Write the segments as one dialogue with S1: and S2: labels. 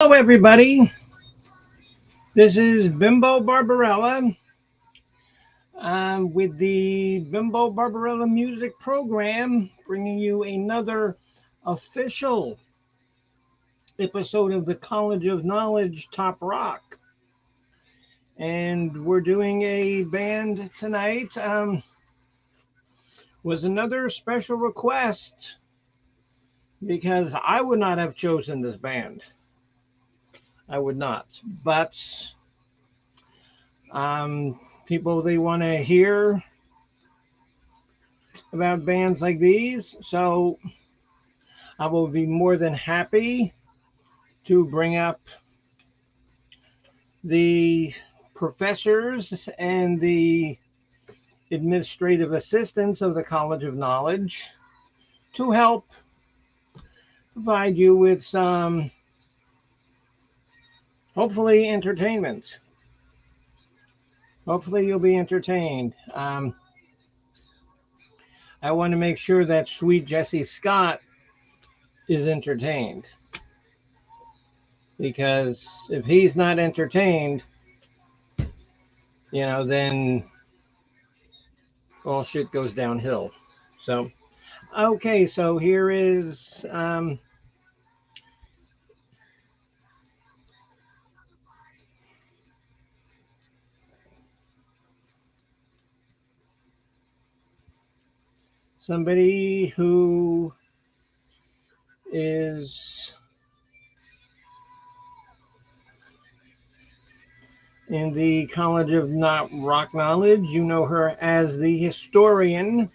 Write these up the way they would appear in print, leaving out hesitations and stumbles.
S1: Hello, everybody. This is Bimbo Barbarella with the Bimbo Barbarella Music Program, bringing you another official episode of the College of Knowledge Top Rock. And we're doing a band tonight. Was another special request because I would not have chosen this band. I would not. But people, they want to hear about bands like these, so I will be more than happy to bring up the professors and the administrative assistants of the College of Knowledge to help provide you with some, hopefully, entertainment. Hopefully, you'll be entertained. I want to make sure that sweet Jesse Scott is entertained, because if he's not entertained, then all shit goes downhill. So, okay, so here is somebody who is in the College of Not Rock Knowledge. You know her as the historian,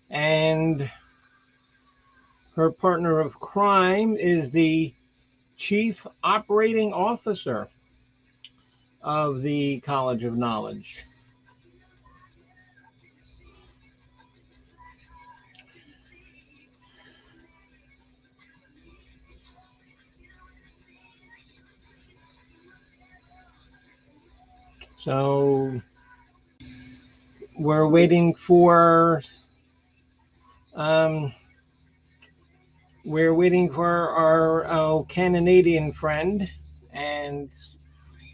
S1: and her partner of crime is the chief operating officer of the College of Knowledge. So we're waiting for um, our Canadian friend, and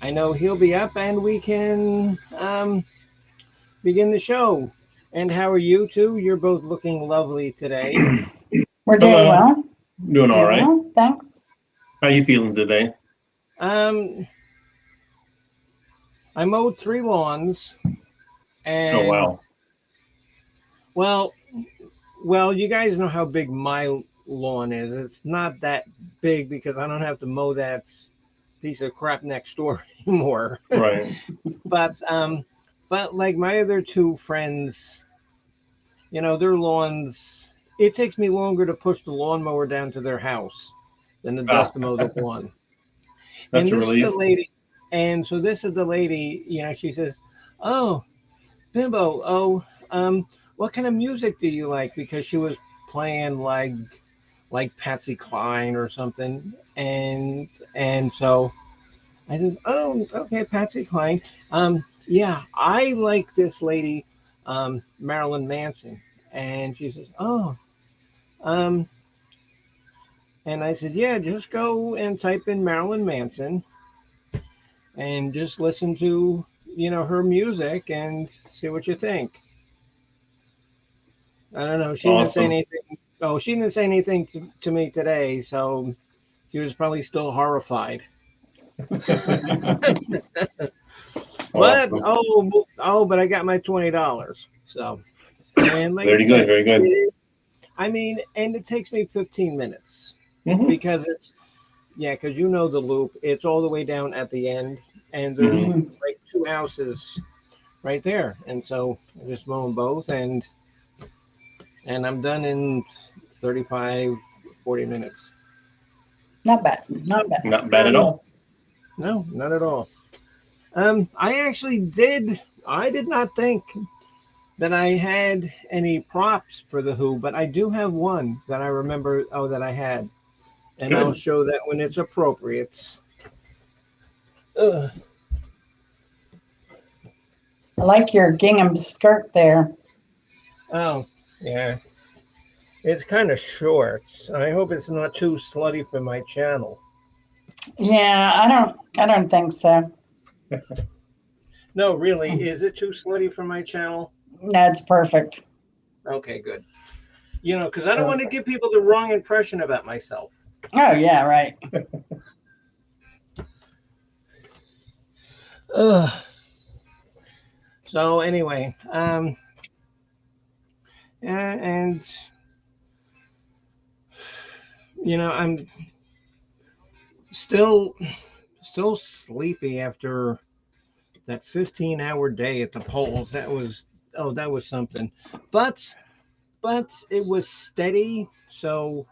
S1: I know he'll be up, and we can begin the show. And how are you two? You're both looking lovely today.
S2: We're doing
S3: Hello.
S2: well.
S3: Doing all right.
S2: Well, thanks.
S3: How you feeling today?
S1: Um, I mowed 3 lawns,
S3: Oh
S1: and
S3: wow.
S1: well, well, you guys know how big my lawn is. It's not that big because I don't have to mow that piece of crap next door anymore.
S3: Right.
S1: But like my other two friends, their lawns. It takes me longer to push the lawnmower down to their house than it does
S3: Ah,
S1: to mow the lawn.
S3: that's
S1: And
S3: a
S1: this is the
S3: relief.
S1: lady, and so this is the lady. She says, "Oh, Bimbo, what kind of music do you like?" Because she was playing like Patsy Cline or something, and so I says, "Oh, okay, Patsy Cline. Yeah, I like this lady, Marilyn Manson." And she says, "Oh, um," and I said, "Yeah, just go and type in Marilyn Manson and just listen to her music and see what you think." I don't know. She didn't say
S3: Awesome.
S1: anything. Oh, she didn't say anything to me today, so she was probably still horrified. But
S3: Awesome.
S1: but I got my $20. So, and like I
S3: Very good.
S1: said,
S3: Very good.
S1: and it takes me 15 minutes
S3: Hmm.
S1: because because the loop. It's all the way down at the end, and there's
S3: Hmm.
S2: Mhm.
S1: like two houses right there, and so I just mow them both, and I'm done in 35, 40 minutes.
S2: Not bad. Not bad.
S3: Not bad at
S1: No,
S3: all.
S1: no, not at all. I did not think that I had any props for the Who, but I do have one that I remember, that I had, and I'll
S3: Good.
S1: show that when it's appropriate. Ugh.
S2: I like your gingham skirt there.
S1: Oh, yeah. It's kind of short. I hope it's not too slutty for my channel.
S2: Yeah, I don't think so.
S1: No, really, is it too slutty for my channel?
S2: That's perfect.
S1: Okay, good. Because I don't want to give people the wrong impression about myself.
S2: Oh yeah, right.
S1: Ugh. So anyway, and I'm still sleepy after that 15-hour day at the polls. That was something. But it was steady, so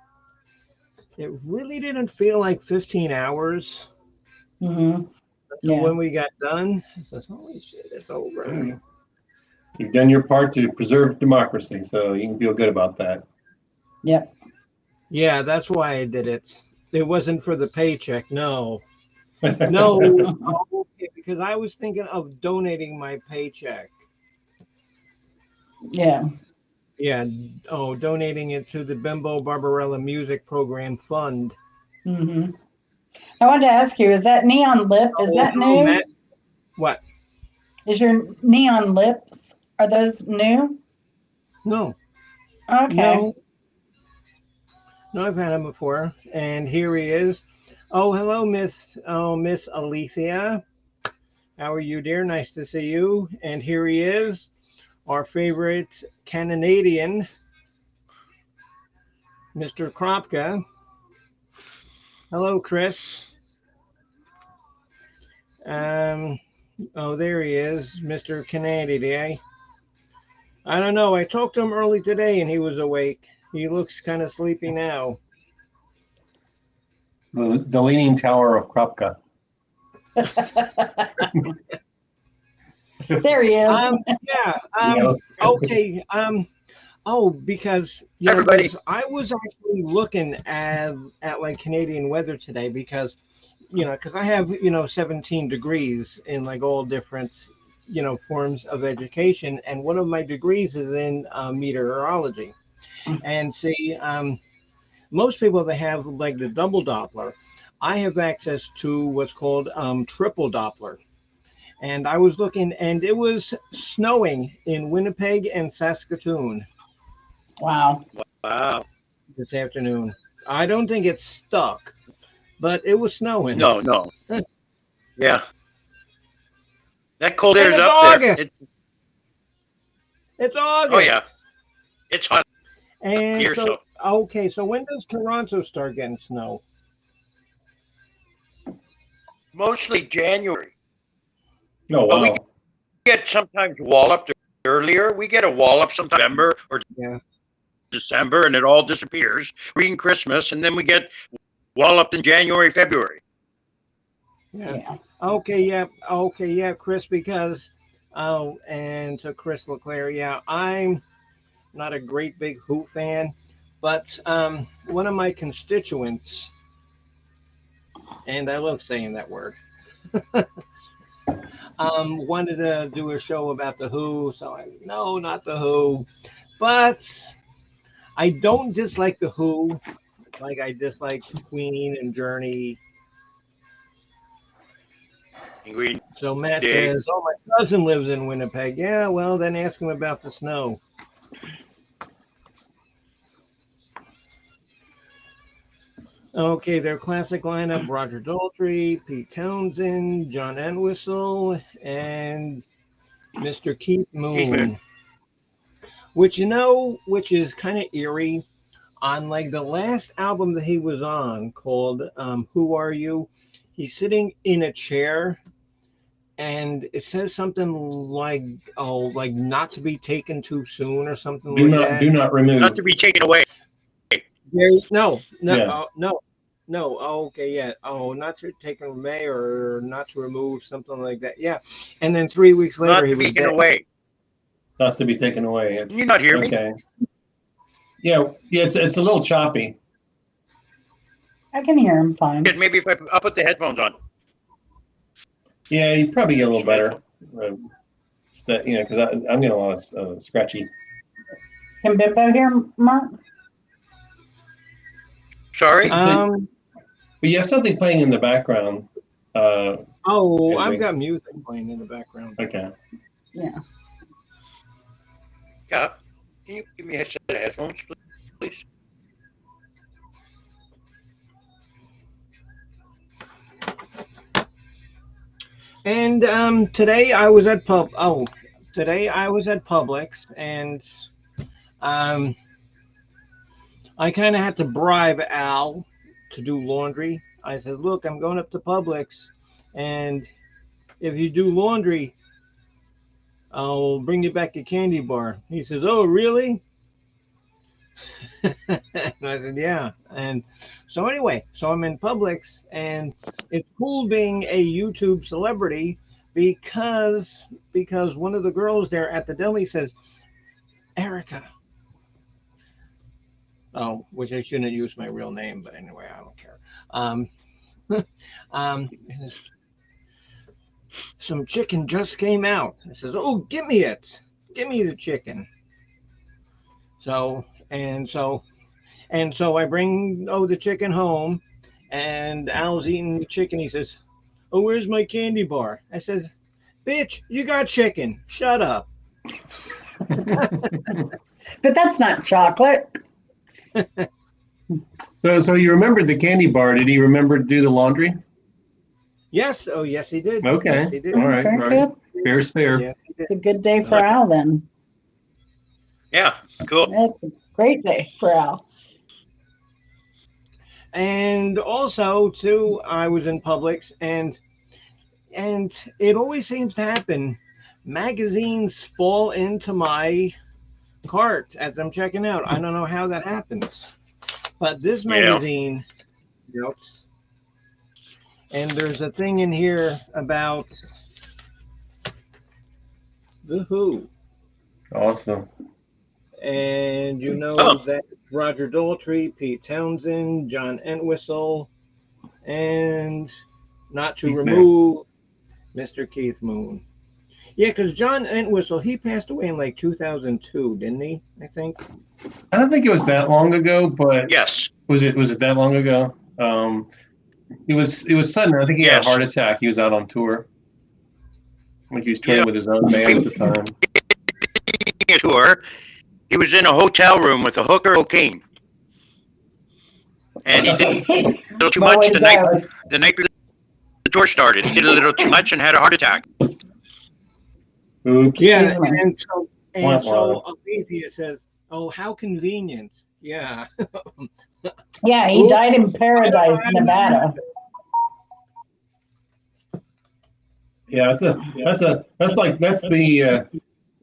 S1: it really didn't feel like 15 hours
S2: Mm-hmm.
S1: until
S2: Yeah.
S1: when we got done. I says, holy shit, it's over.
S3: You've done your part to preserve democracy, so you can feel good about that.
S2: Yep.
S1: Yeah, that's why I did it. It wasn't for the paycheck, no. No, okay, because I was thinking of donating my paycheck.
S2: Yeah.
S1: Yeah, donating it to the Bimbo Barbarella Music Program Fund.
S2: Mm-hmm. I wanted to ask you, is that neon lip? Is that
S1: hello,
S2: new?
S1: Matt. What?
S2: Is your neon lips? Are those new?
S1: No,
S2: Okay.
S1: no, I've had him before. And here he is. Oh, hello, Miss Alethea. How are you, dear? Nice to see you. And here he is, our favorite Canadian, Mr. Kropka. Hello, Chris. There he is, Mr. Canadian. I don't know. I talked to him early today and he was awake. He looks kind of sleepy now.
S3: The Leaning Tower of Kropka.
S2: There he is.
S1: Yeah. Okay. Because
S4: Everybody.
S1: I was actually looking at like Canadian weather today because I have 17 degrees in like all different forms of education, and one of my degrees is in meteorology. And see, most people that have like the double Doppler, I have access to what's called triple Doppler. And I was looking, and it was snowing in Winnipeg and Saskatoon
S2: Wow.
S4: Wow.
S1: this afternoon. I don't think it's stuck, but it was snowing.
S4: No. Yeah. That cold air's
S1: it's
S4: up
S1: August.
S4: there.
S1: It's August.
S4: Oh, yeah. It's hot
S1: And
S4: here, so.
S1: okay, so when does Toronto start getting snow?
S4: Mostly January.
S3: Oh, wow.
S4: But we get sometimes walloped earlier. We get a wallop sometime November or December, and it all disappears. Green Christmas, and then we get walloped in January, February.
S1: Yeah. Okay, yeah, Chris, because and to Chris Leclerc, yeah, I'm not a great big Who fan, but one of my constituents, and I love saying that word, wanted to do a show about the Who, so no, not the Who, but I don't dislike the Who, like I dislike Queen and Journey.
S4: Green
S1: So Matt
S4: Day.
S1: says, "Oh, my cousin lives in Winnipeg." Yeah, well, then ask him about the snow. Okay, their classic lineup: Roger Daltrey, Pete Townsend, John Entwistle, and Mr. Keith Moon. Which is kind of eerie. On like the last album that he was on, called "Who Are You," he's sitting in a chair, and it says something like, "Oh, like not to be taken too soon" or something
S3: Do
S1: that.
S3: not remove.
S4: Not to be taken away.
S1: No.
S3: Yeah.
S1: No. Oh, okay, yeah. Oh, not to take away or not to remove, something like that. Yeah. And then 3 weeks later,
S4: Not
S1: he
S4: to be
S1: was
S4: taken
S1: dead.
S4: away.
S3: Not to be taken away.
S4: Can you not hear me?
S3: Okay. Yeah. It's a little choppy.
S2: I can hear him fine.
S4: Maybe if I'll put the headphones on.
S3: Yeah, you probably get a little better. Because I'm getting a lot of scratchy.
S2: Can Bimbo hear, Mark?
S4: Sorry?
S3: But you have something playing in the background.
S1: Oh, I've
S3: Henry.
S1: got music playing in the background.
S3: Okay.
S2: Yeah.
S4: Yeah. Can you give me a set of headphones, please?
S1: And today I was at today I was at Publix, and um, I kind of had to bribe Al to do laundry. I said, "Look, I'm going up to Publix, and if you do laundry, I'll bring you back a candy bar." He says, "Oh, really?" And I said, "Yeah." And so anyway, so I'm in Publix, and it's cool being a YouTube celebrity because one of the girls there at the deli says, "Erica." Oh, which I shouldn't use my real name, but anyway, I don't care. Um, some chicken just came out. I says, "Oh, give me it. Give me the chicken." So and so and so I bring the chicken home, and Al's eating the chicken. He says, "Oh, where's my candy bar?" I says, "Bitch, you got chicken. Shut up."
S2: But that's not chocolate.
S3: So you remembered the candy bar. Did he remember to do the laundry?
S1: Yes. Oh, yes, he did.
S3: Okay.
S1: Yes, he did.
S3: All right.
S2: Very
S3: Right.
S2: good.
S3: Fair's fair.
S1: Yes, he did.
S2: It's a good day for Al then.
S4: Yeah. Cool.
S2: It's a great day for Al.
S1: And also, too, I was in Publix, and it always seems to happen. Magazines fall into my cart as I'm checking out. I don't know how that happens, but this magazine, notes, and there's a thing in here about the Who,
S3: Awesome.
S1: and you know
S4: Oh.
S1: that Roger Daltrey, Pete Townsend, John Entwistle, and not to
S3: Keith Moon.
S1: remove Mr. Keith Moon. Yeah, because John Entwistle, he passed away in like 2002, didn't he? I think.
S3: I don't think it was that long ago, but
S4: Yes.
S3: was it that long ago? It was sudden. I think he had a
S4: Yes.
S3: heart attack. He was out on tour. I think he was touring
S4: Yeah.
S3: with his own band at the time.
S4: A tour. He was in a hotel room with a hooker cocaine, and he did a little too
S2: My
S4: much
S2: way to go.
S4: the night before the tour started. He did a little too much and had a heart attack.
S3: Oops.
S1: Yeah,
S2: Seasoning.
S1: and so Alethea says, "Oh, how convenient." Yeah.
S2: Yeah, he
S1: Oops.
S2: died in Paradise, Nevada.
S3: Yeah, that's the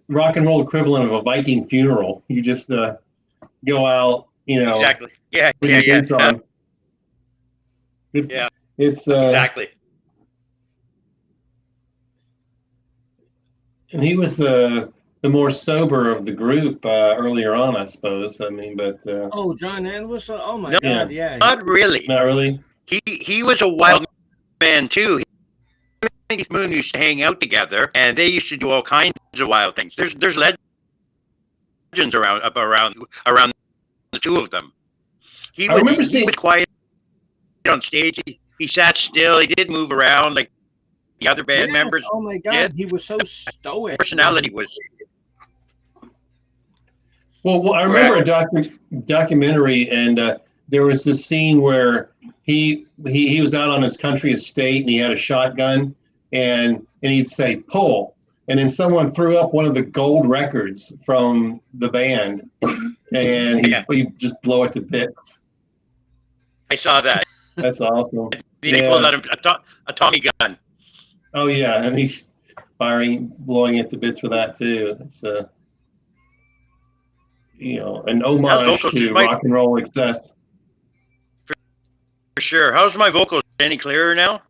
S3: rock and roll equivalent of a Viking funeral. You just go out,
S4: Exactly. Yeah.
S3: with
S4: Yeah.
S3: your boots
S4: Yeah.
S3: on.
S4: Yeah.
S3: It's
S4: Exactly.
S3: and he was the more sober of the group earlier on, I suppose. I mean, but
S1: Oh, John Entwistle. Oh my
S4: No.
S1: God, yeah.
S4: Not really.
S3: not really.
S4: He was a wild man too. He and Keith Moon used to hang out together, and they used to do all kinds of wild things. There's legends around the two of them. He
S3: I remember
S4: was
S3: seeing.
S4: quiet on stage. He sat still. He didn't move around like the other band
S1: Yes,
S4: members.
S1: oh my God,
S4: did.
S1: he was so stoic.
S4: Personality was
S3: Well, I remember a documentary, and there was this scene where he was out on his country estate, and he had a shotgun, and he'd say pull, and then someone threw up one of the gold records from the band, and he just blow it to bits.
S4: I saw that.
S3: That's awesome.
S4: They pulled out a Tommy gun.
S3: Oh yeah, and he's blowing it to bits for that too. It's an homage to rock and roll excess.
S4: For sure. How's my vocals? Any clearer now?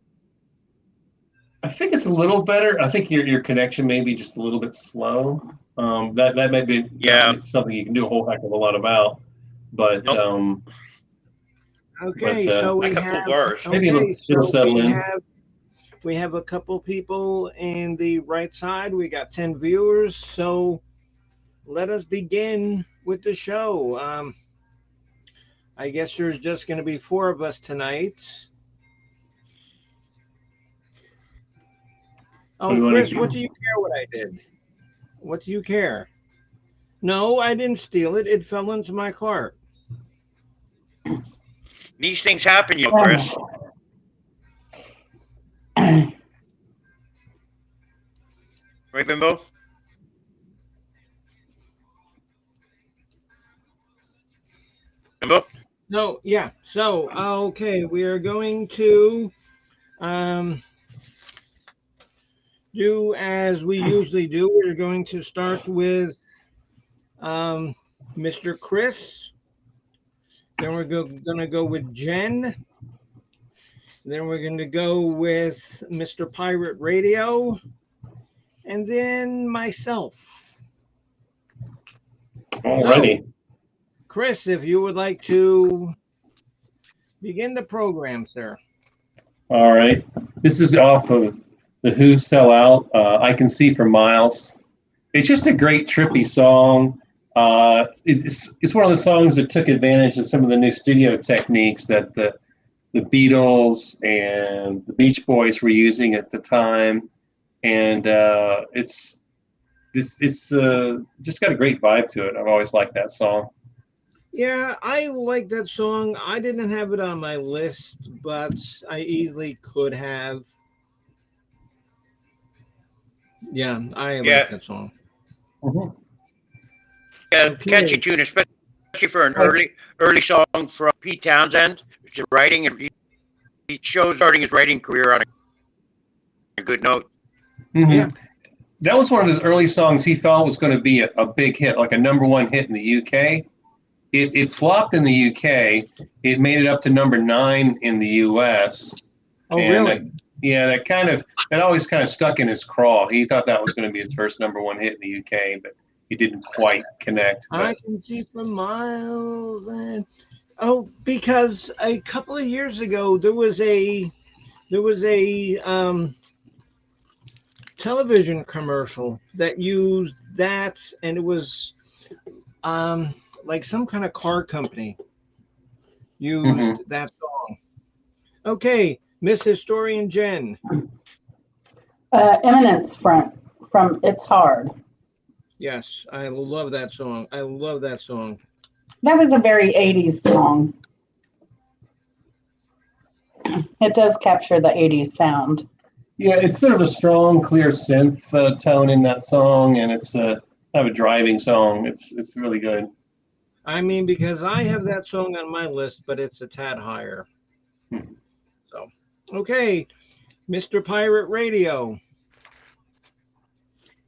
S3: I think it's a little better. I think your connection may be just a little bit slow. That may be something you can do a whole heck of a lot about. But
S1: Okay, so we have
S3: maybe it'll settle in.
S1: We have a couple people in the right side. We got 10 viewers, so let us begin with the show. I guess there's just going to be 4 of us tonight,
S3: So we
S1: Oh,
S3: wanna-
S1: Chris, what do you care what I did? What do you care? No, I didn't steal it. It fell into my cart.
S4: These things happen, you know, Chris. Right, Bimbo? Bimbo?
S1: No, yeah. So, okay, we are going to um, do as we usually do. We're going to start with Mr. Chris. Then we're going to go with Jen. Then we're going to go with Mr. Pirate Radio. And then myself.
S3: Alrighty.
S1: Chris, if you would like to begin the program, sir.
S3: All right. This is off of the Who Sell Out. I Can See for Miles. It's just a great trippy song. It's one of the songs that took advantage of some of the new studio techniques that the Beatles and the Beach Boys were using at the time, and it's just got a great vibe to it. I've always liked that song.
S1: Yeah, I like that song. I didn't have it on my list, but I easily could have. Yeah, I like that song.
S3: Mm-hmm.
S4: Yeah,
S1: Okay.
S4: catchy tune, especially for an early song from Pete Townsend. It's writing, and he shows starting his writing career on a good note.
S3: Mm-hmm.
S1: Yeah.
S3: That was one of his early songs he thought was going to be a big hit, like a number 1 hit in the UK. It flopped in the UK. It made it up to number 9 in the US.
S1: Oh,
S3: And,
S1: really?
S3: that always kind of stuck in his craw. He thought that was going to be his first number 1 hit in the UK, but he didn't quite connect.
S1: I can see for miles. Because a couple of years ago there was a television commercial that used that, and it was like some kind of car company used that song. Okay, Miss Historian Jen.
S2: Eminence Front from It's Hard.
S1: Yes, I love that song. I love that song.
S2: That was a very 80s song. It does capture the 80s sound.
S3: Yeah, it's sort of a strong, clear synth tone in that song, and it's kind of a driving song. It's really good.
S1: I mean, because I have that song on my list, but it's a tad higher. So, okay, Mr. Pirate Radio.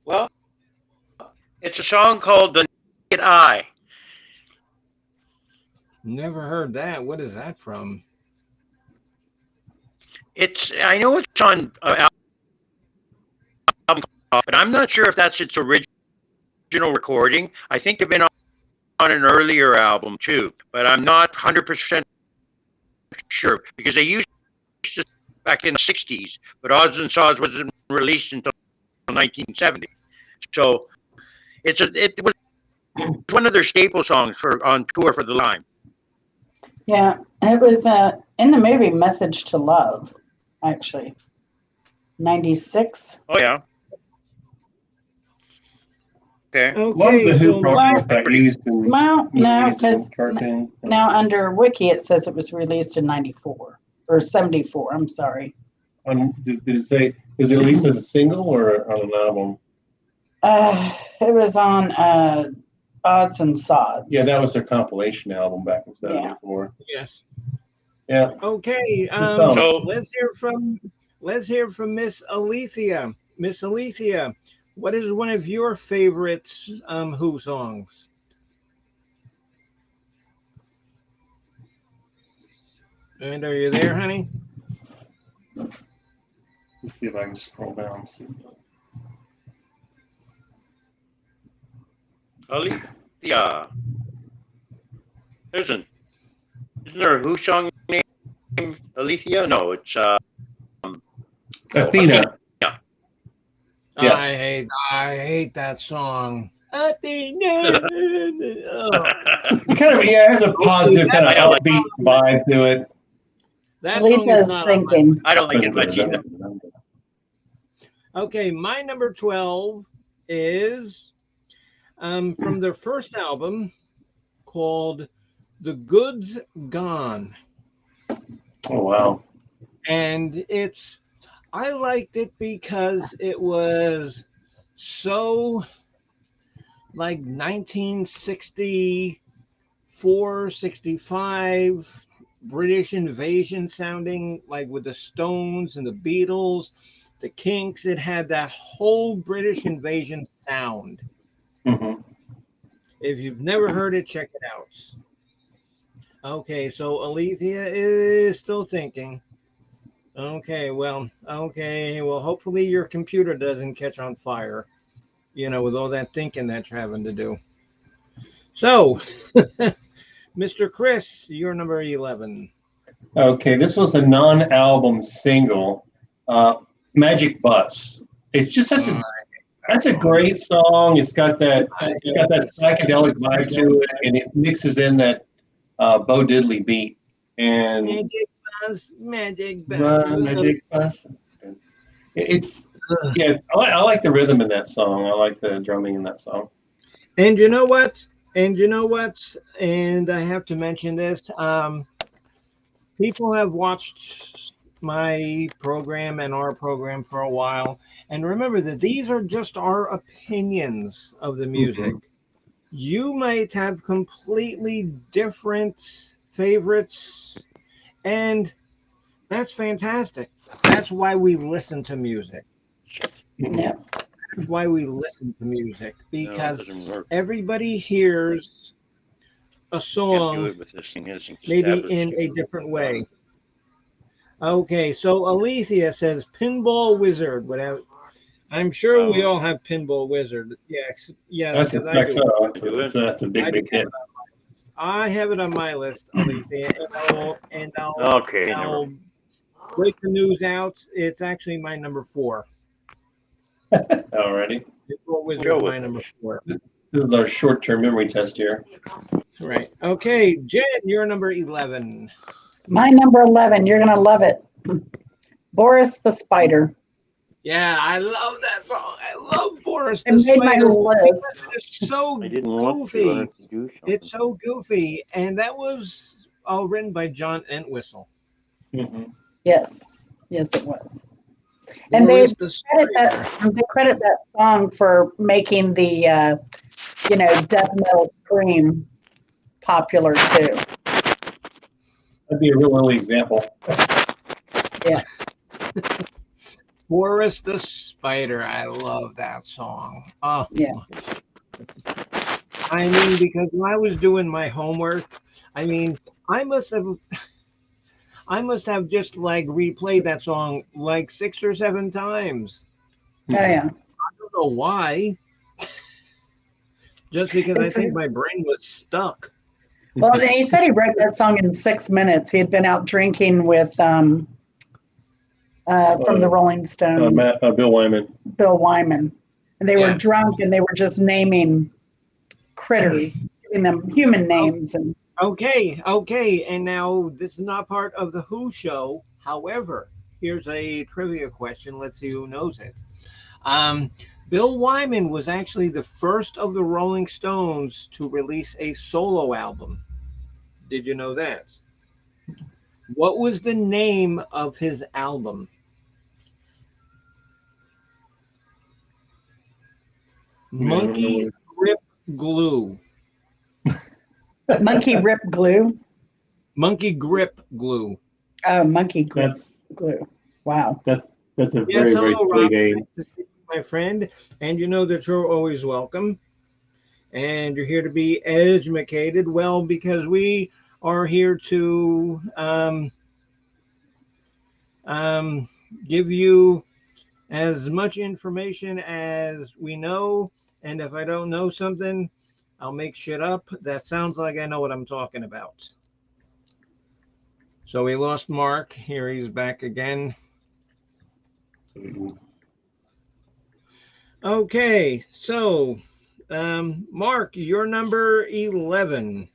S4: Well, it's a song called The Naked Eye.
S1: Never heard that. What is that from?
S4: I know it's on album, but I'm not sure if that's its original recording. I think they've been on an earlier album too, but I'm not 100% sure because they used it back in the 60s, but Odds and Sods wasn't released until 1970. So it was one of their staple songs on tour for the Line.
S2: Yeah, it was in the movie Message to Love, actually. 96.
S4: Oh yeah. Okay.
S3: A lot of
S1: Okay,
S3: the Who
S1: so
S3: programs got used in
S2: Well, no,
S3: movies
S2: because
S3: and cartoons.
S2: now under Wiki it says it was released in 94 or 74. I'm sorry.
S3: Did it say, was it released as a single or on an album?
S2: It was on Odds and Sods.
S3: Yeah, that was their compilation album back in '74.
S1: yes.
S3: Yeah.
S1: Okay,
S3: song.
S4: So
S1: let's hear from Miss Alethea. Miss Alethea, what is one of your favorite Who songs? And are you there, honey?
S3: Let's see if I can scroll down.
S4: Alethea. Isn't there a Who song named Alethea? No, it's
S3: Athena.
S4: Yeah.
S3: Yeah.
S1: I hate that song. Athena. Oh,
S3: It kind of, it has a positive kind of upbeat vibe to it.
S1: that song is
S2: Alethea
S1: not on my
S2: thinking.
S4: I don't like it much either.
S1: Okay, my number 12 is from their first album called The Goods Gone.
S3: Oh wow.
S1: And I liked it because it was so like 1964, 65 British invasion sounding, like with the Stones and the Beatles, the Kinks. It had that whole British invasion sound.
S3: Mm-hmm.
S1: If you've never heard it, check it out. Okay, so Alethea is still thinking. Okay, well, hopefully your computer doesn't catch on fire, with all that thinking that you're having to do. So, Mr. Chris, you're number 11.
S3: Okay, this was a non-album single, "Magic Bus." It's just that's a great song. It's got that psychedelic vibe to it, and it mixes in that Bo Diddley beat. And
S1: Magic Bus, Magic Bus.
S3: Magic Bus. It's I like the rhythm in that song. I like the drumming in that song.
S1: And you know what? And I have to mention this. People have watched my program and our program for a while. And remember that these are just our opinions of the music.
S3: Mm-hmm.
S1: You might have completely different favorites, and that's fantastic. That's why we listen to music.
S2: Yeah.
S1: That's why we listen to music, because
S4: No, it doesn't work.
S1: everybody hears a
S4: Can't do
S1: song
S4: it with this thing. It's
S1: maybe
S4: established.
S1: in a different way. Okay, so Alethea says Pinball Wizard. I'm sure we all have Pinball Wizard. Yes,
S3: That's
S1: because I do.
S3: that's a big hit.
S1: I have it on my list, Alethea, and
S4: Okay.
S1: I'll break the news out. It's actually my number 4.
S3: Alrighty.
S1: Pinball Wizard is my number 4.
S3: This is our short-term memory test here.
S1: Right. Okay, Jen, you're number 11.
S2: My number 11, you're going to love it. Boris the Spider.
S1: Yeah, I love that song. I love Boris the
S2: It made my
S1: Spider.
S2: list.
S1: It's so
S4: I didn't want to. I
S1: goofy.
S4: had to do something.
S1: It's so goofy. And that was all written by John Entwistle.
S3: Mm-hmm.
S2: Yes. Yes, it was. And
S1: Boris
S2: they
S1: the Spider.
S2: credit that song for making the, death metal scream popular too.
S3: That'd be a real early example.
S2: Yeah.
S1: Boris the Spider. I love that song. Oh,
S2: Yeah.
S1: I mean, because when I was doing my homework, I must have just like replayed that song like 6 or 7 times.
S2: Oh, yeah.
S1: I don't know why. Just because I think my brain was stuck.
S2: Well, and he said he wrote that song in 6 minutes. He had been out drinking with from the Rolling Stones,
S3: Bill Wyman.
S2: Bill Wyman, and they were
S1: Yeah.
S2: drunk and they were just naming critters, giving them human names. And
S1: Okay. And now this is not part of the Who show. However, here's a trivia question. Let's see who knows it. Bill Wyman was actually the first of the Rolling Stones to release a solo album. Did you know that? What was the name of his album? Monkey Grip Glue.
S2: Monkey Rip Glue.
S1: Monkey Grip Glue.
S2: Oh, Monkey Grip Glue. Wow.
S3: That's a
S1: Yes,
S3: very
S1: hello,
S3: silly
S1: Rob.
S3: name.
S1: Nice to see you, my friend. And you know that you're always welcome. And you're here to be educated. Well, because we are here to give you as much information as we know. And if I don't know something, I'll make shit up. That sounds like I know what I'm talking about. So we lost Mark. Here he's back again. Okay, so Mark, you're number 11.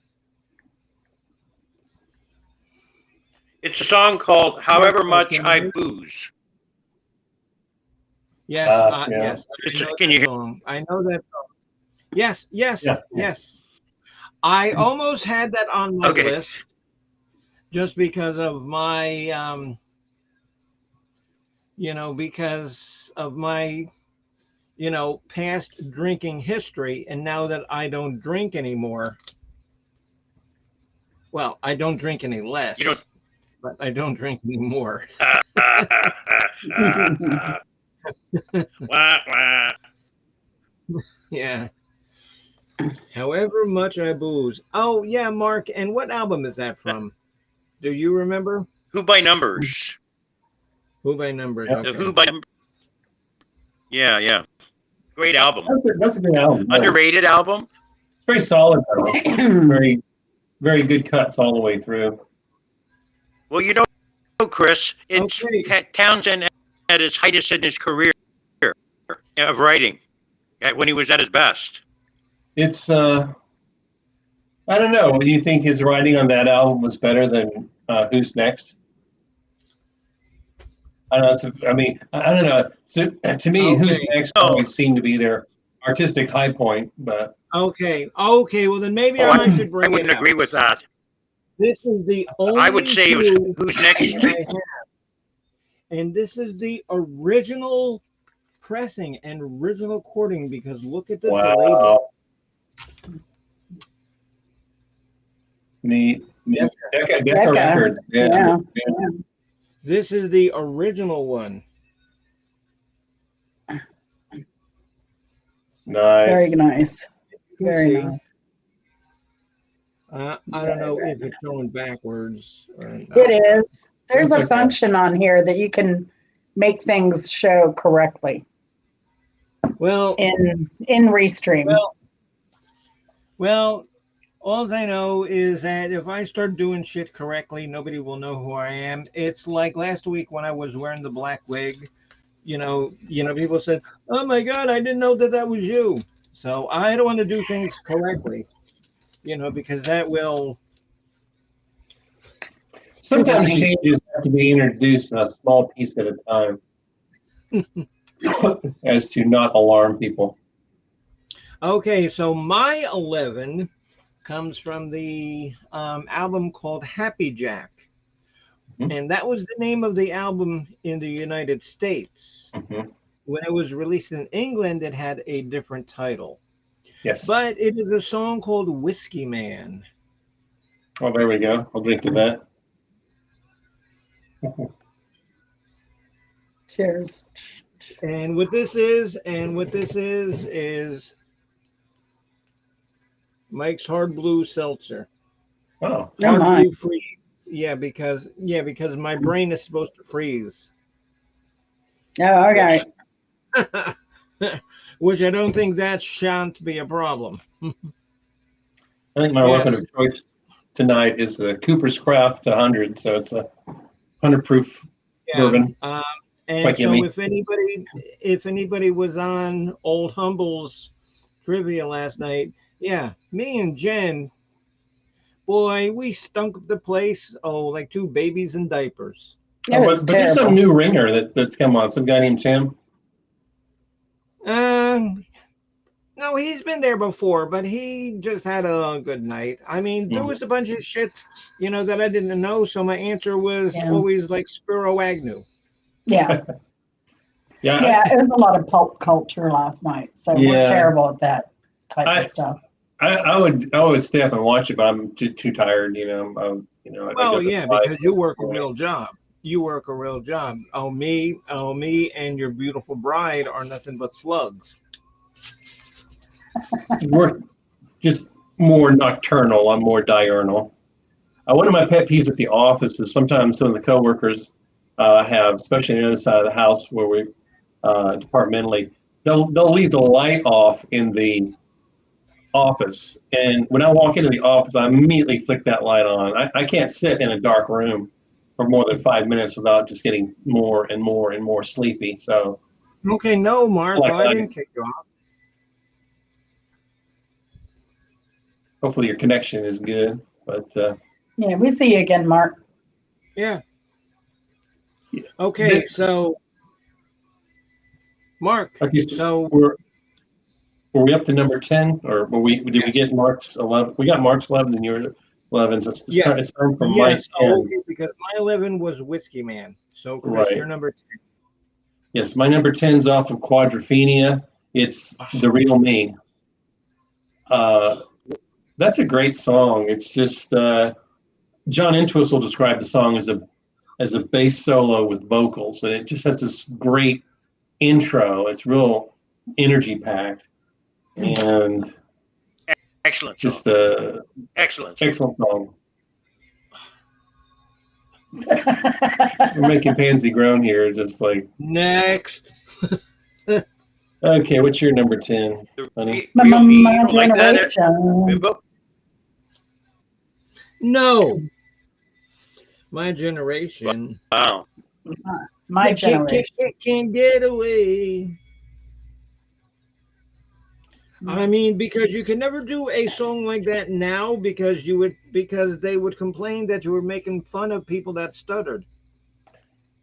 S4: It's a song called "However Much I Booze."
S1: Yes,
S3: Yeah.
S1: yes, I know
S4: Can
S1: that
S4: you hear?
S1: song. I know that song. Yes, yes,
S3: Yeah.
S1: yes. I almost had that on my
S4: Okay.
S1: list just because of my, because of my, past drinking history. And now that I don't drink anymore, well, I don't drink any
S4: You don't.
S1: less, but I don't drink anymore.
S4: Wah, wah.
S1: Yeah. However much I booze. Oh, yeah, Mark. And what album is that from? Do you remember?
S4: Who by numbers?
S1: Who by Numbers?
S3: Yep.
S4: The
S1: Okay.
S4: Who by. Yeah, yeah. Great album.
S3: That's a good album. Yeah.
S4: Underrated album.
S3: Very solid though. Very, very good cuts all the way through.
S4: Well, Chris, it's
S1: Okay.
S4: Townsend at his highest in his career of writing, when he was at his best.
S3: It's I don't know. Do you think his writing on that album was better than Who's Next? I don't know. I don't know. So, to me, Who's
S1: Okay.
S3: Next
S4: Oh,
S3: always seemed to be their artistic high point. But
S1: Okay. Okay. Well, then maybe
S4: oh,
S1: I should
S4: I
S1: bring it
S4: wouldn't
S1: up.
S4: agree with that.
S1: This is the
S4: I would
S1: only
S4: say it was
S1: two
S4: Who's Next.
S1: I have, and this is the original pressing and original recording because look at this label.
S3: wow, neat. Decca
S2: Decca.
S3: Records.
S2: Yeah.
S1: This is the original one.
S3: Nice.
S2: Very nice.
S1: You can
S2: Very
S1: see.
S2: nice.
S1: I don't know if it's going backwards or not.
S2: It is. There's
S3: It's
S2: a
S3: okay.
S2: function on here that you can make things show correctly
S1: Well,
S2: in Restream.
S1: well, all I know is that if I start doing shit correctly, nobody will know who I am. It's like last week when I was wearing the black wig. People said, "Oh my God, I didn't know that was you." So I don't want to do things correctly, because that will.
S3: Sometimes changes have to be introduced in a small piece at a time, as to not alarm people.
S1: Okay, so my 11 comes from the album called Happy Jack.
S3: Mhm.
S1: And that was the name of the album in the United States.
S3: Mm-hmm.
S1: When it was released in England, it had a different title.
S3: Yes.
S1: But it is a song called Whiskey Man.
S3: Oh, there we go. I'll drink to that.
S2: Cheers.
S1: And what this is Mike's Hard Blue Seltzer.
S3: Oh,
S2: Oh
S1: Hard
S2: my.
S1: Blue Freeze. Yeah, because my brain is supposed to freeze.
S2: Oh, okay.
S1: Which I don't think that shan't be a problem.
S3: I think my weapon of choice tonight is the Cooper's Craft 100. So it's a 100 proof bourbon.
S1: And
S3: Quite
S1: so
S3: yummy.
S1: if anybody was on Old Humble's trivia last night, yeah, me and Jen, boy, we stunk up the place. Oh, like two babies in diapers.
S2: It was
S3: But there's some
S2: terrible.
S3: new ringer that's come on. Some guy named Tim.
S1: No, he's been there before, but he just had a good night. I mean, there was a bunch of shit, that I didn't know. So my answer was always like Spiro Agnew.
S2: Yeah.
S3: Yeah.
S2: It was a lot of pulp culture last night. So we're terrible at that type of stuff.
S3: I would stay up and watch it, but I'm too tired.
S1: Well, yeah, because you work a real job. You work a real job. Oh, me, and your beautiful bride are nothing but slugs.
S3: We're just more nocturnal. I'm more diurnal. One of my pet peeves at the office is sometimes some of the coworkers have, especially on the other side of the house where we departmentally, they'll leave the light off in the office, and when I walk into the office, I immediately flick that light on. I can't sit in a dark room for more than 5 minutes without just getting more and more and more sleepy. So
S1: okay, no, Mark, I didn't kick you off.
S3: Hopefully your connection is good, but
S2: yeah, we see you again, Mark.
S1: Yeah. Okay, so Mark.
S3: Okay,
S1: So
S3: were we up to number 10, or did we
S1: yes.
S3: get Mark's 11? We got Mark's 11 and your 11. So
S1: Yeah.
S3: it's time for
S1: Yes.
S3: Mike 10.
S1: Oh, okay, because my 11 was Whiskey Man. So Chris,
S3: Right.
S1: you're number 10.
S3: Yes, my number 10 is off of Quadrophenia. It's The Real Me. That's a great song. It's just John Entwistle described the song as a bass solo with vocals, and it just has this great intro. It's real energy packed, and
S4: Excellent.
S3: just
S4: Excellent.
S3: excellent song. We're making Pansy groan here, just like
S1: Next.
S3: okay. What's your number 10, honey?
S2: My
S4: Real me, you don't like that?
S2: generation.
S4: Bimbo?
S1: No. My generation.
S4: Wow.
S2: My generation.
S1: Can't get away. I mean, because you can never do a song like that now because they would complain that you were making fun of people that stuttered.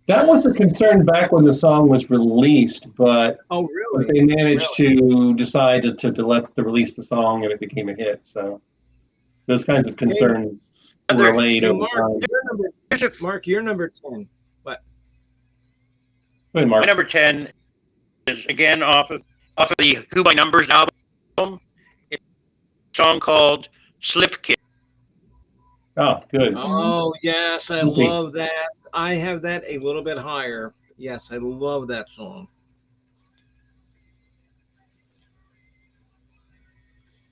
S3: That was a concern back when the song was released, but
S1: Oh, really?
S3: they managed to decide to release the song, and it became a hit. So those kinds of concerns were allayed over time.
S1: Mark, you're number 10. What?
S3: Go ahead,
S4: My
S3: Mark.
S4: number 10 is again off of the Who by Numbers album. It's a song called Slip Kid.
S3: Oh, good.
S1: Oh, yes, I
S3: Okay.
S1: love that. I have that a little bit higher. Yes, I love that song.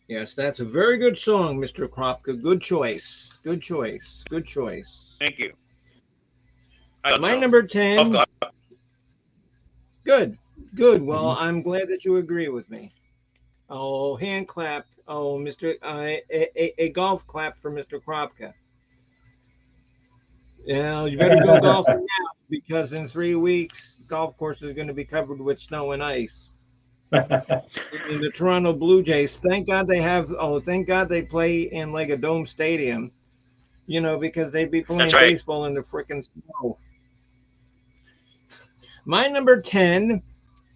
S1: Yes, that's a very good song, Mr. Kropka. Good choice. Good choice. Good choice.
S4: Thank you.
S1: My number 10. Good. Good. Well, I'm glad that you agree with me. Oh, hand clap. Oh, a golf clap for Mr. Kropka. Yeah, you better go golfing now because in 3 weeks, golf course is going to be covered with snow and ice. And the Toronto Blue Jays, thank God they play in like a dome stadium, because they'd be playing
S4: right.
S1: baseball in the frickin' snow. My number 10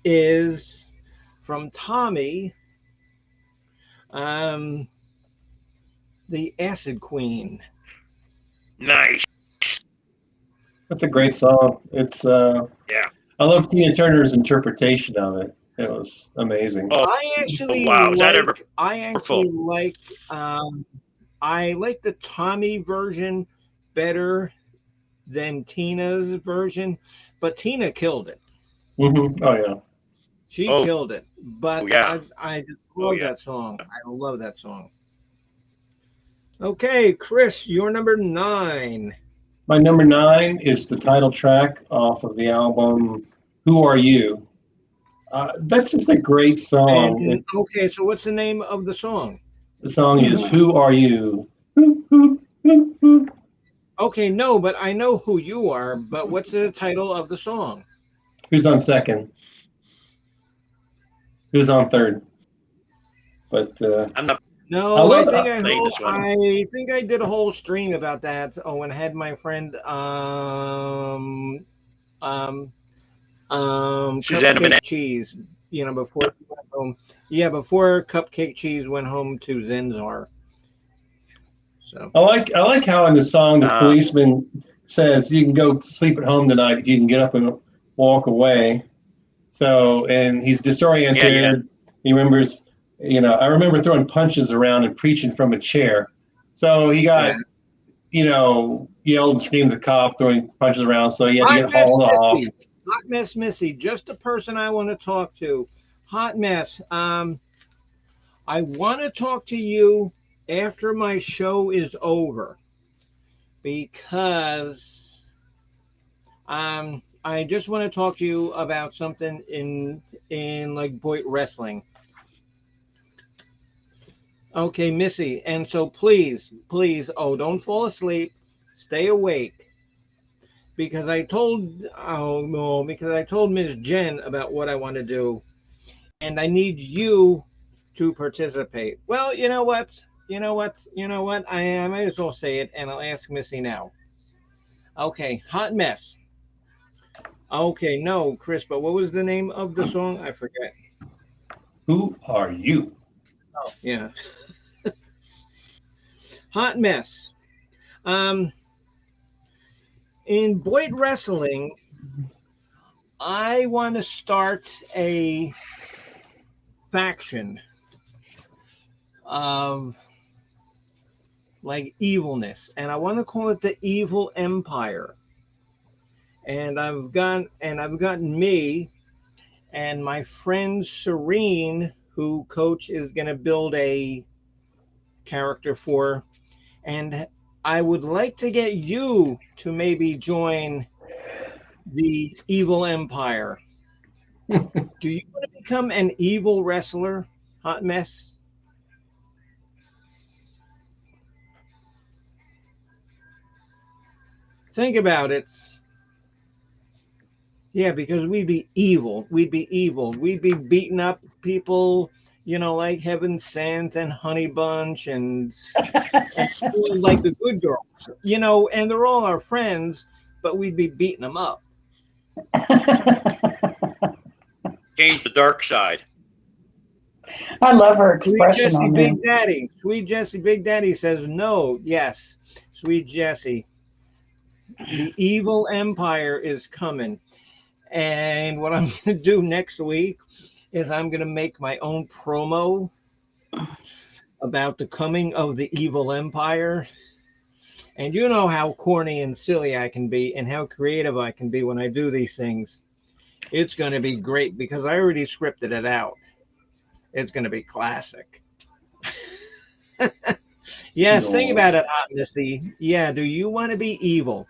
S1: is from Tommy, the Acid Queen.
S4: Nice.
S3: That's a great song. It's
S4: Yeah.
S3: I love Tina Turner's interpretation of it. It was amazing.
S4: Oh,
S1: I actually
S4: wow. Is that ever
S1: I like the Tommy version better than Tina's version, but Tina killed it.
S3: Mm-hmm. Oh yeah.
S1: She killed it. But
S4: yeah.
S1: I just love that song. I love that song. Okay, Chris, you're number 9.
S3: My number 9 is the title track off of the album "Who Are You." That's just a great song.
S1: And, okay, so what's the name of the song?
S3: The song is "Who Are You."
S1: Okay, no, but I know who you are. But what's the title of the song?
S3: Who's on second? Who's on third? But
S4: I'm not.
S1: No, I think I did a whole stream about that. Oh, and had my friend Cupcake Cheese, before he went home. Yeah, before Cupcake Cheese went home to Zenzar. So
S3: I like how in the song the policeman says you can go sleep at home tonight, but you can get up and walk away. So, and he's disoriented.
S4: Yeah.
S3: He remembers, I remember throwing punches around and preaching from a chair. So he got, yelled and screamed at the cop, throwing punches around. So he had to get hauled off.
S1: Hot Mess Missy, just the person I want to talk to. Hot Mess, I want to talk to you after my show is over because I just want to talk to you about something in like Boyd Wrestling. Okay, Missy, and so please, don't fall asleep, stay awake, because I told Ms. Jen about what I want to do, and I need you to participate. Well, you know what? I might as well say it, and I'll ask Missy now. Okay, Hot Mess. Okay, no, Chris, but what was the name of the song? I forget.
S3: Who are you?
S1: Oh, yeah. Hot Mess. Um, in Boyd Wrestling, I want to start a faction of like evilness, and I want to call it the Evil Empire. And I've gotten me and my friend Serene, who Coach is going to build a character for, and I would like to get you to maybe join the Evil Empire. Do you want to become an evil wrestler, Hot Mess? Think about it. Yeah, because we'd be evil. We'd be evil. We'd be beating up people, like Heaven Sent and Honey Bunch and doing like the good girls, and they're all our friends, but we'd be beating them up.
S4: Change the dark side.
S2: I love her
S1: Sweet
S2: expression
S1: Jesse
S2: on there.
S1: Big Daddy. Sweet Jesse Big Daddy says no. Yes. Sweet Jesse. The evil empire is coming. And what I'm going to do next week is I'm going to make my own promo about the coming of the evil empire. And you know how corny and silly I can be and how creative I can be when I do these things. It's going to be great because I already scripted it out. It's going to be classic. Yes, think about it, Hot Missy. Yeah, do you want to be evil?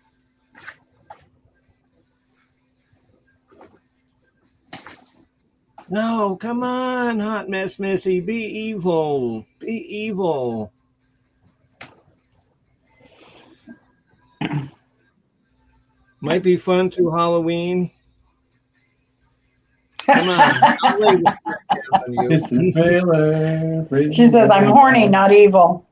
S1: No, come on, Hot Mess Missy. Be evil. Be evil. Might be fun through Halloween. Come on. I'll lay the script down on you.
S3: This is trailer.
S2: She says, I'm horny, not evil.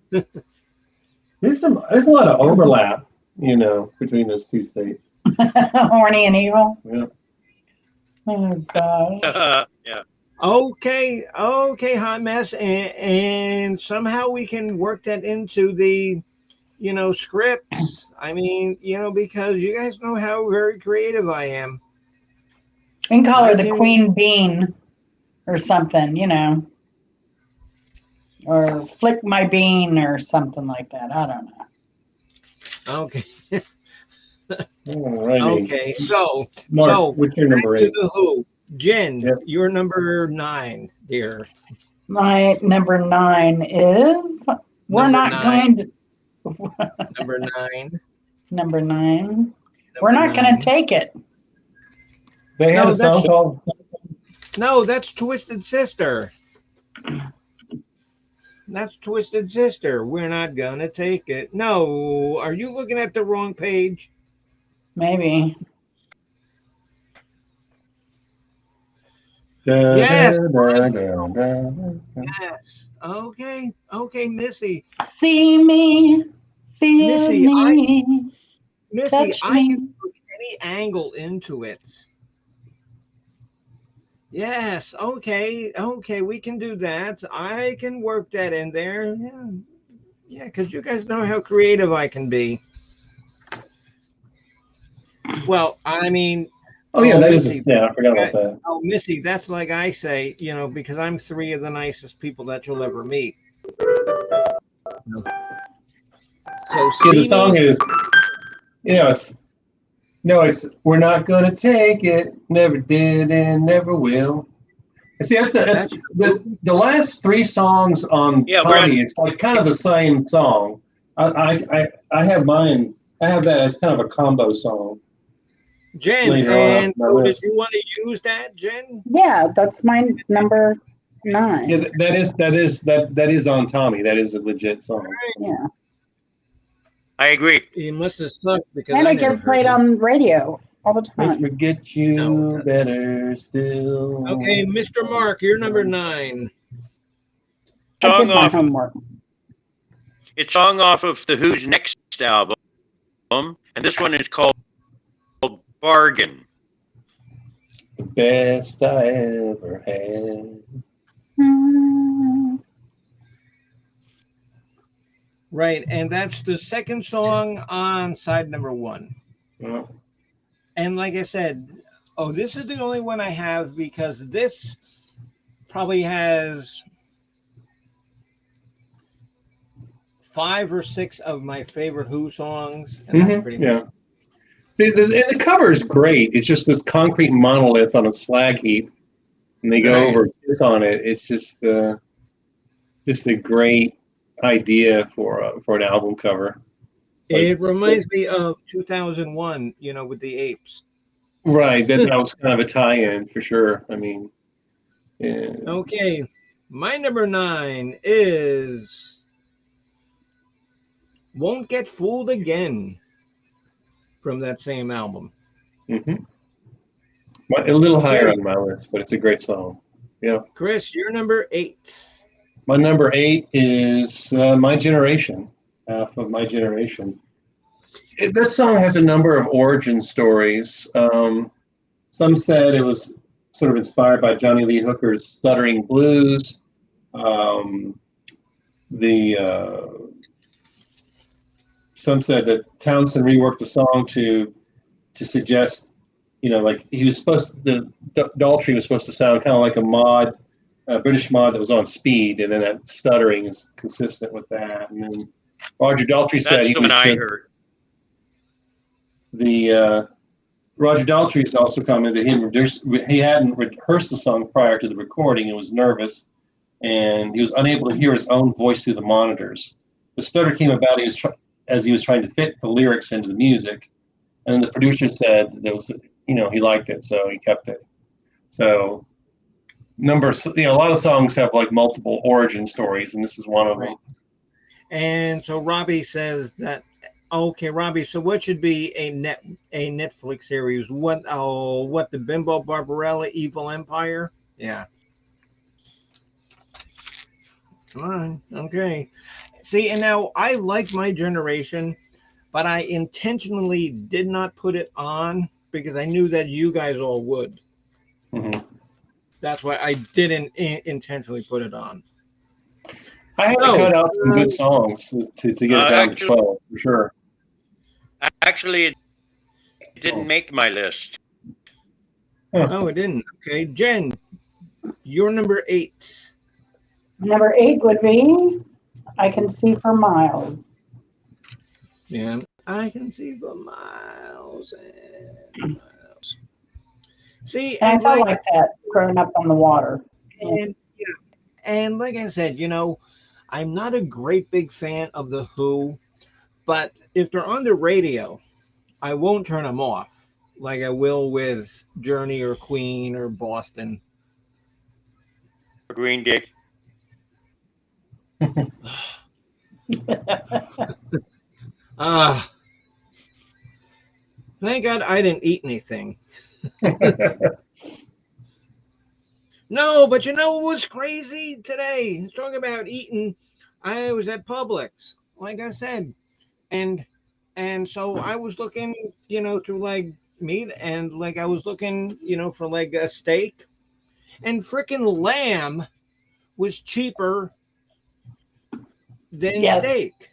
S3: There's a lot of overlap, between those two states.
S2: Horny and evil.
S3: Yeah.
S2: Oh, gosh.
S4: Yeah.
S1: Okay, Hot Mess. And somehow we can work that into the, scripts. I mean, because you guys know how very creative I am.
S2: You can call her the
S1: can-
S2: Queen Bean or something, or Flick My Bean or something like that. I don't know.
S1: Okay.
S3: Alrighty.
S1: Okay, so
S3: Mark, what's your number
S1: back to
S3: 8?
S1: the Who. Jen,
S3: Yep.
S1: you're number 9, dear.
S2: My number 9 is we're
S1: Number
S2: not
S1: 9.
S2: going to
S1: Number 9.
S2: number 9. We're not going to take it.
S3: They had
S1: No,
S3: a song called.
S1: No, that's Twisted Sister. That's Twisted Sister. We're not gonna take it. No, are you looking at the wrong page?
S2: Maybe.
S1: Yes.
S3: Yes.
S1: Yes. Okay, Missy.
S2: See me, feel
S1: Missy,
S2: me,
S1: Missy,
S2: touch
S1: I
S2: me.
S1: can put any angle into it. Yes. Okay, we can do that. I can work that in there. Yeah, because you guys know how creative I can be. Well, I mean,
S3: Oh yeah, that is.
S1: Missy,
S3: Yeah, I forgot about that.
S1: oh, Missy, that's like I say, because I'm 3 of the nicest people that you'll ever meet. So
S3: Yeah, the song is. It's we're not gonna take it, never did and never will. And see, that's the last 3 songs on Tommy. It's like kind of the same song. I have mine. I have that as kind of a combo song.
S1: Jen, and so did you want to use that, Jen?
S2: Yeah, that's my number 9.
S3: Yeah, that is on Tommy. That is a legit song.
S2: Yeah.
S4: I agree.
S1: It must have sucked because
S2: And
S1: I
S2: it gets
S1: never
S2: played
S1: heard
S2: on radio all the
S3: Let's
S2: time.
S3: forget you
S1: No.
S3: better still.
S1: Okay, Mr. Mark, you're number 9.
S2: I did my
S4: Song
S2: homework.
S4: It's song off of the Who's next album, and this one is called Bargain.
S3: the best I ever had.
S1: Right, and that's the second song on side number 1.
S3: Yeah.
S1: And like I said, this is the only one I have because this probably has 5 or 6 of my favorite Who songs, and that's pretty much.
S3: The cover is great. It's just this concrete monolith on a slag heap, and they go over and kiss on it. It's just a great idea for an album cover.
S1: It reminds me of 2001, with the apes.
S3: Right, that was kind of a tie-in for sure. I mean, yeah.
S1: Okay, my number 9 is "Won't Get Fooled Again" from that same album.
S3: A little higher on my list, but it's a great song. Yeah.
S1: Chris, you're number 8.
S3: My number 8 is "My Generation," half of "My Generation." That song has a number of origin stories. Some said it was sort of inspired by Johnny Lee Hooker's "Stuttering Blues." Some said that Townsend reworked the song to suggest, like he was Daltrey was supposed to sound kind of like a British mod that was on speed, and then that stuttering is consistent with that. And then Roger Daltrey said he was.
S4: I heard.
S3: Roger Daltrey's also commented he hadn't rehearsed the song prior to the recording and was nervous, and he was unable to hear his own voice through the monitors. The stutter came about as he was trying to fit the lyrics into the music, and the producer said that he liked it, so he kept it. So a lot of songs have like multiple origin stories, and this is one of them.
S1: And so Robbie says that. Okay, Robbie. So what should be a Netflix series? What the Bimbo Barbarella Evil Empire? Yeah. Come on. Okay. See, and now I like My Generation, but I intentionally did not put it on because I knew that you guys all would. That's why I didn't intentionally put it on.
S3: I had to cut out some good songs to get it down to 12 for sure.
S4: Actually, it didn't make my list.
S1: Oh, it didn't. Okay, Jen, you're number 8.
S2: Number 8 would be "I Can See for Miles."
S1: Yeah, I can see for miles and miles. See,
S2: and I felt like that growing up on the water.
S1: And like I said, I'm not a great big fan of the Who, but if they're on the radio, I won't turn them off like I will with Journey or Queen or Boston.
S4: Green Day.
S1: Thank God I didn't eat anything. No, but what was crazy today? Talking about eating, I was at Publix, like I said, and so I was looking, to like meat, and like I was looking, for like a steak, and freaking lamb was cheaper than steak.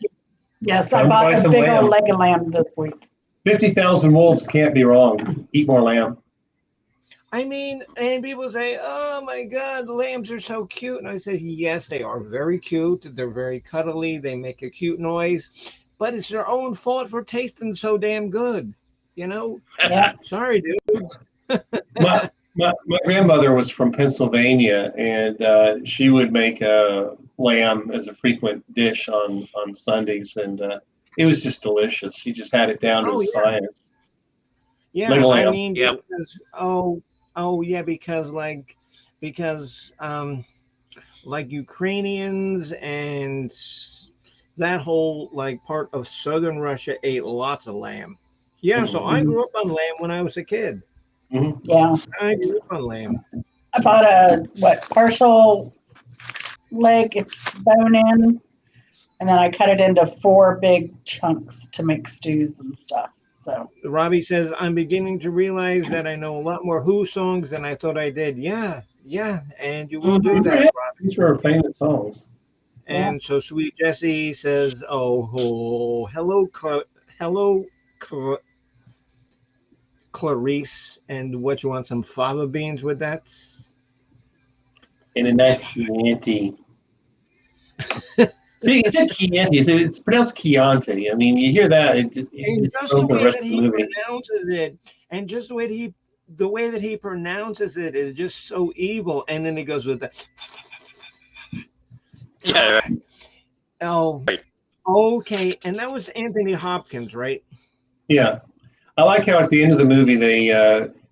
S2: Yes, I bought a big old leg of lamb this week.
S3: 50,000 wolves can't be wrong. Eat more lamb.
S1: I mean, and people say, "Oh my God, lambs are so cute," and I say, "Yes, they are very cute. They're very cuddly. They make a cute noise, but it's their own fault for tasting so damn good."
S2: Yeah.
S1: Sorry, dudes.
S3: my grandmother was from Pennsylvania, and she would make lamb as a frequent dish on Sundays, and it was just delicious. She just had it down to science.
S1: Yeah, I mean, because because Ukrainians and that whole part of southern Russia ate lots of lamb. Yeah, so I grew up on lamb when I was a kid.
S2: Yeah,
S1: I grew up on lamb.
S2: I bought a partial leg bone in, and then I cut it into 4 big chunks to make stews and stuff. So
S1: Robbie says, I'm beginning to realize that I know a lot more Who songs than I thought I did. Yeah, and you will do that, Robbie.
S3: These were famous songs.
S1: And so Sweet Jessie says, hello, Clarice, and what, you want some fava beans with that?
S3: And a nice Chianti. See, it's a Chianti. It's pronounced Chianti. I mean, you hear that,
S1: And just the way that he pronounces it, and just the way that he pronounces it is just so evil. And then he goes with the
S4: Yeah.
S1: Oh, okay. And that was Anthony Hopkins, right?
S3: Yeah. I like how at the end of the movie they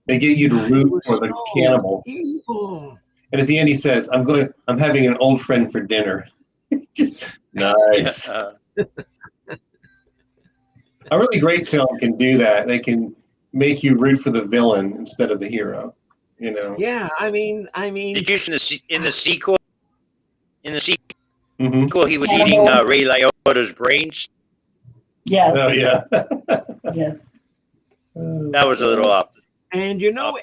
S3: get you to root for the cannibal.
S1: Evil.
S3: And at the end he says, I'm having an old friend for dinner. Just nice. A really great film can do that. They can make you root for the villain instead of the hero. You know.
S1: Yeah, I mean.
S4: Did you in the sequel? In the sequel,
S3: Mm-hmm.
S4: he was eating Ray Liotta's brains.
S2: Yes.
S3: Oh yeah.
S2: Yes.
S4: That was a little off.
S1: And you know,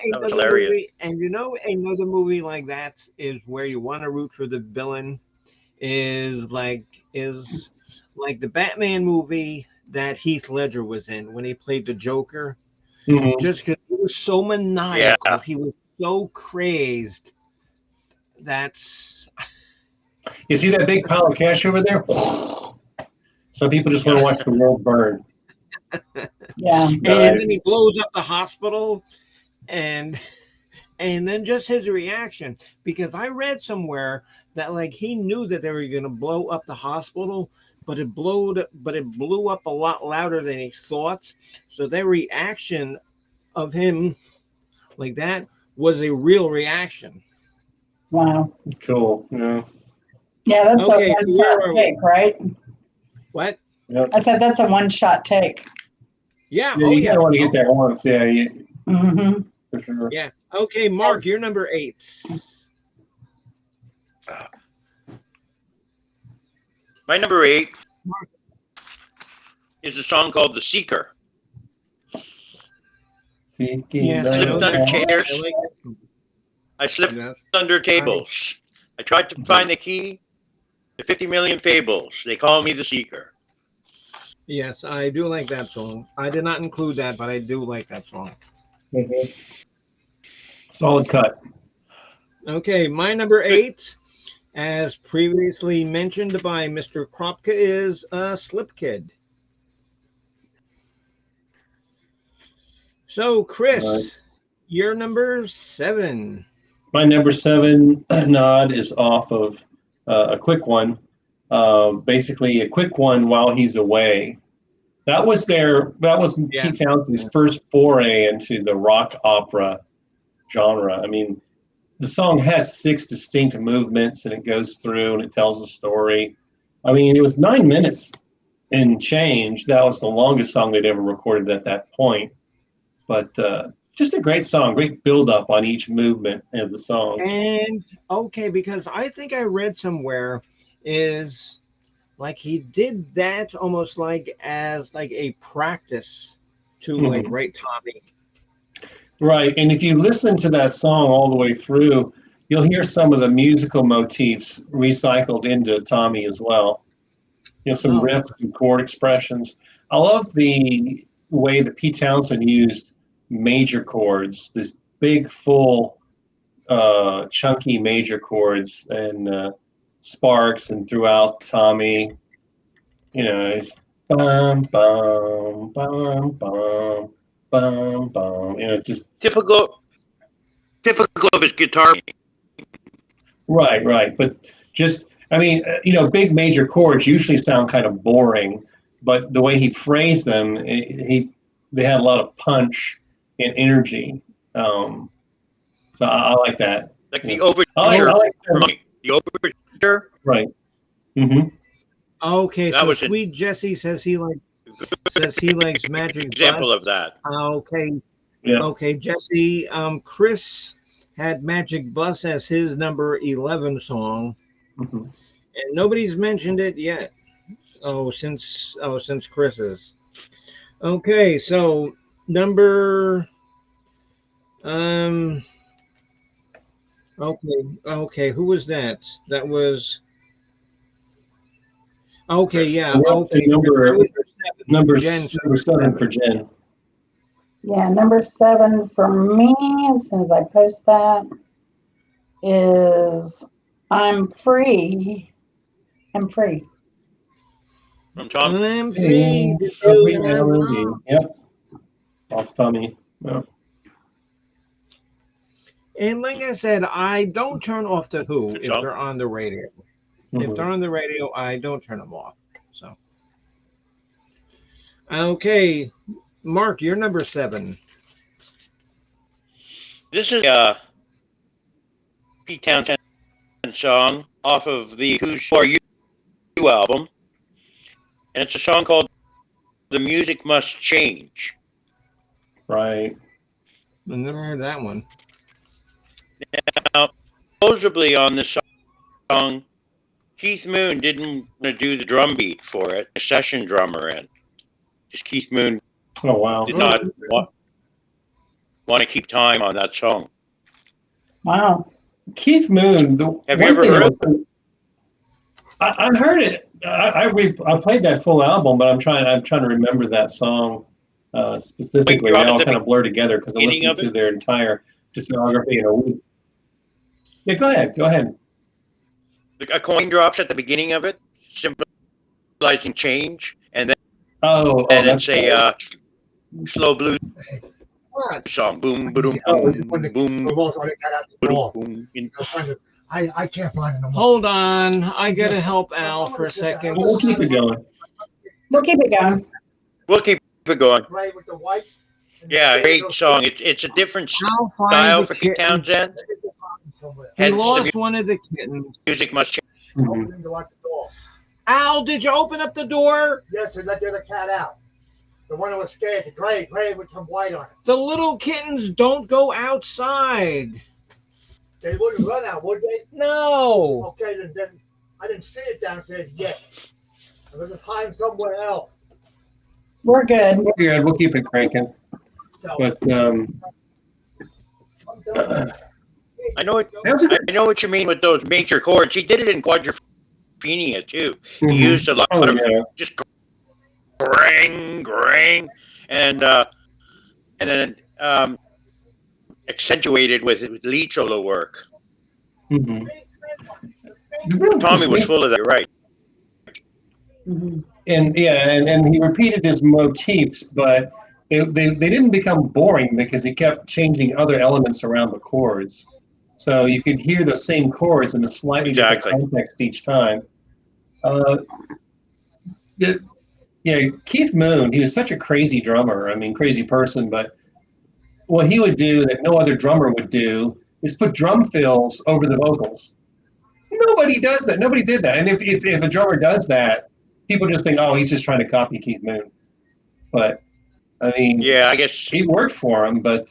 S1: another movie like that is where you want to root for the villain is like the Batman movie that Heath Ledger was in when he played the Joker.
S3: Mm-hmm.
S1: Just because he was so maniacal, he was so crazed. That's.
S3: You see that big pile of cash over there? Some people just want to watch the world burn.
S2: Yeah.
S1: And then he blows up the hospital, and then just his reaction, because I read somewhere that like he knew that they were going to blow up the hospital, but it blew up a lot louder than he thought. So their reaction of him like that was a real reaction.
S2: Wow.
S3: Cool. Yeah.
S2: Yeah, that's a one-shot take, right?
S1: What?
S3: Yep.
S2: I said that's a one-shot take.
S1: Yeah.
S3: You don't want to get that once. Yeah.
S2: Mm-hmm.
S3: For sure.
S1: Yeah. Okay, Mark, you're number 8.
S4: My number 8 is a song called "The Seeker."
S1: Yes, I know
S4: under chairs. I slipped under tables. I tried to find the key to 50 million fables. They call me the Seeker.
S1: Yes, I do like that song. I did not include that, but I do like that song.
S3: Mm-hmm. Solid cut.
S1: Okay, my number 8, as previously mentioned by Mr. Kropka, is Slip Kid. So, Chris, your number 7.
S3: My number 7 nod is off of a quick one. Basically, a quick one while he's away. That was Pete Townshend's first foray into the rock opera genre. I mean, the song has 6 distinct movements, and it goes through and it tells a story. I mean, it was 9 minutes and change. That was the longest song they'd ever recorded at that point. But just a great song, great build up on each movement of the song.
S1: And okay, because I think I read somewhere is like he did that almost like as like a practice to like write Tommy.
S3: Right, and if you listen to that song all the way through, you'll hear some of the musical motifs recycled into Tommy as well. You know, some riffs and chord expressions. I love the way that Pete Townsend used major chords, this big, full, chunky major chords and sparks, and throughout Tommy, you know, it's bum, bum, bum, bum, bum, bum, you know, just
S4: typical of his guitar.
S3: Right. But just, I mean, you know, big major chords usually sound kind of boring, but the way he phrased them, they had a lot of punch and energy. So I like that.
S4: Like the overture. The overture.
S3: Right. Mm-hmm.
S1: Okay, so Sweet Jessie says he likes Magic
S4: example
S1: Bus.
S4: Of that.
S1: Okay.
S3: Yeah.
S1: Okay, Jesse. Chris had Magic Bus as his number 11 song, and nobody's mentioned it yet. Since Chris's. Okay, so number um okay, who was that? That was okay,
S4: Chris.
S1: yeah,
S3: We're up to
S1: okay. That was
S3: number
S1: Jen.
S3: number 7 for Jen.
S2: Yeah, number 7 for me, as soon as I post that, is I'm Free. I'm Free.
S4: From Tom.
S1: I'm
S3: Yeah,
S1: free to do
S3: Aubrey
S1: what I
S3: Melody.
S1: want.
S3: Yep. Off Tommy. Yep.
S1: And like I said, I don't turn off the Who
S4: Good
S1: if
S4: song.
S1: they're on the radio. If they're
S3: Mhm.
S1: on the radio, I don't turn them off. So okay, Mark, you're number 7.
S4: This is a Pete Townsend song off of the Who's For You album, and it's a song called "The Music Must Change."
S3: Right.
S1: I never heard that one.
S4: Now, supposedly on this song, Keith Moon didn't want to do the drum beat for it, a session drummer in. Just Keith Moon
S3: Oh wow.
S4: did not want to keep time on that song.
S2: Wow.
S3: Keith Moon. The
S4: Have you
S3: one
S4: ever
S3: thing
S4: heard
S3: that
S4: it?
S3: was, I heard it. I played that full album, but I'm trying to remember that song specifically. They all kind of blur together because I
S4: beginning
S3: listened
S4: of
S3: to
S4: it?
S3: their entire discography in a week. Yeah, go ahead. Go ahead.
S4: A coin drops at the beginning of it, symbolizing change, and
S3: Oh,
S4: then
S3: that's
S4: it's a slow blues
S1: What?
S4: song. Boom, boom,
S5: Oh,
S4: boom,
S5: when the
S4: boom,
S5: remote already got out the
S4: boom,
S5: door.
S4: boom.
S5: I'm trying to, I can't find it no more.
S1: Hold on, I gotta help Al for a second.
S3: we'll keep it going.
S2: We'll keep it going.
S4: We'll keep it going.
S5: Gray with the white. and the
S4: Yeah, great
S5: little
S4: song.
S5: stick.
S4: It's a different
S1: Al find
S4: style
S1: the
S4: for Pete
S1: kitten.
S4: Townsend.
S5: Let me get mine somewhere.
S1: He
S4: Hence,
S1: lost
S4: the
S1: one of the kittens.
S4: music must change.
S3: Mhm.
S5: Opening to lock the door.
S1: Al, did you open up the door?
S5: Yes, to let the other cat out. The one that was scared, the gray with some white on it.
S1: The little kittens don't go outside.
S5: They wouldn't run out, would they?
S1: No.
S5: Okay, then I didn't see it downstairs yet. I was just hiding somewhere else.
S2: We're good.
S3: We're good. We'll keep it cranking.
S5: So
S3: But
S5: I'm done.
S4: I know it.
S3: that was a
S4: I know what you mean with those major chords. He did it in quadrophenia too. He
S3: Mhm.
S4: used a lot
S3: Oh
S4: of
S3: yeah.
S4: just grang, and then accentuated with lead solo work.
S3: Mhm. The real
S4: Tommy was
S3: distinct-
S4: full of that, right?
S2: Mhm.
S3: and yeah, and he repeated his motifs, but they didn't become boring because he kept changing other elements around the chords. So you could hear the same chords in a slightly
S4: Exactly.
S3: different context each time. Yeah, Keith Moon, he was such a crazy drummer. I mean, crazy person, but what he would do that no other drummer would do is put drum fills over the vocals. Nobody does that. Nobody did that. And if a drummer does that, people just think, oh, he's just trying to copy Keith Moon. But, I mean,
S4: Yeah, I guess.
S3: it worked for him, but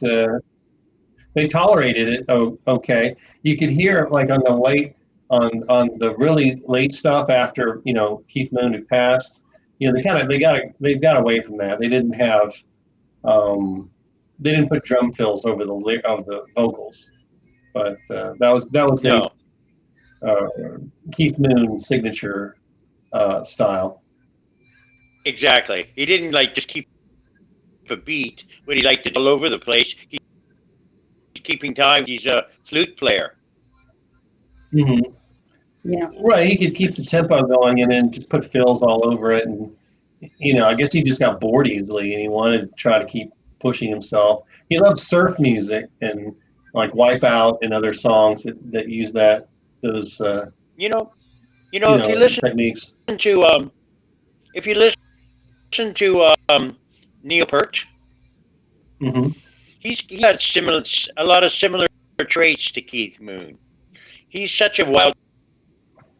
S3: they tolerated it. Oh, okay. You could hear, like, on the really late stuff after, Keith Moon had passed, they got away from that. They didn't have, they didn't put drum fills over the vocals. But that was
S4: No.
S3: Keith Moon signature style.
S4: Exactly. He didn't just keep a beat, but he liked it all over the place. He's keeping time. He's a flute player.
S3: Mm-hmm.
S2: Yeah.
S3: Right, he could keep the tempo going and then just put fills all over it. And, I guess he just got bored easily and he wanted to try to keep pushing himself. He loved surf music and like Wipeout and other songs that use those
S4: You know, if you listen
S3: techniques.
S4: to if you listen to Neil Peart,
S3: Mm-hmm.
S4: he had a lot of similar traits to Keith Moon. He's such a wild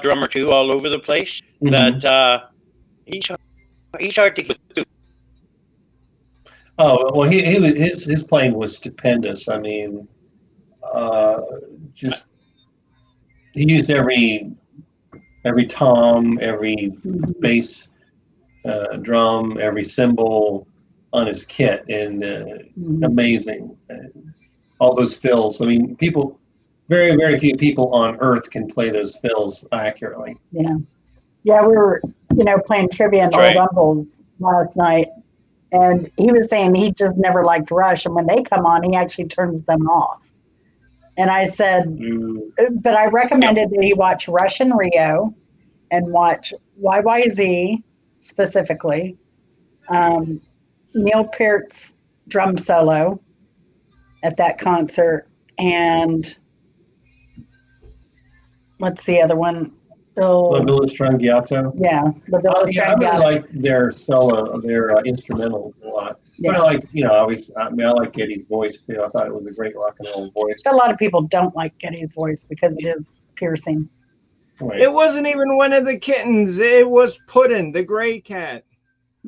S4: drummer too, all over the place,
S3: Mm-hmm.
S4: that he's hard to get through.
S3: Oh well, his playing was stupendous. I mean, just he used every tom, every bass drum, every cymbal, on his kit, and amazing. All those fills. I mean, people, very, very few people on Earth can play those fills accurately.
S2: Yeah. Yeah, we were, playing trivia and
S4: Right.
S2: old uncles last night, and he was saying he just never liked Rush, and when they come on, he actually turns them off. And I said, but I recommended that he watch Rush and Rio, and watch YYZ specifically, Neil Peart's drum solo at that concert, and what's the other one?
S3: La Villa Strangiato.
S2: Yeah, La Villa
S3: I really like their solo, their instrumentals a lot.
S2: Yeah.
S3: But I like, obviously, I like Geddy's voice too. I thought it was a great rock and roll voice.
S2: A lot of people don't like Geddy's voice because it is piercing.
S3: Right.
S1: It wasn't even one of the kittens. It was Puddin', the gray cat.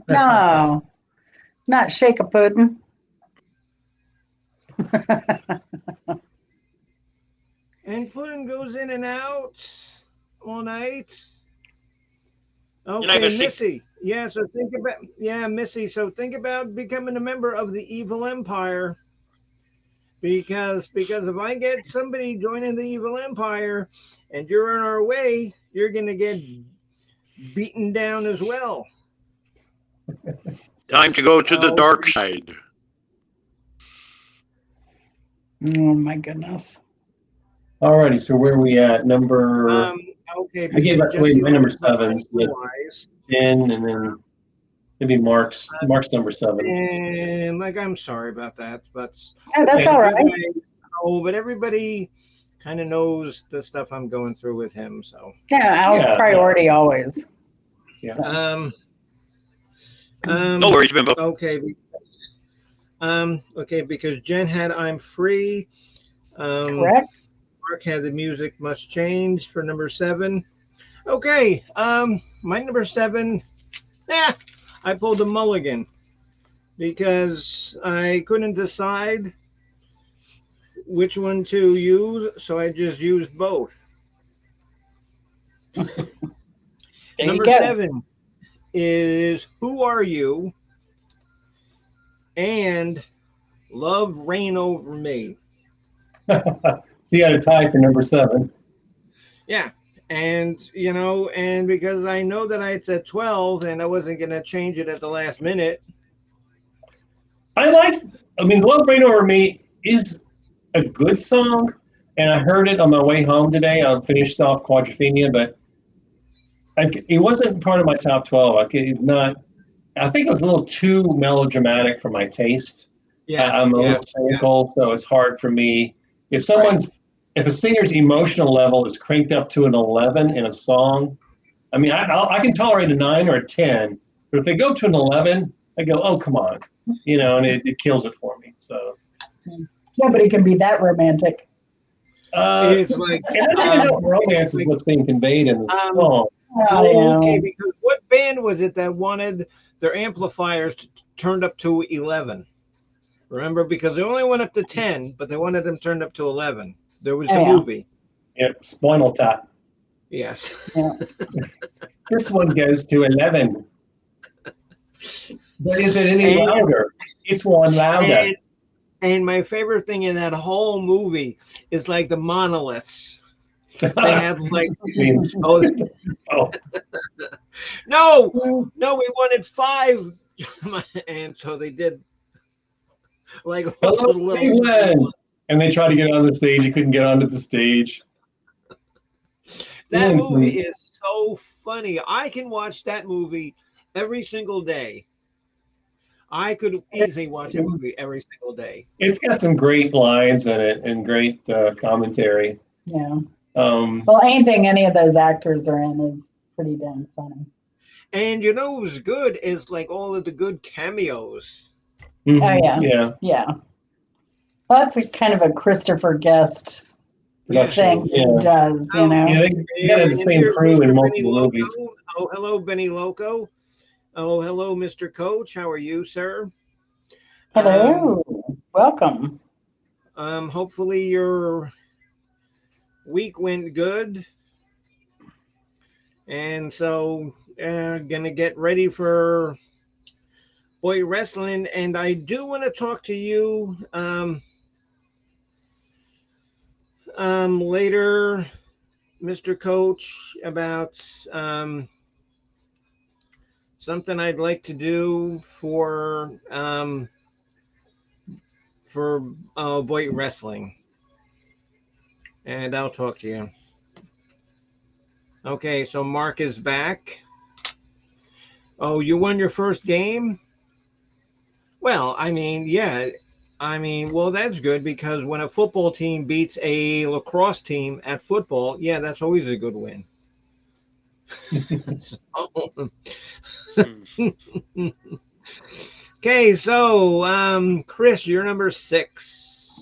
S2: No, not Shake a Puddin'.
S1: And Puddin' goes in and out all night.
S4: never
S1: Okay,
S4: see-
S1: Missy. Yeah, so Missy. So think about becoming a member of the Evil Empire. Because if I get somebody joining the Evil Empire and you're on our way, you're gonna get beaten down as well.
S4: Time to go to the dark side.
S2: Oh my goodness.
S3: Alrighty, so where are we at? Number
S1: Okay,
S3: I gave
S1: because
S3: away
S1: Jesse
S3: my number
S1: left my
S3: 7, so
S1: wise,
S3: 10, and then maybe Mark's number 7.
S1: and I'm sorry about that, but
S2: Yeah, that's
S3: Yeah,
S2: all right.
S1: but everybody kind of knows the stuff I'm going through with him. So
S2: Yeah, Al's
S3: Yeah.
S2: priority always.
S3: Yeah.
S2: So,
S4: No worries, Bimbo.
S1: Okay. Okay, because Jen had I'm free.
S2: correct.
S1: Mark had the music must change for number 7. Okay. My number 7. I pulled a mulligan because I couldn't decide which one to use, so I just used both.
S2: There
S1: Number
S2: you go.
S1: 7 is Who Are You? And Love Reign Over Me.
S3: So you got a tie for number 7.
S1: Yeah. And, and because I know that I said 12 and I wasn't going to change it at the last minute.
S3: Love Reign Over Me is a good song, and I heard it on my way home today. I finished off Quadrophenia, but it wasn't part of my top 12. I think it was a little too melodramatic for my taste.
S1: Yeah.
S3: I'm a little cynical, so it's hard for me. If a singer's emotional level is cranked up to an 11 in a song, I can tolerate a 9 or a 10, but if they go to an 11, I go, oh, come on, and it kills it for me. So
S2: Nobody can be that romantic.
S1: It's like,
S3: and I don't even know if romance is what's being conveyed in the song.
S1: okay, because what band was it that wanted their amplifiers turned up to 11? Remember, because they only went up to 10, but they wanted them turned up to 11. There was the movie.
S3: Yep, Spinal Tap.
S1: Yes.
S2: Yeah.
S3: This one goes to 11. But is it any louder? It's one louder.
S1: And my favorite thing in that whole movie is like the monoliths. They had like, no, we wanted 5, and so they did like
S3: Hello, Cleveland. And they tried to get on the stage. You couldn't get onto the stage.
S1: That movie is so funny. I can watch that movie every single day. I could easily watch a movie every single day.
S3: It's got some great lines in it and great commentary.
S2: Yeah.
S3: Well,
S2: anything any of those actors are in is pretty damn funny.
S1: And what's good is like all of the good cameos.
S3: Mm-hmm.
S2: Oh yeah.
S3: Yeah.
S2: Well, that's a kind of a Christopher Guest thing he does,
S3: Yeah, they got the same crew in multiple movies.
S1: Oh, hello, Benny Loco. Oh, hello, Mr. Coach. How are you, sir?
S2: Hello. Welcome.
S1: Hopefully your week went good. And so gonna get ready for Boy Wrestling, and I do want to talk to you later, Mr. Coach, about something I'd like to do for Boy Wrestling, and I'll talk to you. Okay, so Mark is back. Oh, you won your first game? Well, I mean, yeah. I mean, well, that's good because when a football team beats a lacrosse team at football, yeah, that's always a good win. Okay, so Chris, you're number 6.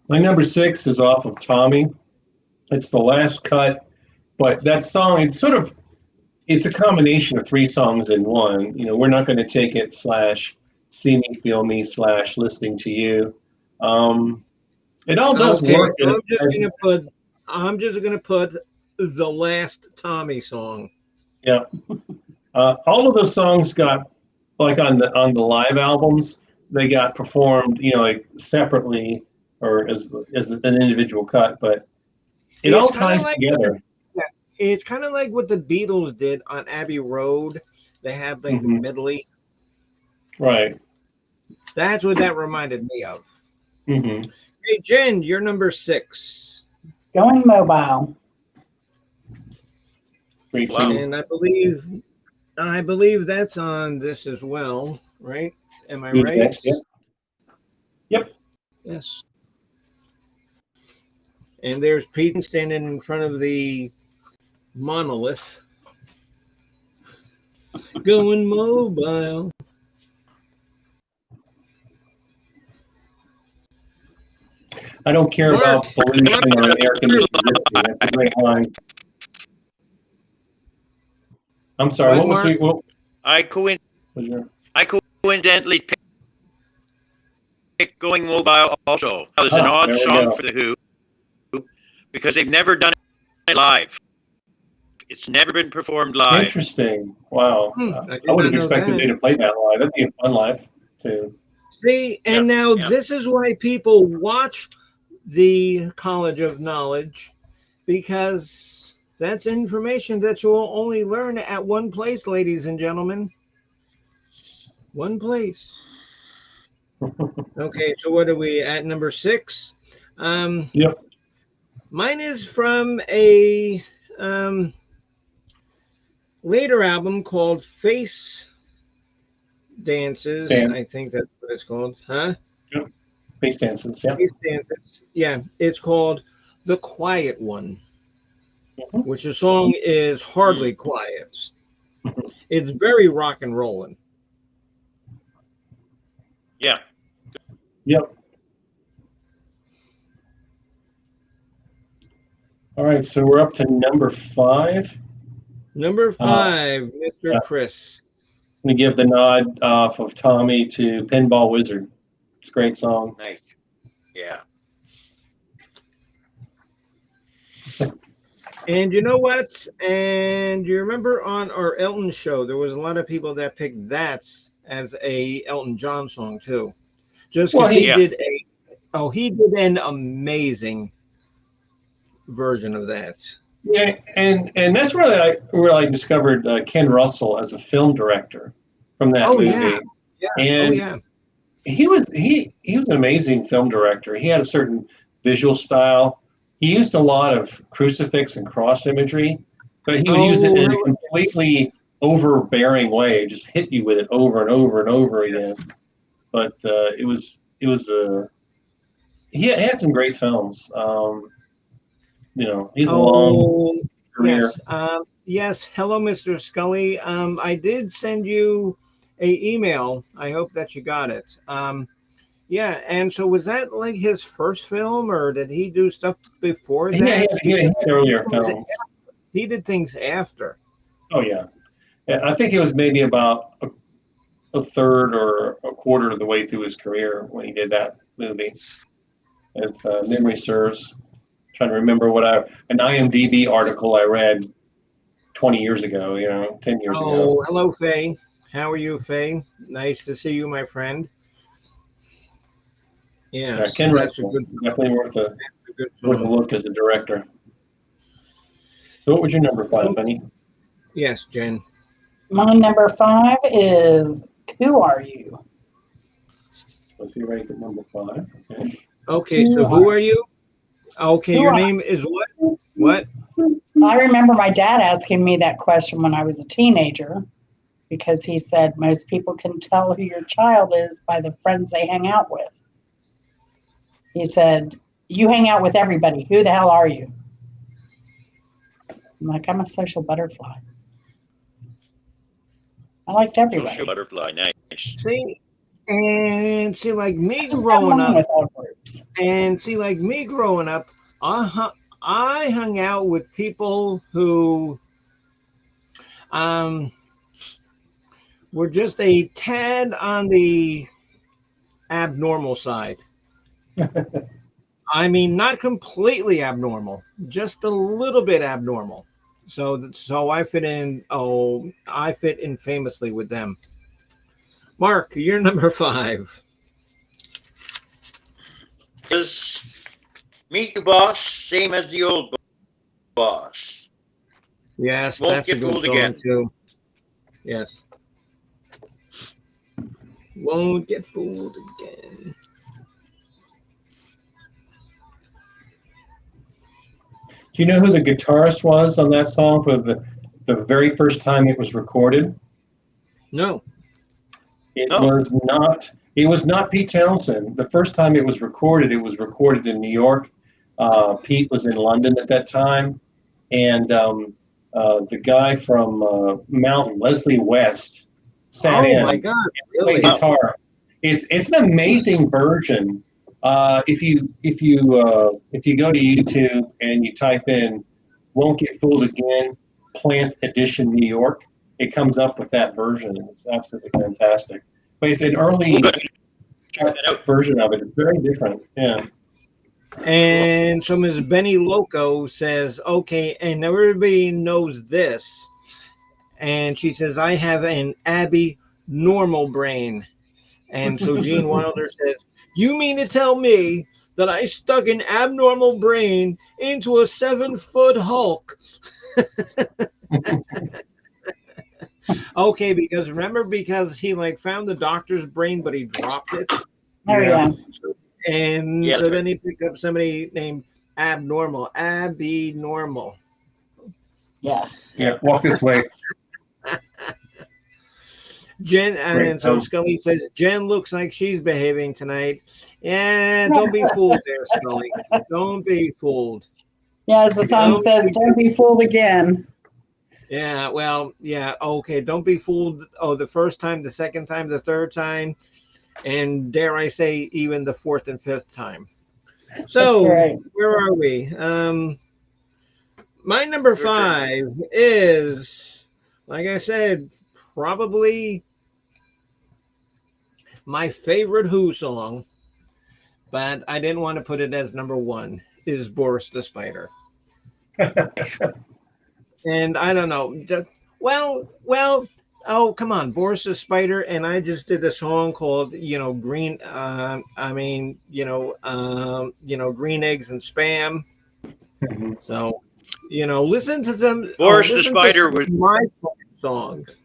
S3: My number 6 is off of Tommy. It's the last cut, but that song, it's a combination of 3 songs in one. You know, We're Not Gonna Take It / See Me, Feel Me / Listening to You. It all does work.
S1: So I'm just gonna put the last Tommy song.
S3: Yeah. All of those songs got, like on the live albums, they got performed, like separately or as an individual cut, but it all ties together.
S1: It's kind of like what the Beatles did on Abbey Road. They had like the medley.
S3: Right.
S1: That's what that reminded me of.
S3: Mm-hmm.
S1: Hey, Jen, you're number 6.
S2: Going Mobile.
S1: And I believe that's on this as well, right? Am I right?
S3: Next, yeah. Yep.
S1: Yes. And there's Pete standing in front of the monolith. Going mobile.
S3: I don't care about pollution or air conditioning. That's a great line. I'm sorry. What was it?
S4: I coincidentally picked Going Mobile also. That was an odd song for the Who because they've never done it live. It's never been performed live.
S3: Interesting. Wow. I would have expected they to play that live. That'd be a fun live too.
S1: See, and now this is why people watch the College of Knowledge, because that's information that you will only learn at one place, ladies and gentlemen. One place. Okay, so what are we at, number 6?
S3: Yep.
S1: Mine is from a later album called Face Dances. I think that's what it's called. Huh?
S3: Yep. Face Dances, yeah.
S1: Face Dances. Yeah, it's called The Quiet One, which the song is hardly quiet. It's very rock and rolling.
S4: Yeah.
S3: Yep. All right, so we're up to number 5.
S1: Number 5, Mr. Chris.
S3: We give the nod off of Tommy to Pinball Wizard. It's a great song.
S4: Nice. Yeah.
S1: And you know what? And you remember on our Elton show, there was a lot of people that picked that as a Elton John song too. Just because he did an amazing version of that.
S3: Yeah, and that's where I discovered Ken Russell as a film director from that movie.
S1: Yeah.
S3: And he was an amazing film director. He had a certain visual style. He used a lot of crucifix and cross imagery, but he would use it in a completely overbearing way, just hit you with it over and over and over again. But he had some great films. He's a long career.
S1: Yes. Hello, Mr. Scully. I did send you an email. I hope that you got it. Yeah, and so was that like his first film, or did he do stuff before that?
S3: Yeah, he had earlier films.
S1: He did things after.
S3: Oh, yeah. I think it was maybe about a third or a quarter of the way through his career when he did that movie, if memory serves. Trying to remember an IMDb article I read 20 years ago, 10 years ago.
S1: Oh, hello, Faye. How are you, Faye? Nice to see you, my friend. Yes,
S3: Ken
S1: that's a
S3: Russell
S1: good,
S3: is definitely worth a
S1: good
S3: worth a
S1: song.
S3: look as a director. So, what was your number 5, honey?
S1: Yes, Jen.
S2: My number 5 is Who Are You?
S3: Let's see, right at number 5. Okay.
S1: Okay, so who are you? Okay,
S2: Who
S1: your
S2: are
S1: name is what? What?
S2: I remember my dad asking me that question when I was a teenager because he said most people can tell who your child is by the friends they hang out with. He said, you hang out with everybody. Who the hell are you? I'm like, I'm a social butterfly. I liked everybody.
S4: Social butterfly, nice.
S1: See, and see, like me
S2: Just got
S1: growing
S2: along
S1: up,
S2: with all groups.
S1: I hung out with people who um were just a tad on the abnormal side. I mean, not completely abnormal, just a little bit abnormal. So I fit in. Oh, I fit in famously with them. Mark, you're number 5.
S4: Is Meet the Boss, same as the old boss.
S1: Yes,
S4: Won't
S1: that's a
S4: get
S1: good
S4: fooled
S1: song
S4: again.
S1: too. Yes. Won't get fooled again.
S3: Do you know who the guitarist was on that song for the very first time it was recorded?
S1: No.
S3: It
S4: No.
S3: was not. It was not Pete Townsend. The first time it was recorded in New York. Pete was in London at that time, and the guy from Mountain, Leslie West, sat
S1: Oh
S3: in
S1: my
S3: and
S1: God,
S3: played
S1: really?
S4: Wow.
S3: guitar. It's an amazing version. If you go to YouTube and you type in "Won't Get Fooled Again" Plant Edition New York, it comes up with that version. It's absolutely fantastic. But it's an early
S4: Good. Check that out.
S3: version of it. It's very different. Yeah.
S4: Cool.
S1: And so Ms. Benny Loco says, okay, and everybody knows this. And she says, I have an Abby normal brain. And so Gene Wilder says, you mean to tell me that I stuck an abnormal brain into a 7-foot Hulk? Okay, because he like found the doctor's brain, but he dropped it.
S2: Oh, yeah.
S1: And
S4: Yeah,
S1: so
S4: that's
S1: then he picked up somebody named Abby Normal.
S2: Yes.
S3: Yeah. Walk this way.
S1: Jen,
S3: Great.
S1: and so Scully says, Jen looks like she's behaving tonight. Yeah, don't be fooled there, Scully. Don't be fooled.
S2: Yeah, as the song
S1: Don't
S2: says,
S1: be-
S2: don't be fooled again.
S1: Yeah, well, yeah, okay. Don't be fooled. Oh, the first time, the second time, the third time, and dare I say, even the fourth and fifth time. So,
S2: That's right.
S1: where are we? My number
S4: Your turn.
S1: 5 is, like I said, probably my favorite Who song, but I didn't want to put it as number 1, is Boris the Spider. And I don't know, oh, come on, Boris the Spider, and I just did a song called, Green, Green Eggs and Spam.
S3: Mhm.
S1: So, listen to some,
S4: Boris the
S1: listen to
S4: Spider
S1: some
S4: was
S1: of my songs.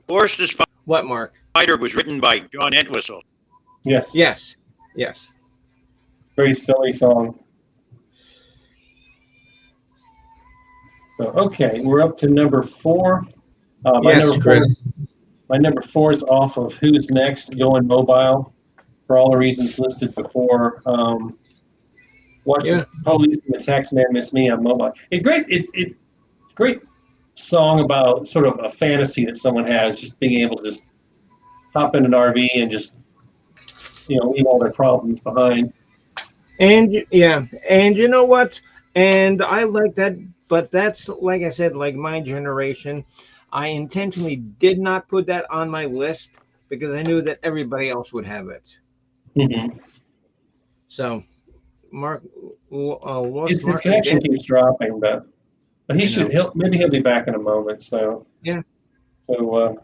S4: Boris the
S1: What, Mark?
S4: Spider was written by John Entwistle.
S3: Yes.
S1: Yes, yes.
S3: Very silly song. So, okay, we're up to number 4.
S1: Yes, Chris.
S3: My number 4 is off of Who's Next, Going Mobile, for all the reasons listed before. Watch
S1: Yeah.
S3: the Police and the Tax Man Miss Me on Mobile. It's a great song about sort of a fantasy that someone has, just being able to just hop in an RV and just leave all their problems behind.
S1: And yeah, and you know what? And I like that, but that's like I said, like my generation. I intentionally did not put that on my list because I knew that everybody else would have it.
S3: Mm-hmm.
S1: So, Mark,
S3: His
S1: lost Mark
S3: connection
S1: again.
S3: keeps dropping, but
S1: I know.
S3: he'll be back in a moment. So
S1: Yeah.
S3: So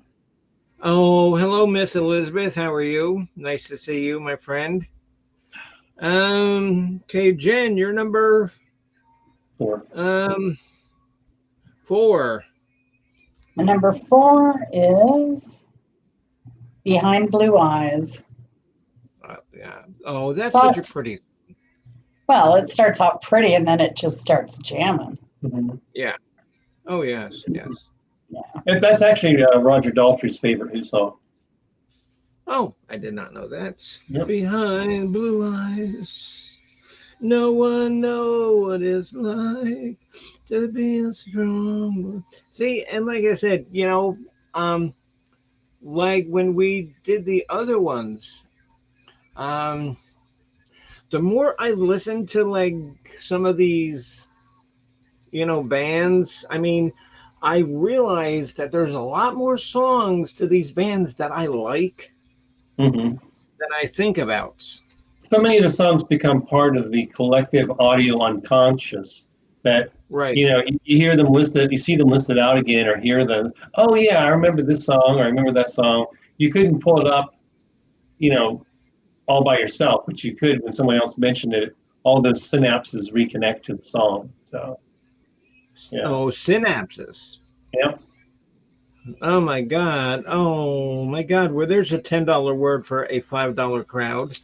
S1: Oh, hello, Miss Elizabeth. How are you? Nice to see you, my friend. Okay, Jen, you're number
S3: 4.
S1: um 4.
S2: And number 4 is Behind Blue Eyes.
S1: Yeah. Oh, that's
S2: So,
S1: such a pretty.
S2: well, it starts out pretty and then it just starts jamming.
S3: Mm-hmm.
S1: Yeah. Oh, yes, yes.
S3: That's actually Roger Daltrey's favorite Who song.
S1: Oh, I did not know that.
S3: Yep.
S1: Behind blue eyes, no one know what it's like to be a strong. See, and like I said, um, like when we did the other ones, um, the more I listen to like some of these, bands, I mean, I realize that there's a lot more songs to these bands that I like
S3: Mm-hmm.
S1: than I think about.
S3: So many of the songs become part of the collective audio unconscious that
S1: Right.
S3: you hear them listed, you see them listed out again, or hear them. Oh yeah, I remember this song, or I remember that song. You couldn't pull it up, you know, all by yourself, but you could when someone else mentioned it. All those synapses reconnect to the song. So yeah,
S1: Oh, synapses.
S3: yeah.
S1: Oh my God. Oh my God. Well, there's a $10 word for a $5 crowd.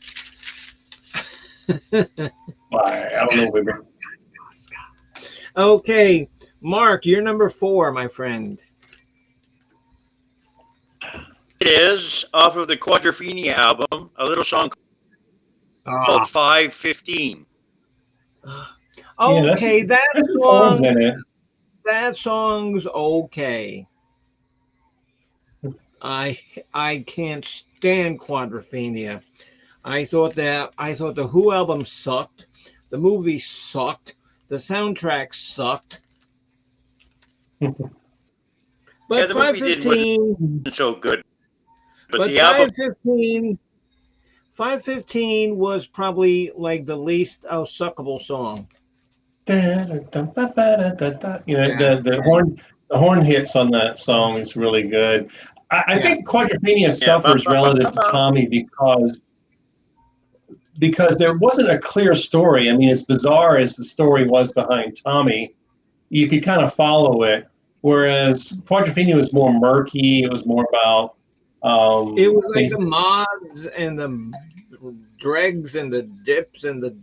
S3: I don't know, Weber.
S1: Okay, Mark, you're number 4, my friend.
S4: It is off of the Quadrophenia album, a little song called
S1: Ah.
S4: 515.
S3: Yeah,
S1: Okay,
S3: there's some chords in it.
S1: that song's okay. I I can't stand Quadrophenia. I thought the Who album sucked. The movie sucked. The soundtrack sucked.
S4: Yeah,
S1: But
S4: the movie wasn't
S1: 515,
S4: so good, but
S1: but
S4: the album,
S1: 515 was probably like the least suckable song. Yeah.
S3: The horn hits on that song is really good. I
S1: Yeah.
S3: think Quadrophenia
S4: yeah,
S3: suffers relative to Tommy because there wasn't a clear story. I mean, as bizarre as the story was behind Tommy, you could kind of follow it. Whereas Quadrophenia was more murky. It was more about
S1: It was like
S3: things.
S1: the mods and the dregs and the dips and the.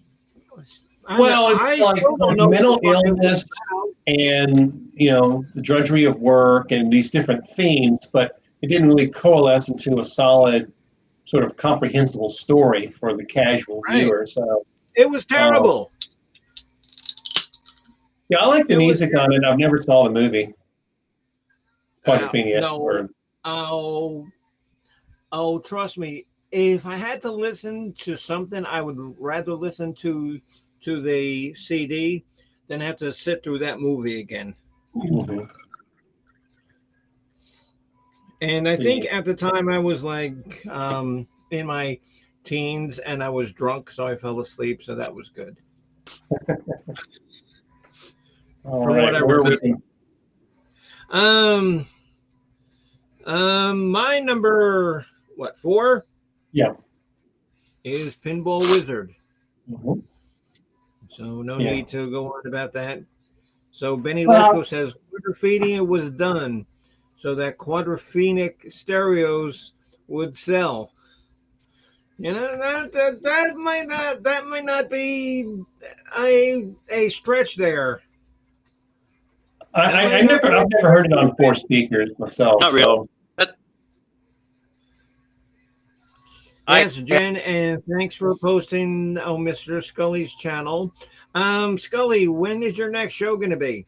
S3: Well, it's
S1: I
S3: like
S1: still don't know what the
S3: mental
S1: fuck it was
S3: illness
S1: about.
S3: and the drudgery of work and these different themes, but it didn't really coalesce into a solid, sort of comprehensible story for the casual
S1: Right.
S3: viewer. So,
S1: It was terrible.
S3: yeah, I like the
S1: It was
S3: music on it. I've never saw the movie Quadrophenia.
S1: no. Oh, oh, trust me. If I had to listen to something, I would rather listen to the CD than have to sit through that movie again.
S3: Mhm.
S1: And I think
S3: Yeah.
S1: at the time I was like in my teens and I was drunk, so I fell asleep. So that was good.
S3: All
S1: From what
S3: right,
S1: I
S3: where are
S1: remember.
S3: we?
S1: Um, my number, what, 4
S3: Yeah.
S1: is Pinball Wizard.
S3: Mhm.
S1: So no
S3: Yeah.
S1: need to go on about that. So Benny
S2: Well,
S1: Loco says Quadrophenia was done so that quadrophenic stereos would sell. That might not be a stretch there. That might not be
S3: I've never heard it on 4 speakers myself.
S4: not real.
S3: So
S4: I
S1: Yes, Jen, and thanks for posting on Mr. Scully's channel. Scully, when is your next show going to be?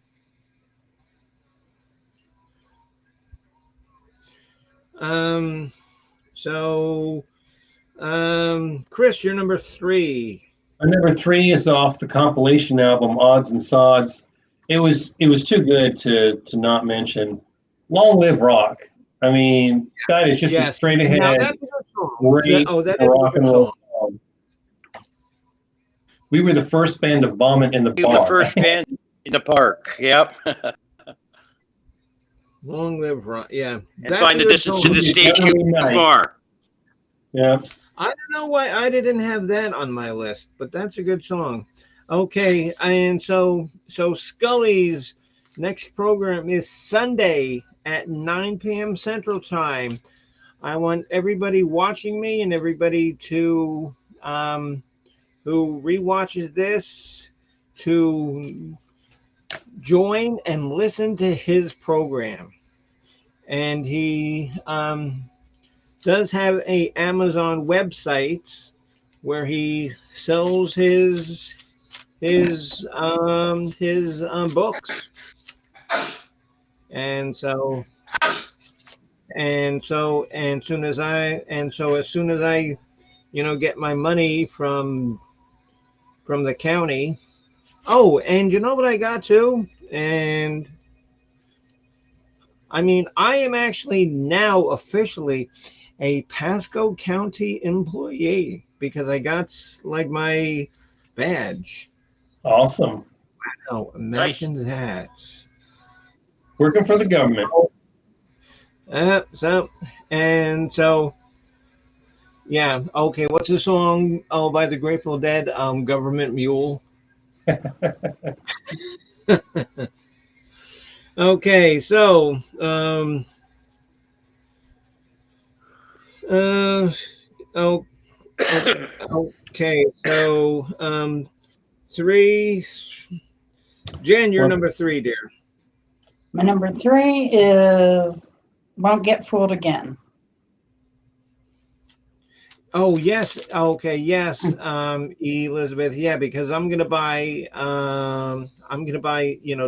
S1: Um, so, Chris, you're number 3.
S3: my number 3 is off the compilation album Odds and Sods. It was too good to not mention. Long Live Rock. I mean, that is just a
S1: Yes.
S3: straight
S1: Now
S3: ahead
S1: that's a good song.
S3: great
S1: That is a
S3: rock
S1: good
S3: and roll
S1: song.
S3: song. We were the first band to vomit in the
S4: we were the
S3: bar.
S4: first band in the park. Yep.
S1: Long live Ron. Yeah,
S4: And find the distance to the stage too far.
S3: Yeah.
S1: I don't know why I didn't have that on my list, but that's a good song. Okay, and so Scully's next program is Sunday at 9 p.m. Central Time. I want everybody watching me and everybody to who rewatches this to join and listen to his program. And he does have a Amazon website where he sells his books, and so as soon as I get my money from the county. Oh, and you know what I got too? And I mean, I am actually now officially a Pasco County employee because I got like my badge.
S3: Awesome.
S1: Wow, imagine that.
S3: Working for the government.
S1: Yeah, okay, what's the song by the Grateful Dead? Government Mule. Okay, so uh oh, okay, so three. Jen, you're number 3, dear.
S2: My number 3 is Won't Get Fooled Again.
S1: Oh yes, okay, yes, Elizabeth, yeah, because I'm gonna buy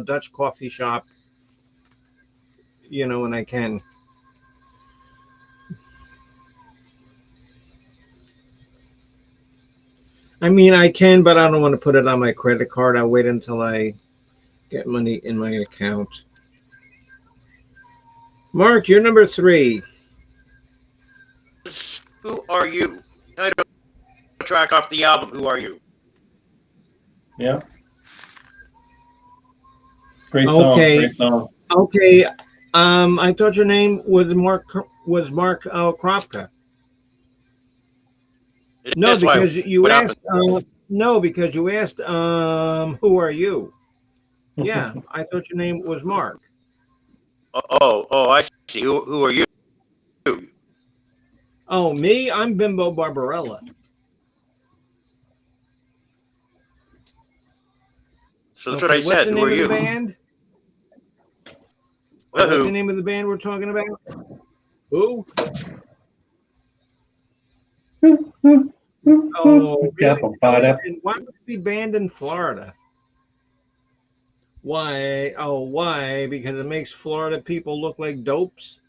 S1: Dutch coffee shop, when I can. I mean, I can, but I don't want to put it on my credit card. I'll wait until I get money in my account. Mark, you're number 3.
S4: Who Are You? Title track off the album, Who Are You?
S3: Yeah. Great song.
S1: Okay.
S3: Great song.
S1: Okay. I thought your name was Mark Kropka. No, because you asked. No, because you asked. Who are you? Yeah, I thought your name was Mark.
S4: Oh, I see. Who are you?
S1: Oh, me? I'm Bimbo Barbarella.
S4: So that's what I said. Who are you?
S1: What's the name of the band? What's the name of the band we're talking about? Who? Oh, really? Why would it be banned in Florida? Why? Oh, why? Because it makes Florida people look like dopes?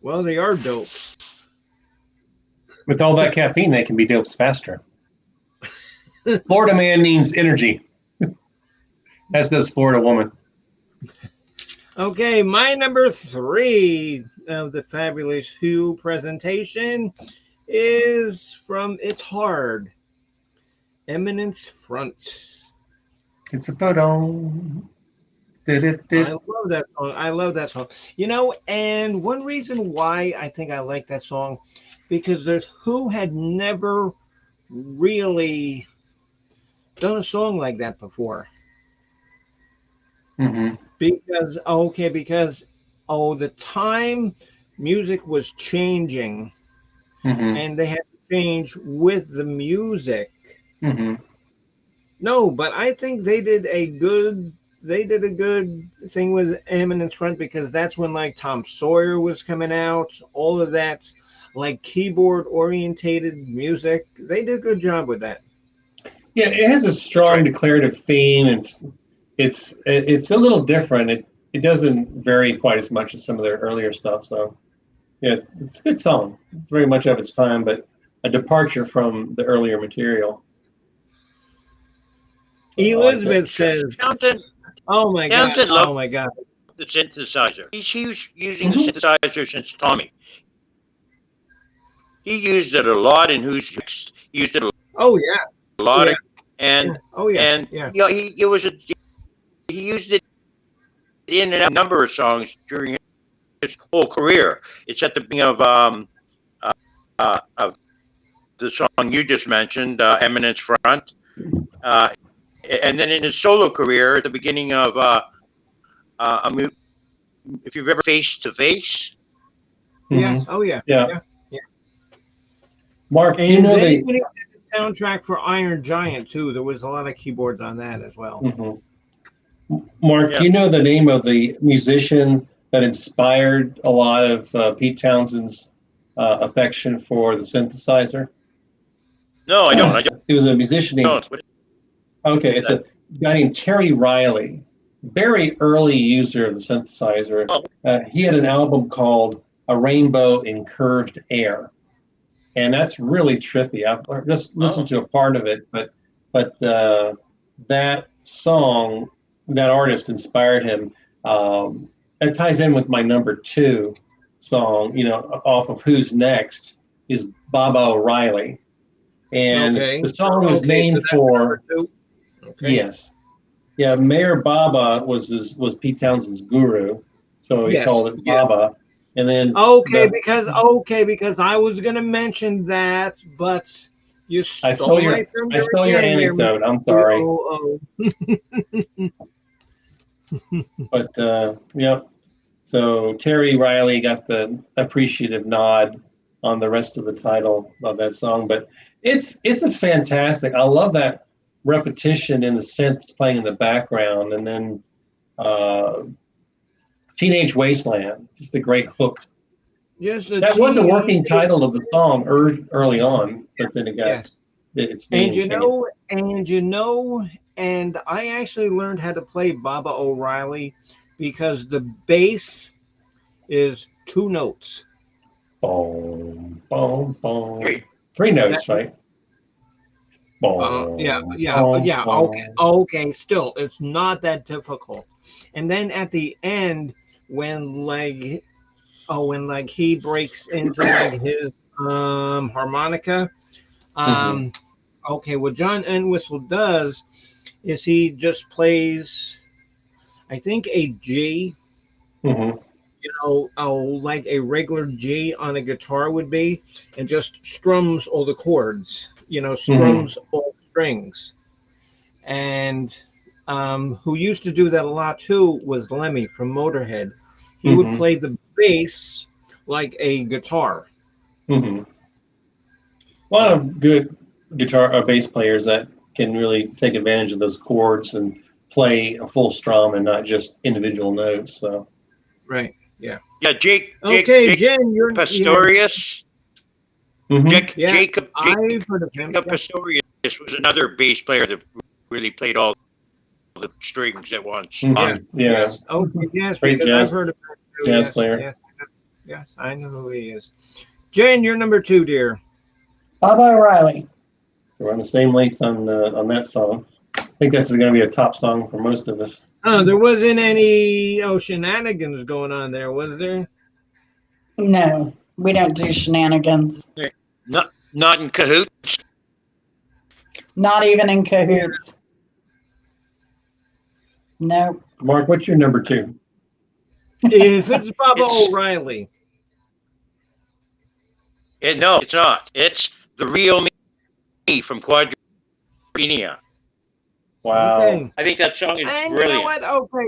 S1: Well, they are dopes.
S3: With all that caffeine, they can be dopes faster. Florida man needs energy. As does Florida woman.
S1: Okay, my number 3 of the Fabulous Who presentation is from It's Hard, Eminence Front.
S3: It's a photo.
S1: I love that song. I love that song. And one reason why I think I like that song, because the Who had never really done a song like that before.
S3: Mm-hmm.
S1: Because the time music was changing, and they had to change with the music.
S3: Mm-hmm.
S1: No, but I think they did a good thing with Eminence Front, because that's when like Tom Sawyer was coming out. All of that's like keyboard orientated music. They did a good job with that.
S3: Yeah, it has a strong declarative theme. It's a little different. It doesn't vary quite as much as some of their earlier stuff. So yeah, it's a good song. It's very much of its time, but a departure from the earlier material.
S1: Elizabeth says, "Oh my god! Oh my god!"
S4: The synthesizer. He's using the synthesizer since Tommy. He used it a lot, and Who's used it a lot.
S1: And
S4: he used it in a number of songs during his whole career. It's at the beginning of the song you just mentioned, Eminence Front. And then in his solo career, at the beginning of if you've ever Face to Face.
S1: Yes. Oh yeah.
S3: Yeah.
S1: Yeah.
S3: Mark, do you
S1: And
S3: know
S1: then he
S3: the
S1: did the soundtrack for Iron Giant too. There was a lot of keyboards on that as well.
S3: Mark,
S4: Yeah.
S3: do you know the name of the musician that inspired a lot of Pete Townshend's affection for the synthesizer?
S4: No, I don't. I
S3: He was a musician named.
S4: don't.
S3: Okay, it's a guy named Terry Riley, very early user of the synthesizer. He had an album called A Rainbow in Curved Air, and that's really trippy. I've just listened to a part of it, but that song, that artist inspired him. It ties in with my number 2 song, off of Who's Next, is Baba O'Reilly. And the song is named for, yes. Yeah, Mayor Baba was Pete Townshend's guru, so he called it Baba. And then
S1: because I was gonna mention that, but you stole
S3: your anecdote. I'm sorry. But yep. So Terry Riley got the appreciative nod on the rest of the title of that song, but it's a fantastic. I love that repetition in the synth that's playing in the background, and then Teenage Wasteland, just a great hook.
S1: Yes,
S3: that was a working title of the song early on, but then it got its name changed.
S1: And I actually learned how to play Baba O'Reilly because the bass is 2 notes.
S3: Boom, boom, boom. 3 notes, right?
S1: Okay. Still, it's not that difficult. And then at the end, when he breaks into his harmonica, okay, what John Entwistle does is he just plays, I think, a G. Like a regular G on a guitar would be, and just strums all the chords, strums all the strings. And who used to do that a lot too was Lemmy from Motorhead. He would play the bass like a guitar.
S3: A lot of good guitar or bass players that can really take advantage of those chords and play a full strum and not just individual notes. So.
S1: Right. Yeah.
S4: Yeah, Jake.
S1: Okay, Jen, you're
S4: Pastorius. Jacob
S1: Pastorius
S4: was another bass player that really played all the strings at once.
S1: Yes. Okay. Yes.
S3: Great
S1: because I've heard of
S3: jazz player.
S1: Yes, I know who he is. Jen, you're number 2, dear.
S2: Baba O'Reilly.
S3: We're on the same length on that song. I think that's going to be a top song for most of us.
S1: Oh, there wasn't any shenanigans going on there, was there?
S2: No, we don't do shenanigans.
S4: Not in cahoots.
S2: Not even in cahoots. No.
S3: Mark, what's your number 2?
S1: If it's Baba O'Reilly.
S4: No, it's not. It's The Real Me from Quadrophenia.
S3: Wow.
S1: Okay.
S4: I think that song is brilliant.
S1: You know what? Okay.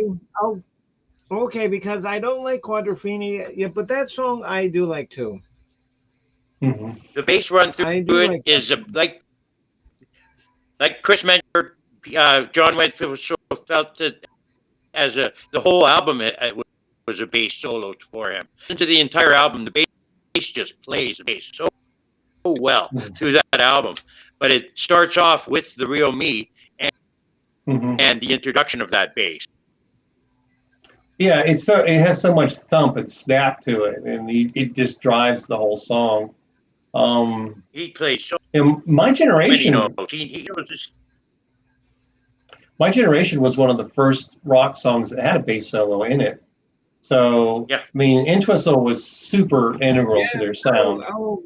S1: Okay, because I don't like Quadrophenia, but that song I do like too.
S4: The bass run through it is like Chris mentioned. John Wentworth felt that as the whole album it was a bass solo for him. Into the entire album, the bass just plays the bass so well through that album. But it starts off with The Real Me and the introduction of that bass.
S3: Yeah, it has so much thump and snap to it, and it just drives the whole song.
S4: He plays so
S3: my generation.
S4: many notes. He knows this.
S3: My generation was one of the first rock songs that had a bass solo in it. So, I mean, Entwistle was super integral to their sound.
S1: And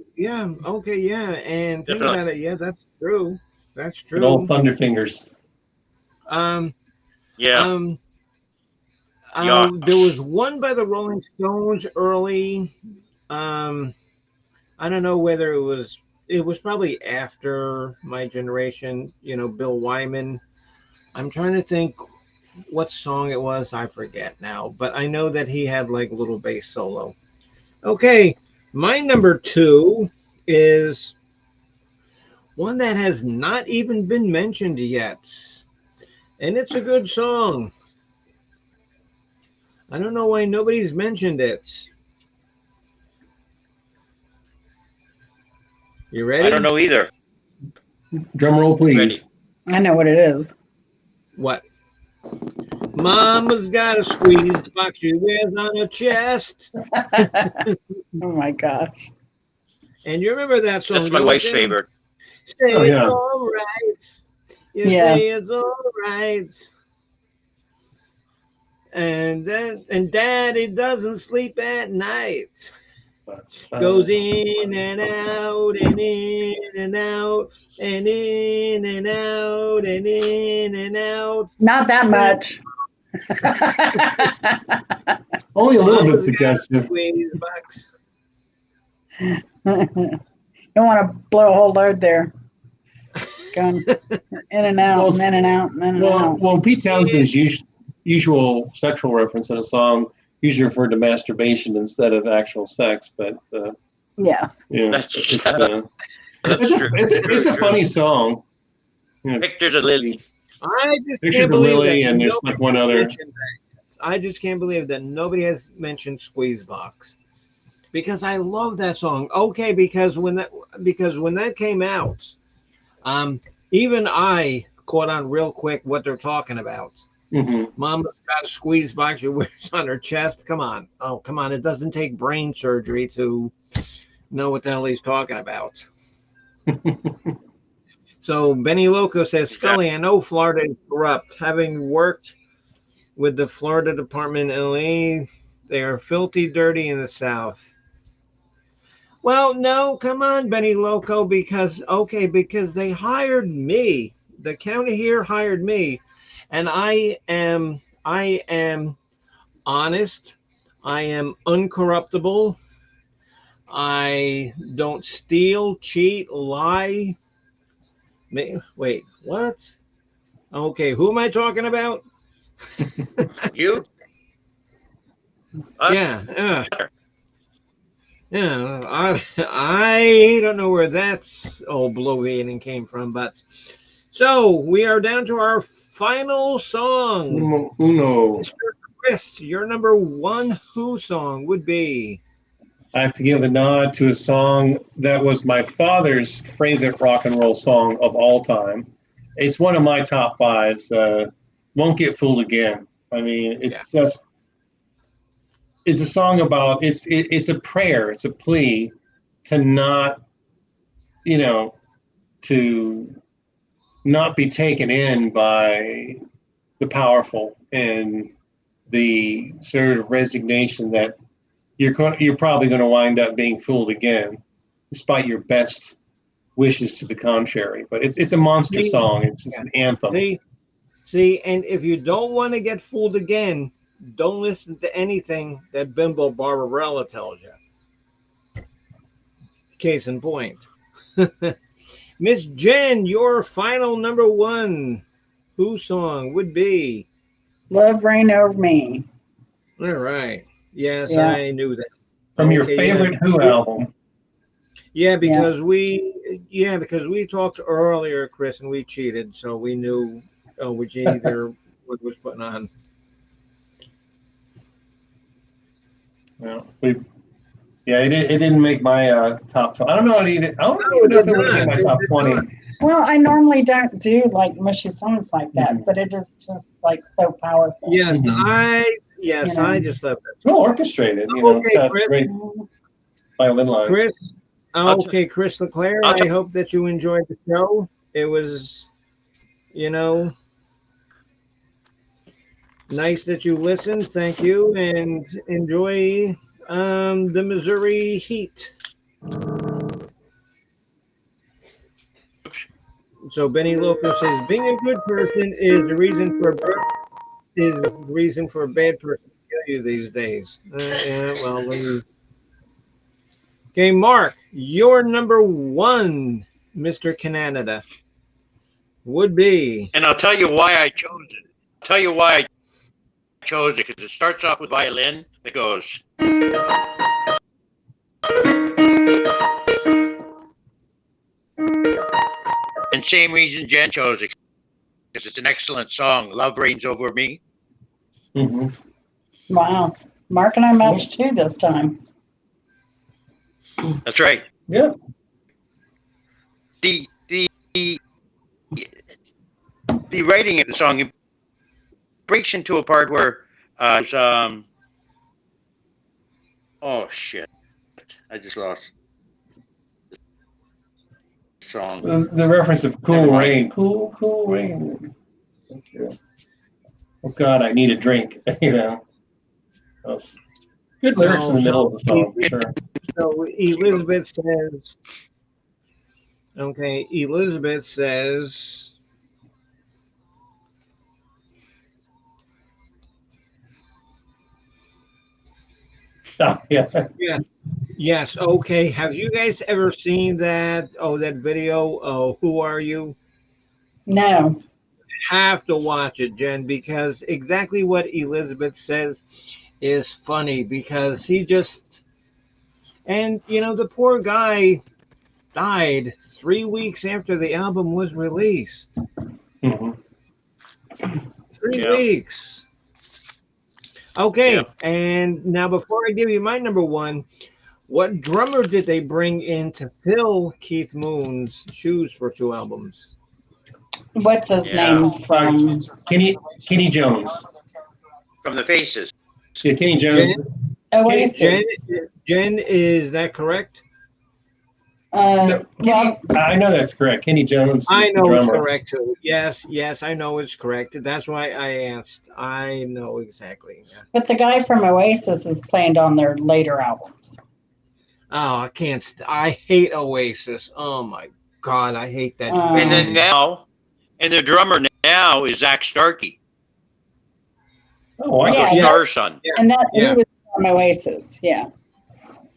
S1: think about it, that's true. That's true.
S3: Good old Thunderfingers.
S1: There was one by the Rolling Stones early. I don't know whether it was probably after my generation, Bill Wyman. I'm trying to think what song it was. I forget now, but I know that he had like a little bass solo. Okay, my number 2 is one that has not even been mentioned yet, and it's a good song. I don't know why nobody's mentioned it. You ready?
S4: I don't know either.
S3: Drum roll, please.
S2: I know what it is.
S1: What? Mama's got a squeezed box she wears on her chest.
S2: Oh my gosh.
S1: And you remember that song?
S4: That's my wife's favorite.
S1: Say
S3: Oh, yeah.
S1: it's all right. You
S2: Yes.
S1: say it's all right. And Daddy doesn't sleep at night. Goes in and out and in and out and in and out and in and out.
S2: Not that much.
S3: Only a little bit
S1: Mama's got a
S3: suggestive.
S1: squeezed box.
S2: You want to blow a whole load there. Going in and out, and in and out, and in and out.
S3: Well, Pete Townshend's usual sexual reference in a song usually referred to masturbation instead of actual sex, but
S2: Yes.
S4: That's
S3: it's a funny song.
S4: Pictures of Lily.
S1: I just
S3: Pictures
S1: can't
S3: of
S1: believe
S3: Lily,
S1: that
S3: and there's
S1: nobody
S3: like one
S1: has
S3: other.
S1: mentioned that. I just can't believe that nobody has mentioned Squeeze Box, because I love that song. Okay, because when that came out, even I caught on real quick what they're talking about.
S3: Mm-hmm.
S1: Mama's got a squeeze box she wears on her chest. Come on. Oh, come on. It doesn't take brain surgery to know what the hell he's talking about. So Benny Loco says, Scully, I know Florida is corrupt. Having worked with the Florida Department in LA, they are filthy dirty in the South. Well, no, come on, Benny Loco, because they hired me. The county here hired me. And I am honest. I am uncorruptible. I don't steal, cheat, lie. Wait, what? Okay, who am I talking about?
S4: You?
S1: Yeah. I don't know where that's bloviating came from, but so we are down to our final song.
S3: Uno.
S1: Mr. Chris, your number 1 Who song would be?
S3: I have to give a nod to a song that was my father's favorite rock and roll song of all time. It's one of my top 5s. Won't Get Fooled Again. I mean, it's just. It's a song about it's a prayer, it's a plea to not, to not be taken in by the powerful, and the sort of resignation that you're probably going to wind up being fooled again, despite your best wishes to the contrary. But it's a monster song. It's just an anthem.
S1: See, and if you don't want to get fooled again, don't listen to anything that Bimbo Barbarella tells you. Case in point. Miss Jen, your final number 1 Who song would be?
S2: Love Reign Over Me.
S1: All right. Yes,
S2: Yeah.
S1: I knew that.
S3: From your favorite Who album.
S1: Yeah, because we talked earlier, Chris, and we cheated, so we knew which either was putting on.
S3: Yeah, it didn't make my top 20. I don't know even know if it would have made my top 20.
S2: Well, I normally don't do like mushy songs like that, but it is just like so powerful.
S1: Yes,
S3: Mhm.
S1: I just love it.
S3: It's well orchestrated,
S1: Okay,
S3: it's got
S1: Chris.
S3: great violin lines.
S1: Chris Leclerc, I hope that you enjoyed the show. It was, nice that you listened. Thank you, and enjoy the Missouri heat. So Benny Loco says, being a good person is the reason for birth is reason for a bad person to kill you these days. Yeah, well, let me. Okay, Mark, your number one, Mr. Canada, would be.
S4: And I'll tell you why I chose it. I'll tell you why I chose it, because it starts off with violin that goes. And same reason Jen chose it, because it's an excellent song. Love Reigns Over Me.
S3: Mm-hmm.
S2: Wow. Mark and I matched too this time.
S4: That's right.
S3: Yeah.
S4: The writing of the song, it breaks into a part where oh shit, I just lost the song.
S3: The reference of cool rain. Cool rain. Thank you. Oh God, I need a drink. You know. Good lyrics in the middle of the song, for sure.
S1: So Elizabeth says. Okay, Elizabeth says.
S3: Oh, yeah.
S1: Yeah. Yes. Okay. Have you guys ever seen that? Oh, that video. Oh, Who Are You?
S2: No.
S1: Have to watch it, Jen, because exactly what Elizabeth says is funny because he just. And, you know, the poor guy died 3 weeks after the album was released.
S3: Mm-hmm.
S1: 3 weeks. Okay,
S4: Yeah.
S1: and now before I give you my number one, what drummer did they bring in to fill Keith Moon's shoes for 2 albums?
S2: What's his name from?
S3: Kenny Jones.
S4: From the Faces.
S3: Yeah, Kenny Jones.
S2: Oasis.
S1: Jen, is that correct?
S3: No, I know that's correct. Kenny Jones.
S1: I know
S3: the
S1: it's
S3: drummer.
S1: correct too. Yes, I know it's correct. That's why I asked. I know exactly. Yeah.
S2: But the guy from Oasis is played on their later albums.
S1: Oh, I can't. I hate Oasis. Oh my God, I hate that.
S4: And then the drummer now is Zach Starkey.
S3: Oh, wow.
S4: Ringo Starr's son.
S1: Yeah.
S2: And he was from Oasis. Yeah.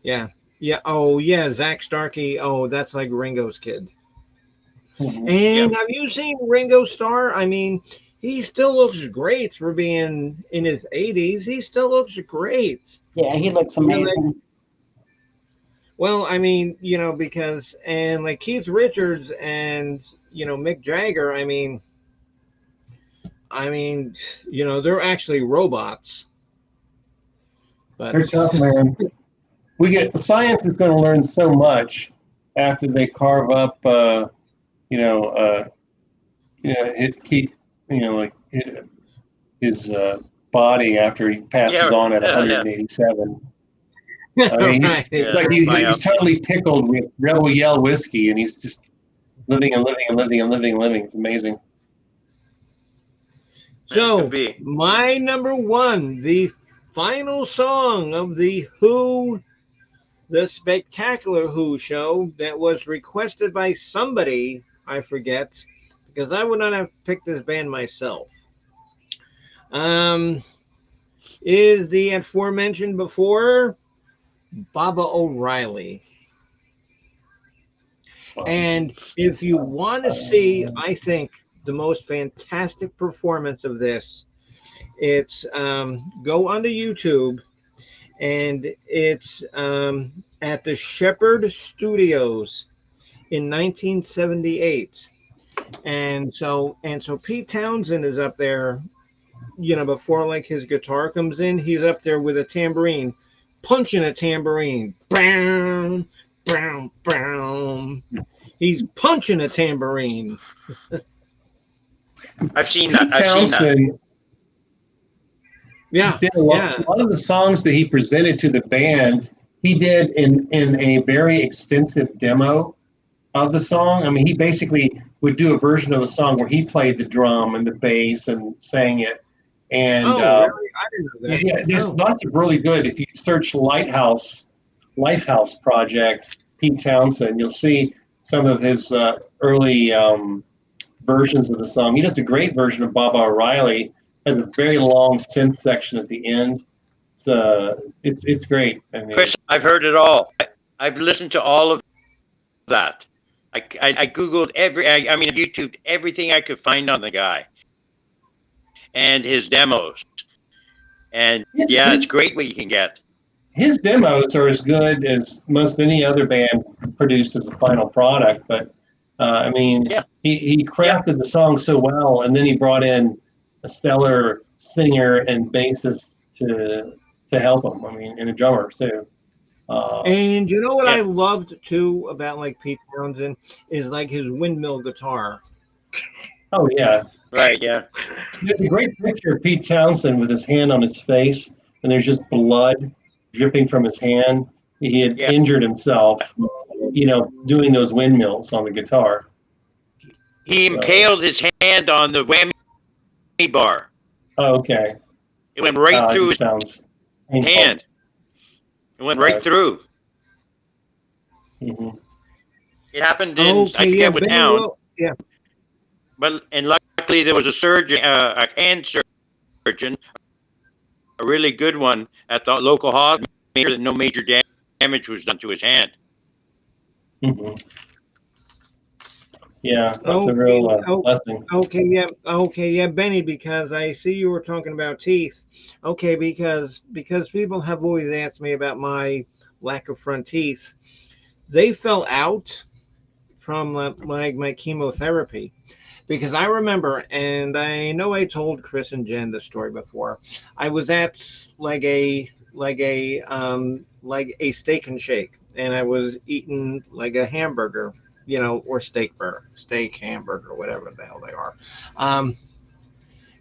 S1: Yeah. Yeah. Oh, yeah. Zach Starkey. Oh, that's like Ringo's kid.
S3: Mm-hmm.
S1: And have you seen Ringo Starr? I mean, he still looks great for being in his 80s. He still looks great.
S2: Yeah, he looks amazing.
S1: Well, I mean, you know, because, and like Keith Richards and, you know, Mick Jagger, I mean, you know, they're actually robots. But
S3: they're tough, man. Science is going to learn so much after they carve up, his body after he passes on at 187. I mean, it's like he's totally pickled with Rebel Yell whiskey, and he's just living and living and living and living and living. It's amazing.
S1: So, my number one, the final song of the Who, the Spectacular Who show that was requested by somebody, I forget, because I would not have picked this band myself, is the aforementioned before, Baba O'Reilly. And if you want to see, I think, the most fantastic performance of this, it's go onto YouTube, and it's at the Shepherd Studios in 1978. And so Pete Townsend is up there, you know, before like his guitar comes in, he's up there with a tambourine, punching a tambourine. Brown, brown, brown. He's punching a tambourine.
S4: I've seen that.
S3: Townsend did a lot of the songs that he presented to the band, he did in a very extensive demo of the song. I mean, he basically would do a version of the song where he played the drum and the bass and sang it. And
S1: really? I didn't know that.
S3: Yeah, there's lots of really good. If you search Lifehouse Project, Pete Townsend, you'll see some of his early versions of the song. He does a great version of Baba O'Reilly has a very long synth section at the end. It's great. I mean,
S4: Chris, I've heard it all. I've listened to all of that. I Googled I mean, YouTubed everything I could find on the guy and his demos. And yeah, it's great what you can get.
S3: his demos are as good as most any other band produced as a final product. But I mean, he crafted the song so well, and then he brought in a stellar singer and bassist to help him. I mean, and a drummer too.
S1: And you know what I loved too about like Pete Townsend is like his windmill guitar.
S3: Oh yeah,
S4: right. Yeah,
S3: there's a great picture of Pete Townsend with his hand on his face, and there's just blood dripping from his hand. He had injured himself, doing those windmills on the guitar.
S4: He impaled his hand on the whammy bar.
S3: Oh, okay.
S4: It went right through his hand. It went right through.
S3: Mm-hmm.
S4: It happened in, I forget what town.
S1: Yeah.
S4: But, and luckily there was a surgeon, a hand surgeon, a really good one at the local hospital, made sure that no major damage was done to his hand.
S3: Mm-hmm. Yeah, that's a real blessing.
S1: Okay, Benny, because I see you were talking about teeth. Okay, because people have always asked me about my lack of front teeth. They fell out from my chemotherapy, because I remember, and I know I told Chris and Jen the story before. I was at like a steak and shake, and I was eating like a hamburger, or steak hamburger, whatever the hell they are.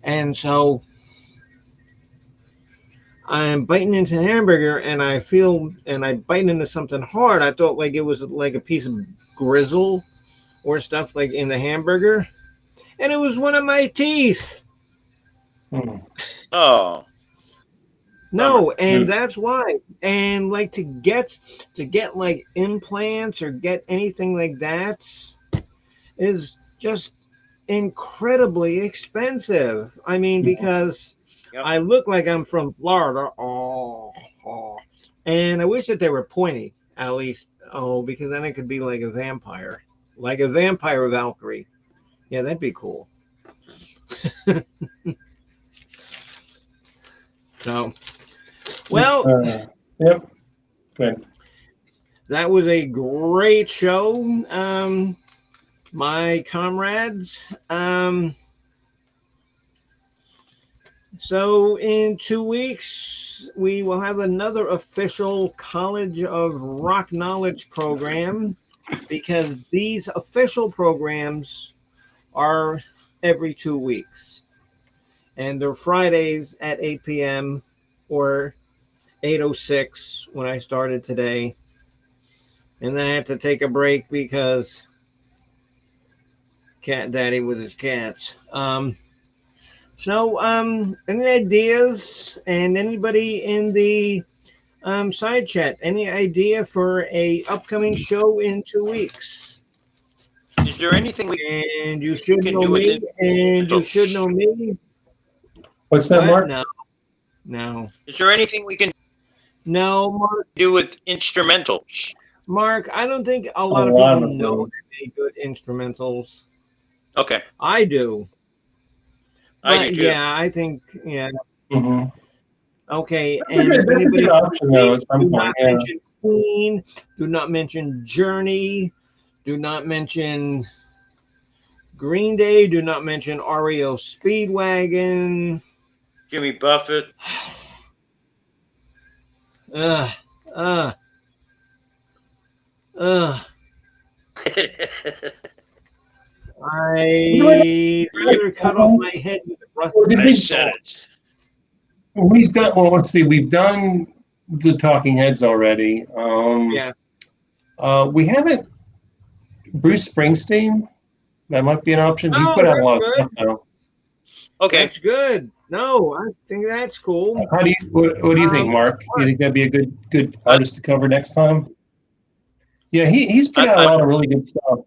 S1: And so I'm biting into the hamburger, and I bite into something hard. I thought like it was like a piece of grizzle or stuff like in the hamburger, and it was one of my teeth.
S4: Oh.
S1: No, and that's why. And like to get like implants or get anything like that is just incredibly expensive. I mean, because I look like I'm from Florida. And I wish that they were pointy, at least. Because then it could be like a vampire Valkyrie. Yeah, that'd be cool. So, well,
S3: yep, good.
S1: That was a great show, my comrades. So in 2 weeks, we will have another official College of Rock Knowledge program, because these official programs are every 2 weeks. And they're Fridays at 8 p.m. or 8:06 when I started today. And then I had to take a break because Cat Daddy with his cats. So any ideas, and anybody in the side chat, any idea for a upcoming show in 2 weeks?
S4: Is there anything we
S1: and you should know me, and you should know me.
S3: What's that, Mark?
S1: No.
S4: Is there anything we can
S1: Mark,
S4: do with instrumentals?
S1: Mark, I don't think a lot of people know any good instrumentals.
S4: Okay.
S1: I do.
S4: I do too.
S1: Yeah, I think,
S3: Mm-hmm.
S1: Okay,
S3: that's a good option, though, at some
S1: do
S3: point,
S1: not mention Queen, do not mention Journey, do not mention Green Day, do not mention REO Speedwagon.
S4: Jimmy Buffett.
S1: I'd rather cut off my head with a
S3: I said it. We've done. Well, let's see. We've done the Talking Heads already. We haven't. Bruce Springsteen. That might be an option. He put out a lot of stuff though.
S4: Okay,
S1: that's good. No, I think that's cool.
S3: How do you? What do you think, Mark? Do you think that'd be a good artist to cover next time? Yeah, he's put out a lot of really good stuff.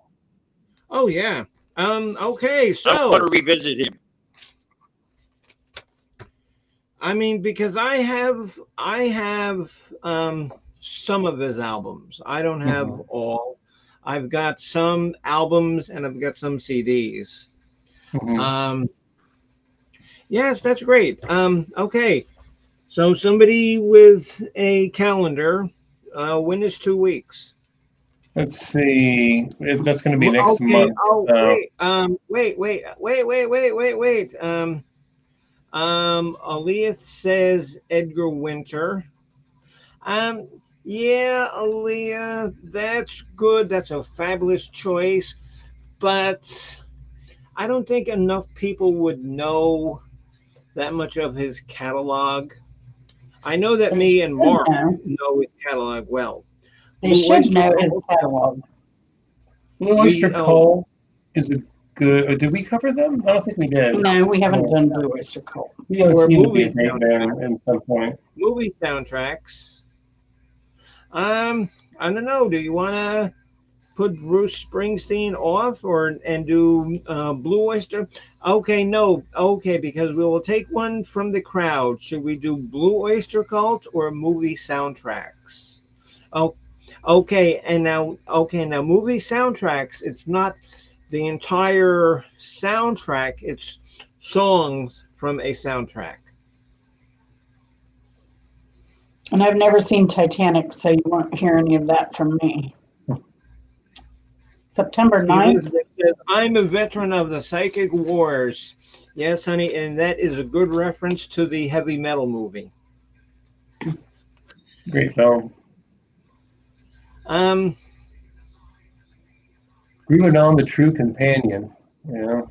S1: Oh yeah. Okay, so
S4: I want to revisit him.
S1: I mean, because I have some of his albums. I don't have
S3: Mhm.
S1: all. I've got some albums and I've got some CDs.
S3: Mhm.
S1: Um, yes, that's great. Okay, so somebody with a calendar. When is 2 weeks?
S3: Let's see. That's going to be next
S1: Okay.
S3: month.
S1: Oh, wait. Wait. Aliyah says Edgar Winter. Um, yeah, Aaliyah, that's good. That's a fabulous choice. But I don't think enough people would know that much of his catalog. I know that
S2: They
S1: me and
S2: should
S1: Mark
S2: know.
S1: know his catalog well.
S2: They
S1: Blue
S2: should
S1: Oyster
S2: know his
S1: Cult.
S2: catalog.
S3: Blue Oyster
S1: We
S3: Cult is a good. Did we cover them? I don't think we did.
S2: No, we haven't
S3: No.
S2: done Blue Oyster Cult.
S3: He always
S1: or
S3: seemed to be a
S1: movie
S3: great
S1: soundtrack.
S3: band at some point.
S1: Movie soundtracks. I don't know. Do you want to put Bruce Springsteen off or and do Blue Oyster? Okay, no, okay, because we will take one from the crowd. Should we do Blue Oyster Cult or movie soundtracks? Oh, okay, now movie soundtracks. It's not the entire soundtrack. It's songs from a soundtrack.
S2: And I've never seen Titanic, so you won't hear any of that from me. September 9th.
S1: Elizabeth says, I'm a veteran of the Psychic Wars. Yes, honey, and that is a good reference to the heavy metal movie.
S3: Great film.
S1: Um,
S3: Grooving on the True Companion. You know,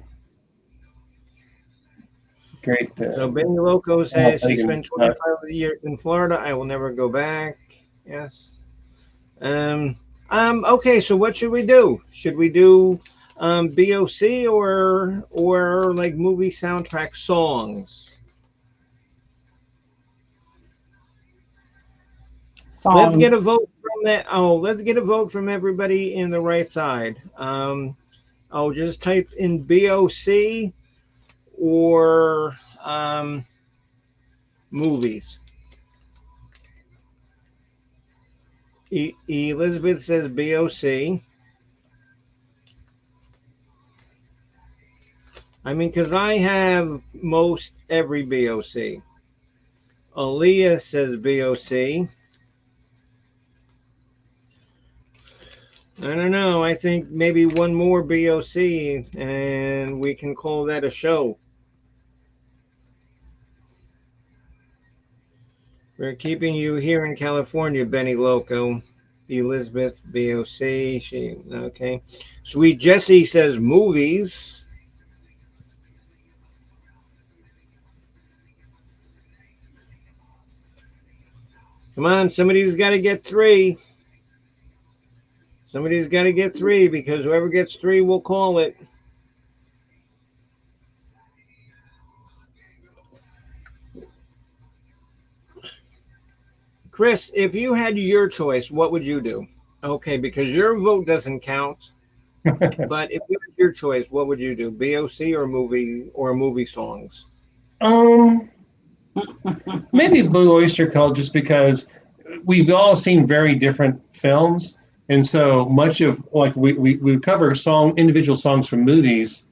S3: great.
S1: so Benny Loco
S3: I'll
S1: says she
S3: take
S1: spent
S3: it.
S1: 25 years in Florida. I will never go back. Yes. Okay, so what should we do? Should we do BOC or like movie soundtrack songs? Let's get a
S2: Songs.
S1: vote from that. Oh, let's get a vote from everybody in the right side. Just type in BOC or movies. Elizabeth says BOC. I mean, because I have most every BOC. Aaliyah says BOC. I don't know. I think maybe one more BOC and we can call that a show. We're keeping you here in California, Benny Loco. Elizabeth BOC. She okay. Sweet Jessie says movies. Come on, somebody's got to get three. Somebody's got to get three because whoever gets three will call it. Chris, if you had your choice, what would you do? Okay, because your vote doesn't count. But if you had your choice, what would you do? BOC or movie songs?
S3: um, Maybe Blue Oyster Cult, just because we've all seen very different films, and so much of like we cover individual songs from movies.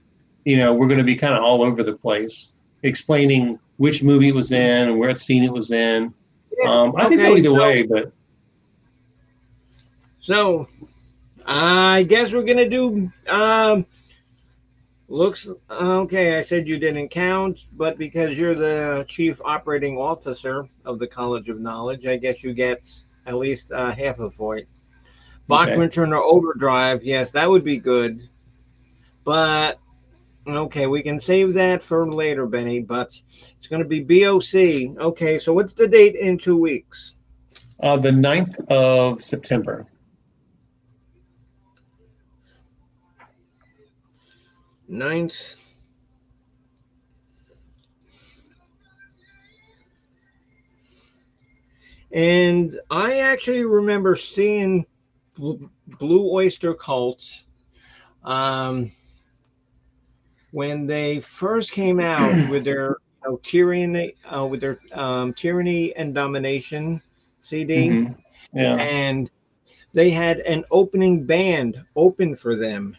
S3: You know, we're going to be kind of all over the place explaining which movie it was in and where scene it was in.
S1: Yeah.
S3: I could go
S1: Okay.
S3: either way, but
S1: So I guess we're gonna do. Looks okay. I said you didn't count, but because you're the chief operating officer of the College of Knowledge, I guess you get at least half a point.
S3: okay.
S1: Bachman Turner Overdrive, yes, that would be good. But okay, we can save that for later, Benny. But it's going to be BOC. Okay, so what's the date in 2 weeks?
S3: The 9th of September.
S1: 9th. And I actually remember seeing Blue Oyster Cult when they first came out with their Tyranny with their Tyranny and Domination CD,
S3: Hmm. Yeah.
S1: and they had an opening band open for them,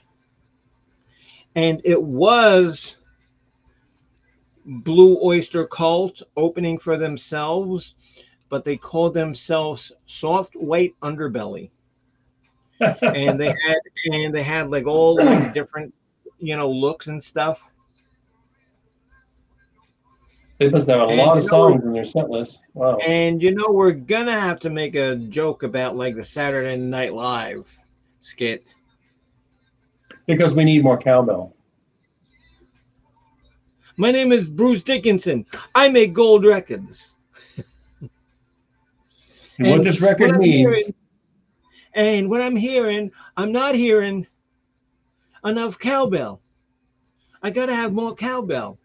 S1: and it was Blue Oyster Cult opening for themselves, but they called themselves Soft White Underbelly, and they had like all like different, looks and stuff.
S3: They must have a
S1: And
S3: lot of songs in their set list. Wow.
S1: we're gonna have to make a joke about like the Saturday Night Live skit.
S3: Because we need more cowbell.
S1: My name is Bruce Dickinson. I make gold records.
S3: And what this record means.
S1: What I'm hearing, I'm not hearing enough cowbell. I gotta have more cowbell.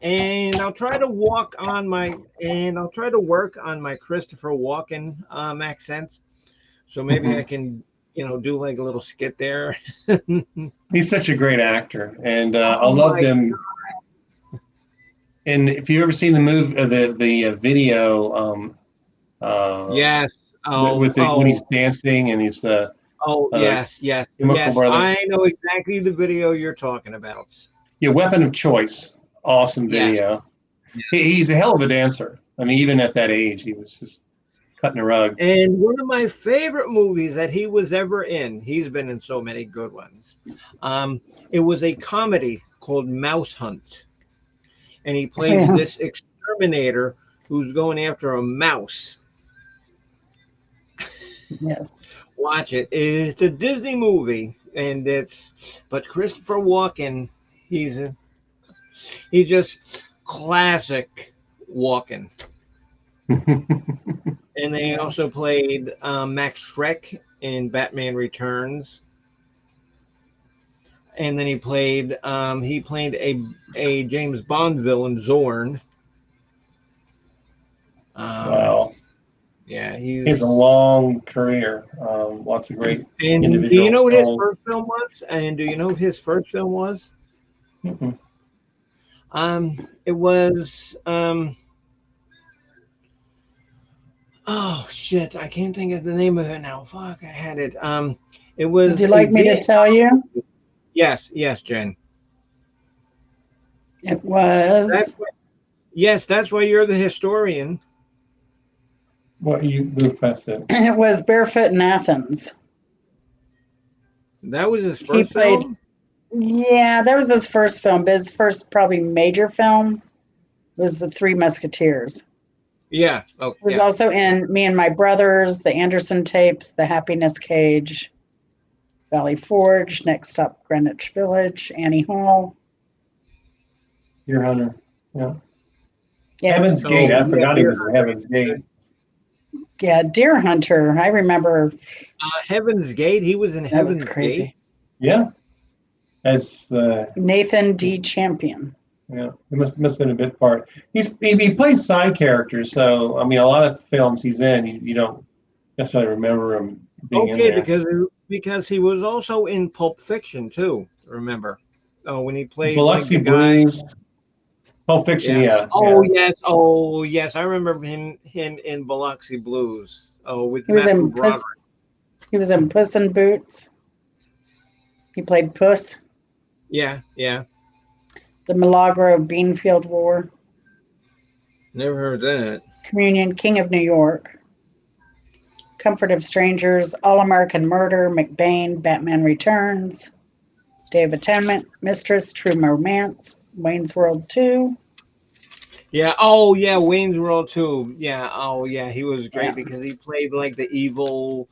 S1: And I'll try to work on my Christopher Walken accents. So maybe I can, do like a little skit there.
S3: He's such a great actor, and I
S1: Oh
S3: loved
S1: my
S3: him. And if you've ever seen the the video,
S1: Yes. Oh,
S3: when he's dancing and he's
S1: yes, yes,
S3: Chemical
S1: yes.
S3: Brothers.
S1: I know exactly the video you're talking about.
S3: Yeah, Weapon of Choice. Awesome
S1: Yes.
S3: video. He's a hell of a dancer. I mean, even at that age, he was just cutting a rug.
S1: And one of my favorite movies that he was ever in, he's been in so many good ones. It was a comedy called Mouse Hunt. And he plays this exterminator who's going after a mouse.
S2: Yes.
S1: Watch it. It's a Disney movie, but Christopher Walken, he's just classic Walken. And then he also played Max Schreck in Batman Returns. And then he played a James Bond villain, Zorn.
S3: Wow.
S1: Yeah,
S3: He has a long career. Lots of great
S1: And
S3: individual
S1: do you know what his
S3: roles.
S1: first film was? And do you know what his first film was?
S3: Mhm.
S1: It was oh shit, I can't think of the name of it now. Fuck, I had it. It was
S2: Would you like me to tell you?
S1: Yes, Jen.
S2: It was.
S1: Yes, that's why you're the historian.
S3: What you move past it?
S2: It was Barefoot in Athens.
S1: That was his
S2: He
S1: first
S2: played.
S1: film?
S2: Yeah, that was his first film, but his first probably major film was The Three Musketeers.
S1: Yeah. Oh,
S2: He was
S1: yeah.
S2: also in Me and My Brothers, The Anderson Tapes, The Happiness Cage, Valley Forge, Next Stop Greenwich Village, Annie Hall.
S3: Deer Hunter. Yeah.
S2: Yeah,
S3: Heaven's
S1: So,
S3: Gate. I
S1: yeah,
S3: forgot he
S1: Deer
S3: was in Heaven's Gate.
S2: yeah, Deer Hunter. I remember.
S1: Heaven's Gate. He was in
S2: That was
S1: Heaven's
S2: crazy.
S1: Gate.
S3: Yeah. As
S2: Nathan D. Champion.
S3: yeah, it must have been a bit part. He plays side characters, so I mean, a lot of films he's in, you don't necessarily remember him being in
S1: Okay,
S3: there.
S1: because he was also in Pulp Fiction too. Remember? Oh, when he played like
S3: Biloxi
S1: the guy.
S3: Blues, Pulp Fiction, yeah.
S1: Oh yes, I remember him in Biloxi Blues. Oh, with
S2: He was
S1: Matthew
S2: in
S1: Broderick.
S2: He was in Puss in Boots. He played Puss.
S1: Yeah.
S2: The Milagro Beanfield War.
S1: Never heard that.
S2: Communion, King of New York. Comfort of Strangers, All American Murder, McBain, Batman Returns, Day of Atonement, Mistress, True Romance, Wayne's World 2.
S1: Yeah. Oh yeah, Wayne's World too. Yeah. Oh yeah, he was great
S2: Yeah.
S1: because he played like the evil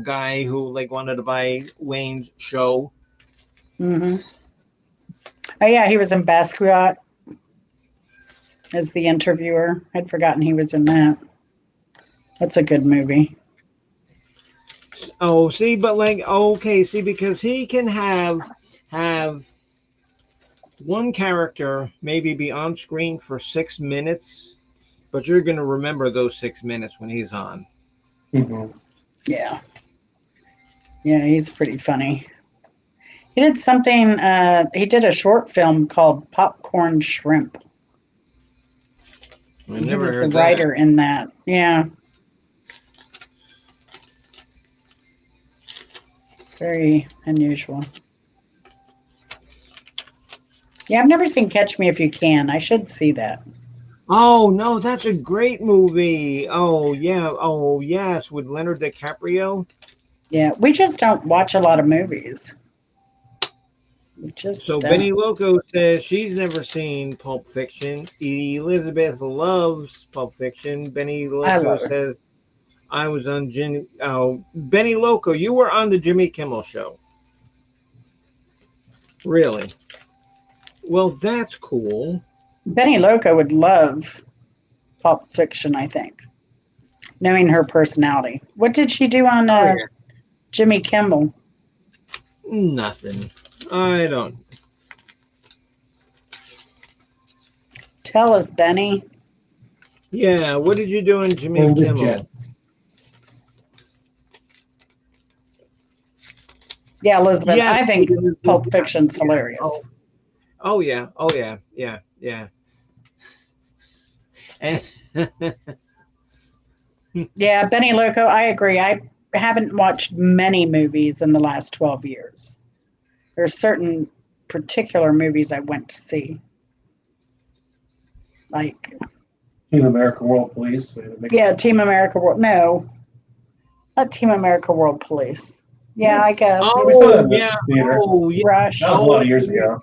S1: guy who like wanted to buy Wayne's show.
S2: Mm-hmm. Oh yeah, he was in Basquiat as the interviewer. I'd forgotten he was in that. That's a good movie.
S1: Oh, see, but like okay, see, because he can have one character maybe be on screen for 6 minutes, but you're gonna remember those 6 minutes when he's on.
S3: Mm-hmm.
S2: Yeah. Yeah, he's pretty funny. He did something, he did a short film called Popcorn Shrimp.
S1: I
S2: He
S1: never
S2: was the
S1: heard that.
S2: writer in that. Yeah. Very unusual. Yeah, I've never seen Catch Me If You Can. I should see that.
S1: Oh no, that's a great movie. Oh yeah. Oh yes, with Leonard DiCaprio.
S2: Yeah, we just don't watch a lot of movies. We just
S1: So
S2: don't.
S1: Benny Loco says she's never seen Pulp Fiction. Elizabeth loves Pulp Fiction. Benny
S2: I
S1: Loco
S2: love her.
S1: says I was on Jimmy. Oh, Benny Loco, you were on the Jimmy Kimmel Show. Really? Well, that's cool.
S2: Benny Loco would love Pulp Fiction, I think, knowing her personality. What did she do on
S1: Oh yeah.
S2: Jimmy Kimmel?
S1: Nothing. I don't.
S2: Tell us, Benny.
S1: Yeah. What did you do on Jimmy
S3: And the
S1: Kimmel?
S3: Jets.
S2: Yeah, Elizabeth,
S1: Yes,
S2: I think
S1: because-
S2: Pulp Fiction's
S1: yeah.
S2: hilarious.
S1: Oh yeah. Oh yeah. Yeah. Yeah. And
S2: Yeah, Benny Loco, I agree. I haven't watched many movies in the last 12 years. There are certain particular movies I went to see. Like,
S3: Team America World Police.
S2: yeah, Team America World. No, not Team America World Police. Yeah, I guess.
S3: We saw that
S1: oh
S3: in the
S1: yeah.
S3: theater.
S1: Oh yeah.
S2: Rush.
S3: That was a lot of years ago.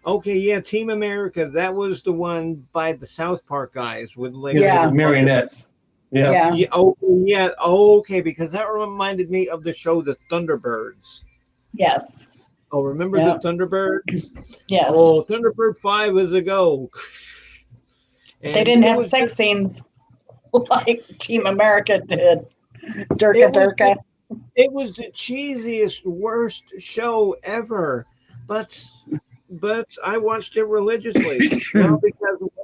S1: Okay, yeah, Team America. That was the one by the South Park guys with like
S2: Yeah.
S3: The marionettes. Yeah.
S2: Yeah.
S1: Yeah, oh yeah, okay, because that reminded me of the show The Thunderbirds.
S2: Yes.
S1: Oh, remember
S2: Yeah.
S1: the Thunderbirds?
S2: Yes.
S1: Oh, Thunderbird 5 is a go.
S2: They
S1: And
S2: didn't
S1: it
S2: have
S1: was
S2: sex
S1: just-
S2: scenes like Team America did. Durka
S1: It was
S2: Durka.
S1: It was the cheesiest, worst show ever, but I watched it religiously. Now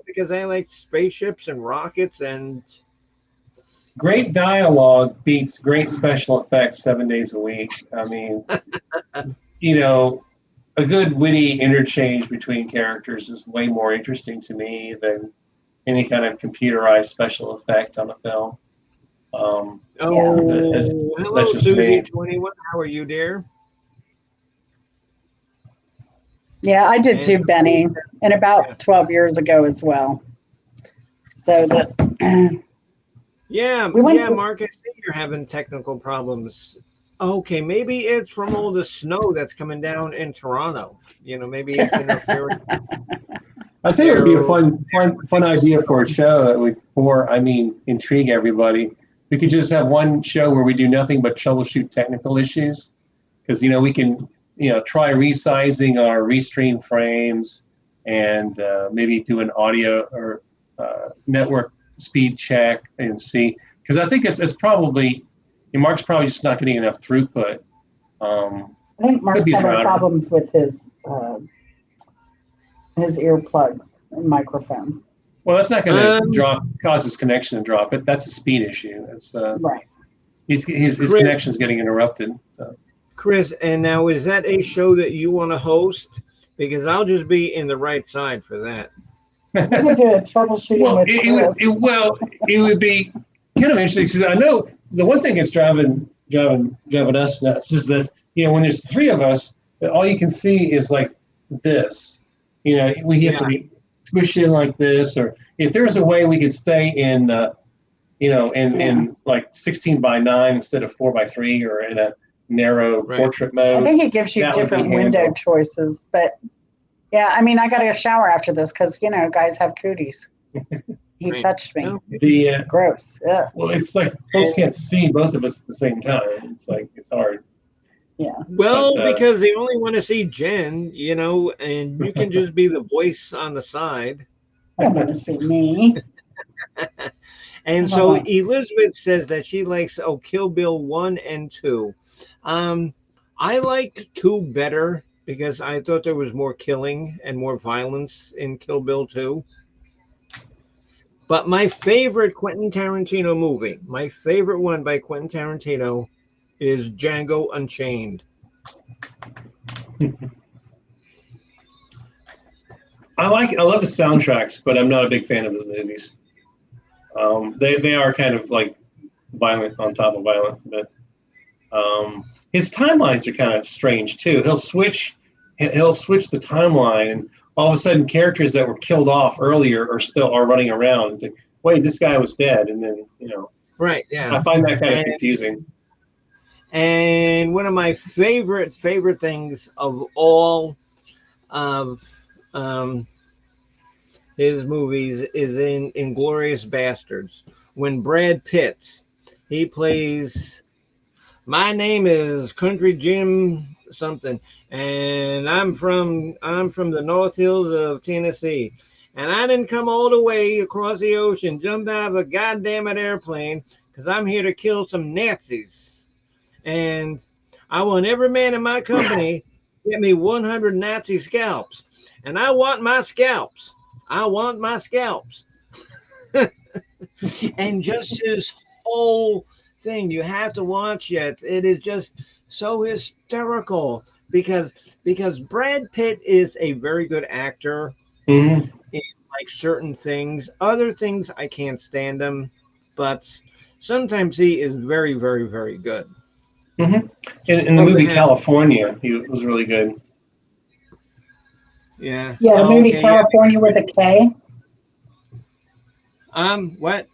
S1: because I like spaceships and rockets and
S3: Great dialogue beats great special effects 7 days a week. I mean, a good witty interchange between characters is way more interesting to me than any kind of computerized special effect on a film.
S1: oh,
S3: That's
S1: hello
S3: just me.
S1: Susie21. How are you, dear?
S2: Yeah, I did too,
S1: And-
S2: Benny, and about
S1: Yeah.
S2: 12 years ago as well. So that
S1: Yeah,
S2: We went
S1: yeah,
S2: to-
S1: Mark, I think you're having technical problems. Okay, maybe it's from all the snow that's coming down in Toronto. Maybe it's interfering.
S3: I think it would be a fun idea for a show that would intrigue everybody. We could just have one show where we do nothing but troubleshoot technical issues, because we can try resizing our restream frames and maybe do an audio or network speed check and see, because I think it's probably Mark's probably just not getting enough throughput.
S2: I think Mark's
S3: be
S2: having
S3: fine.
S2: problems with his earplugs and microphone.
S3: Well, that's not going
S1: Um,
S3: to cause his connection to drop. But that's a speed issue. It's
S2: Right.
S3: his
S1: Chris-
S3: connection's getting interrupted. So.
S1: Chris, and now is that a show that you want to host? Because I'll just be in the right side for that.
S2: We could do a troubleshooting
S3: Well,
S2: with Chris.
S3: it would be kind of interesting, because I know the one thing that's driving us nuts is that when there's three of us, all you can see is like this. We have to be squished in like this, or if there's a way we could stay in in like 16 by 9 instead of 4 by 3, or in a narrow portrait
S2: I
S3: mode.
S2: think it gives you
S3: that would be
S2: different window
S3: handled.
S2: choices, but yeah, I mean, I got to shower after this because guys have cooties. He
S1: Right.
S2: touched me.
S1: No.
S3: The
S2: Gross. Yeah.
S3: well, it's like folks can't see both of us at the same time. It's hard.
S2: Yeah.
S1: Well,
S3: But,
S1: because they only want to see Jen, and you can just be the voice on the side.
S2: I don't want to see me.
S1: And
S2: How
S1: so
S2: about-
S1: Elizabeth says that she likes Kill Bill 1 and 2. I liked 2 better because I thought there was more killing and more violence in Kill Bill 2. But my favorite Quentin Tarantino movie, my favorite one by Quentin Tarantino, is Django Unchained.
S3: I love the soundtracks, but I'm not a big fan of his movies. They are kind of like violent on top of violent, but his timelines are kind of strange too. He'll switch the timeline, and all of a sudden, characters that were killed off earlier are running around. And think, wait, this guy was dead, and then
S1: Right. Yeah.
S3: I find that kind of confusing.
S1: And one of my favorite things of all of his movies is in Inglourious Bastards, when Brad Pitt, he plays, my name is Country Jim something, and I'm from the North Hills of Tennessee, and I didn't come all the way across the ocean, jumped out of a goddamn airplane, because I'm here to kill some Nazis, and I want every man in my company to get me 100 Nazi scalps, and I want my scalps. And just his whole thing, you have to watch it. It is just so hysterical because Brad Pitt is a very good actor in like certain things. Other things I can't stand him, but sometimes he is very, very, very good.
S3: In the movie California, he was really good.
S1: Yeah.
S2: Yeah, the movie California with a K.
S1: What?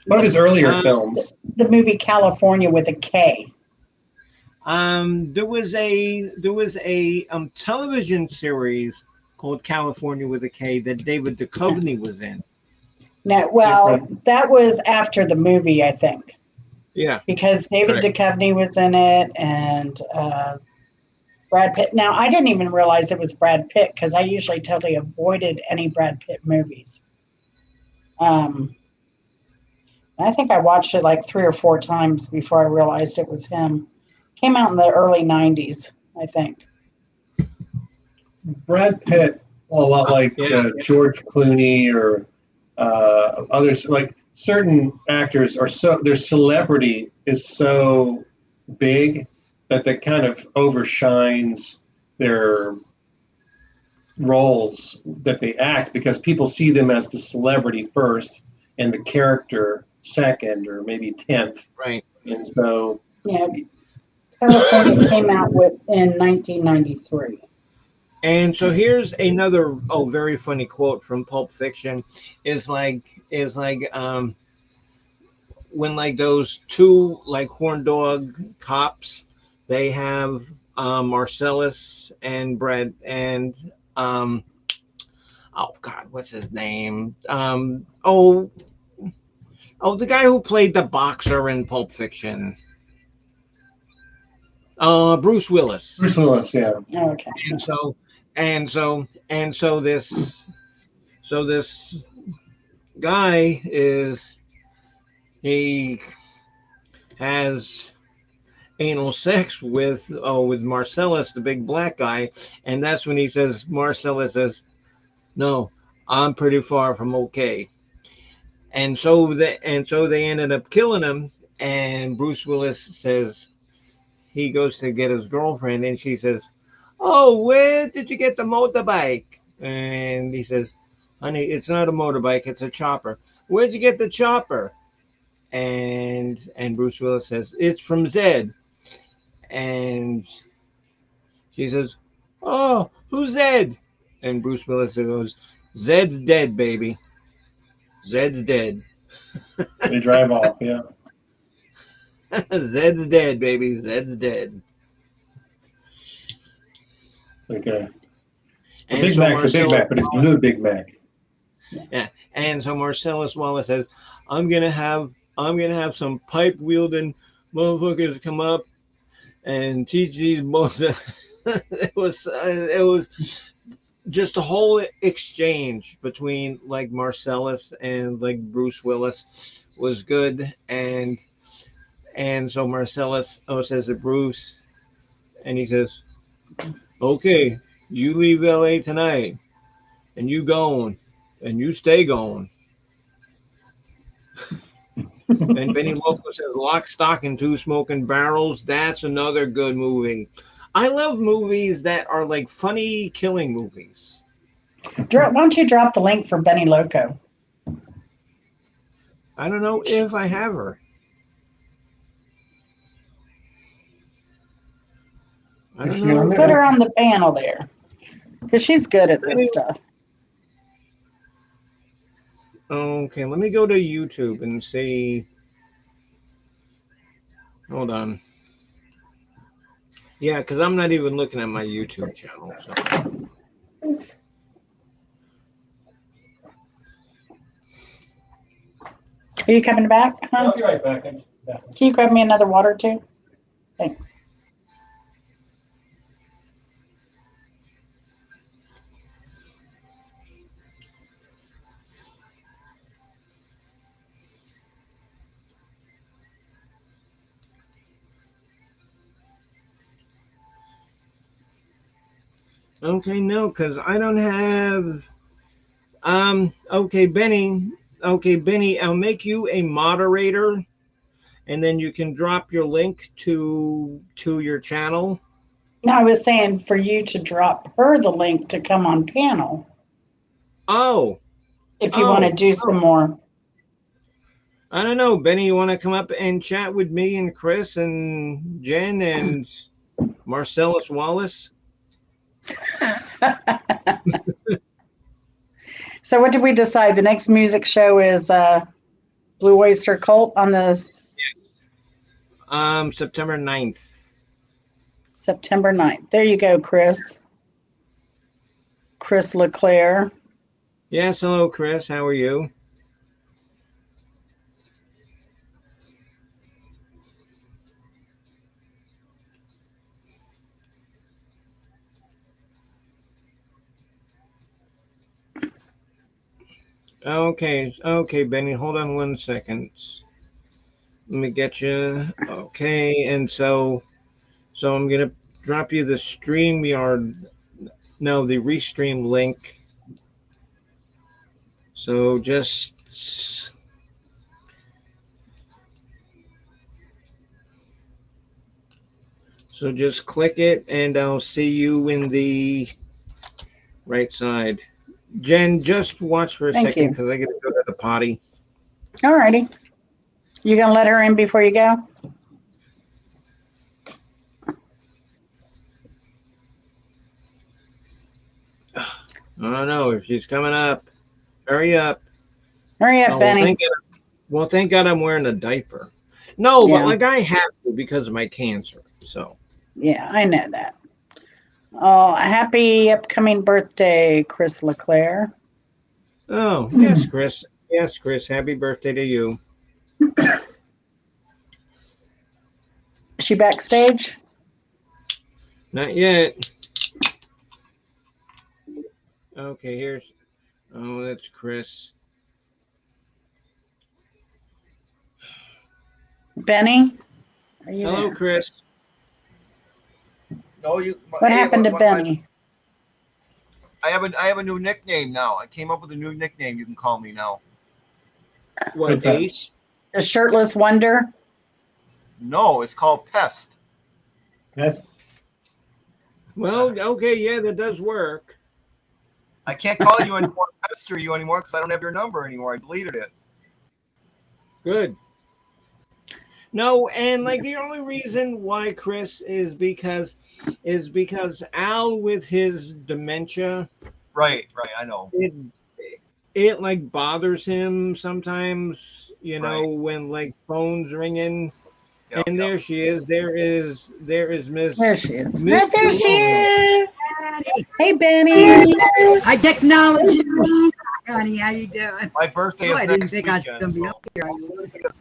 S3: One of his earlier films.
S2: The movie California with a K.
S1: There was a television series called California with a K that David Duchovny was in.
S2: No, well, that was after the movie, I think.
S1: Yeah.
S2: Because David Duchovny was in it, and Brad Pitt. Now, I didn't even realize it was Brad Pitt because I usually totally avoided any Brad Pitt movies. I think I watched it like 3 or 4 times before I realized it was him. Came out in the early 90s, I think.
S3: Brad Pitt, a lot like George Clooney or others, like certain actors their celebrity is so big that kind of overshines their roles that they act, because people see them as the celebrity first and the character second or maybe 10th.
S1: Right.
S3: And so
S2: California came out in 1993.
S1: And so here's another very funny quote from Pulp Fiction is like when like those 2 like horn dog cops, they have Marcellus and Brad and oh God, what's his name? The guy who played the boxer in Pulp Fiction. Bruce Willis.
S3: Bruce Willis, yeah.
S2: Okay.
S1: And so this guy he has anal sex with Marcellus, the big black guy, and that's when Marcellus says, "No, I'm pretty far from okay." And so they ended up killing him, and Bruce Willis says, he goes to get his girlfriend, and she says, "Oh, where did you get the motorbike?" And he says, "Honey, it's not a motorbike, it's a chopper." "Where'd you get the chopper?" And Bruce Willis says, "It's from Zed." And she says, "Oh, who's Zed?" And Bruce Willis goes, "Zed's dead, baby. Zed's dead."
S3: They drive off, yeah.
S1: Zed's dead, baby. Zed's dead.
S3: Okay. Big Mac's a Big Mac, but it's blue Big Mac.
S1: Yeah. And so Marcellus Wallace says, I'm gonna have some pipe wielding motherfuckers come up and teach these boys." It was just a whole exchange between like Marcellus and like Bruce Willis was good, and so Marcellus says to Bruce, and he says, "Okay, you leave LA tonight, and you going, and you stay going." And Benny Loco says, "Lock, Stock, and Two Smoking Barrels." That's another good movie. I love movies that are like funny killing movies.
S2: Why don't you drop the link for Benny Loco?
S1: I don't know if I have her. I don't know.
S2: Put her on the panel there, because she's good at this stuff.
S1: Okay, let me go to YouTube and see. Hold on. Yeah, because I'm not even looking at my YouTube channel. So.
S2: Are you coming back? Huh?
S3: I'll be right back.
S2: Can you grab me another water too? Thanks.
S1: Okay, no, because I don't have. Okay, Benny. Okay, Benny, I'll make you a moderator, and then you can drop your link to your channel.
S2: No, I was saying for you to drop her the link to come on panel.
S1: Oh.
S2: If you want to do some more.
S1: I don't know, Benny, you want to come up and chat with me and Chris and Jen and Marcellus Wallace?
S2: So what did we decide? The next music show is Blue Oyster Cult on the
S1: September 9th.
S2: September 9th. There you go, Chris. Chris LeClaire.
S1: Yes, hello, Chris. How are you? Okay, Benny, hold on 1 second. Let me get you. Okay, and so I'm gonna drop you the StreamYard, no, the Restream link. So just click it, and I'll see you in the right side. Jen, just watch for a second because I got to go to the potty.
S2: All righty. You gonna let her in before you go?
S1: I don't know if she's coming up. Hurry up.
S2: Hurry up, Benny.
S1: Thank God I'm wearing a diaper. No, but like I have to because of my cancer. So.
S2: Yeah, I know that. Oh, happy upcoming birthday, Chris LeClaire.
S1: Oh, yes, Chris. Yes, Chris. Happy birthday to you.
S2: Is she backstage?
S1: Not yet. Okay, that's Chris.
S2: Benny? Are you
S1: Hello,
S2: there?
S1: Chris.
S5: No,
S2: what happened to Benny?
S5: I have a new nickname now. I came up with a new nickname you can call me now.
S1: What, Ace?
S2: The Shirtless Wonder?
S5: No, it's called Pest.
S3: Pest?
S1: Well, okay, yeah, that does work.
S5: I can't call you anymore, pester you anymore, because I don't have your number anymore. I deleted it.
S1: Good. No, and like the only reason why, Chris, is because Al with his dementia.
S5: Right, I know.
S1: It like bothers him sometimes, you know, when like phones ringing.
S5: Yep,
S1: and there she is. There is Miss.
S2: There she is.
S1: Miss
S2: There she is. Hey, Benny.
S6: Hi, technology. Honey, how you doing?
S5: My birthday is
S6: I didn't
S5: next
S6: think I was
S5: weekend.
S6: going to be
S5: So
S6: up here.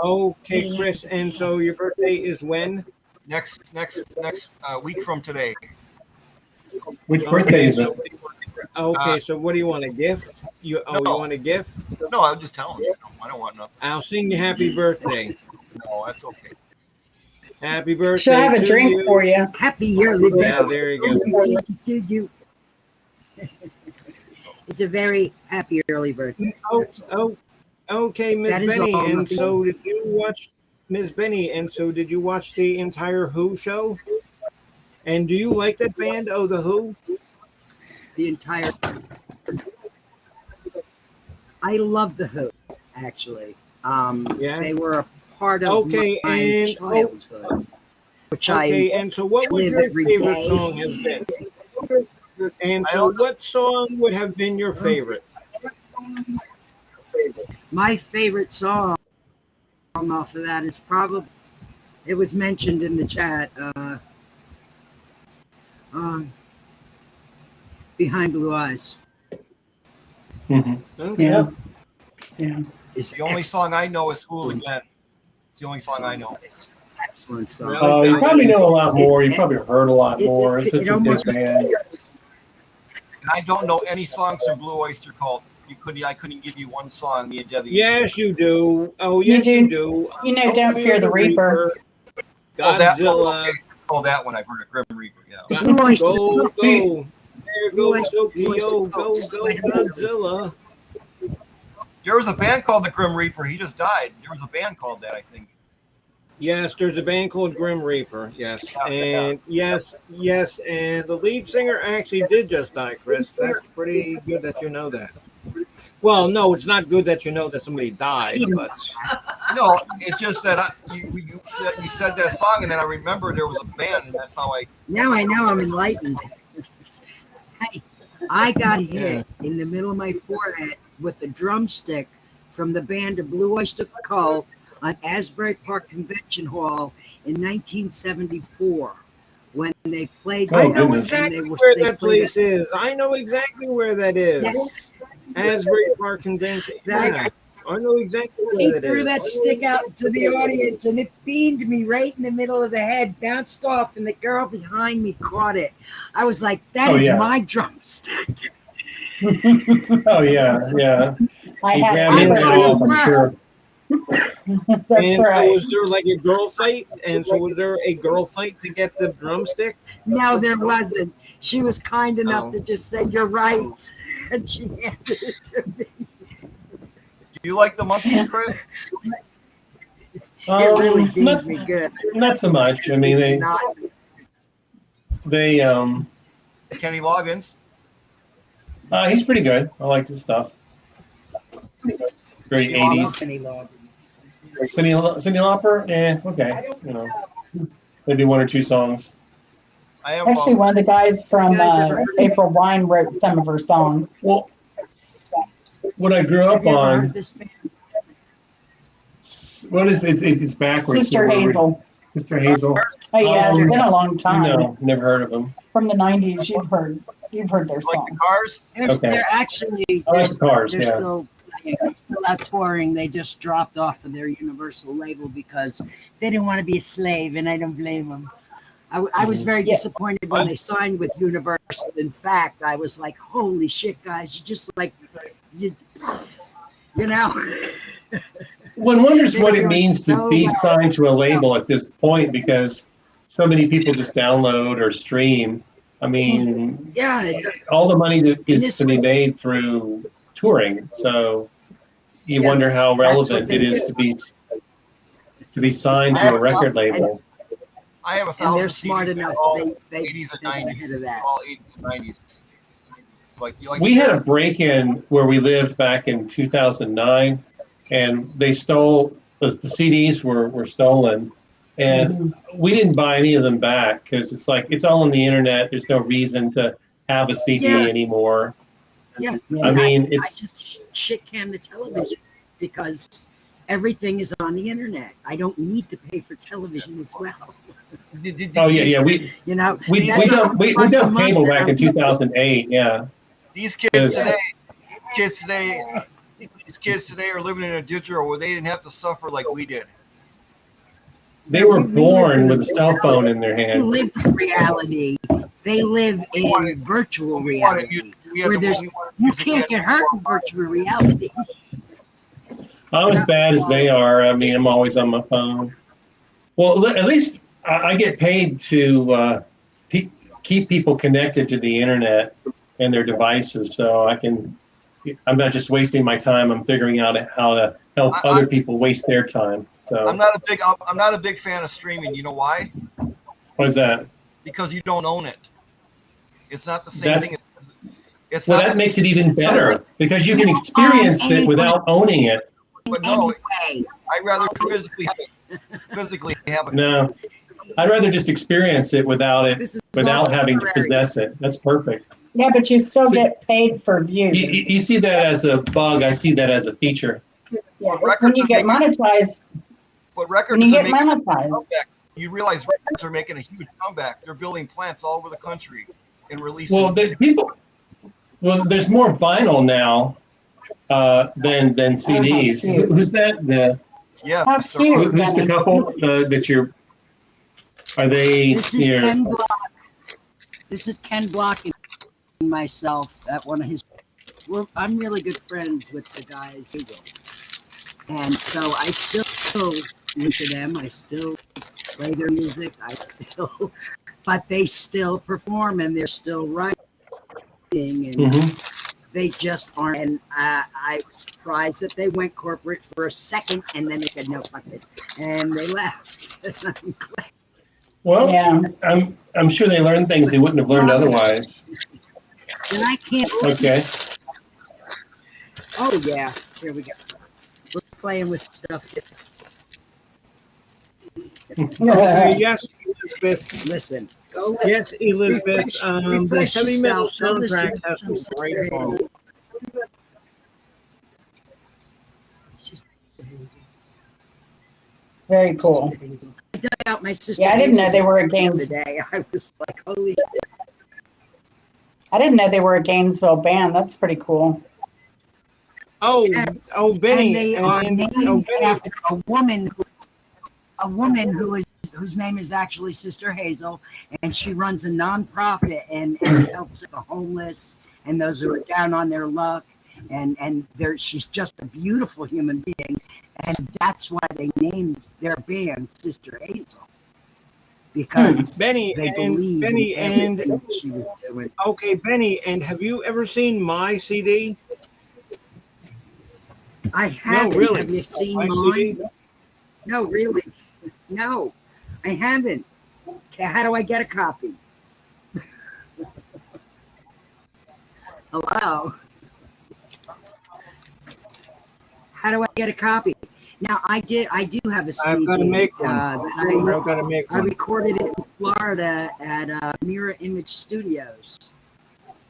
S1: Okay, Chris. And so your birthday is when?
S5: next week from today.
S3: Which birthday is it?
S1: Okay, so what do you want, a gift? You want a gift?
S5: No, I'm just telling you. I don't want nothing.
S1: I'll sing you happy birthday.
S5: No, that's okay.
S1: Happy birthday.
S2: She'll have a
S1: to
S2: drink
S1: you.
S2: for you.
S6: Happy yearly
S1: Yeah,
S6: birthday.
S1: there you go.
S6: To you. It's a very happy early birthday.
S1: Okay, Miss
S6: That is
S1: Benny.
S6: all,
S1: And
S6: nothing.
S1: so did you watch Miss Benny? And so did you watch the entire Who show? And do you like that band? Oh, the Who?
S6: The entire. I love the Who, actually.
S1: Yeah.
S6: They were a part of
S1: Okay,
S6: my
S1: and
S6: childhood, which
S1: okay,
S6: I
S1: and so what would
S6: live
S1: your
S6: every
S1: favorite
S6: day.
S1: song have been? And so what song would have been your favorite?
S6: My favorite song off of that is probably, it was mentioned in the chat, Behind Blue Eyes.
S3: Mm-hmm.
S1: Okay.
S2: Yeah. Yeah.
S6: Is
S5: The only song I know is Hooligan. It's the only song I know.
S6: It's an excellent song.
S1: Really?
S3: Oh, you probably know a lot more. You
S6: It-
S3: probably heard a lot more. It's such
S6: it
S3: a big
S6: almost-
S3: band.
S5: And I don't know any songs from Blue Oyster Cult. I couldn't give you one song, me and Debbie.
S1: Yes, you do. Oh,
S2: You
S1: yes,
S2: do.
S1: you do.
S2: You know, Don't Fear the Reaper.
S5: Oh, that one.
S1: Godzilla.
S5: Okay. Oh, that one. I've heard of Grim Reaper. Yeah.
S6: Blue Oyster
S1: Go,
S6: Cult.
S1: go. There
S6: Blue
S1: goes
S6: Oyster
S1: Tokyo. Go,
S6: Cult.
S1: go, Godzilla.
S5: There was a band called the Grim Reaper. He just died. There was a band called that, I think.
S1: Yes, there's a band called Grim Reaper. Yes, and yes, and the lead singer actually did just die, Chris. That's pretty good that you know that. Well, no, it's not good that you know that somebody died, but
S5: No, it's just that you said that song, and then I remember there was a band, and that's how I.
S6: Now I know I'm enlightened. I got hit in the middle of my forehead with a drumstick from the band of Blue Oyster Cult on Asbury Park Convention Hall in 1974 when they played.
S3: Oh,
S1: I know
S3: goodness.
S1: exactly
S6: They
S1: where
S6: they
S1: that
S6: played
S1: place is. I know exactly where that is.
S6: Yes.
S1: Asbury Park Convention. Yeah, I know exactly
S6: He
S1: where that
S6: threw
S1: is.
S6: that stick out to the audience and it beamed me right in the middle of the head, bounced off, and the girl behind me caught it. I was like, "That is my drumstick."
S3: Oh, yeah, yeah.
S2: I
S3: He
S2: had
S3: grabbed it
S6: I
S3: off, I'm sure.
S2: That's
S1: And so
S2: right.
S1: was there like a girl fight? And so was there a girl fight to get the drumstick?
S6: No, there wasn't. She was kind enough
S1: Oh.
S6: to just say, "You're right," and she handed it to me.
S5: Do you like the Monkees, Chris?
S6: It really did
S3: Not,
S6: me good.
S3: not so much. I mean, they
S5: Kenny Loggins.
S3: he's pretty good. I like his stuff. Very
S5: Kenny
S3: 80s.
S6: Kenny Loggins.
S3: Cyndi Lauper? Okay. You know, maybe one or two songs.
S5: I have
S2: Actually, one of the guys from
S6: You guys ever heard of
S2: April Wine wrote some of her songs.
S3: Well, what I grew up
S6: Have you ever heard
S3: on,
S6: this band?
S3: what is it? It's backwards.
S2: Sister Hazel.
S3: Sister Hazel.
S2: Oh yeah,
S3: Um,
S2: it's been a long time.
S3: No, never heard of them.
S2: From the '90s, you've heard their
S5: like
S2: songs.
S5: the Cars.
S3: Okay.
S6: They're actually
S3: I like the Cars,
S6: they're
S3: yeah.
S6: still playing, they're still out touring. They just dropped off of their Universal label because they didn't want to be a slave, and I don't blame them. I was very
S2: Yeah.
S6: disappointed when they signed with Universal. In fact, I was like, "Holy shit, guys! You just like you know."
S3: One wonders
S6: They
S3: what
S6: were
S3: it
S6: doing
S3: means to
S6: so
S3: be
S6: well.
S3: signed to a label at this point, because so many people just download or stream. I mean,
S6: Yeah, it does.
S3: all the money that is
S6: this
S3: to be
S6: was-
S3: made through touring. So you
S6: Yeah,
S3: wonder how
S6: that's
S3: relevant
S6: what
S3: it
S6: they
S3: is
S6: do.
S3: to be signed to a record label.
S5: I have 1,000
S6: And they're smart
S5: CDs that
S6: enough.
S5: are all
S6: They
S5: 80s and
S6: got ahead
S5: 90s.
S6: of that.
S5: All 80s and 90s. Like
S3: We had a break-in where we lived back in 2009, and they stole the CDs were stolen, and we didn't buy any of them back because it's like it's all on the internet. There's no reason to have a CD
S6: Yeah.
S3: anymore.
S6: Yeah,
S3: I mean,
S6: I
S3: it's
S6: just shit can the television because everything is on the internet. I don't need to pay for television as well.
S3: oh yeah, we
S6: You know,
S3: we
S6: that's
S3: dumped we
S6: once a
S3: dumped
S6: month
S3: cable
S6: that
S3: back
S6: I'm-
S3: in 2008. Yeah,
S5: These kids
S3: Yes.
S5: today are living in a digital where they didn't have to suffer like we did.
S3: they were born with a cell phone in their
S6: They
S3: hand.
S6: live in reality. They live in virtual reality. Where there's you can't get hurt in virtual reality.
S3: I'm as bad as they are. I mean, I'm always on my phone. Well, at least I get paid to keep people connected to the internet and their devices, so I'm not just wasting my time. I'm figuring out how to help other people waste their time. So
S5: I'm not a big fan of streaming. You know why?
S3: what is that?
S5: Because you don't own it. It's not the same thing. It's
S3: Well,
S5: not
S3: that
S5: the-
S3: makes it even better because you can experience it without owning it.
S5: But no,
S6: anyway.
S5: I'd rather physically have it. Physically have it.
S3: No, I'd rather just experience it without having to
S6: temporary.
S3: possess it. That's perfect.
S2: Yeah, but you still
S3: So-
S2: get paid for views.
S3: You see that as a bug. I see that as a feature.
S2: Yeah,
S5: But
S2: when you
S5: records
S2: get
S5: are making-
S2: monetized,
S5: But
S2: when
S5: records
S2: you
S5: are
S2: get
S5: making a
S2: monetized,
S5: comeback. You realize records are making a huge comeback. They're building plants all over the country and releasing.
S3: Well, there's more vinyl now than CDs.
S2: cute.
S3: Who's that?
S5: yeah,
S2: how
S5: so-
S2: cute.
S3: Who's the couple that you're? Are they
S6: This is
S3: here?
S6: Ken Block. This is Ken Block and myself at one of his. I'm really good friends with the guys, and so I still listen to them. I still play their music. But they still perform and they're still writing, and
S3: Mhm.
S6: they just aren't. And I was surprised that they went corporate for a second, and then they said no, fuck this, and they left. I'm glad.
S3: Well,
S2: Yeah.
S3: I'm sure they learned things they wouldn't have learned otherwise.
S6: And I can't.
S3: Okay.
S6: Oh yeah, here we go. We're playing with stuff.
S1: Yes, Elizabeth.
S6: Listen, go listen.
S1: Yes, Elizabeth. The
S6: Refresh
S1: heavy metal
S6: yourself. Go listen
S1: soundtrack
S6: to
S1: has some
S6: some
S1: great
S6: Sister
S1: songs.
S6: Hazel.
S2: Very cool.
S6: Sister Hazel. I dug out my sister.
S2: Yeah, I didn't know
S6: Hazel
S2: they were a
S6: the other
S2: Gaines.
S6: day. I was like, holy shit.
S2: I didn't know they were a Gainesville band. That's pretty cool.
S1: Oh,
S6: Yes.
S1: oh, Benny,
S6: And they are named
S1: Benny.
S6: after a woman whose name is actually Sister Hazel, and she runs a nonprofit and helps the homeless and those who are down on their luck. And she's just a beautiful human being, and that's why they named their band Sister Hazel, because
S1: Benny
S6: they
S1: and
S6: believe
S1: Benny
S6: in
S1: and
S6: everything she was doing.
S1: okay, Benny, and have you ever seen my CD?
S6: I haven't.
S1: really.
S6: Have you seen
S1: My
S6: mine?
S1: CD?
S6: No, really. No, I haven't. How do I get a copy? Hello? How do I get a copy? Now, I do have a CD.
S1: I've got to make one.
S6: that
S1: I've got to make
S6: I
S1: one.
S6: recorded it in Florida at Mirror Image Studios.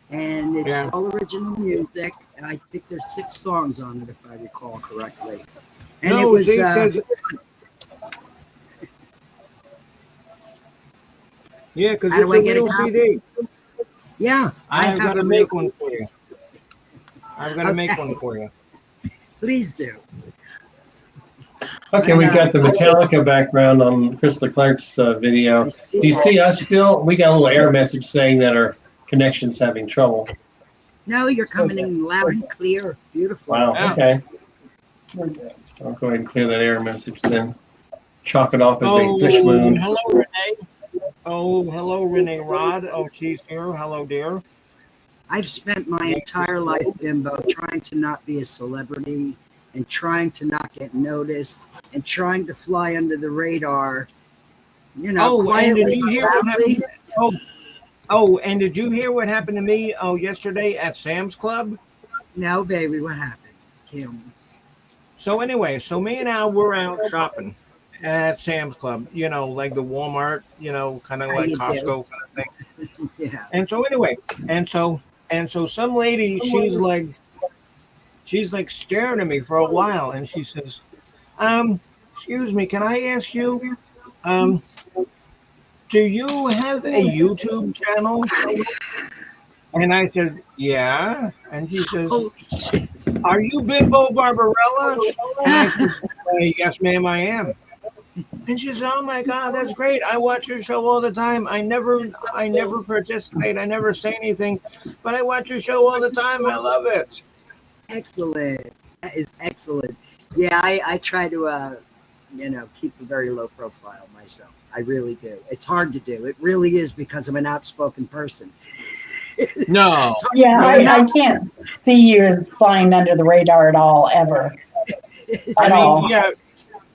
S6: And it's
S1: Yeah.
S6: all original music. And I think there's 6 songs on it, if I recall correctly. And
S1: No,
S6: it was.
S1: see, 'cause- yeah, because
S6: How
S1: it's
S6: do
S1: a
S6: I get a
S1: real
S6: copy?
S1: CD.
S6: Yeah,
S1: I've got
S6: have
S1: to
S6: a
S1: make
S6: real-
S1: one for you. I've got to make
S6: Okay.
S1: one for you.
S6: Please do.
S3: Okay, we've got the Metallica background on Chris Leclerc's video.
S6: I see
S3: Do you
S6: that.
S3: see us still? We got a little error message saying that our connection's having trouble.
S6: No, you're coming in loud and clear. Beautiful.
S3: Wow,
S1: Yeah.
S3: okay. I'll go ahead and clear that error message then. Chalk it off as
S1: Oh,
S3: a fish wound.
S1: hello, Renee. Oh, hello, Renee Rod. Oh, she's here. Hello, dear.
S6: I've spent my entire life, Bimbo, trying to not be a celebrity and trying to not get noticed and trying to fly under the radar. You know,
S1: Oh, and
S6: quietly,
S1: did you hear what
S6: loudly.
S1: happened? Oh, and did you hear what happened to me? Oh, yesterday at Sam's Club.
S6: No, baby, what happened? Tell me.
S1: So anyway, so me and Al were out shopping at Sam's Club. You know, like the Walmart. You know, kind of
S6: How
S1: like
S6: you do.
S1: Costco kind of thing.
S6: Yeah.
S1: And so anyway, and so some lady, she's like staring at me for a while, and she says, excuse me, can I ask you, do you have a YouTube channel? And I said, yeah. And she says,
S6: Holy shit.
S1: are you Bimbo Barbarella? And I said, yes, ma'am, I am. And she says, oh my God, that's great. I watch your show all the time. I never participate. I never say anything, but I watch your show all the time. I love it.
S6: Excellent. That is excellent. Yeah, I try to, keep a very low profile myself. I really do. It's hard to do. It really is because I'm an outspoken person.
S1: No.
S6: So-
S2: Yeah, I can't see you as flying under the radar at all, ever.
S1: I
S2: At all.
S1: mean, yeah.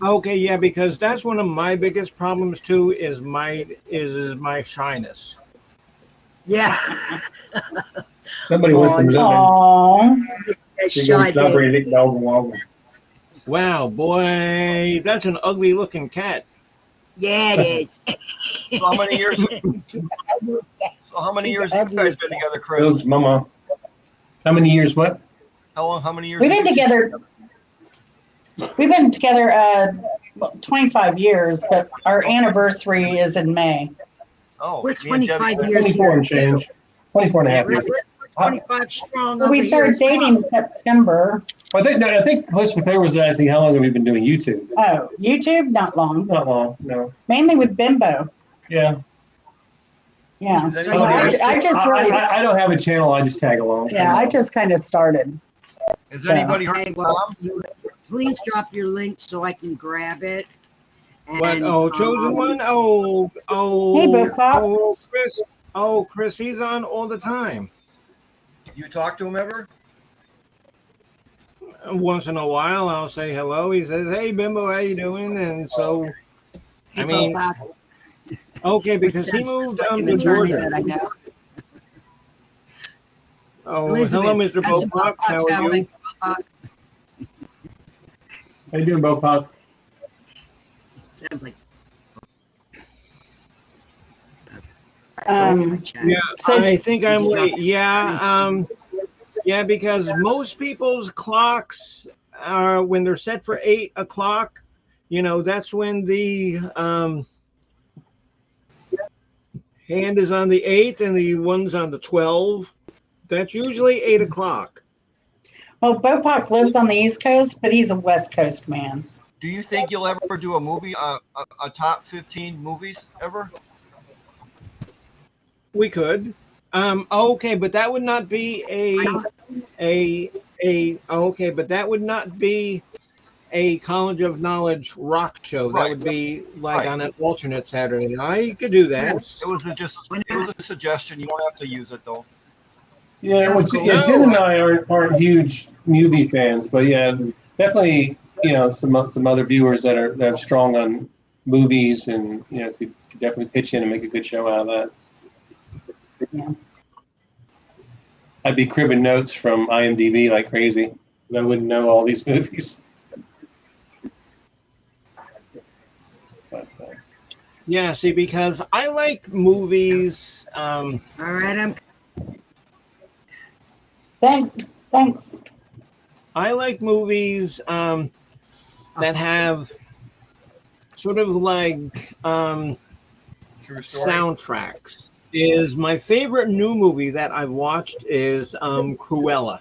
S1: Okay, yeah, because that's one of my biggest problems too, is my shyness.
S6: Yeah.
S3: Somebody wants to live
S2: Aww.
S6: A
S3: in.
S6: shy baby.
S1: Wow, boy, that's an ugly looking cat.
S6: Yeah, it is.
S5: So how many years? So how many years have you guys been together, Chris?
S3: Oops, Mama. How many years? What?
S5: How long? How many years?
S2: We've been
S5: have you two-
S2: together. We've been together 25 years, but our anniversary is in May.
S5: Oh,
S6: We're
S5: me and Debbie-
S6: 25 years
S3: 24 and change. 24 and a half
S6: We're
S3: years.
S6: 25 strong.
S2: Well, we
S6: over
S2: started
S6: here.
S2: dating in September.
S3: I think Elizabeth Taylor was asking how long have we been doing YouTube?
S2: Oh, YouTube? Not long.
S3: Not long, no.
S2: Mainly with Bimbo.
S3: Yeah.
S2: Yeah.
S5: Is
S2: So
S5: anybody-
S2: I just really,
S3: I don't have a channel. I just tag along.
S2: yeah, I just kind of started.
S5: Has anybody heard
S6: Okay,
S5: of
S6: well,
S5: Tom?
S6: please drop your link so I can grab it.
S1: What?
S6: And,
S1: Oh, chosen one? Oh,
S2: Hey, Book Pop.
S1: oh, Chris. Oh, Chris, he's on all the time.
S5: You talk to him ever?
S1: Once in a while, I'll say hello. He says, "Hey, Bimbo, how you doing?" And so,
S6: Hey,
S1: I mean,
S6: Bob,
S1: okay,
S6: which
S1: because he
S6: sounds
S1: moved
S6: just like an
S1: to
S6: attorney
S1: Georgia.
S6: that I know.
S1: Oh,
S6: Elizabeth,
S1: hello, Mr.
S6: doesn't
S1: Bopak. How
S6: sound
S1: are you?
S6: like Bob.
S3: How you doing, Bopak?
S6: Sounds like
S1: Yeah,
S2: So-
S1: I think I'm late. Yeah, yeah, because most people's clocks are when they're set for 8 o'clock. You know, that's when the hand is on the 8 and the one's on the 12. That's usually 8 o'clock.
S2: Well, Bopak lives on the East Coast, but he's a West Coast man.
S5: Do you think you'll ever do a movie, a top 15 movies ever?
S1: We could. Okay, but that would not be okay, but that would not be a College of Knowledge rock show. That
S5: Right.
S1: would be like
S5: Right.
S1: on an alternate Saturday. I could do that.
S5: It was a suggestion. You don't have to use it though.
S3: Yeah, well,
S6: Sounds cool.
S3: Jen and I aren't huge movie fans, but yeah, definitely, some other viewers that are strong on movies and, could definitely pitch in and make a good show out of that.
S2: Yeah.
S3: I'd be cribbing notes from IMDb like crazy. 'Cause I wouldn't know all these movies. But,
S1: Yeah, see, because I like movies.
S6: all right. I'm
S2: Thanks.
S1: I like movies that have sort of like
S5: True story.
S1: soundtracks. Is my favorite new movie that I've watched is Cruella.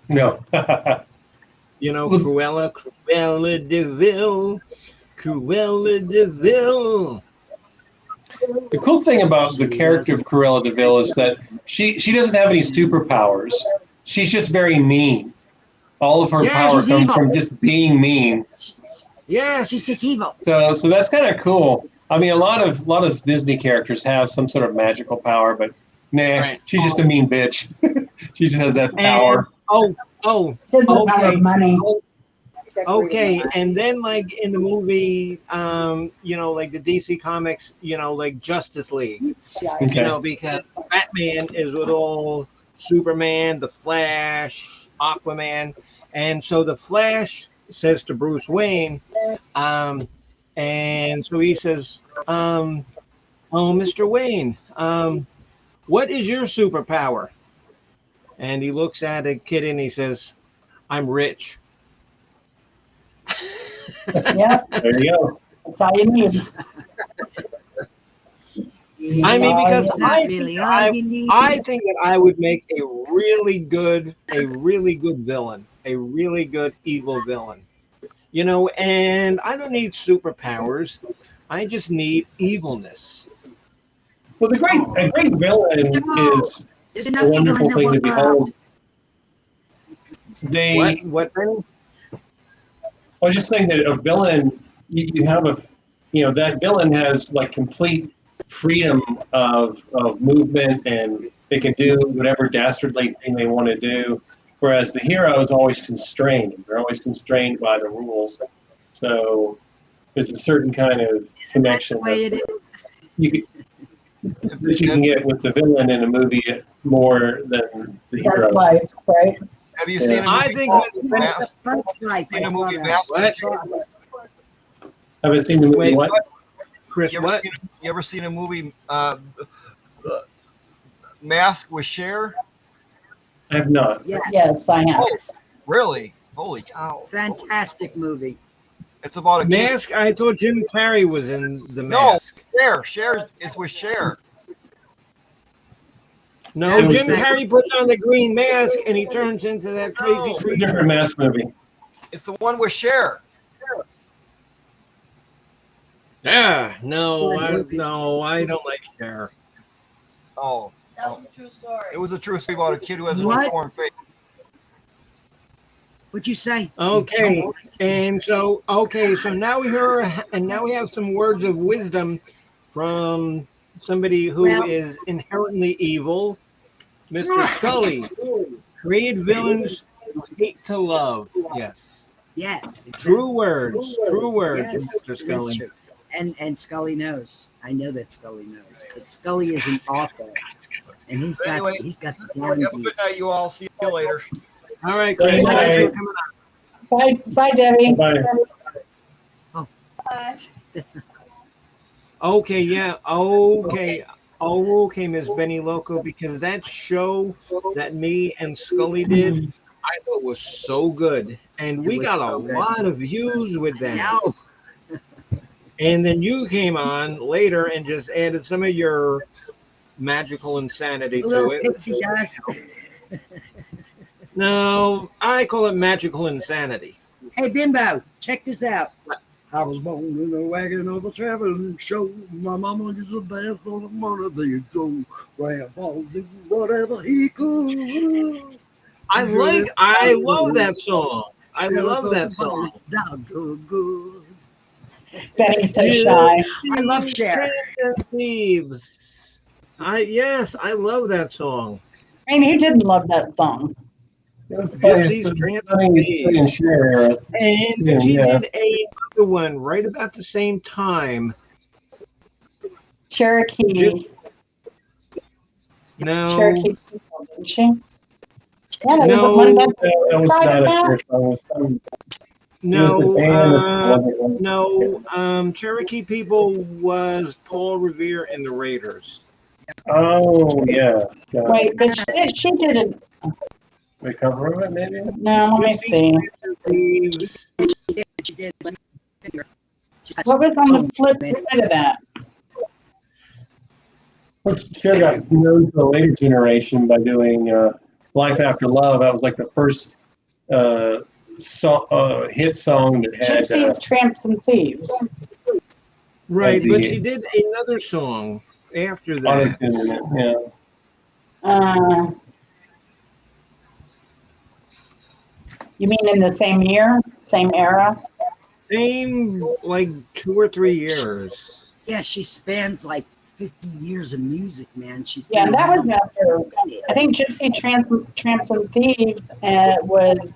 S3: no.
S1: You know,
S3: Well-
S1: Cruella de Vil.
S3: The cool thing about the character of Cruella de Vil is that she doesn't have any superpowers. She's just very mean. All of her
S1: Yeah,
S3: power
S6: she's
S3: comes
S6: evil.
S3: from just being mean.
S1: Yes.
S6: she's just evil.
S3: So that's kind of cool. I mean, a lot of Disney characters have some sort of magical power, but nah,
S1: Right.
S3: she's just a mean bitch. She just has that power.
S1: Oh,
S2: Doesn't power
S1: okay.
S2: of money.
S1: Okay, and then like in the movie, like the DC Comics, like Justice League,
S3: Okay.
S1: because Batman is with all Superman, the Flash, Aquaman, and so the Flash says to Bruce Wayne, and so he says, "Oh, Mr. Wayne, what is your superpower?" And he looks at a kid and he says, "I'm rich."
S2: Yeah,
S3: There you go.
S2: that's all you need.
S1: I mean, because
S6: It's not really all you need.
S1: I think that I would make a really good villain, a really good evil villain. And I don't need superpowers. I just need evilness.
S3: Well, a great villain is
S6: There's
S3: a
S6: enough people in
S3: wonderful
S6: the
S3: thing to behold.
S6: world.
S1: What Benny?
S3: I was just saying that a villain, you have that villain has like complete freedom of movement, and they can do whatever dastardly thing they want to do. Whereas the hero is always constrained. They're always constrained by the rules. So there's a certain kind of connection
S6: That's the way
S3: that
S6: it is.
S3: you can get with the villain in a movie more than the hero.
S2: That's life, right?
S5: Have you seen a movie
S1: I think
S5: called
S1: when-
S5: Mask?
S6: Fireflies,
S5: Seen
S6: I
S5: a
S6: saw
S5: movie
S6: that.
S5: Mask?
S1: What?
S3: Have I seen the movie?
S1: Wait,
S3: What?
S1: Chris,
S5: You
S1: what?
S5: ever seen a movie Mask with Cher?
S3: I have not.
S2: Yes, I have.
S5: Oh, really? Holy cow!
S6: Fantastic movie.
S5: It's about a kid.
S1: Mask? I thought Jim Carrey was in the
S5: No,
S1: Mask.
S5: Cher is with Cher.
S1: No,
S3: It was
S1: Jim
S3: the-
S1: Carrey puts on the green mask and he turns into that crazy
S5: No.
S3: It's a
S1: creature.
S3: different Mask movie.
S5: It's the one with Cher.
S1: Yeah, no,
S6: Good
S1: I don't like Cher.
S5: Oh,
S7: That was a true story.
S5: it was a true story about a kid who has a
S6: What?
S5: deformed face.
S6: What'd you say?
S1: Okay, and so now we have some words of wisdom from somebody who is
S6: Well-
S1: inherently evil, Mr. Scully. Create villains you hate to love. Yes,
S6: Yes.
S1: true words,
S6: Yes,
S1: Mr.
S6: it is
S1: Scully.
S6: true. And Scully knows. I know that Scully knows. But Scully is an author, and he's got
S5: Anyway,
S6: the
S5: Have a
S6: damn
S5: good night, you all. See you later.
S1: All right, Chris,
S3: Bye.
S1: thanks for coming on.
S2: Bye, Debbie.
S3: Bye.
S6: That's not
S1: Okay, yeah, okay, Miss Benny Loco, because that show that me and Scully did, I thought was so good, and
S6: It
S1: we
S6: was
S1: got
S6: so
S1: a
S6: good.
S1: lot of views with that.
S6: No.
S1: And then you came on later and just added some of your magical insanity
S6: A
S1: to
S6: little
S1: it.
S6: pixie dust.
S1: No, I call it magical insanity.
S6: Hey, Bimbo, check this out. I was born in a wagon of a traveling show. My mama used a bath on a motor. There you go. Grandpa did whatever he could.
S1: I love that song. I love that song.
S6: Down to good.
S2: Benny's so shy.
S6: I love Cher.
S1: Thieves. I love that song.
S2: I mean, who didn't love that song?
S1: Gypsies, Tramp,
S3: And share.
S1: And she
S3: Yeah.
S1: did another one right about the same time.
S2: Cherokee.
S1: No,
S2: Cherokee people, didn't she? Yeah, there
S1: No,
S2: was one about
S3: That was
S2: side
S3: not
S2: of
S3: a
S2: that.
S3: church song. It was some-
S1: no,
S3: it was a band.
S1: no. Cherokee People was Paul Revere and the Raiders.
S3: Oh, yeah.
S2: Wait, but she didn't.
S3: We cover it, maybe?
S2: No, let me see.
S1: Thieves.
S6: She did.
S2: What was on the flip side of that?
S3: Which Cher got known to the later generation by doing Life After Love. That was like the first hit song that had.
S2: Gypsies, Tramps, and Thieves.
S1: Right,
S3: the-
S1: but she did another song after that.
S3: autotune in it, yeah.
S2: You mean in the same year, same era?
S1: Same, like 2 or 3 years.
S6: Yeah, she spans like 50 years of music, man. She's
S2: Yeah,
S6: been
S2: that was
S6: around.
S2: after. I think Gypsy, Tramps, and Thieves was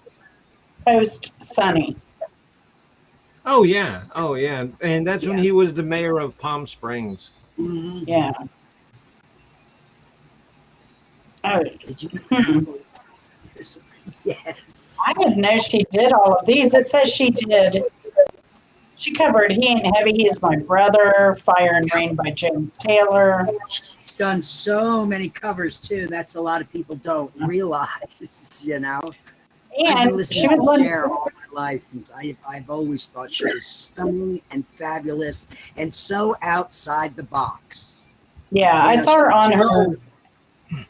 S2: post Sunny.
S1: Oh yeah, and that's when
S6: Yeah.
S1: he was the mayor of Palm Springs.
S6: Mhm.
S2: Yeah. Oh,
S6: Did you? Yes.
S2: I didn't know she did all of these. It says she did. She covered He Ain't Heavy, He's My Brother, Fire and Rain by James Taylor.
S6: She's done so many covers too. That's a lot of people don't realize, you know. I've been
S2: And
S6: listening
S2: she was
S6: to
S2: one.
S6: Cher all my life, and I've always thought she was stunning and fabulous and so outside the box.
S2: Yeah, I saw her on her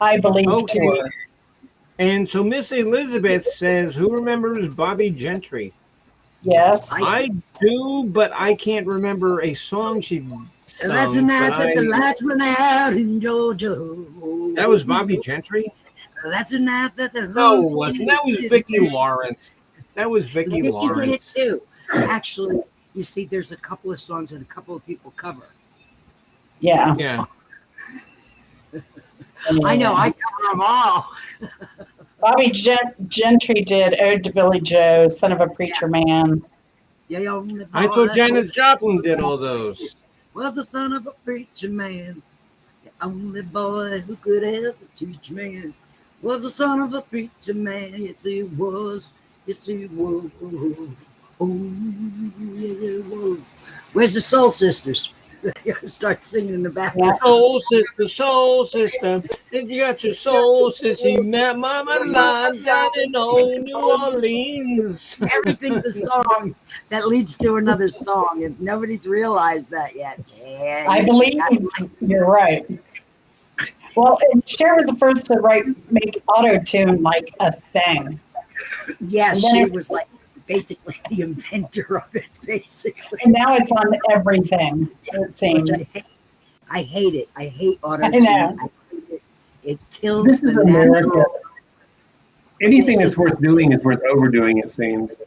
S2: I Believe
S1: Okay.
S2: tour.
S1: And so Miss Elizabeth says, who remembers Bobby Gentry?
S2: Yes.
S1: I do, but I can't remember a song she sung.
S6: And that's the night
S1: but
S6: that the
S1: I-
S6: lights went out in Georgia.
S1: that was Bobby Gentry?
S6: That's the night that the
S1: No, it wasn't. That was Vicki Lawrence. That was Vicki
S6: Vicki did it
S1: Lawrence.
S6: too. Actually, you see, there's a couple of songs that a couple of people cover.
S2: Yeah.
S1: Yeah.
S6: I know, I cover them all.
S2: Bobby Gentry did Ode to Billy Joe, Son of a Preacher Man.
S6: Yeah, only boy
S1: I thought
S6: that
S1: Janis Joplin did all those.
S6: was the son of a preacher man, the only boy who could ever teach man was the son of a preacher man. Yes, he was. Yes, he was. Oh, yes, he was. Where's the Soul Sisters? Start singing in the background.
S1: Soul sister, if you got your soul sister, you met Mama Line down in old New Orleans.
S6: Everything's a song that leads to another song, and nobody's realized that yet. Yeah,
S2: I believe you're right. Well, and Cher was the first to make auto-tune like a thing.
S6: Yeah,
S2: And then
S6: she
S2: it-
S6: was like basically the inventor of it, basically.
S2: And now it's on everything, it seems.
S6: I hate it. I hate auto
S2: I
S6: tune.
S2: know.
S6: It kills
S3: This is
S6: the
S3: America.
S6: natural.
S3: Anything that's worth doing is worth overdoing, it seems.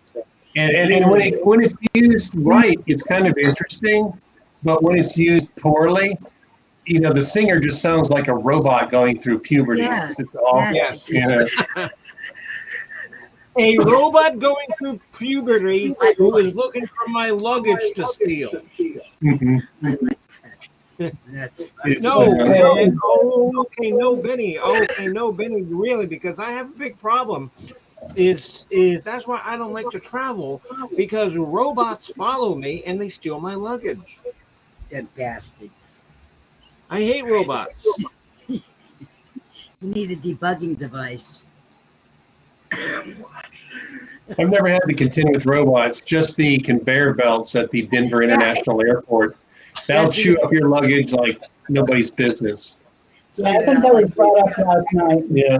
S3: And when it's used right, it's kind of interesting. But when it's used poorly, the singer just sounds like a robot going through puberty.
S6: Yeah.
S3: It's awful.
S1: Yes.
S3: You know.
S1: A robot going through puberty who is looking for my luggage to steal.
S3: Mhm.
S6: That's-
S3: It's,
S1: No,
S3: uh,
S1: man. Oh, okay, no, Benny. Okay, no, Benny, really, because I have a big problem. Is that's why I don't like to travel, because robots follow me and they steal my luggage.
S6: Them bastards.
S1: I hate robots.
S6: You need a debugging device.
S3: I've never had to contend with robots, just the conveyor belts at the Denver International Airport. That'll
S6: Yes,
S3: chew up your luggage like nobody's business.
S2: Yeah, I think that was brought up last night.
S3: Yeah.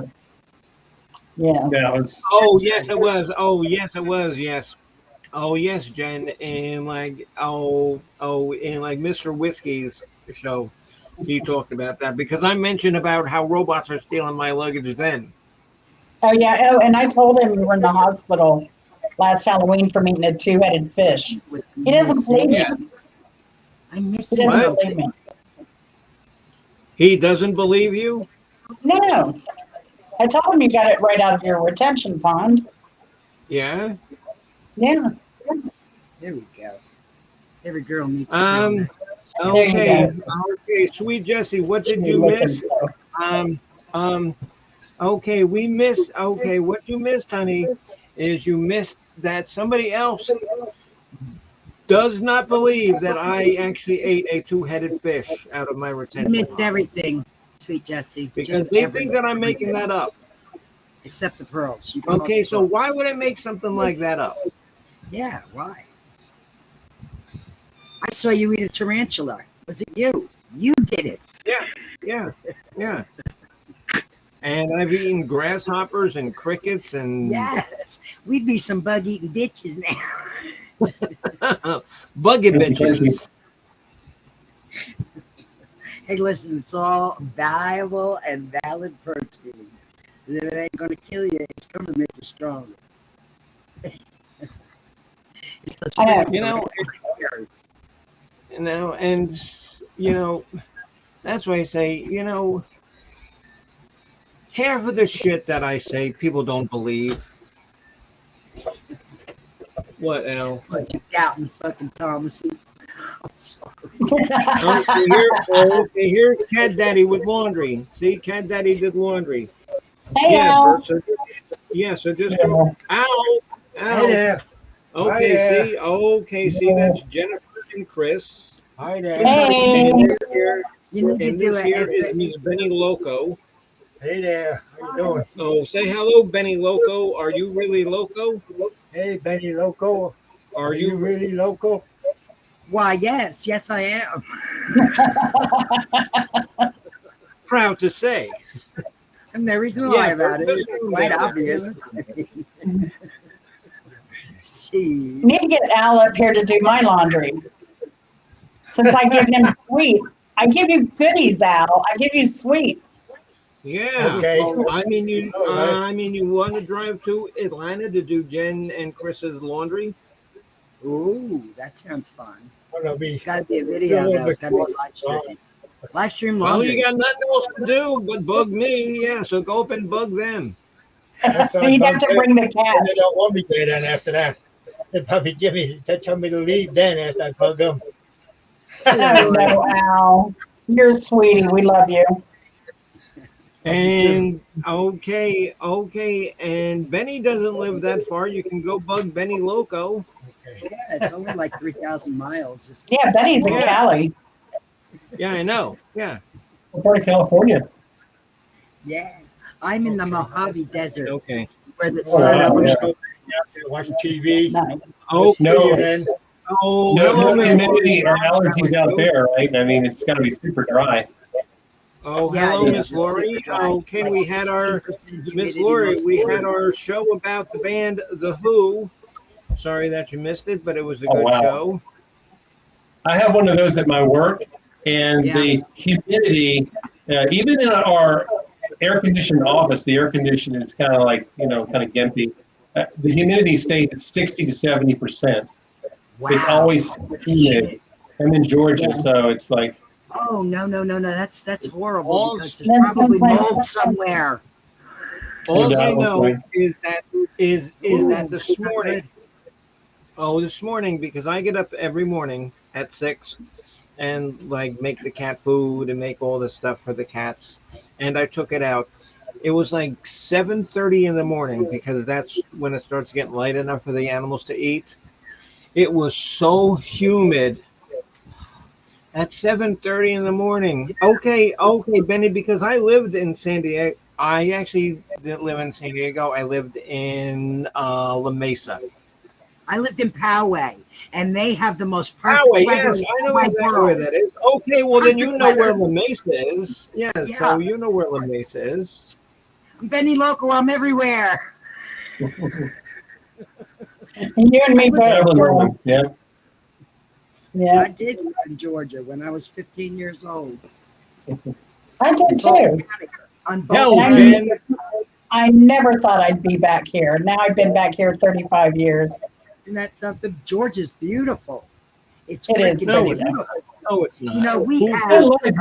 S2: Yeah.
S3: Yeah. It's,
S1: Oh yes, it was. Oh yes, it was. Yes. Oh yes, Jen, and like and like Mr. Whiskey's show, he talked about that because I mentioned about how robots are stealing my luggage then.
S2: Oh, yeah. Oh, and I told him we were in the hospital last Halloween from eating a two-headed fish. He doesn't believe me.
S1: Yeah.
S6: I miss
S2: He
S6: him.
S2: doesn't
S1: What?
S2: believe me.
S1: He doesn't believe you?
S2: No. I told him you got it right out of your retention pond.
S1: Yeah.
S2: Yeah.
S6: There we go. Every girl needs to know that.
S1: Okay. Okay, sweet Jessie, what did you miss? Okay, what you missed, honey, is you missed that somebody else does not believe that I actually ate a two-headed fish out of my
S6: You
S1: retention
S6: missed
S1: pond.
S6: everything, sweet Jessie.
S1: Because
S6: Just
S1: they
S6: everything.
S1: think that I'm making that up.
S6: Except the pearls. You can
S1: Okay,
S6: hold the
S1: so
S6: pearls.
S1: why would I make something like that up?
S6: Yeah, why? I saw you eat a tarantula. Was it you? You did it.
S1: Yeah. And I've eaten grasshoppers and crickets and
S6: Yes. We'd be some bug eating bitches now.
S1: buggy bitches.
S6: Hey, listen, it's all valuable and valid protein. If it ain't going to kill you, it's going to make you stronger. It's such
S2: I know.
S6: a
S1: And that's why I say, half of the shit that I say, people don't believe. What, Al?
S6: bunch of doubting fucking Thomases. I'm sorry.
S1: Here's Cat Daddy with laundry. See, Cat Daddy did laundry.
S2: Hey, Al.
S1: Bert, so just go. Ow.
S7: Hi there.
S1: Okay, see, that's Jennifer and Chris.
S7: Hi there.
S2: Hey.
S1: And here,
S6: You need to
S1: and
S6: do
S1: this here is
S6: it.
S1: Miss Benny Loco.
S7: Hey there. How you doing?
S1: Oh, say hello, Benny Loco. Are you really loco?
S7: Hey, Benny Loco.
S1: Are you
S7: really local?
S6: Why, yes, I am.
S1: proud to say?
S6: And no reason to lie
S1: Yeah,
S6: about it.
S1: Bert,
S6: It's quite
S1: Bert,
S6: obvious. Gee.
S2: You need to get Al up here to do my laundry. Since I give him sweets. I give you goodies, Al. I give you sweets.
S1: Yeah.
S7: Okay.
S1: I mean, you want to drive to Atlanta to do Jen and Chris's laundry?
S6: Ooh, that sounds fun.
S7: Gonna be
S6: It's got to be a video, though. It's got to be a live stream. Live stream
S1: Well,
S6: laundry.
S1: you got nothing else to do but bug me. Yeah, so go up and bug them.
S2: You'd have to bring the
S7: They
S2: cat.
S7: don't want me there then after that. They probably they tell me to leave then after I bug them.
S2: Oh, no, Al. You're a sweetie. We love you.
S1: And okay, and Benny doesn't live that far. You can go bug Benny Loco.
S7: Okay.
S6: Yeah, it's only like 3,000 miles. It's-
S2: Yeah, Betty's in
S1: Yeah.
S2: Cali.
S1: Yeah, I know. Yeah.
S3: What part of California?
S6: Yes. I'm in the Mojave Desert
S1: Okay.
S6: where the
S3: Oh,
S6: sun
S3: wow,
S6: always
S3: yeah.
S7: Out there watching TV.
S2: Nice.
S1: Oh,
S3: No.
S7: Then
S1: oh,
S3: No,
S1: hello,
S3: no
S1: Miss
S3: humidity or
S1: Lori.
S3: allergies out there, right? I mean, it's got to be super dry.
S1: Oh,
S6: Yeah,
S1: hello,
S6: it
S1: Miss
S6: is. It's
S1: Lori.
S6: super dry.
S1: Okay,
S6: Like
S1: we had our
S6: 16%
S1: Miss
S6: humidity
S1: Lori.
S6: most
S1: We
S6: of the
S1: had
S6: time.
S1: our show about the band The Who. Sorry that you missed it, but it was a
S3: Oh,
S1: good
S3: wow.
S1: show.
S3: I have one of those at my work, and
S6: Yeah.
S3: the humidity, even in our air-conditioned office, the air condition is kind of like, kind of gimpy. The humidity stays at 60 to 70%.
S6: Wow.
S3: It's always humid. I'm in Georgia,
S2: Yeah.
S3: so it's like,
S6: Oh no. That's horrible
S1: All-
S6: because there's
S2: Then
S6: probably
S2: sometimes-
S6: mold somewhere.
S1: All I know
S3: Undoubtedly.
S1: is that
S6: Ooh,
S1: this
S6: it's not
S1: morning.
S6: good.
S1: Oh, this morning, because I get up every morning at 6 and like make the cat food and make all the stuff for the cats. And I took it out. It was like 7:30 in the morning because that's when it starts getting light enough for the animals to eat. It was so humid at 7:30 in the morning. Okay, Benny, because I lived in San Diego. I actually didn't live in San Diego. I lived in La Mesa.
S6: I lived in Poway, and they have the most perfect
S1: Poway,
S6: weather
S1: yes, I
S6: in
S1: know
S6: my
S1: exactly
S6: world.
S1: where that is. Okay, well then you
S6: Perfect
S1: know where
S6: weather.
S1: La Mesa is. Yeah,
S6: Yeah.
S1: so you know where La Mesa is.
S6: I'm Benny Loco. I'm everywhere.
S2: You and me both.
S3: traveling around. Yeah.
S2: Yeah,
S6: I did live in Georgia when I was 15 years old.
S2: I did too.
S6: On
S1: Hell,
S6: both
S2: And
S1: Jen.
S2: I never thought I'd be back here. Now I've been back here 35 years.
S6: Isn't that something? Georgia's beautiful. It's
S2: It is
S6: freaking
S1: No,
S2: pretty.
S1: it's
S6: beautiful.
S1: No, it's not.
S6: You know, we
S1: Who-
S6: have
S3: I
S6: a
S3: like it.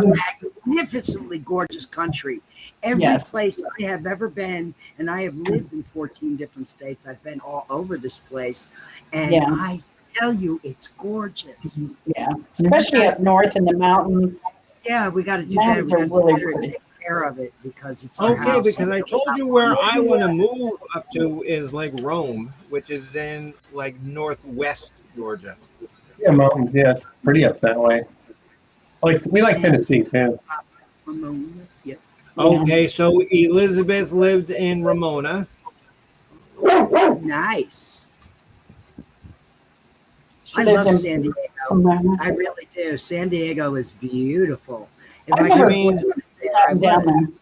S6: magnificently gorgeous country. Every
S2: Yes.
S6: place I have ever been, and I have lived in 14 different states. I've been all over this place, and
S2: Yeah.
S6: I tell you, it's gorgeous.
S2: Yeah, especially up north in the mountains.
S6: Yeah, we got to do
S2: Mountains
S6: better.
S2: are
S6: We got to
S2: really
S6: do better and
S2: pretty.
S6: take care of it because it's our
S1: Okay,
S6: house.
S1: because I told you where I want to move up to is like Rome, which is in like northwest Georgia.
S3: Yeah, mountains. Yeah, it's pretty up that way. We like Tennessee too.
S6: Yeah.
S1: Okay, so Elizabeth lived in Ramona.
S6: Nice.
S2: She
S6: I
S2: lived
S6: love
S2: in
S6: San Diego.
S2: Pomona.
S6: I really do. San Diego is beautiful. If
S2: I've
S6: I
S2: never
S6: could
S1: been
S6: afford it, I
S2: down
S6: would.
S2: there.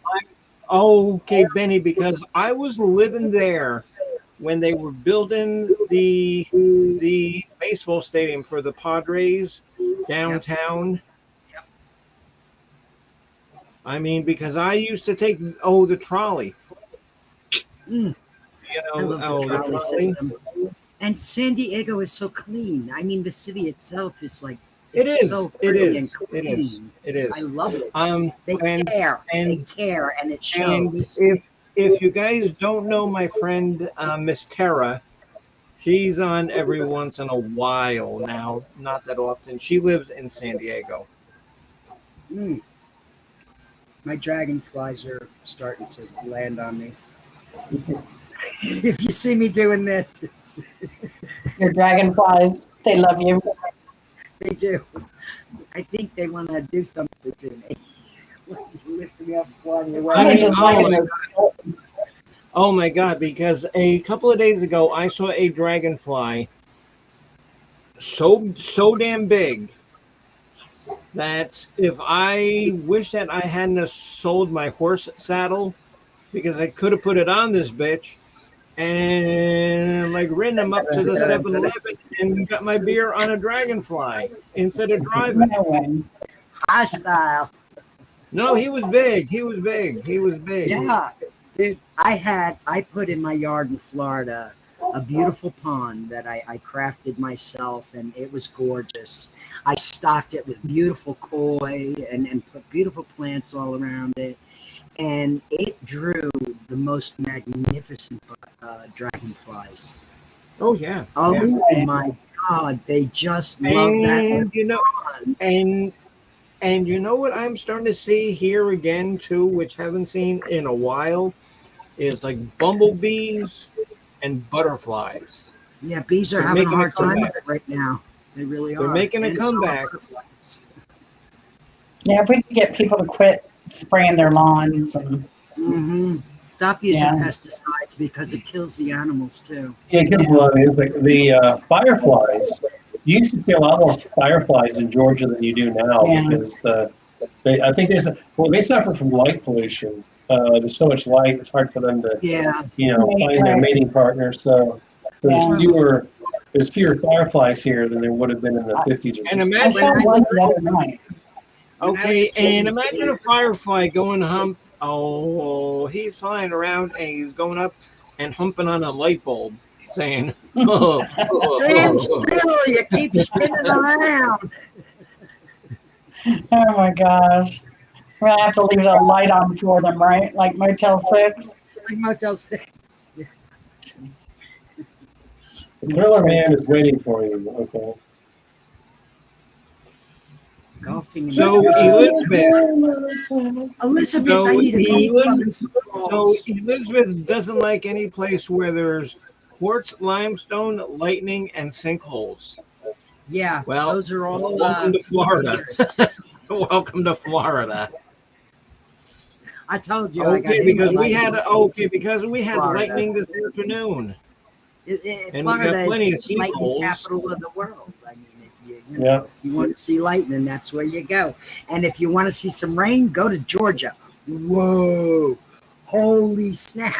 S1: Okay, Benny, because I was living there when they were building the baseball stadium for the Padres downtown.
S6: Yep.
S1: I mean, because I used to take the trolley.
S6: Mm,
S1: You
S6: I
S1: know,
S6: love the
S1: the
S6: trolley
S1: trolley.
S6: system. And San Diego is so clean. I mean, the city itself is like
S1: It
S6: it's
S1: is.
S6: so
S1: It
S6: pretty and
S1: is.
S6: clean.
S1: It is. It is.
S6: I love it. They
S1: And
S6: care. They
S1: and
S6: care, and it
S1: and
S6: shows.
S1: if you guys don't know my friend Miss Tara, she's on every once in a while now, not that often. She lives in San Diego.
S6: Mm. My dragonflies are starting to land on me. If you see me doing this,
S2: Your dragonflies, they love you.
S6: they do. I think they want to do something to me. Lift me up, fly me away.
S1: I
S2: They
S1: mean,
S2: just like it.
S1: Oh my God, because a couple of days ago I saw a dragonfly so damn big that if I wish that I hadn't have sold my horse saddle because I could have put it on this bitch and like ridden him up to the 7-Eleven and got my beer on a dragonfly instead of driving.
S2: No way.
S6: Hostile.
S1: No, he was big. He was big. He was big.
S6: Yeah, dude. I put in my yard in Florida a beautiful pond that I crafted myself, and it was gorgeous. I stocked it with beautiful koi and put beautiful plants all around it, and it drew the most magnificent dragonflies.
S1: Oh yeah.
S6: Oh
S1: yeah.
S6: my God, they just love that
S1: And you know,
S6: pond.
S1: and And you know what I'm starting to see here again too, which haven't seen in a while, is like bumblebees and butterflies.
S6: Yeah, bees are
S1: They're
S6: having a
S1: making a
S6: hard time with
S1: comeback.
S6: it right now. They really
S1: They're
S6: are.
S1: making a
S6: And so are
S1: comeback.
S6: butterflies.
S2: Yeah, if we could get people to quit spraying their lawns and
S6: Mm-hmm. Stop using
S2: Yeah.
S6: pesticides because it kills the animals too.
S3: Yeah, it kills a lot of it. It's like the fireflies. You used to see a lot more fireflies in Georgia than you do now
S2: Yeah.
S3: because I think they suffer from light pollution. There's so much light; it's hard for them to
S6: Yeah.
S3: find their mating partner. So
S2: Yeah.
S3: there's fewer fireflies here than there would have been in the 50s or 60s.
S1: And
S2: I
S1: imagine,
S2: saw one the other night.
S1: okay, and imagine a firefly going hump. Oh, he's flying around and he's going up and humping on a light bulb, saying, "Oh,
S6: Stand still, you keep spinning around.
S2: Oh my gosh. We're gonna have to leave a light on for them, right? Like Motel 6.
S6: Like Motel 6.
S3: The Thriller Man is waiting for you. Okay.
S6: Golfing.
S1: So Elizabeth,
S6: Elizabeth,
S1: so
S6: I need to
S1: Elizabeth,
S6: go.
S1: so Elizabeth doesn't like any place where there's quartz, limestone, lightning, and sinkholes.
S6: Yeah,
S1: Well,
S6: those are all.
S1: welcome to Florida. Welcome to Florida.
S6: I told you. I got
S1: Okay,
S6: hit
S1: because
S6: by
S1: we had
S6: Florida.
S1: lightning this afternoon. And we
S6: Florida
S1: got plenty
S6: is
S1: of
S6: the lightning
S1: sinkholes.
S6: capital of the world. I mean,
S3: Yeah.
S6: if you want to see lightning, that's where you go. And if you want to see some rain, go to Georgia. Whoa! Holy snap!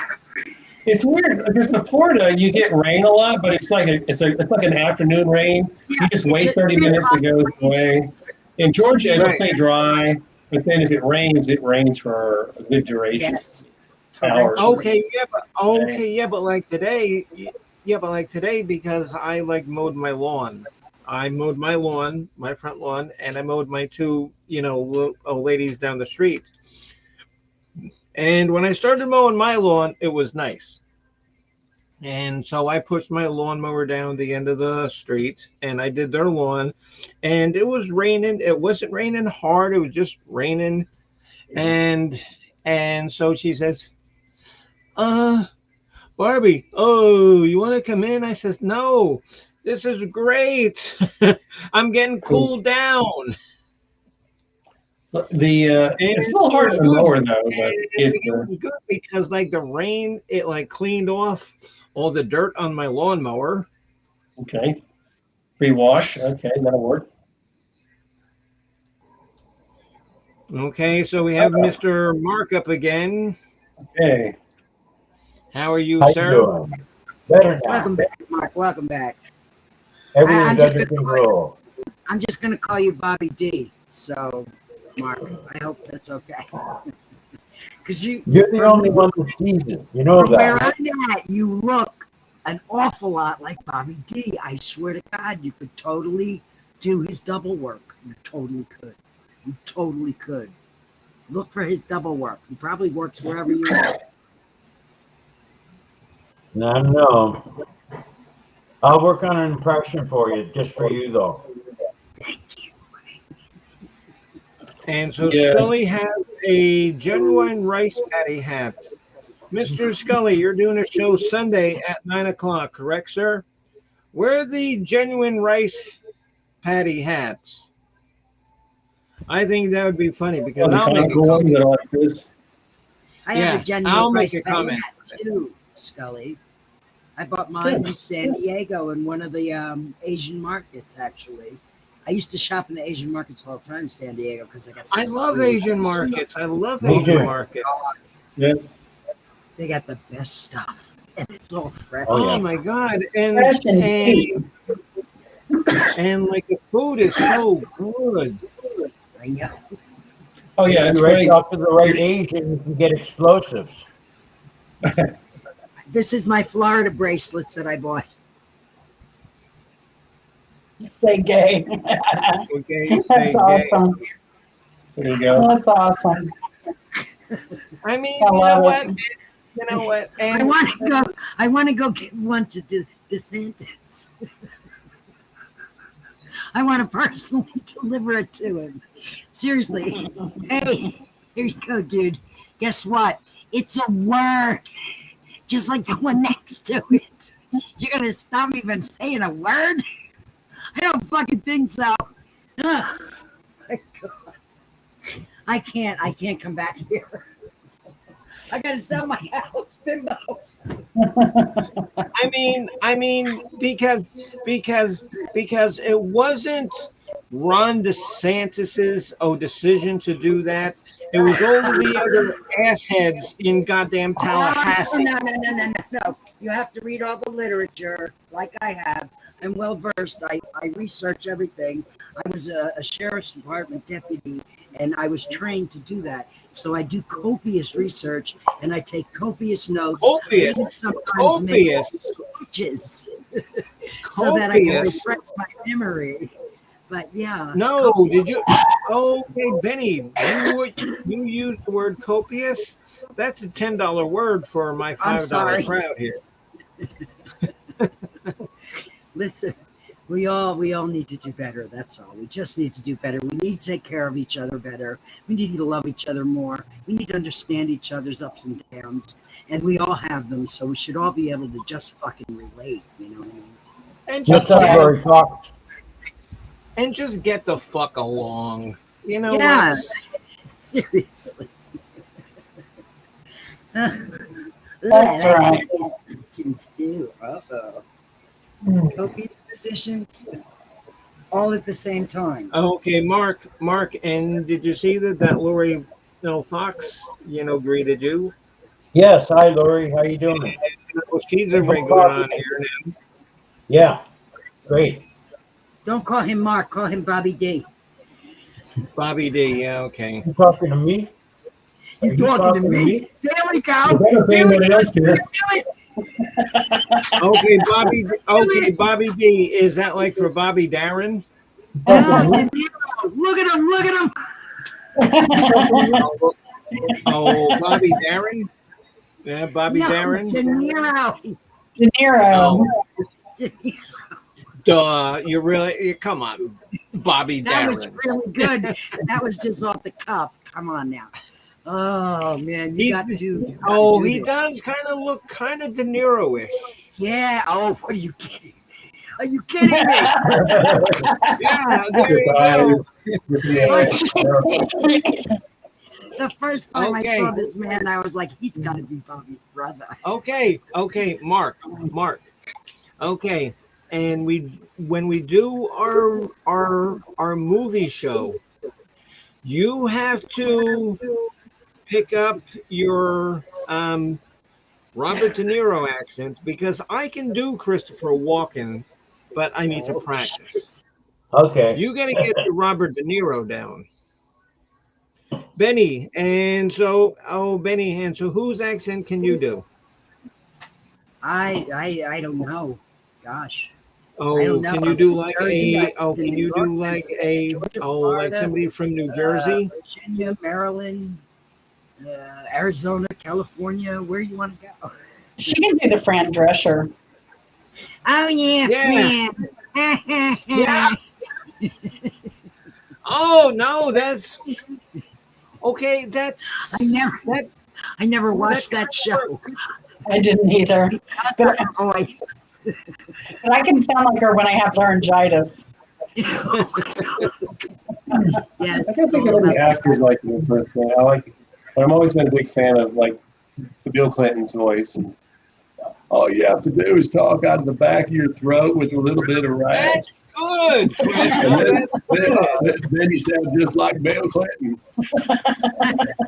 S3: It's weird because in Florida you get rain a lot, but it's like an afternoon rain. You just wait 30 minutes, it goes away. In Georgia, it'll stay dry, but then if it rains for a good duration.
S6: Yes.
S3: Hours.
S1: Okay, but like today, because I like mowed my lawn. I mowed my lawn, my front lawn, and I mowed my two, old ladies down the street. And when I started mowing my lawn, it was nice. And so I pushed my lawnmower down the end of the street and I did their lawn. And it was raining. It wasn't raining hard. It was just raining. And so she says, Barbie, oh, you want to come in? I says, no, this is great. I'm getting cooled down.
S3: So it's a little hard to mower though, but
S1: it was good because like the rain, it like cleaned off all the dirt on my lawnmower.
S3: Okay. Free wash. Okay, that'll work.
S1: Okay, so we have Mr. Markup again.
S3: Okay.
S1: How are you,
S7: How
S1: sir?
S7: you doing? Better now.
S6: Welcome back, Mark. Welcome back.
S7: Everything's under control.
S6: I'm just going to call you Bobby D. So, Mark, I hope that's okay. Because you're
S7: the only one that sees it. You know
S6: from where
S7: that.
S6: I'm at, you look an awful lot like Bobby D. I swear to God, you could totally do his double work. You totally could. You totally could. Look for his double work. He probably works wherever you are.
S7: No. I'll work on an impression for you, just for you, though.
S6: Thank you.
S1: And so Scully has a genuine rice patty hat. Mr. Scully, you're doing a show Sunday at 9 o'clock, correct, sir? Where are the genuine rice patty hats? I think that would be funny because I'll make a comment.
S3: That are like this.
S6: I have a genuine
S1: I'll make
S6: rice
S1: a
S6: patty
S1: comment.
S6: hat too, Scully. I bought mine in San Diego in one of the Asian markets, actually. I used to shop in the Asian markets all the time in San Diego because I got.
S1: I love Asian markets. I love
S7: Me
S1: Asian
S7: too.
S1: markets.
S3: Yeah.
S6: They got the best stuff, and it's all fresh.
S1: Oh,
S7: yeah.
S1: my God! And
S2: Fresh and cheap.
S1: and like the food is so good.
S6: I know.
S3: Oh yeah,
S7: If
S3: it's
S7: you raise
S3: great.
S7: up to the right age, and you can get explosives.
S6: This is my Florida bracelets that I bought.
S2: Stay gay.
S1: Okay, stay
S2: That's
S1: gay.
S2: awesome.
S3: There you go.
S2: That's awesome.
S1: I mean,
S2: I
S1: you know
S2: love
S1: what?
S2: it.
S1: You know what?
S6: I
S1: And
S6: want to go get one to DeSantis. I want to personally deliver it to him. Seriously. Hey, here you go, dude. Guess what? It's a word. Just like the one next to it. You're going to stop me from saying a word? I don't fucking think so. Ugh. My God. I can't come back here. I got to sell my house, Bimbo.
S1: I mean, because it wasn't Ron DeSantis's decision to do that. It was all of the other assheads in goddamn Tallahassee.
S6: No. You have to read all the literature, like I have. I'm well versed. I research everything. I was a sheriff's department deputy, and I was trained to do that. So I do copious research, and I take copious notes.
S1: Copious.
S6: And sometimes make sketches so that I can refresh my memory. But yeah.
S1: No,
S6: copious.
S1: did you? Okay, Benny, you used the word copious. That's a $10 word for my $5 crowd here.
S6: Listen, we all need to do better. That's all. We just need to do better. We need to take care of each other better. We need to love each other more. We need to understand each other's ups and downs. And we all have them, so we should all be able to just fucking relate. You know what I mean?
S1: And just get the fuck along. You know?
S6: Yeah. Seriously.
S2: That's right.
S6: Too. Copious positions, all at the same time.
S1: Okay, Mark, and did you see that Lori Fox, greeted you?
S7: Yes, hi Lori, how you doing?
S1: She's a regular on here now.
S7: Yeah, great.
S6: Don't call him Mark, call him Bobby D.
S1: Bobby D, yeah, okay.
S7: You talking to me?
S6: You talking to me? There we go.
S1: Okay, Bobby D. Is that like for Bobby Darin?
S6: Look at him.
S1: Oh, Bobby Darin? Yeah, Bobby Darin?
S6: De Niro.
S1: Duh, you really, come on, Bobby Darin.
S6: That was really good. That was just off the cuff. Come on now. Oh man, you got to do.
S1: Oh, he does kind of look kind of De Niro-ish.
S6: Yeah. Oh, what are you kidding? Are you kidding me?
S1: Yeah, there you go.
S6: The first time I saw this man, I was like, he's got to be Bobby's brother.
S1: Okay, Mark. Okay, and when we do our movie show, you have to pick up your Robert De Niro accent, because I can do Christopher Walken, but I need to practice.
S7: Okay.
S1: You got to get the Robert De Niro down. Benny, and so whose accent can you do?
S6: I don't know. Gosh.
S1: Oh, can you do like like somebody from New Jersey?
S6: Virginia, Maryland, Arizona, California, where you want to go?
S2: She can do the Fran Drescher.
S6: Oh yeah. Fran.
S1: Yeah. Oh no, that's okay. That's
S6: I never watched that show.
S2: I didn't either. But I can sound like her when I have laryngitis.
S6: Yes.
S3: I guess I can the actors like this. But I've always been a big fan of like Bill Clinton's voice. And all you have to do is talk out of the back of your throat with a little bit of rasp.
S1: That's good.
S3: Then you sound just like Bill Clinton.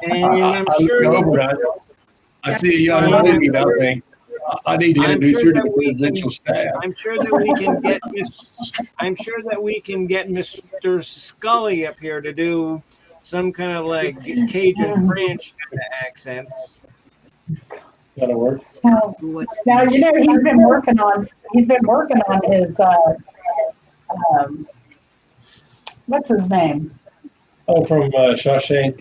S1: And I'm sure
S3: I see a young lady, and I think I need to introduce her to the presidential staff.
S1: I'm sure that we can get Mr. Scully up here to do some kind of like Cajun French kind of accents.
S3: That'll work.
S2: Now he's been working on his what's his name?
S3: Oh, from Shawshank.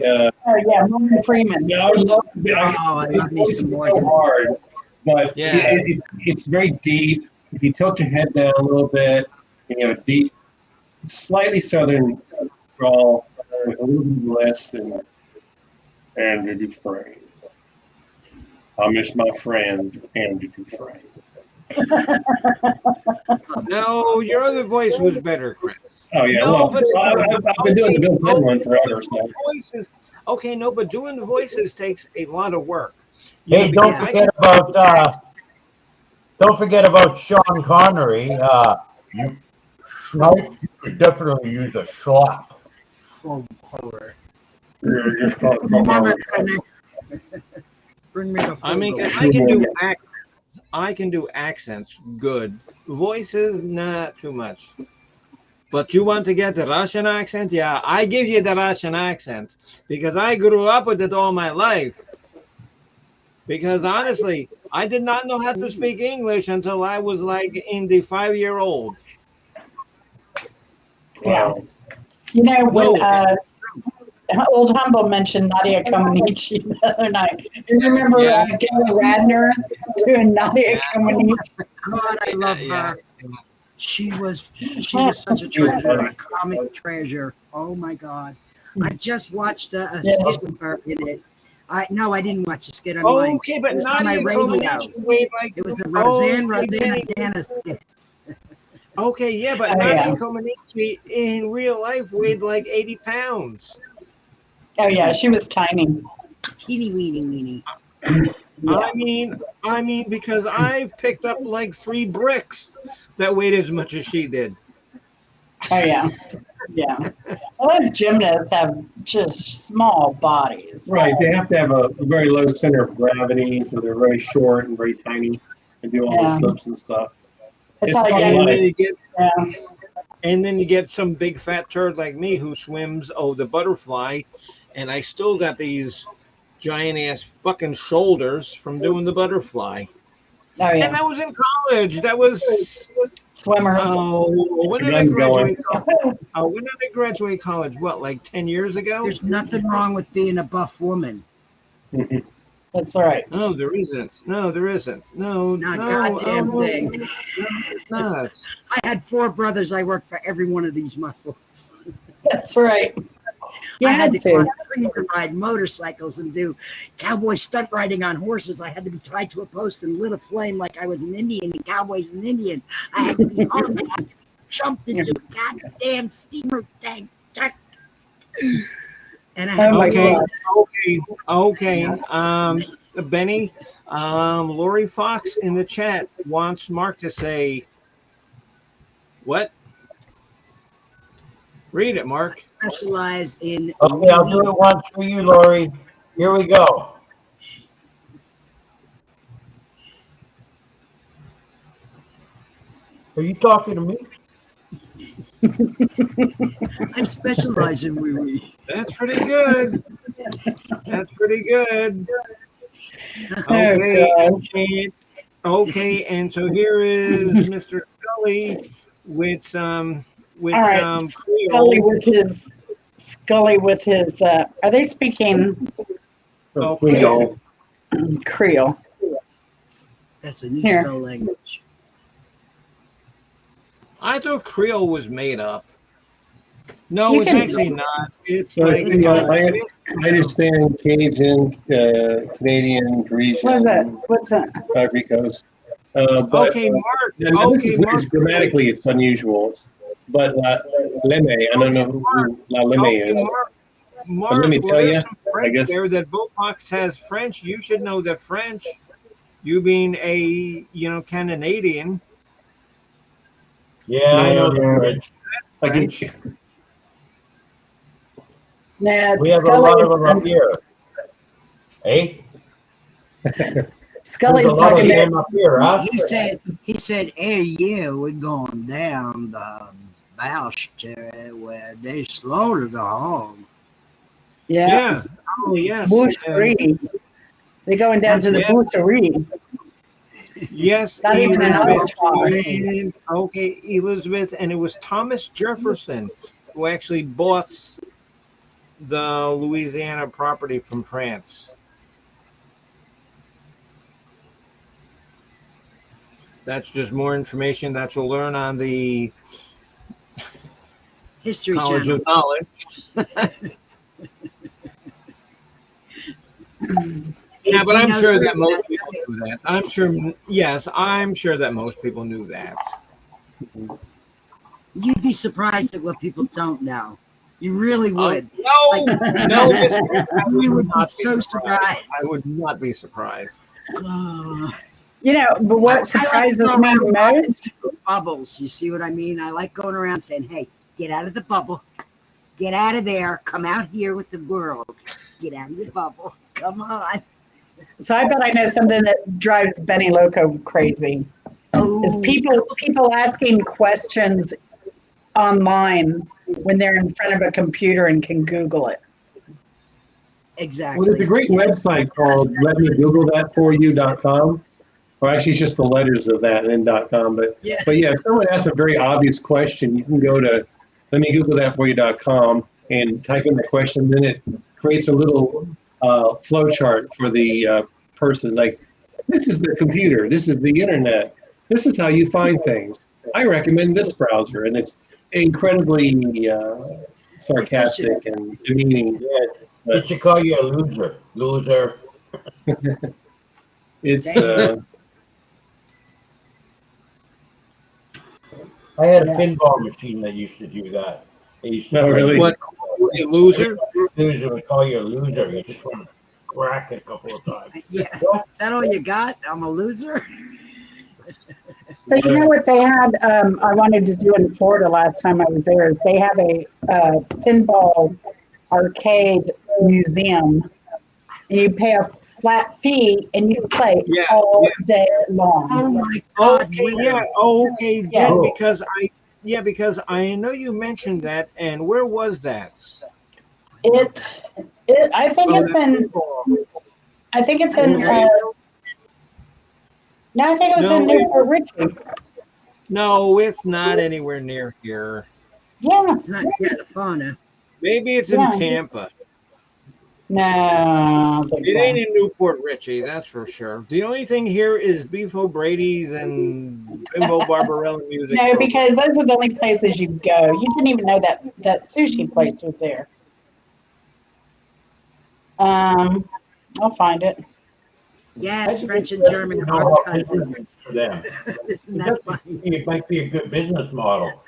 S2: Morgan Freeman.
S3: Yeah, I would love to be. It's so hard, but it's very deep. If you tilt your head down a little bit, and you have a deep slightly southern drawl with a little bit less than Andrew Dufresne. I miss my friend Andrew Dufresne.
S1: No, your other voice was better, Chris.
S3: Oh yeah,
S1: No,
S3: well,
S1: but
S3: I've been doing the Bill Clinton one forever, so.
S1: Voices. Okay, no, but doing the voices takes a lot of work.
S7: Hey,
S1: because
S7: don't forget about Sean Connery. You could definitely use a slap.
S6: Oh, horror.
S3: You're just called
S6: Mama, bring me the
S1: I mean,
S6: photo.
S1: 'cause I can do accents good. Voices, not too much. But you want to get the Russian accent? Yeah, I give you the Russian accent because I grew up with it all my life. Because honestly, I did not know how to speak English until I was like in the 5-year-old.
S3: Wow.
S2: You know, when
S1: No.
S2: Old Humble mentioned Nadia Comaneci the other night, you remember Gary Radner doing Nadia Comaneci?
S6: God, I love her. She was such a treasure, a comic treasure. Oh my God! I just watched a skit with her in it. I didn't watch the skit. I'm lying.
S1: Okay, but
S6: It was on my
S1: Nadia
S6: radio.
S1: Comaneci weighed like.
S6: It was a Roseanne
S1: Benny.
S6: Dana skit.
S1: Okay, yeah, but Nadia Comaneci in real life weighed like 80 pounds.
S2: Oh yeah, she was tiny.
S6: Teeny weeny.
S2: Yeah.
S1: I mean, because I picked up like 3 bricks that weighed as much as she did.
S2: Oh yeah, yeah. A lot of gymnasts have just small bodies.
S3: Right, they have to have a very low center of gravity, so they're very short and very tiny and do all the flips and stuff.
S2: That's
S3: It's
S2: how
S3: part
S2: I
S3: of
S2: get
S3: life.
S1: And then you get some big fat turd like me who swims the butterfly, and I still got these giant ass fucking shoulders from doing the butterfly.
S2: Oh yeah.
S1: And that was in college. That was
S2: swimmers.
S1: When did I graduate college? When did I graduate college? What, like 10 years ago?
S6: There's nothing wrong with being a buff woman.
S2: That's right.
S1: No, there isn't. No, there isn't. No,
S6: Not
S1: no.
S6: goddamn thing.
S1: No, it's not.
S6: I had 4 brothers. I worked for every one of these muscles.
S2: That's right.
S6: I had to climb trees and ride motorcycles and do cowboy stunt riding on horses. I had to be tied to a post and lit a flame like I was an Indian in Cowboys and Indians. I had to be hung. I had to jumped into a goddamn steamer tank. And I had
S1: okay. Benny, Lori Fox in the chat wants Mark to say what? Read it, Mark.
S6: I specialize in.
S7: Okay, I'll do it once for you, Lori. Here we go. Are you talking to me?
S6: I specialize in wee-wee.
S1: That's pretty good. That's pretty good. Okay, okay, and so here is Mr. Scully with some
S2: Scully with his are they speaking Creole?
S6: That's a new spell language.
S1: I thought Creole was made up. No, it's actually not. It's like
S3: I understand Cajun, Canadian, Parisian.
S2: What's that?
S3: Ivory Coast. But,
S1: okay, Mark.
S3: Mark. Grammatically, it's unusual. But Leme, I don't know who La Leme is.
S1: Mark,
S3: let me tell you,
S1: I guess there that Botox has French. You should know that French. You being a Canadian.
S7: Yeah, I know the French.
S1: French.
S7: We have a lot of them up here. Hey?
S2: Scully's talking
S7: them up here, huh?
S6: He said, hey, yeah, we're going down the Bouche where they slaughter the hog.
S2: Yeah.
S1: Oh, yes.
S2: Boucherie. They're going down to the boucherie.
S1: Yes,
S2: not even
S1: okay, Elizabeth, and it was Thomas Jefferson who actually bought the Louisiana property from France. That's just more information that you'll learn on the
S6: History
S1: College
S6: Channel.
S1: of Knowledge. Yeah, but I'm sure that most people knew that. I'm sure, yes, I'm sure that most people knew that.
S6: You'd be surprised at what people don't know. You really would.
S1: No, Miss Karen, I
S6: You
S1: would
S6: would be
S1: not be
S6: so
S1: surprised.
S6: surprised.
S1: I would not be surprised.
S2: You know, but what surprises me most?
S6: Bubbles. You see what I mean? I like going around saying, hey, get out of the bubble. Get out of there. Come out here with the world. Get out of your bubble. Come on.
S2: So I bet I know something that drives Benny Loco crazy. Is people asking questions online when they're in front of a computer and can Google it.
S6: Exactly.
S3: Well, there's a great website called letmegooglethatforyou.com. Or actually, it's just the letters of that and then .com. But yeah, if someone asks a very obvious question, you can go to letmegooglethatforyou.com and type in the question. Then it creates a little flow chart for the person. Like, this is the computer. This is the internet. This is how you find things. I recommend this browser. And it's incredibly sarcastic and demeaning.
S7: It should call you a loser. Loser.
S3: It's
S7: I had a pinball machine that used to do that. They used to
S3: really?
S1: What, a loser?
S7: Loser would call you a loser. You just want to crack it a couple of times.
S6: Yeah. Is that all you got? I'm a loser?
S2: So you know what they had, I wanted to do in Florida last time I was there, is they have a pinball arcade museum, and you pay a flat fee and you play all day long.
S6: Oh my God.
S1: Okay, because I know you mentioned that, and where was that?
S2: I think it's in Newport Richie.
S1: No, it's not anywhere near here.
S2: Yeah.
S6: It's not California.
S1: Maybe it's in Tampa.
S2: No, I don't think
S1: It
S2: so.
S1: ain't in Newport Richie, that's for sure. The only thing here is Beef O'Brady's and Bimbo Barbarella music.
S2: No, because those are the only places you go. You didn't even know that sushi place was there. I'll find it.
S6: Yes, French and German are cousins. Isn't that funny?
S7: It might be a good business model.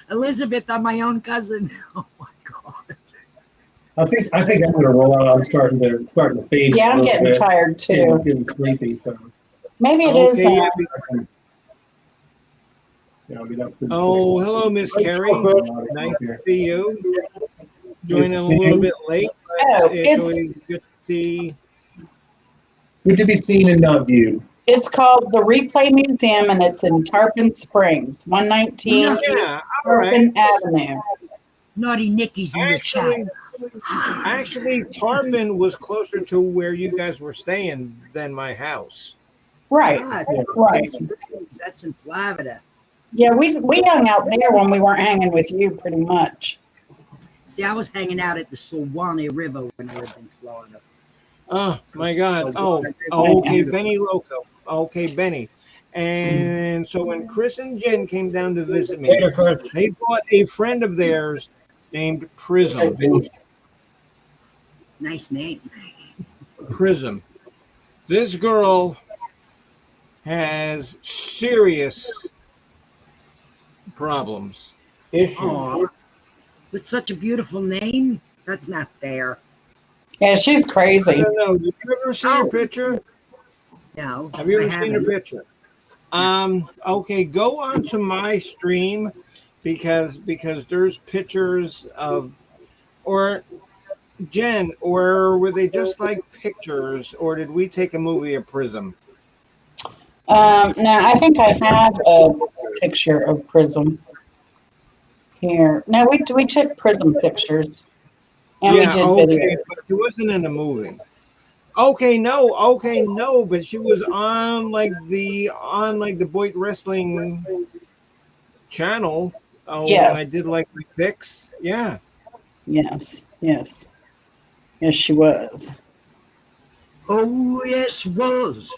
S6: Elizabeth, I'm my own cousin. Oh my God.
S3: I think I'm going to roll out. I'm starting to fade.
S2: Yeah, I'm getting tired too.
S3: I'm getting sleepy. So
S2: maybe it is.
S1: Oh, hello, Miss Carrie. Nice to see you. Joining a little bit late, but it's always good to see.
S3: Good to be seen and not viewed.
S2: It's called the Replay Museum, and it's in Tarpon Springs, 119 Tarpon Avenue.
S6: Naughty Nicky's in the chat.
S1: Actually, Tarpon was closer to where you guys were staying than my house.
S2: Right, right.
S6: That's in Florida.
S2: Yeah, we hung out there when we weren't hanging with you, pretty much.
S6: See, I was hanging out at the Suwannee River when I lived in Florida.
S1: Oh my God! Okay, Benny Loco. Okay, Benny. And so when Chris and Jen came down to visit me, they brought a friend of theirs named Prism.
S6: Nice name.
S1: Prism. This girl has serious problems.
S6: Aww. With such a beautiful name? That's not fair.
S2: Yeah, she's crazy.
S1: I don't know. Have you ever seen her picture?
S6: No.
S1: Have you ever seen her picture? Okay, go onto my stream because there's pictures of, or Jen, or were they just like pictures, or did we take a movie of Prism?
S2: No, I think I have a picture of Prism here. No, we took Prism pictures. And we did videos.
S1: But she wasn't in a movie. Okay, no, but she was on like the Boyd Wrestling channel. Oh, yes. And I did like the pics. Yeah.
S2: Yes, she was.
S6: Oh, yes, she was.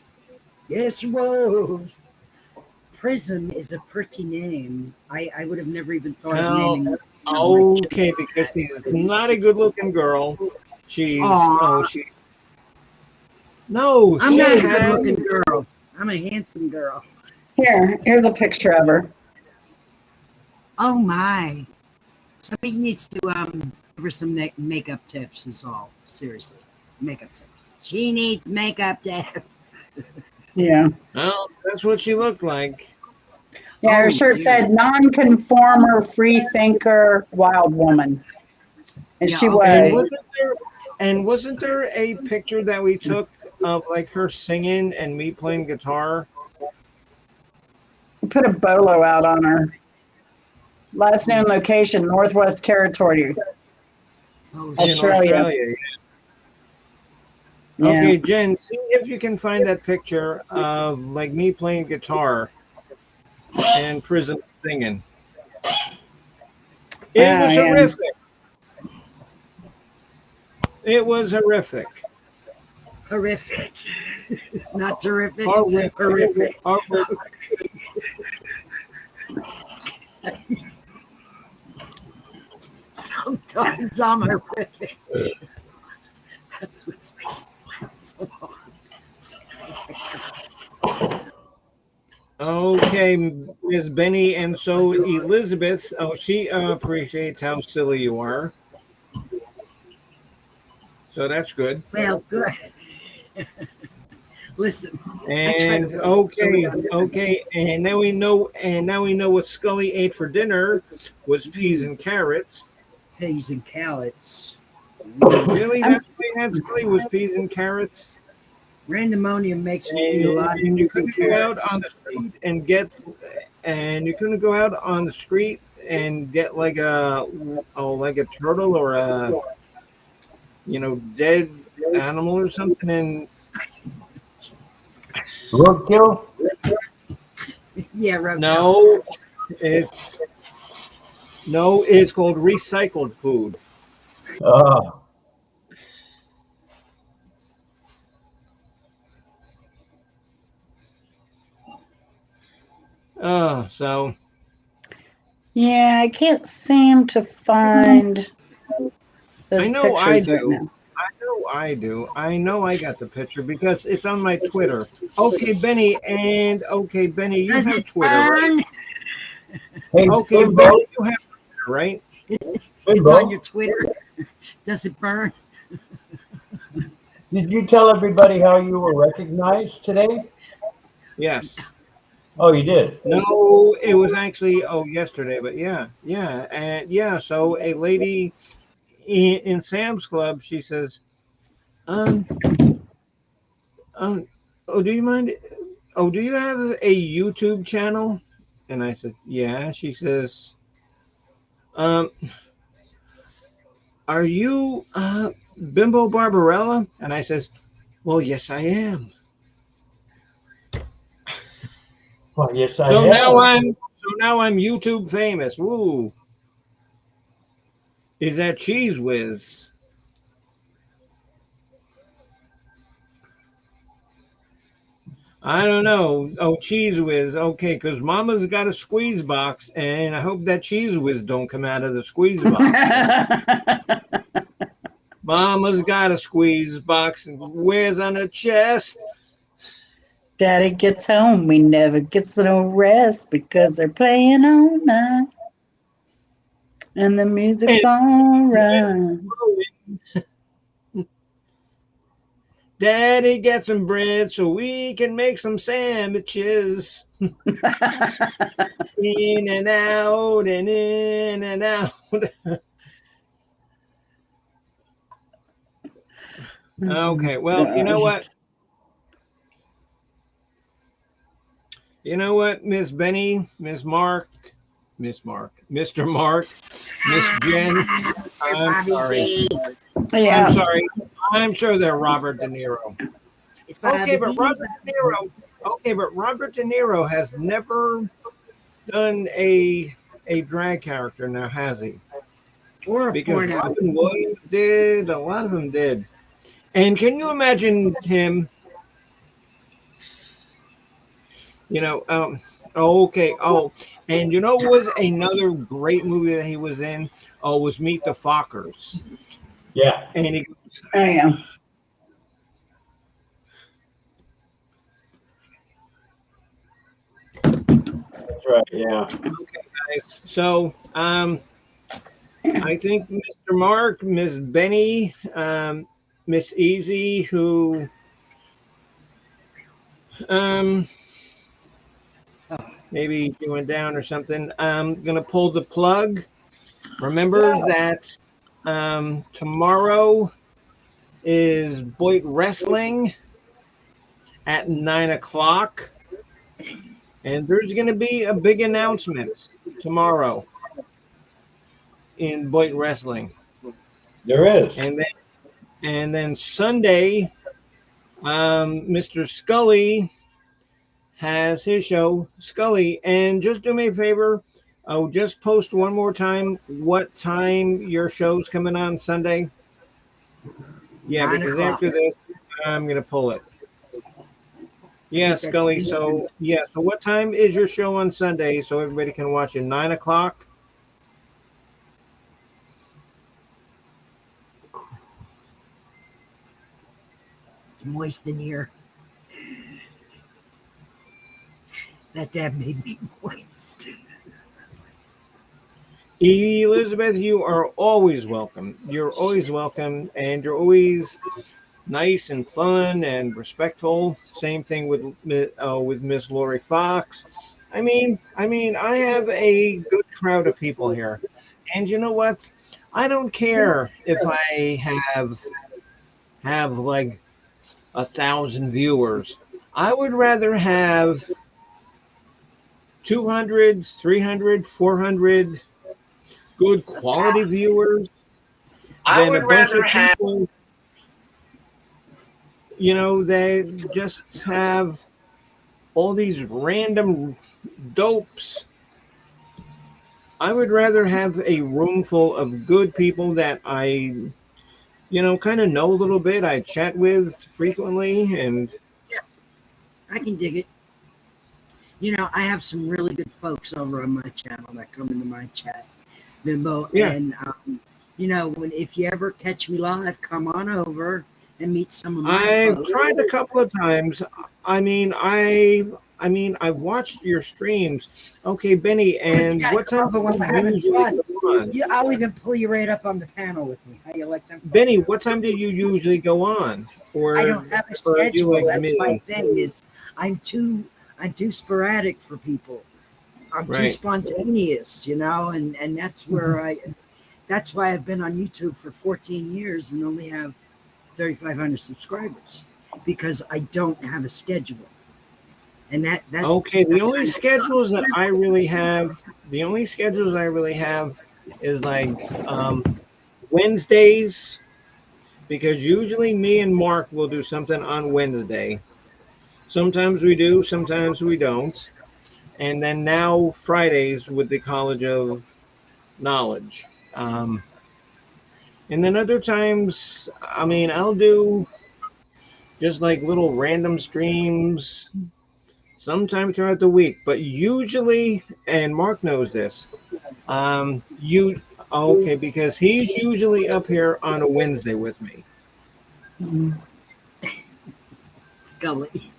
S6: Yes, she was. Prism is a pretty name. I would have never even thought of naming
S1: Okay, because she's not a good-looking girl. She's she. No,
S6: I'm
S1: she
S6: not a
S1: has.
S6: good-looking girl. I'm a handsome girl.
S2: Here's a picture of her.
S6: Oh my! Somebody needs to give her some makeup tips. Is all. Seriously, makeup tips. She needs makeup tips.
S2: Yeah.
S1: Well, that's what she looked like.
S2: Yeah, her
S6: Oh,
S2: shirt
S6: dear.
S2: said non-conformer, free thinker, wild woman. And
S6: Yeah,
S2: she
S6: okay.
S2: was.
S1: Wasn't there a picture that we took of like her singing and me playing guitar?
S2: Put a bolo out on her. Last known location, Northwest Territory,
S6: Oh,
S1: In
S2: Australia.
S1: Australia.
S2: Yeah.
S1: Okay, Jen, see if you can find that picture of like me playing guitar and prison singing. It was
S2: Yeah.
S1: horrific. It was horrific.
S6: horrific. Not terrific.
S1: Horrific.
S6: Horrific.
S1: Horrific.
S6: Sometimes I'm horrific. That's what's making me laugh so hard.
S1: Okay, Miss Benny, and so Elizabeth. Oh, she appreciates how silly you are. So that's good.
S6: Well, good. Listen.
S1: And okay, and now we know what Scully ate for dinner was peas and carrots.
S6: Peas and carrots.
S1: Really, that's what we had, Scully, was peas and carrots.
S6: Randomonium makes me eat a lot of
S1: And you
S6: peas and
S1: couldn't go out
S6: carrots.
S1: on the street and get, and you couldn't go out on the street and get like a turtle or a dead animal or something and
S7: Roadkill?
S6: Yeah, right.
S1: no, it's called recycled food. So
S2: Yeah, I can't seem to find those
S1: I know I
S2: pictures right
S1: do.
S2: now.
S1: I do. I know I got the picture because it's on my Twitter. Okay, Benny, you
S6: Does
S1: have
S6: it
S1: Twitter, right?
S6: burn?
S7: Hey,
S1: Okay,
S7: Bimbo,
S1: Benny, you have Twitter, right?
S6: It's on
S7: Bimbo,
S6: your Twitter. Does it burn?
S7: did you tell everybody how you were recognized today?
S1: Yes.
S7: Oh, you did?
S1: No, it was actually yesterday, but yeah. So a lady in Sam's Club, she says, um, oh, do you mind? Oh, do you have a YouTube channel? And I said, yeah. She says, um, are you Bimbo Barbarella? And I says, well, yes, I am.
S7: Well, yes, I
S1: So
S7: am.
S1: now I'm YouTube famous. Woo! Is that Cheese Whiz? I don't know. Oh, Cheese Whiz. Okay, because Mama's got a squeeze box, and I hope that Cheese Whiz don't come out of the squeeze box. Mama's got a squeeze box and wears on her chest.
S2: Daddy gets home, we never gets no rest because they're playing all night. And the music's all right.
S1: Daddy gets some bread so we can make some sandwiches. In and out and in and out. Okay, well, you know what? Miss Benny, Mr. Mark, Miss Jen. I'm sorry.
S2: Yeah.
S1: I'm sorry. I'm sure they're Robert De Niro. Okay, but Robert De Niro has never done a drag character now, has he?
S6: Or a
S1: Because
S6: porno.
S1: Robin Williams did, a lot of them did. And can you imagine him? Okay. Oh, And you know what was another great movie that he was in? Oh, was Meet the Fockers.
S7: Yeah.
S1: And he goes,
S2: I am.
S7: That's right. Yeah.
S1: okay, guys. So, I think Mr. Mark, Miss Benny, Miss Easy, who, maybe she went down or something. I'm gonna pull the plug. Remember that tomorrow is Boyd Wrestling at 9 o'clock, and there's gonna be a big announcement tomorrow in Boyd Wrestling,
S7: There is.
S1: and then Sunday, Mr. Scully has his show, Scully. And just do me a favor, oh, just post one more time what time your show's coming on Sunday. Yeah,
S6: 9
S1: because
S6: o'clock.
S1: after this, I'm gonna pull it. Yeah,
S6: that's
S1: Scully.
S6: good.
S1: So yeah, so what time is your show on Sunday so everybody can watch it? 9 o'clock.
S6: It's moist in here. That dab made me moist.
S1: Elizabeth, you are always welcome. You're always welcome, and you're always nice and fun and respectful. Same thing with Miss Lori Fox. I mean, I have a good crowd of people here, and you know what? I don't care if I have like 1,000 viewers. I would rather have 200, 300, 400 good quality viewers than a bunch of people, you know, they just have all these random dopes. I would rather have a room full of good people that I, you know, kind of know a little bit, I chat with frequently, and
S6: I can dig it. You know, I have some really good folks over on my channel that come into my chat, Bimbo.
S1: Yeah.
S6: And, you know, if you ever catch me live, come on over and meet some of my
S1: I've
S6: folks.
S1: tried a couple of times. I've watched your streams. Okay, Benny, and what time do you usually go on?
S6: Yeah, I'll even pull you right up on the panel with me. How you like them?
S1: Benny, what time do you usually go on? Or
S6: I don't have a
S1: or are you
S6: schedule.
S1: like
S6: That's
S1: me?
S6: my thing. Is I'm too sporadic for people. I'm too
S1: Right.
S6: spontaneous, you know, and that's where that's why I've been on YouTube for 14 years and only have 3,500 subscribers, because I don't have a schedule. And that
S1: Okay, the
S6: that
S1: only
S6: kind of
S1: schedules
S6: sucks.
S1: that I really have, is like Wednesdays, because usually me and Mark will do something on Wednesday. Sometimes we do, sometimes we don't. And then now Fridays with the College of Knowledge. And then other times, I'll do just like little random streams sometime throughout the week. But usually, and Mark knows this, okay, because he's usually up here on a Wednesday with me.
S6: Scully.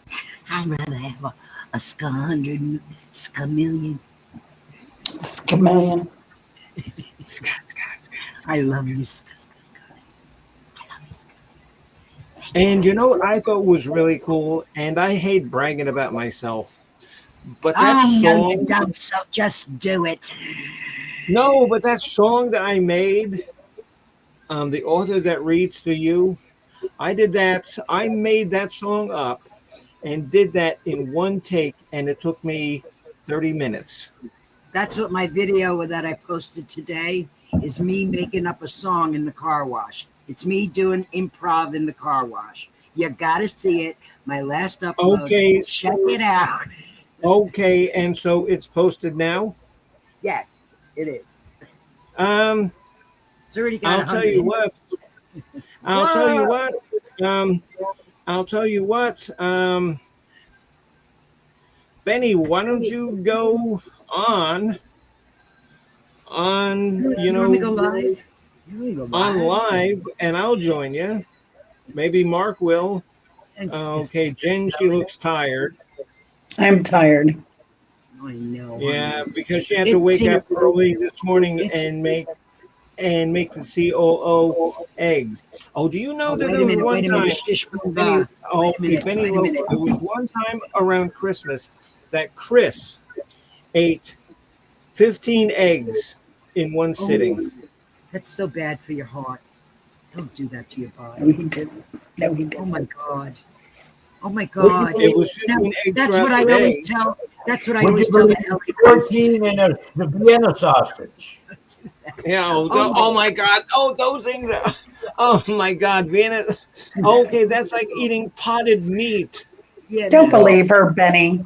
S6: I'd rather have a scamillion.
S2: Chameleon.
S6: I love you, Scully.
S1: And you know what I thought was really cool, and I hate bragging about myself, but that
S6: No, you
S1: song,
S6: don't. So just do it.
S1: no, but that song that I made, the author that reads to you, I did that. I made that song up and did that in one take, and it took me 30 minutes.
S6: That's what my video that I posted today is, me making up a song in the car wash. It's me doing improv in the car wash. You gotta see it. My last upload.
S1: Okay.
S6: Check it out.
S1: Okay, and so it's posted now.
S6: Yes, it is.
S1: It's
S6: already got.
S1: I'll tell you what. I'll tell you what. I'll tell you what. Benny, why don't you go on,
S6: You want me to go live? You want me to go
S1: on
S6: live?
S1: live, and I'll join you. Maybe Mark will. Okay, Jen, she looks tired.
S2: I'm tired.
S6: I know.
S1: Yeah,
S6: honey.
S1: because she had to
S6: It's
S1: wake up
S6: in-
S1: early this morning
S6: it's-
S1: and make the COO eggs. Oh, do you know
S6: Oh,
S1: that
S6: wait
S1: there
S6: a
S1: was
S6: minute.
S1: one
S6: Wait a
S1: time,
S6: minute. Shish
S1: Benny,
S6: Boomba.
S1: oh,
S6: Wait a minute.
S1: Benny
S6: Wait a
S1: Loco,
S6: minute.
S1: there was one time around Christmas that Chris ate 15 eggs in one sitting.
S6: Oh, that's so bad for your heart. Don't do that to your
S2: No,
S6: body.
S2: he didn't. No, he
S6: Oh
S2: didn't.
S6: my God. Oh my
S7: Would you
S6: God.
S1: It was
S6: Now,
S1: 15 eggs
S6: that's
S1: throughout
S6: what I
S1: the day.
S6: always tell. That's what I
S7: Would
S6: always
S7: you
S6: tell the
S7: believe
S6: LA kids.
S7: 14 in the Vienna sausage?
S1: Yeah,
S6: Oh
S1: oh my God. Oh, those things. Oh my God, Vienna. Okay, that's like eating potted meat.
S6: Yeah,
S2: Don't
S6: no.
S2: believe her, Benny.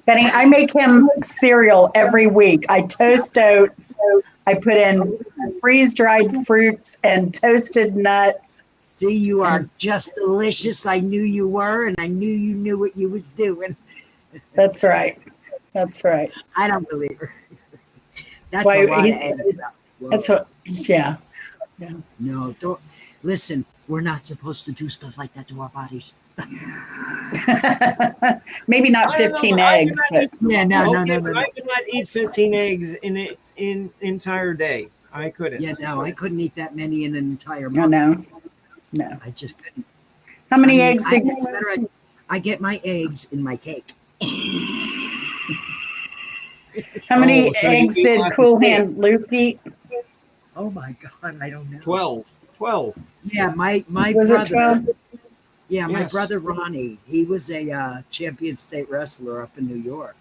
S2: Benny, I make him cereal every week. I toast oats. I put in freeze-dried fruits and toasted nuts.
S6: See, you are just delicious. I knew you were, and I knew you knew what you was doing.
S2: That's right. That's right.
S6: I don't believe her. That's
S2: why
S6: a lot of
S2: he-
S6: eggs. Whoa.
S2: That's what. Yeah.
S6: No, don't listen. We're not supposed to do stuff like that to our bodies.
S2: Maybe not
S1: I don't know,
S2: 15
S1: but I
S2: eggs,
S1: cannot
S2: but
S6: Yeah, no,
S1: Okay,
S6: no, no,
S1: but
S6: no.
S1: I could not eat 15 eggs in entire day. I couldn't.
S6: Yeah, no, I couldn't eat that many in an entire
S2: no,
S6: month.
S2: no.
S6: I just couldn't.
S2: How many
S6: I mean,
S2: eggs did
S6: it's better I get my eggs in my cake.
S2: How many
S1: Oh, so you
S2: eggs
S1: eat
S2: did
S1: lots of
S2: Cool
S1: cake.
S2: Hand Luke eat?
S6: Oh my God, I don't know.
S1: 12.
S6: Yeah, my
S2: Was it
S6: brother.
S2: 12?
S6: Yeah, my
S1: Yes.
S6: brother Ronnie. He was a champion state wrestler up in New York,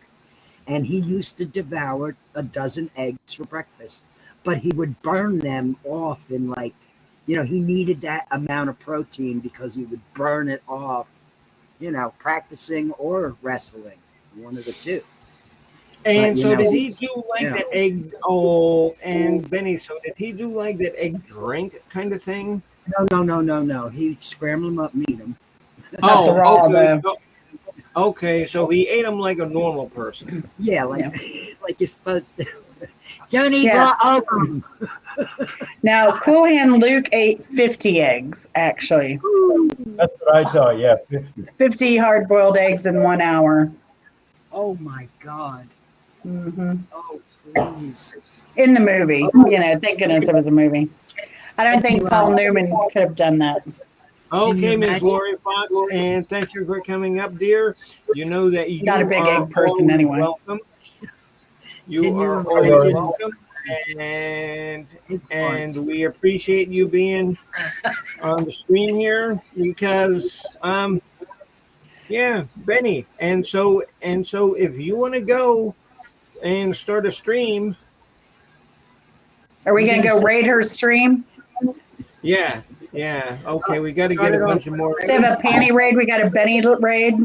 S6: and he used to devour a dozen eggs for breakfast. But he would burn them off in like, he needed that amount of protein because he would burn it off. Practicing or wrestling, one of the two.
S1: And
S6: But,
S1: so did he do like
S6: yeah.
S1: that egg? Oh, and Benny, so did he do like that egg drink kind of thing?
S6: No. He scrambled them up, and eat them.
S2: Not the raw,
S1: okay.
S2: though.
S1: Okay, so he ate them like a normal person.
S6: Yeah, like you're supposed to. Don't eat
S2: Yeah.
S6: raw oakum.
S2: Now, Cool Hand Luke ate 50 eggs, actually.
S7: That's what I thought, yeah, 50.
S2: 50 hard-boiled eggs in 1 hour.
S6: Oh my God.
S2: Hmm.
S6: Oh please.
S2: In the movie. Thank goodness it was a movie. I don't think Paul Newman could have done that.
S1: Okay,
S6: you
S1: Miss
S6: imagine?
S1: Lori Fox, and thank you for coming up, dear. You know that you
S2: Not a big
S1: are
S2: egg person
S1: always
S2: anyway.
S1: welcome. You
S6: Can you
S1: are
S6: imagine?
S1: always welcome, and we appreciate you being on the stream here because yeah, Benny. And so if you want to go and start a stream,
S2: Are we going to go raid her stream?
S1: yeah. Okay, we got to get a bunch of more.
S2: Instead of a panty raid, we got a Benny raid.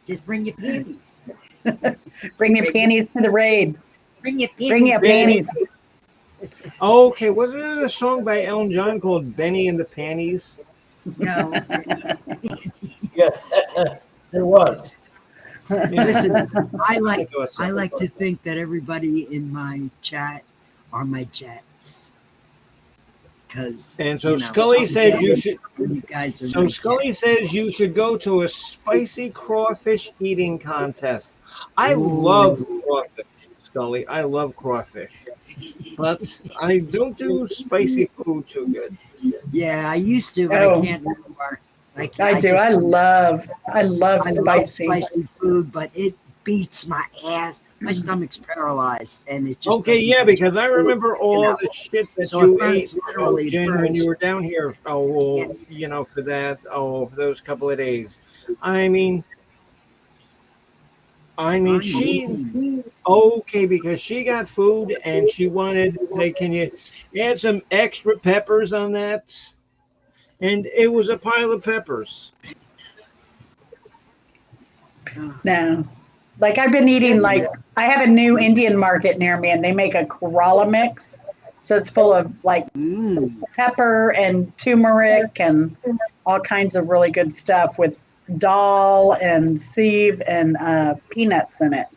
S6: Just bring your panties.
S2: Bring your panties to the raid.
S6: Bring your panties.
S2: Bring your panties.
S1: Okay, wasn't there a song by Elton John called Benny and the Panties?
S6: No.
S7: Yes, there was.
S6: Listen, I like
S1: I thought so.
S6: to think that everybody in my chat are my jets. Because
S1: And so Scully says you should.
S6: You guys are
S1: So
S6: my
S1: Scully
S6: jets.
S1: says you should go to a spicy crawfish eating contest. I
S6: Ooh.
S1: love crawfish, Scully. I love crawfish, but I don't do spicy food too good.
S6: Yeah, I used to, but
S2: Oh.
S6: I can't anymore.
S2: I do.
S6: just-
S2: I love
S6: I love
S2: spicy.
S6: spicy food, but it beats my ass. My stomach's paralyzed, and it just
S1: Okay,
S6: doesn't
S1: yeah,
S6: taste
S1: because I
S6: good,
S1: remember all
S6: know.
S1: the shit that
S6: So
S1: you
S6: it burns,
S1: ate,
S6: literally, it
S1: Jen, when
S6: burns.
S1: you were down here. For that. For those couple of days. I mean, she okay because she got food and she wanted to say, "Can you add some extra peppers on that?" And it was a pile of peppers.
S2: No. Like I've been eating I have a new Indian market near me and they make a Kerala mix. So it's full of like pepper and turmeric and all kinds of really good stuff with dal and sieve and peanuts in it.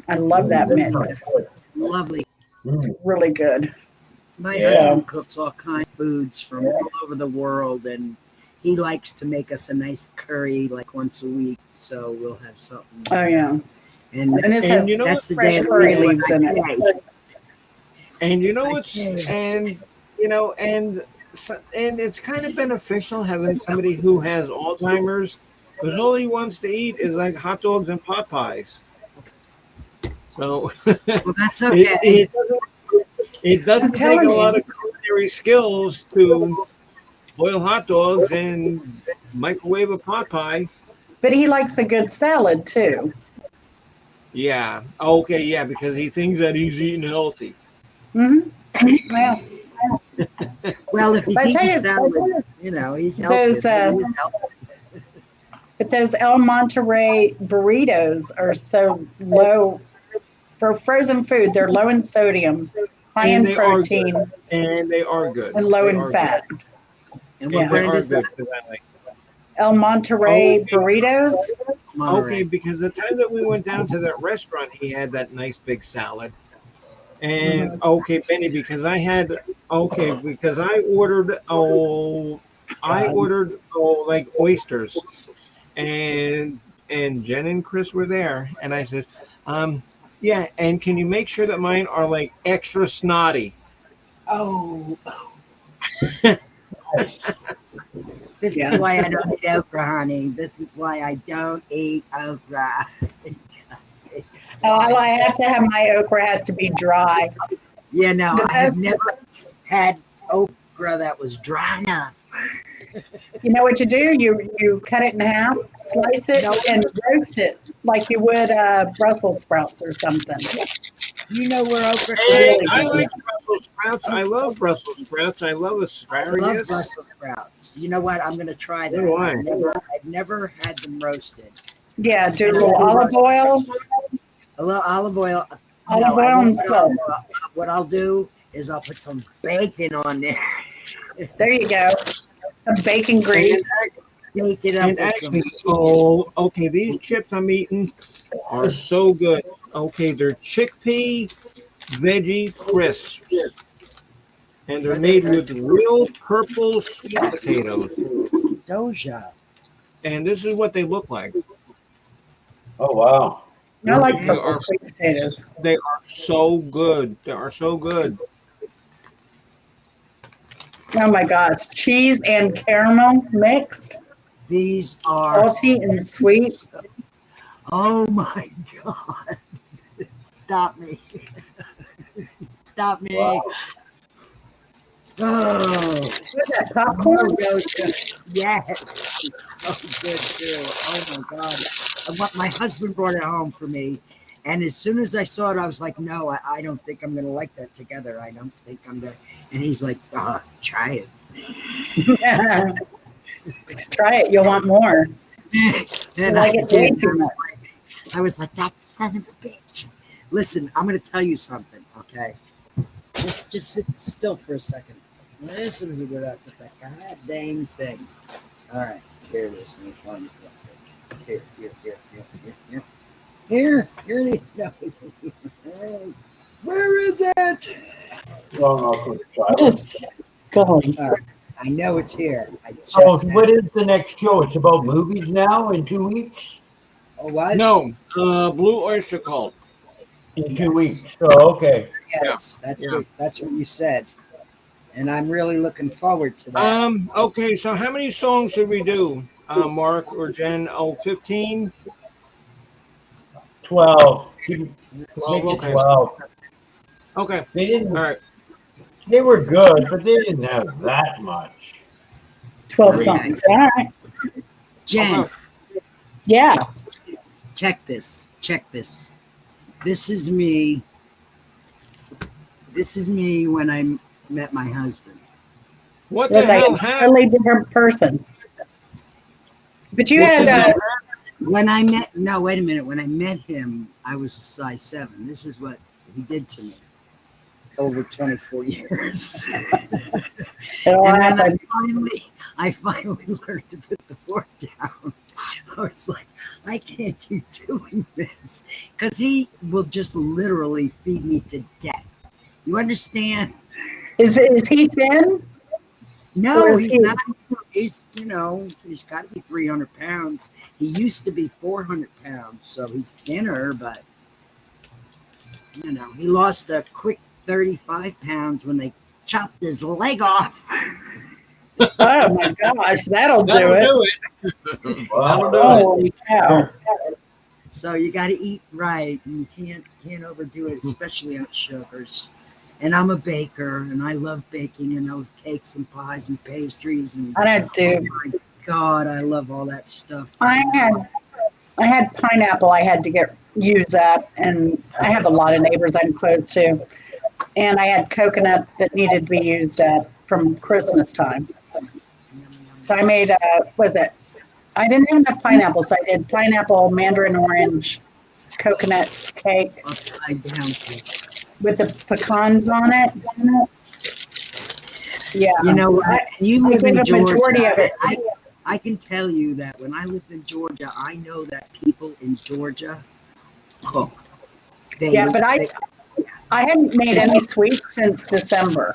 S2: I love that mix.
S6: Lovely.
S2: It's really good.
S6: My husband cooks all kinds of foods from all over the world, and he likes to make us a nice curry like once a week. So we'll have something.
S2: Oh yeah,
S6: and
S2: this has
S1: you know
S6: that's the
S2: fresh
S6: day
S2: curry leaves in it.
S1: And you know what's and it's kind of beneficial having somebody who has Alzheimer's, because all he wants to eat is like hot dogs and pot pies. So
S6: well, that's okay.
S1: it doesn't take a lot of culinary skills to boil hot dogs and microwave a pot pie.
S2: But he likes a good salad too.
S1: Yeah. Okay. Yeah, because he thinks that he's eating healthy.
S2: Mm-hmm. Well,
S6: well, if he's eating salad, he's healthy.
S2: But those El Monterey burritos are so low for frozen food. They're low in sodium, high in protein,
S1: and they are good,
S2: and low in fat.
S6: And
S1: they are good.
S2: El Monterey burritos.
S1: Okay, because the time that we went down to that restaurant, he had that nice big salad. And okay, Benny, because I ordered like oysters, and Jen and Chris were there, and I says, yeah, and can you make sure that mine are like extra snotty?
S6: Oh. This is why I don't eat okra, honey. This is why I don't eat okra.
S2: I have to have my okra has to be dry.
S6: Yeah, no, I have never had okra that was dry enough.
S2: You know what you do? You cut it in half, slice it, and roast it like you would Brussels sprouts or something.
S6: You know where okra
S1: is? I like Brussels sprouts. I love Brussels sprouts. I love asparagus.
S6: I love Brussels sprouts. You know what? I'm going to try that. I've never had them roasted.
S2: Yeah, do a little olive oil.
S6: A little olive oil.
S2: Olive oil and salt.
S6: What I'll do is I'll put some bacon on there.
S2: There you go. Some bacon grease.
S6: Bake it up.
S1: And actually, okay, these chips I'm eating are so good. Okay, they're chickpea veggie crisps. And they're made with real purple sweet potatoes.
S6: Doja.
S1: And this is what they look like.
S7: Oh, wow.
S2: I like purple sweet potatoes.
S1: They are so good. They are so good.
S2: Oh my gosh, cheese and caramel mixed.
S6: These are
S2: salty and sweet.
S6: Oh my God. Stop me. Stop me. Wow. Oh,
S2: is that popcorn?
S6: Yes, it's so good too. Oh my God. My husband brought it home for me. And as soon as I saw it, I was like, no, I don't think I'm going to like that together. I don't think I'm going to. And he's like, try it.
S2: Try it. You'll want more.
S6: And I was like, that son of a bitch. Listen, I'm going to tell you something, okay? Just sit still for a second. Listen to that with that god dang thing. All right, here it is. Let me find it. It's here. Here it is. Where is it?
S2: Just going.
S6: All right. I know it's here.
S7: So what is the next show? It's about movies now in 2 weeks?
S6: Oh, what?
S1: No, Blue Oyster Cult.
S7: In 2 weeks. Oh, okay.
S6: Yes, that's what you said. And I'm really looking forward to that.
S1: Okay, so how many songs should we do, Mark or Jen? 15?
S7: 12.
S1: 12, okay.
S7: 12.
S1: Okay.
S7: They didn't.
S1: All right.
S7: They were good, but they didn't have that much.
S2: 12 songs. All right.
S6: Jen.
S2: Yeah.
S6: Check this. This is me. This is me when I met my husband.
S1: What the hell
S2: happened? A totally different person. But you had
S6: when I met. No, wait a minute. When I met him, I was a size 7. This is what he did to me over 24 years. And then I finally learned to put the fork down. I was like, I can't keep doing this because he will just literally feed me to death. You understand?
S2: Is he thin?
S6: No,
S2: is
S6: he's
S2: he-
S6: not. He's, he's got to be 300 pounds. He used to be 400 pounds, so he's thinner, but, he lost a quick 35 pounds when they chopped his leg off.
S2: Oh my gosh, that'll do it.
S7: Well,
S2: Holy cow.
S6: So you got to eat right. You can't overdo it, especially on sugars. And I'm a baker, and I love baking, and I love cakes and pies and pastries. And
S2: I don't do.
S6: oh my God, I love all that stuff.
S2: I had pineapple I had to use up, and I have a lot of neighbors I'm close to. And I had coconut that needed to be used up from Christmas time. So I made I didn't have enough pineapple, so I did pineapple, mandarin orange, coconut cake
S6: Upside down cake.
S2: with the pecans on it. Yeah.
S6: You know what? You
S2: I
S6: live
S2: think
S6: in
S2: the majority
S6: Georgia.
S2: of it.
S6: I can tell you that when I lived in Georgia, I know that people in Georgia cook.
S2: But I hadn't made any sweets since December.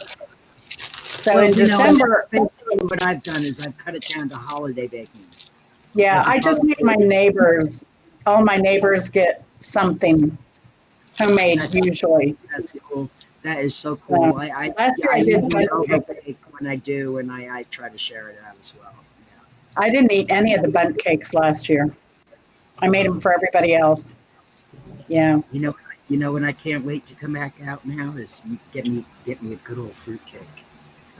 S2: So in December,
S6: basically what I've done is I've cut it down to holiday baking.
S2: yeah, I just make all my neighbors get something homemade usually.
S6: That's cool. That is so cool.
S2: Last year I did
S6: usually
S2: bundt cake.
S6: overbake when I do, and I try to share it out as well.
S2: I didn't eat any of the bundt cakes last year. I made them for everybody else. Yeah.
S6: You know, and I can't wait to come back out now is get me a good old fruit cake,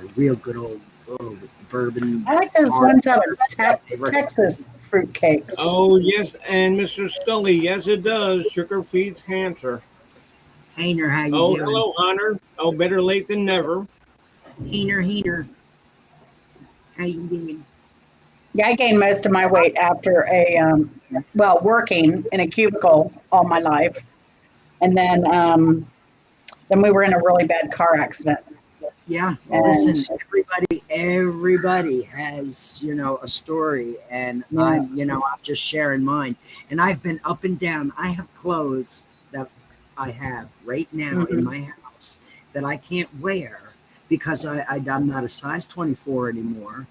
S6: a real good old with the bourbon.
S2: I like those ones out of Texas fruit cakes.
S1: Oh, yes. And Mr. Scully, yes, it does. Sugar feeds cancer.
S6: Hainer, how you
S1: Oh,
S6: doing?
S1: hello, Hunter. Oh, better late than never.
S6: Hainer. How you doing?
S2: Yeah, I gained most of my weight after working in a cubicle all my life. And then we were in a really bad car accident.
S6: Yeah,
S2: And-
S6: listen, everybody has, a story, and
S2: Yeah.
S6: I'm just sharing mine. And I've been up and down. I have clothes that I have right now in my house that I can't wear because I'm not a size 24 anymore.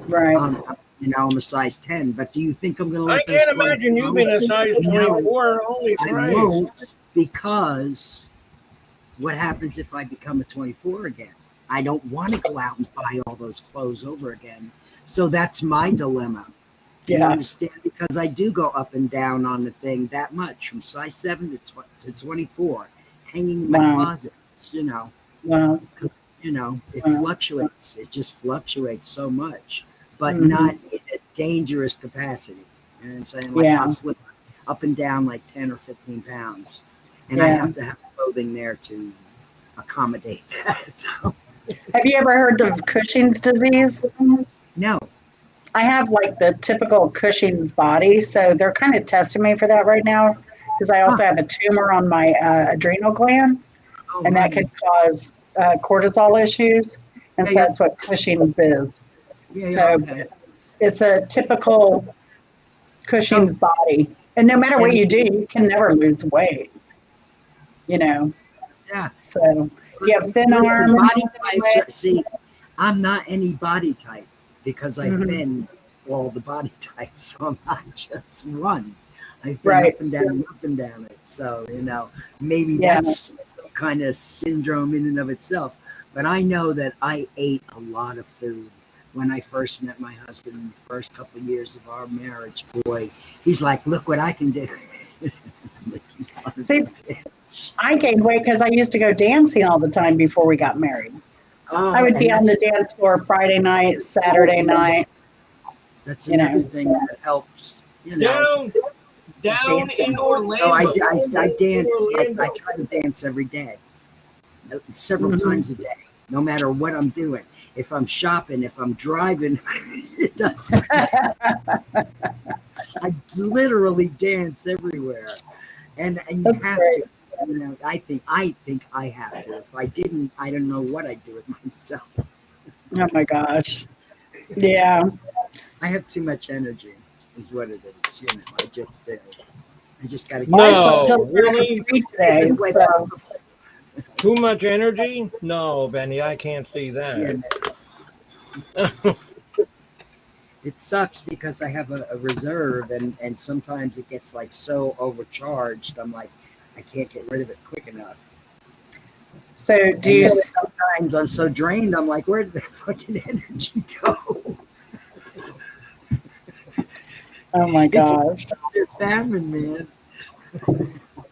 S2: Right.
S6: I'm a size 10. But do you think I'm going to
S1: I
S6: let those
S1: can't
S6: clothes
S1: imagine you
S6: go?
S1: being a size
S6: No.
S1: 24. Holy
S6: I
S1: Christ.
S6: won't, because what happens if I become a 24 again? I don't want to go out and buy all those clothes over again. So that's my dilemma. You
S2: Yeah.
S6: understand? Because I do go up and down on the thing that much, from size 7 to 24, hanging in my
S2: Wow.
S6: closets,
S2: Wow.
S6: it
S2: Wow.
S6: fluctuates. It just fluctuates so much, but
S2: Mhm.
S6: not in a dangerous capacity. You know what I'm saying? Like
S2: Yeah.
S6: I'll slip up and down like 10 or 15 pounds. And I
S2: Yeah.
S6: have to have clothing there to accommodate that.
S2: Have you ever heard of Cushing's disease?
S6: No.
S2: I have like the typical Cushing's body, so they're kind of testing me for that right now because I also have a tumor on my adrenal gland,
S6: Oh,
S2: and that
S6: right.
S2: could cause cortisol issues, and
S6: Yeah,
S2: so
S6: yeah.
S2: that's what Cushing's is.
S6: Yeah,
S2: So
S6: okay.
S2: it's a typical Cushing's body, and no matter what you do, you can never lose weight.
S6: Yeah.
S2: So you have thin
S6: Listen,
S2: arms.
S6: body types see, I'm not any body type because I've
S2: Mhm.
S6: been all the body types, so I'm not just one. I've been
S2: Right.
S6: up and down it. So, maybe
S2: Yeah.
S6: that's some kind of syndrome in and of itself. But I know that I ate a lot of food when I first met my husband in the first couple of years of our marriage. Boy, he's like, look what I can do. Like, you son of a
S2: See,
S6: bitch.
S2: I gained weight because I used to go dancing all the time before we got married.
S6: Oh,
S2: I would be
S6: and
S2: on the dance floor Friday night, Saturday night.
S6: that's
S2: you know.
S6: another thing that helps.
S1: Down
S6: is
S1: in
S6: dancing.
S1: Orlando.
S6: So I dance.
S1: Orlando.
S6: I try to dance every day, several
S2: Mhm.
S6: times a day, no matter what I'm doing. If I'm shopping, if I'm driving, it doesn't matter. I literally dance everywhere, and you
S2: That's
S6: have
S2: great.
S6: to. I think I have to. If I didn't, I don't know what I'd do with myself.
S2: Oh my gosh. Yeah.
S6: I have too much energy. is what it is. You know, I just got to get
S1: No,
S2: I
S1: really?
S2: today, so.
S1: Too much energy? No, Benny, I can't see that.
S6: It sucks because I have a reserve, and sometimes it gets like so overcharged. I'm like, I can't get rid of it quick enough.
S2: So do you?
S6: Sometimes I'm so drained. I'm like, where did the fucking energy go?
S2: Oh my gosh!
S6: It's famine, man.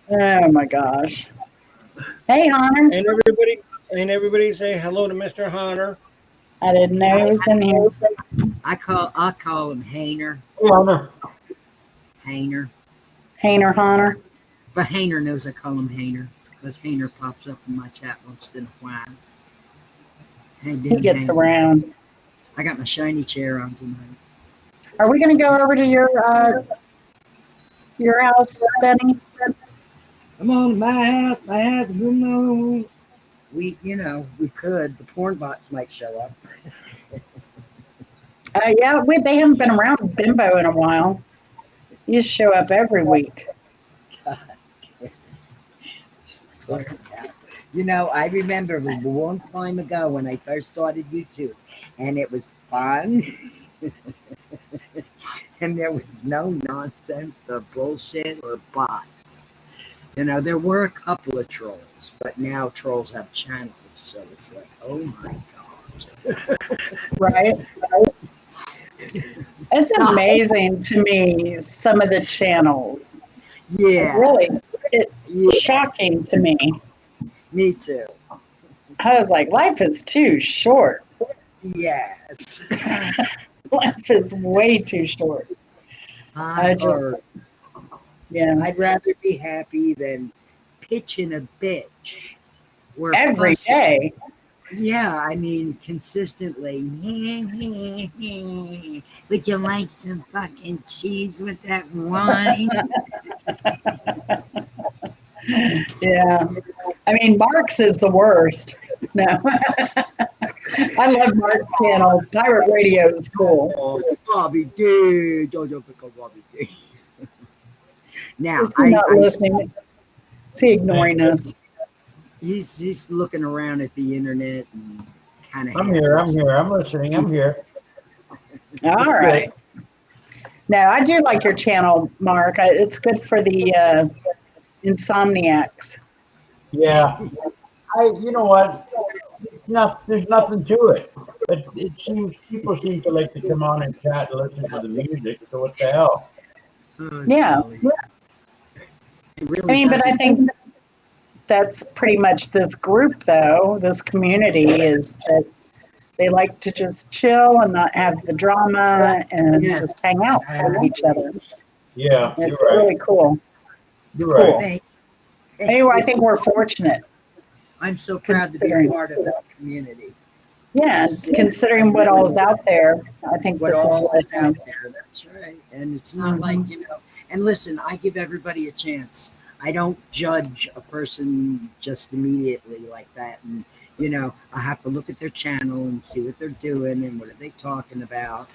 S2: Oh my gosh! Hey, Hunter.
S1: And everybody say hello to Mr. Hunter.
S2: I didn't know he was in here.
S6: I call him Hainer.
S7: Hey, Hunter.
S6: Hainer.
S2: Hainer, Hunter.
S6: But Hainer knows I call him Hainer because Hainer pops up in my chat once in a while. Hey,
S2: He gets
S6: Hainer.
S2: around.
S6: I got my shiny chair on tonight.
S2: Are we going to go over to your house, Benny?
S6: I'm on my house, alone. We could. The porn bots might show up.
S2: Yeah, they haven't been around Bimbo in a while. You show up every week.
S6: You know, I remember a long time ago when I first started YouTube, and it was fun. And there was no nonsense or bullshit or bots. You know, there were a couple of trolls, but now trolls have channels, so it's like, oh my god.
S2: Right? It's amazing to me, some of the channels.
S6: Yeah.
S2: Really, it's shocking to me.
S6: Me too.
S2: I was like, life is too short.
S6: Yes.
S2: Life is way too short.
S6: I'd rather be happy than pitching a bitch. Or
S2: every day.
S6: Yeah, I mean, consistently. Would you like some fucking cheese with that wine?
S2: Yeah. I mean, Mark's is the worst. No. I love Mark's channel. Pirate Radio is cool.
S6: Oh, Bobby D. Don't pick up Bobby D. Now,
S2: Is he not listening? Is he ignoring us?
S6: He's looking around at the internet and kind of.
S7: I'm here. I'm listening. I'm here.
S2: All right. No, I do like your channel, Mark. It's good for the insomniacs.
S7: Yeah. You know what? There's nothing to it. But it seems people seem to like to come on and chat and listen to the music. So what the hell?
S2: Yeah.
S6: Really,
S2: I mean, but I think that's pretty much this group, though. This community is that they like to just chill and not have the drama and just hang out with each other.
S7: Yeah,
S2: It's
S7: you're right.
S2: really cool. It's
S7: You're
S2: cool.
S7: right.
S2: Anyway, I think we're fortunate.
S6: I'm so proud to be a part of that community.
S2: Yes, considering what all is out there, I think
S6: What
S2: this is
S6: all
S2: what
S6: is out there. That's right. And it's not like, and listen, I give everybody a chance. I don't judge a person just immediately like that. And, I have to look at their channel and see what they're doing and what are they talking about,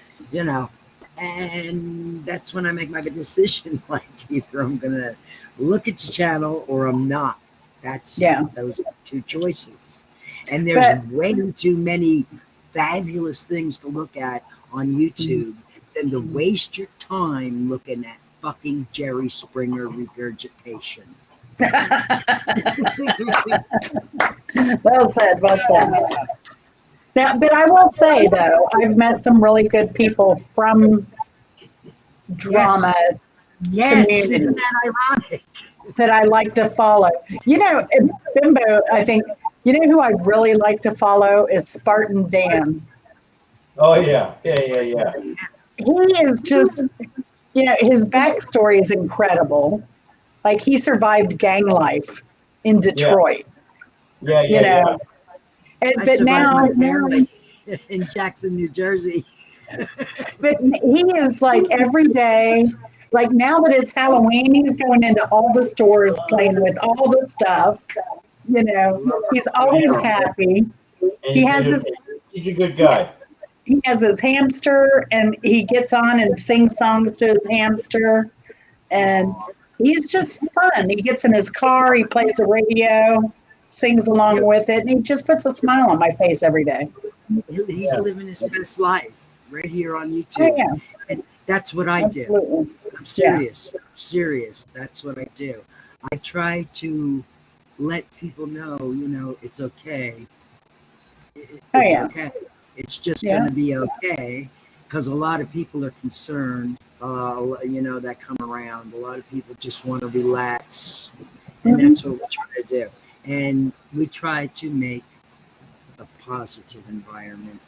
S6: and that's when I make my decision, like either I'm going to look at your channel or I'm not. Those are two choices. And there's way too many fabulous things to look at on YouTube than to waste your time looking at fucking Jerry Springer regurgitation. Well said.
S2: Now, but I will say though, I've met some really good people from drama community.
S6: Isn't that ironic?
S2: That I like to follow. Bimbo, I think, who I really like to follow is Spartan Dan.
S7: Oh, yeah. Yeah.
S2: He is just, his backstory is incredible. Like, he survived gang life in Detroit.
S7: Yeah.
S2: But now
S6: in Jackson, New Jersey.
S2: But he is like every day. Like now that it's Halloween, he's going into all the stores playing with all the stuff. He's always happy.
S7: He's a good guy.
S2: he has his hamster, and he gets on and sings songs to his hamster, and he's just fun. He gets in his car, he plays the radio, sings along with it, and he just puts a smile on my face every day.
S6: He's living his best life right here on YouTube.
S2: Oh, yeah.
S6: And that's what I do.
S2: Absolutely.
S6: I'm serious. I'm serious. That's what I do. I try to let people know, you know, it's okay. It's okay. It's just going to be okay, because a lot of people are concerned, you know, that come around. A lot of people just want to relax, and that's what we try to do. And we try to make a positive environment.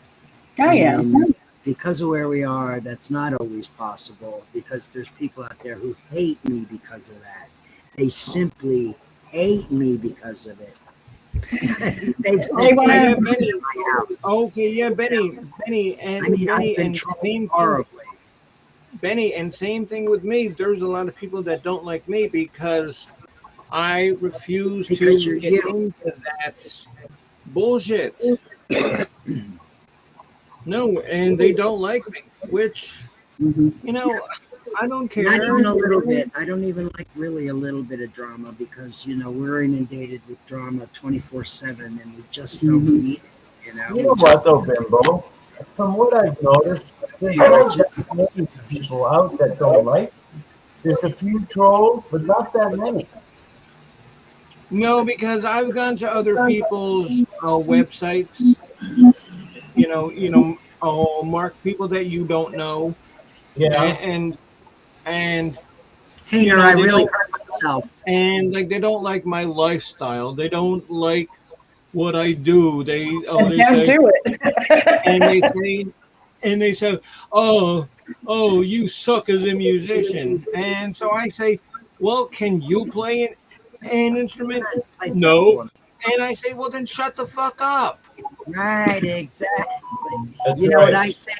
S2: Oh, yeah.
S6: And because of where we are, that's not always possible, because there's people out there who hate me because of that. They simply hate me because of it. They've said,
S1: Benny. Okay, yeah, Benny, and
S6: I mean,
S1: Benny,
S6: I've been
S1: and same
S6: horribly.
S1: Benny, and same thing with me. There's a lot of people that don't like me because I refuse to get into that bullshit. No, and they don't like me, which, you know, I don't care.
S6: Not even a little bit. I don't even like really a little bit of drama, because, you know, we're inundated with drama 24/7, and we just don't need it, you know.
S7: You know what, though, Bimbo? From what I've noticed, there's not many people out that don't like. There's a few trolls, but not that many.
S1: No, because I've gone to other people's websites, you know, mark people that you don't know.
S7: Yeah.
S1: And
S6: hey,
S1: you know,
S6: I really hurt myself.
S1: And like, they don't like my lifestyle. They don't like what I do. They
S2: don't
S1: say,
S2: do it.
S1: and they say, oh, you suck as a musician. And so I say, well, can you play an instrument? No. And I say, well, then shut the fuck up.
S6: Right, exactly.
S7: That's
S6: You know
S7: right.
S6: what I say?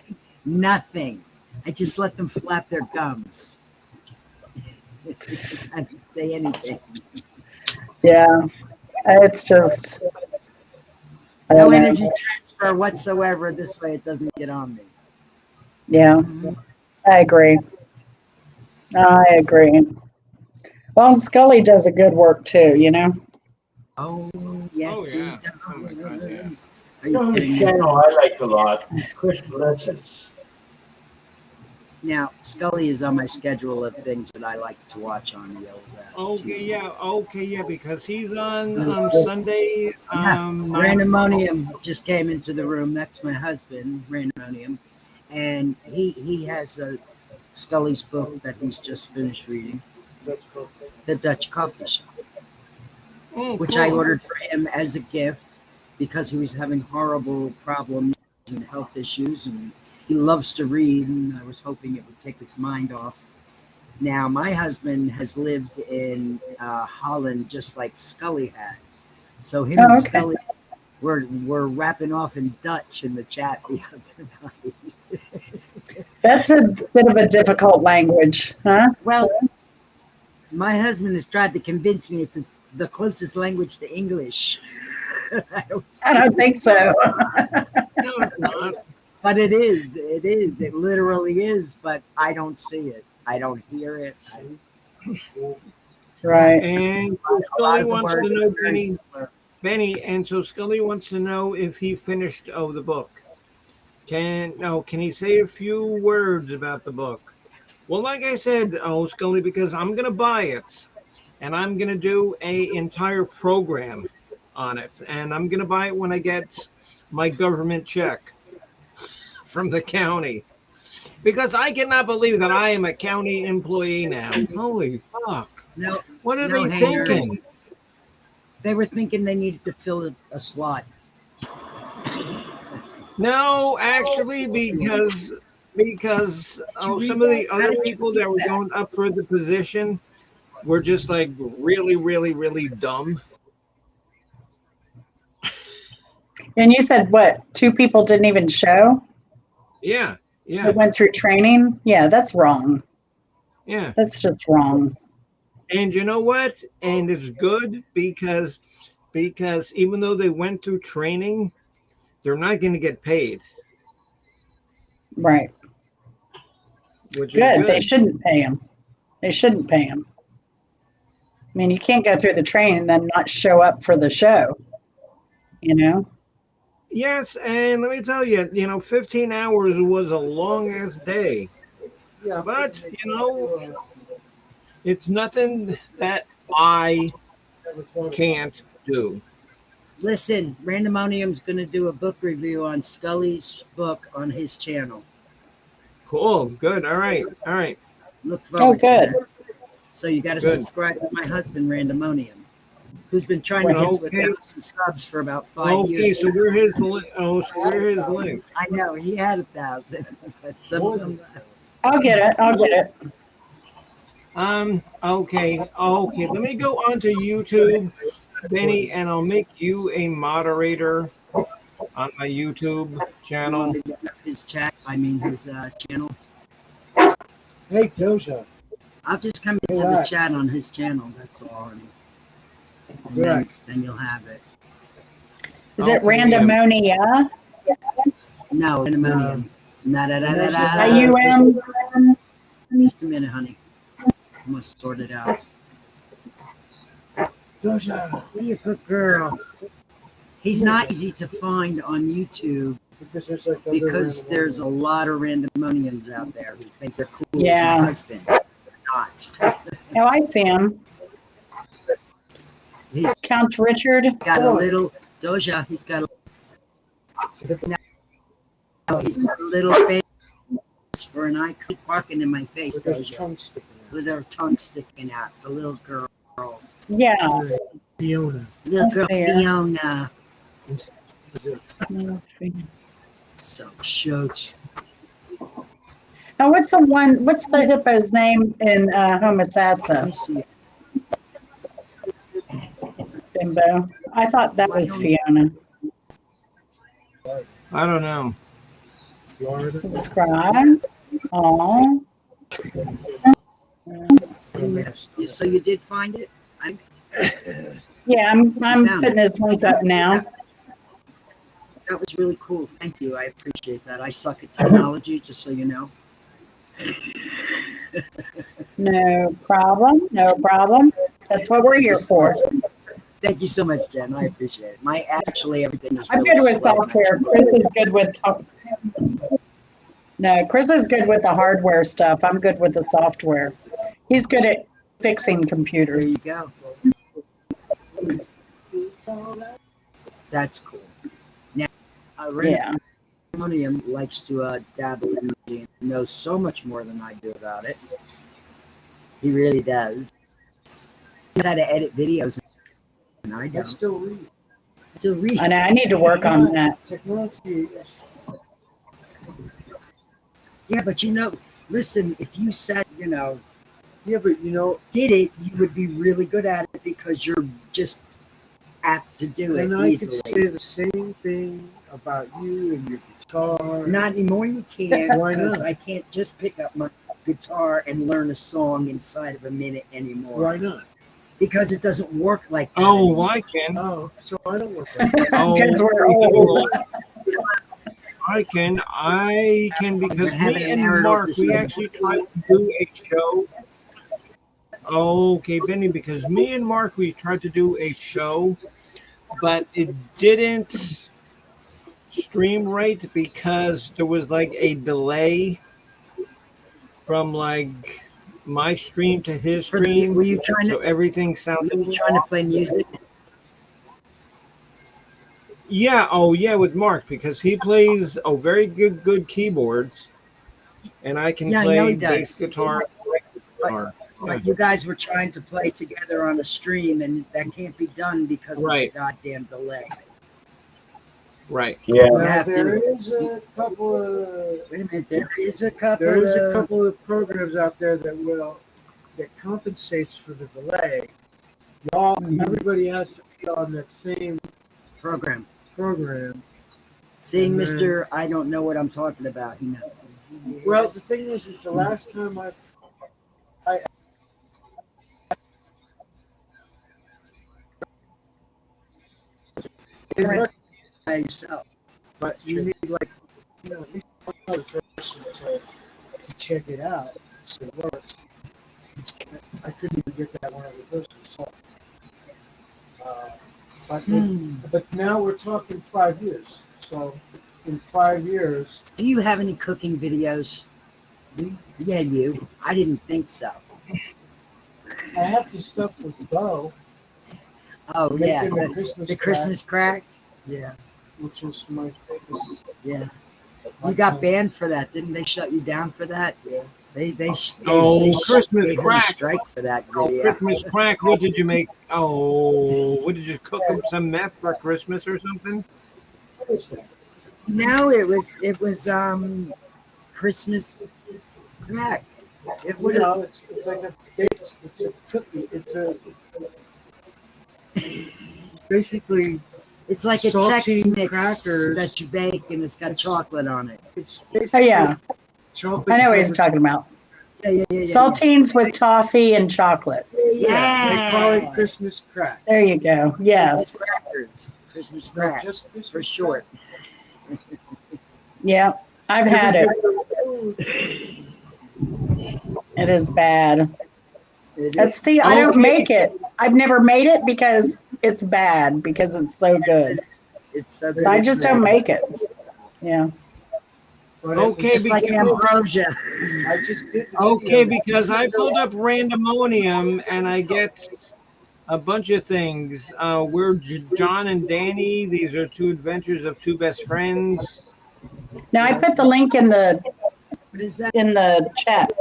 S6: Nothing. I just let them flap their gums. I didn't say anything.
S2: Yeah, it's just I
S6: No
S2: don't know.
S6: energy transfer whatsoever. This way it doesn't get on me.
S2: Yeah, I agree. Well, Scully does a good work too, you know.
S6: Oh, yes.
S1: Oh, yeah.
S6: he does.
S1: Oh, my God, yeah.
S6: Are
S7: You know
S6: you
S7: whose
S6: kidding me?
S7: channel I like a lot? Chris Lessons.
S6: Now, Scully is on my schedule of things that I like to watch on the old
S1: Okay, yeah, because he's on Sunday.
S6: Randomonium just came into the room. That's my husband, Randomonium. And he has a Scully's book that he's just finished reading, The Dutch Coffee Shop, which I ordered for him as a gift because he was having horrible problems and health issues, and he loves to read, and I was hoping it would take his mind off. Now, my husband has lived in Holland just like Scully has. So him and Scully, we're rapping off in Dutch in the chat the other night.
S2: That's a bit of a difficult language, huh?
S6: Well, my husband has tried to convince me it's the closest language to English. I
S2: don't think so.
S1: No, it's not.
S6: But it is. It is. It literally is. But I don't see it. I don't hear it.
S2: Right.
S1: And so Scully wants to know, Benny, and so Scully wants to know if he finished the book. Can he say a few words about the book? Well, like I said, Scully, because I'm gonna buy it, and I'm gonna do a entire program on it, and I'm gonna buy it when I get my government check from the county, because I cannot believe that I am a county employee now. Holy fuck!
S6: No,
S1: what are they thinking?
S6: They were thinking they needed to fill a slot.
S1: No, actually, because some of the other people that were going up for the position were just like really, really, really dumb.
S2: And you said what? 2 people didn't even show?
S1: Yeah.
S2: They went through training? Yeah, that's wrong.
S1: Yeah.
S2: That's just wrong.
S1: And you know what? And it's good because even though they went through training, they're not going to get paid.
S2: Right.
S1: which is
S2: Good.
S1: good.
S2: They shouldn't pay him. They shouldn't pay him. I mean, you can't go through the training and then not show up for the show. You know?
S1: Yes, and let me tell you, 15 hours was a long ass day.
S6: Yeah,
S1: But, it's nothing that I can't do.
S6: listen, Randomonium's going to do a book review on Scully's book on his channel.
S1: Cool. Good. All right. All right.
S6: Look
S2: Oh,
S6: forward to
S2: good.
S6: that. So you got to
S1: Good.
S6: subscribe to my husband, Randomonium, who's been trying to get to
S1: Okay.
S6: 1,000 subs for about 5
S1: Okay,
S6: years.
S1: so where his link? Oh, so where his link?
S6: I know he had 1,000, but some of them.
S2: I'll get it. I'll get it.
S1: Okay. Let me go onto YouTube, Benny, and I'll make you a moderator on my YouTube
S6: You want
S1: channel.
S6: me to get his chat? I mean his channel.
S8: Hey, Doja.
S6: I'll just come into the
S8: Relax.
S6: chat on his channel. That's all. And
S8: Relax.
S6: then you'll have it.
S2: Is it
S1: Okay,
S2: Randomonia?
S6: No, Randomonium.
S2: IUM?
S6: Just a minute, honey. I must sort it out.
S8: Doja.
S6: Be a good girl. He's not easy to find on YouTube
S8: Because there's like other
S6: because
S8: random
S6: there's a
S8: ones.
S6: lot of randomoniums out there who think they're cool
S2: Yeah.
S6: as my husband. They're not.
S2: Oh, I see him.
S6: He's
S2: Count Richard.
S6: got a little Doja. He's got a little face for an eye barking in my face,
S8: With there's
S6: Doja.
S8: tongue sticking out.
S6: With her tongue sticking out. It's a little girl.
S2: Yeah.
S8: Fiona.
S6: Little girl
S2: I see her.
S6: Fiona. So shoot.
S2: Now, what's the hippo's name in
S6: Let
S2: Homosassa?
S6: me see.
S2: Bimbo. I thought that was Fiona.
S1: I don't know.
S8: Florida.
S2: Subscribe. Oh.
S6: So you did find it?
S2: Yeah, I'm
S6: Found
S2: putting his link up now.
S6: That was really cool. Thank you. I appreciate that. I suck at technology, just so you know.
S2: No problem. No problem. That's what we're here for.
S6: Thank you so much, Jen. I appreciate it. Everything is
S2: I'm
S6: really
S2: good with
S6: slow.
S2: software. Chris is good with. No, Chris is good with the hardware stuff. I'm good with the software. He's good at fixing
S6: There
S2: computers.
S6: you go. That's cool. Now,
S2: Yeah.
S6: Randomonium likes to dabble in music and knows so much more than I do about it. He really does. He knows how to edit videos, and I
S8: I
S6: don't.
S8: still read.
S6: Still read.
S2: I know. I need to work on that.
S8: Technology is.
S6: Yeah, but listen, if you said,
S8: Yeah, but
S6: did it, you would be really good at it because you're just apt to do it
S8: and I
S6: easily.
S8: could say the same thing about you and your guitar.
S6: Not anymore, you can't.
S8: Why
S6: Because
S8: not?
S6: I can't just pick up my guitar and learn a song inside of a minute anymore.
S8: Why not?
S6: Because it doesn't work like that.
S1: Oh,
S6: anymore.
S1: I can.
S8: Oh, so I don't work like that.
S1: Oh,
S2: Because we're old.
S1: I can because
S6: We're having
S1: me
S6: a
S1: and
S6: marital
S1: Mark, we
S6: discussion.
S1: actually tried to do a show. Okay, Benny, because me and Mark, we tried to do a show, but it didn't stream right because there was like a delay from like my stream to his stream.
S6: Were you trying
S1: So
S6: to?
S1: everything
S6: Were
S1: sounded.
S6: you trying to play music?
S1: Yeah, oh yeah, with Mark because he plays very good keyboards, and I can
S6: Yeah, I know he
S1: play bass
S6: does.
S1: guitar, electric guitar.
S6: But you guys were trying to play together on a stream, and that can't be done because
S1: Right.
S6: of the goddamn delay.
S1: Right.
S7: Yeah.
S6: You
S8: Now,
S6: have
S8: there
S6: to.
S8: is a couple of
S6: Wait a minute. There is a couple.
S8: there is a
S6: of,
S8: couple of programs out there that compensates for the delay. Y'all, everybody has to be on that same
S6: program.
S8: program.
S6: See,
S8: And then-
S6: Mister, I don't know what I'm talking about. He knows.
S8: Well, the thing is the last time I
S6: You're by yourself.
S8: but you need like at least one of the first to check it out. So it works. I couldn't even get that one over Christmas. So, but now we're talking 5 years. So in 5 years.
S6: Do you have any cooking videos? Yeah, you. I didn't think so.
S8: I have the stuff with Bo.
S6: Oh, yeah. The Christmas crack?
S8: Yeah. Which is my favorite.
S6: Yeah. You got banned for that, didn't they? Shut you down for that?
S8: Yeah.
S6: They
S1: Christmas
S6: gave him a
S1: crack.
S6: strike for that
S1: Oh,
S6: video.
S1: Christmas crack. What did you make? Oh, what did you cook up some meth for Christmas or something?
S8: What is that?
S6: No, it was Christmas crack. It would
S8: it's like it's a cookie. Basically
S6: it's like a
S8: saltine
S6: Chex Mix
S8: crackers
S6: that you bake and it's got chocolate on it.
S8: It's
S2: Oh
S8: basically
S2: yeah,
S8: chocolate.
S2: I know what he's talking about.
S6: Yeah.
S2: Saltines with toffee and chocolate.
S8: Yeah, they call it Christmas crack.
S2: There you go. Yes.
S6: Christmas
S8: No,
S6: crack
S8: just Christmas
S6: for short.
S2: Yeah, I've had it. It is bad. See, I don't make it. I've never made it because it's bad, because it's so good.
S6: It's so
S2: I just don't make it. Yeah.
S1: Okay,
S6: It's like ambrosia.
S8: I just did.
S1: Okay, because I pulled up randomonium and I get a bunch of things. We're John and Danny. These are two adventures of two best friends.
S2: Now I put the link in the
S6: What is that?
S2: chat,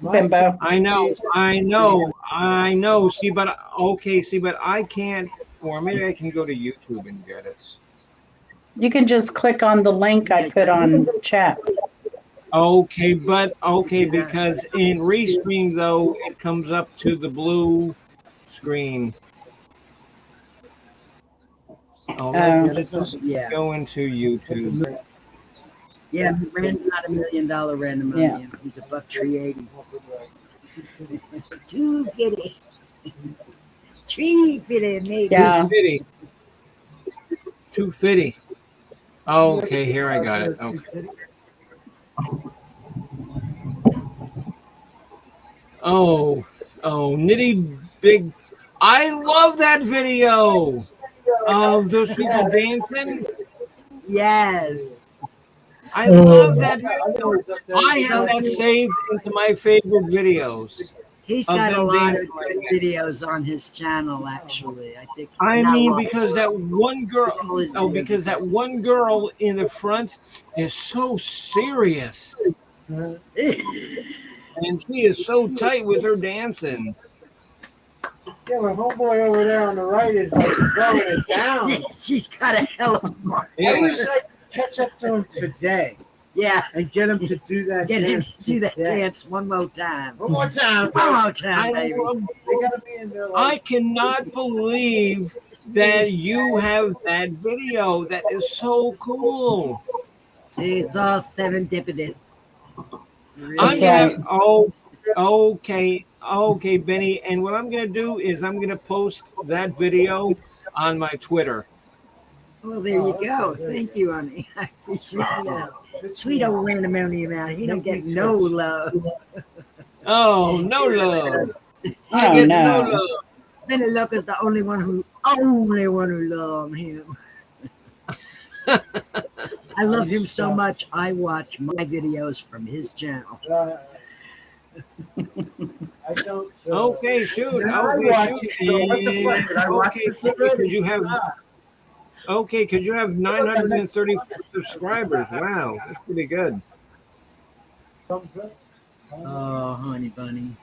S2: Bimbo.
S1: I know. See, but I can't, or maybe I can go to YouTube and get it.
S2: You can just click on the link I put on chat.
S1: Okay, because in Restream though, it comes up to the blue screen. Oh, let's just go into YouTube.
S6: Yeah, Rand's not $1 million random.
S2: Yeah.
S6: He's $1.380. 250. 350 maybe.
S2: Yeah.
S1: 250. Okay, here I got it. Okay. Oh, Nitty Big. I love that video of those people dancing.
S6: Yes.
S1: I love that video. I have that saved into my favorite videos.
S6: He's got a lot of good videos on his channel, actually. I think.
S1: I mean, because that one girl, because that one girl in the front is so serious, and she is so tight with her dancing.
S8: Yeah, my homeboy over there on the right is like throwing it down.
S6: She's got a hell of a.
S8: I wish I could catch up to him today.
S6: Yeah,
S8: and get him to do that.
S6: Get him to do that dance one more time.
S8: One more time.
S6: One more time, baby.
S8: They gotta be in there.
S1: I cannot believe that you have that video. That is so cool.
S6: See, it's all serendipity.
S1: I'm gonna. Okay, Benny. And what I'm gonna do is I'm gonna post that video on my Twitter.
S6: Well, there you go. Thank you, honey. I appreciate that. Sweet old randomonium out. He don't get no love.
S1: Oh, no love.
S2: I get no
S1: love.
S6: Benny Luck is the only one who love him. I love him so much. I watch my videos from his channel.
S8: I don't.
S1: Okay, shoot. Okay, because you have 930 subscribers. Wow, that's pretty good.
S8: Thumbs up.
S6: Oh, honey bunny.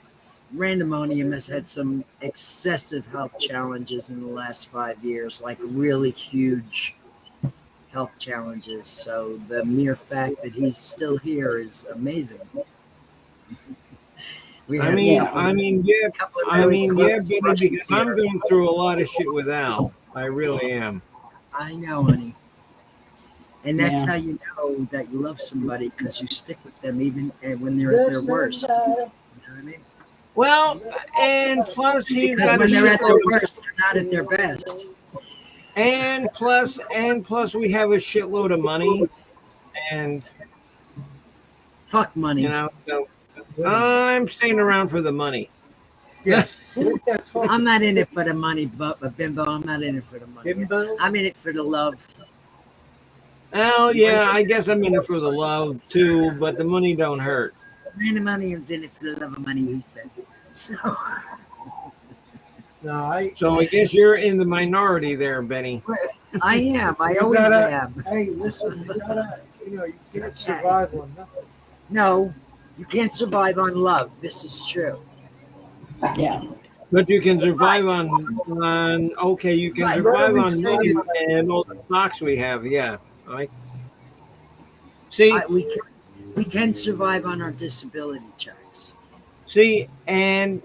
S6: Randomonium has had some excessive health challenges in the last 5 years, like really huge health challenges. So the mere fact that he's still here is amazing.
S1: Yeah, Benny, because I'm going through a lot of shit with Al. I really am.
S6: I know, honey. And that's how you know that you love somebody, because you stick with them even when they're at their worst. You know what I mean?
S1: Well, and plus he's got
S6: when they're at their worst, they're not at their best.
S1: And plus we have a shitload of money, and
S6: Fuck money.
S1: You know, so I'm staying around for the money.
S8: Yeah. That's all.
S6: I'm not in it for the money, but Bimbo, I'm not in it for the money.
S8: Bimbo?
S6: I'm in it for the love.
S1: Well, yeah, I guess I'm in it for the love too, but the money don't hurt.
S6: Man of money is in it for the love of money, he said. So,
S8: No,
S1: So I guess you're in the minority there, Benny.
S6: I am. I
S8: You
S6: always
S8: gotta-
S6: am.
S8: hey, listen, you can't survive on nothing.
S6: No, you can't survive on love. This is true.
S2: Yeah.
S1: But you can survive on okay, you can
S6: Right,
S1: survive
S6: what are
S1: on
S6: we
S1: money
S6: saying?
S1: and all the stocks we have, yeah. Like see,
S6: We can survive on our disability checks.
S1: see, and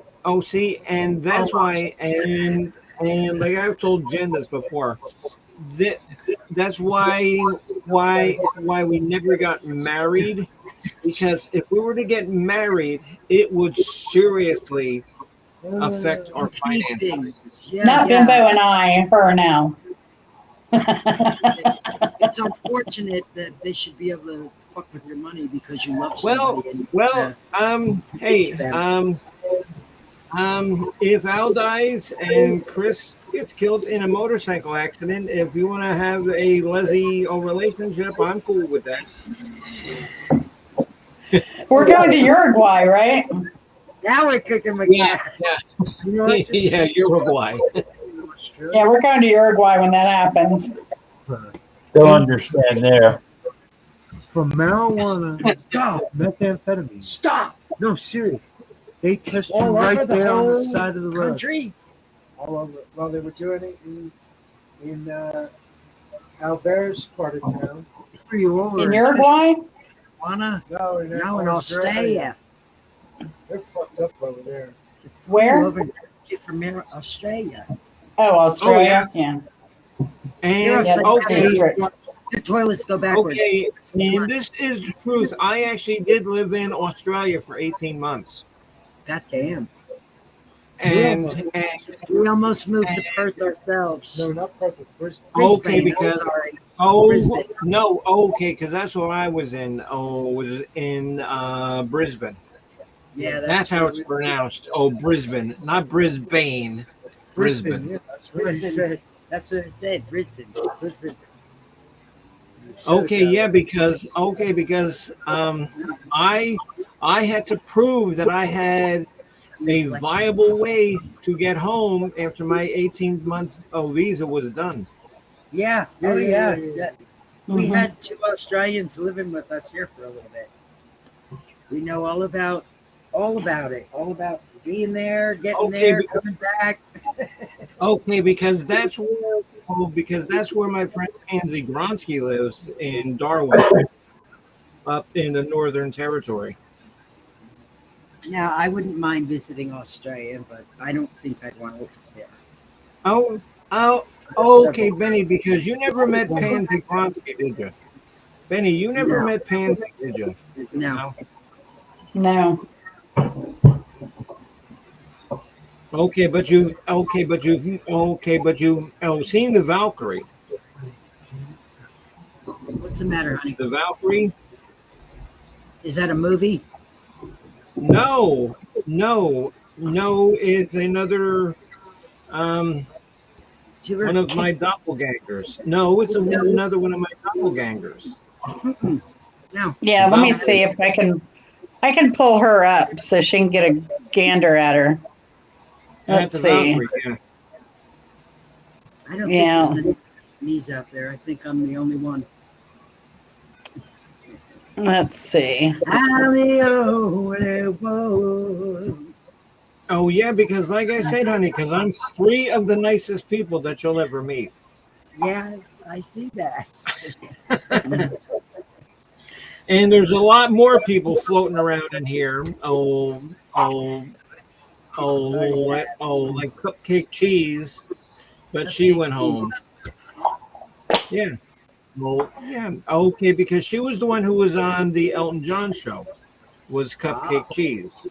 S1: and that's why and like I've told Jen this before, that's why we never got married, because if we were to get married, it would seriously affect our finances.
S6: Things. Yeah,
S2: Not Bimbo and I, her now.
S6: It's unfortunate that they should be able to fuck with your money because you love somebody.
S1: Hey, if Al dies and Chris gets killed in a motorcycle accident, if you want to have a lesbian relationship, I'm cool with that.
S2: We're going to Uruguay, right?
S6: Now we're cooking with
S1: Yeah. Yeah, Uruguay.
S2: Yeah, we're going to Uruguay when that happens.
S7: They'll understand there.
S8: From marijuana,
S6: Stop!
S8: methamphetamine.
S6: Stop!
S8: No, serious. They tested
S6: All
S8: right
S6: over the
S8: there on the
S6: whole
S8: side of the road.
S6: country.
S8: All over. Well, they were doing it in Albert's part of town.
S6: Where you all
S2: In
S6: are
S2: Uruguay?
S6: Anna?
S8: No,
S6: No, in Australia.
S8: They're fucked up over there.
S2: Where?
S6: Over from Australia.
S2: Oh, Australia. Yeah.
S1: And
S2: Yeah,
S1: okay,
S6: The toilets go backwards.
S1: okay, and this is the truth. I actually did live in Australia for 18 months.
S6: God damn.
S1: And
S6: We almost moved to Perth ourselves.
S8: No, not perfect. Brisbane.
S1: okay,
S6: Brisbane,
S1: because
S6: Brisbane.
S1: no, okay, because that's what I was in. Was in Brisbane.
S6: Yeah,
S1: That's how it's pronounced. Oh, Brisbane, not Brisbane. Brisbane.
S8: Yeah, that's what he said.
S6: That's what I said. Brisbane.
S8: Brisbane.
S1: Okay, yeah, because I had to prove that I had a viable way to get home after my 18 months visa was done.
S6: Yeah.
S8: Yeah,
S6: Oh,
S8: yeah,
S6: yeah.
S8: yeah, yeah.
S6: We had 2 Australians living with us here for a little bit. We know all about it. All about being there, getting there, coming back.
S1: Okay, because that's where my friend Pansy Gronsky lives in Darwin, up in the Northern Territory.
S6: Now, I wouldn't mind visiting Australia, but I don't think I'd want to live there.
S1: Okay, Benny, because you never met Pansy Gronsky, did you? Benny, you never met Pansy, did you?
S6: No.
S2: No.
S1: Okay, but you've seen the Valkyrie.
S6: What's the matter, honey?
S1: The Valkyrie?
S6: Is that a movie?
S1: No, it's another one of my doppelgangers. No, it's another one of my doppelgangers.
S6: No.
S2: Yeah, let me see if I can pull her up so she can get a gander at her. Let's see.
S1: Valkyrie, yeah.
S6: I don't think there's any knees out there. I think I'm the only one.
S2: Let's see.
S6: I'm the only one.
S1: Oh yeah, because like I said, honey, because I'm 3 of the nicest people that you'll ever meet.
S6: Yes, I see that.
S1: And there's a lot more people floating around in here. Like Cupcake Cheese, but she went home. Yeah. Well, yeah. Okay, because she was the one who was on the Elton John show, was Cupcake Cheese.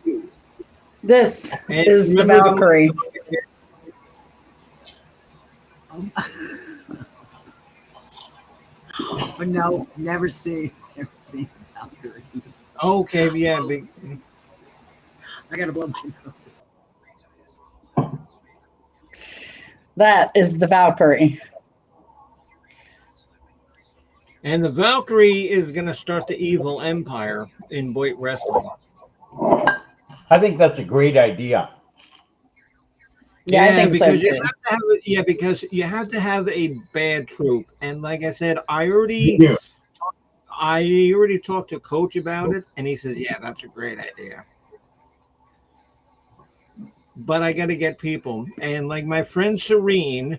S2: This is the Valkyrie.
S6: No, never seen Valkyrie.
S1: Okay, yeah. Big,
S6: I gotta blow my nose.
S2: That is the Valkyrie.
S1: and the Valkyrie is going to start the evil empire in Boyd Wrestling.
S7: I think that's a great idea.
S2: Yeah, I think so
S1: because you
S2: too.
S1: have to have because you have to have a bad troop. And like I said, I already talked to Coach about it, and he says, "Yeah, that's a great idea." But I got to get people, and like my friend Serene,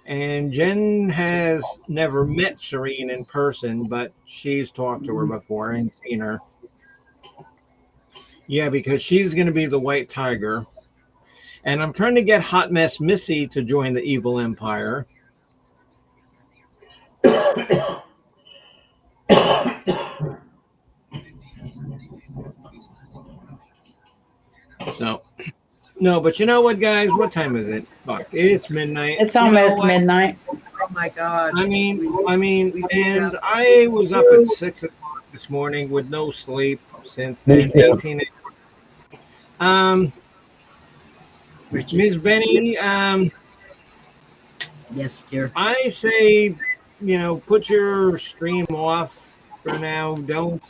S1: and Jen has never met Serene in person, but she's talked to her before and seen her. Yeah, because she's going to be the White Tiger. And I'm trying to get Hot Mess Missy to join the Evil Empire. So, no, but you know what, guys? What time is it? Fuck, it's midnight.
S2: It's
S1: You know
S2: almost
S1: what?
S2: midnight.
S6: Oh my God.
S1: I mean, and I was up at 6 o'clock this morning with no sleep since then. 18. Ms. Benny,
S6: Yes, dear.
S1: I say, put your stream off for now. Don't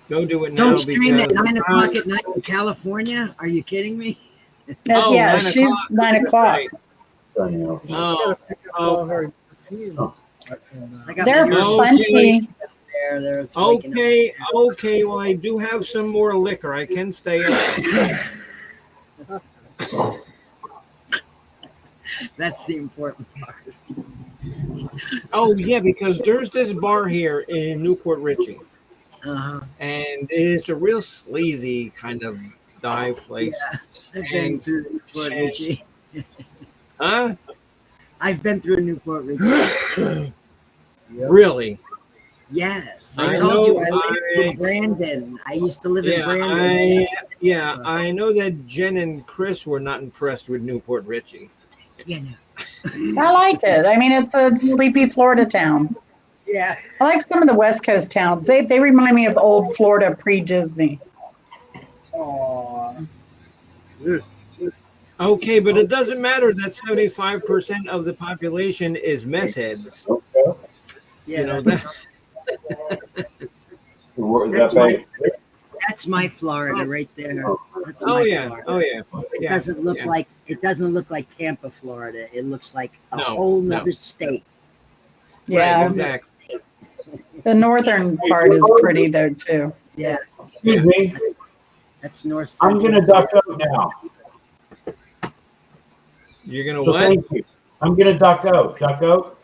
S1: go do it now.
S6: Don't stream at
S1: because
S6: 9 o'clock at night in California. Are you kidding me?
S1: Oh,
S2: Yeah,
S1: 9
S2: she's
S1: o'clock.
S2: 9 o'clock.
S1: Oh,
S6: I got
S2: There are
S6: my
S2: plenty.
S6: there. It's waking up.
S1: okay. Well, I do have some more liquor. I can stay up.
S6: That's the important part.
S1: Oh, yeah, because there's this bar here in Newport Richie,
S6: Uh-huh.
S1: and it's a real sleazy kind of dive place.
S6: I've been
S1: And-
S6: through Newport Richie.
S1: Huh?
S6: I've been through Newport Richie.
S1: Really?
S6: Yes.
S1: I
S6: I told you
S1: know,
S6: I lived in Brandon. I used to live in
S1: Yeah,
S6: Brandon.
S1: I know that Jen and Chris were not impressed with Newport Richie.
S6: You know.
S2: I like it. I mean, it's a sleepy Florida town.
S6: Yeah.
S2: I like some of the West Coast towns. They remind me of old Florida pre-Disney.
S6: Aww.
S1: Okay, but it doesn't matter that 75% of the population is meth heads.
S6: Yeah,
S1: know,
S6: that's, that's my Florida right there. That's
S1: Oh
S6: my
S1: yeah,
S6: Florida.
S1: oh yeah.
S6: It
S1: Yeah,
S6: doesn't look
S1: yeah.
S6: like Tampa, Florida. It looks like a
S1: No,
S6: whole
S1: no.
S6: nother state.
S2: Yeah,
S1: Right, exactly.
S2: the northern part is pretty though too.
S6: Yeah,
S7: Excuse me.
S6: that's north.
S7: I'm going to duck out now.
S1: You're gonna
S7: So
S1: what?
S7: thank you. I'm going to duck out. Duck out.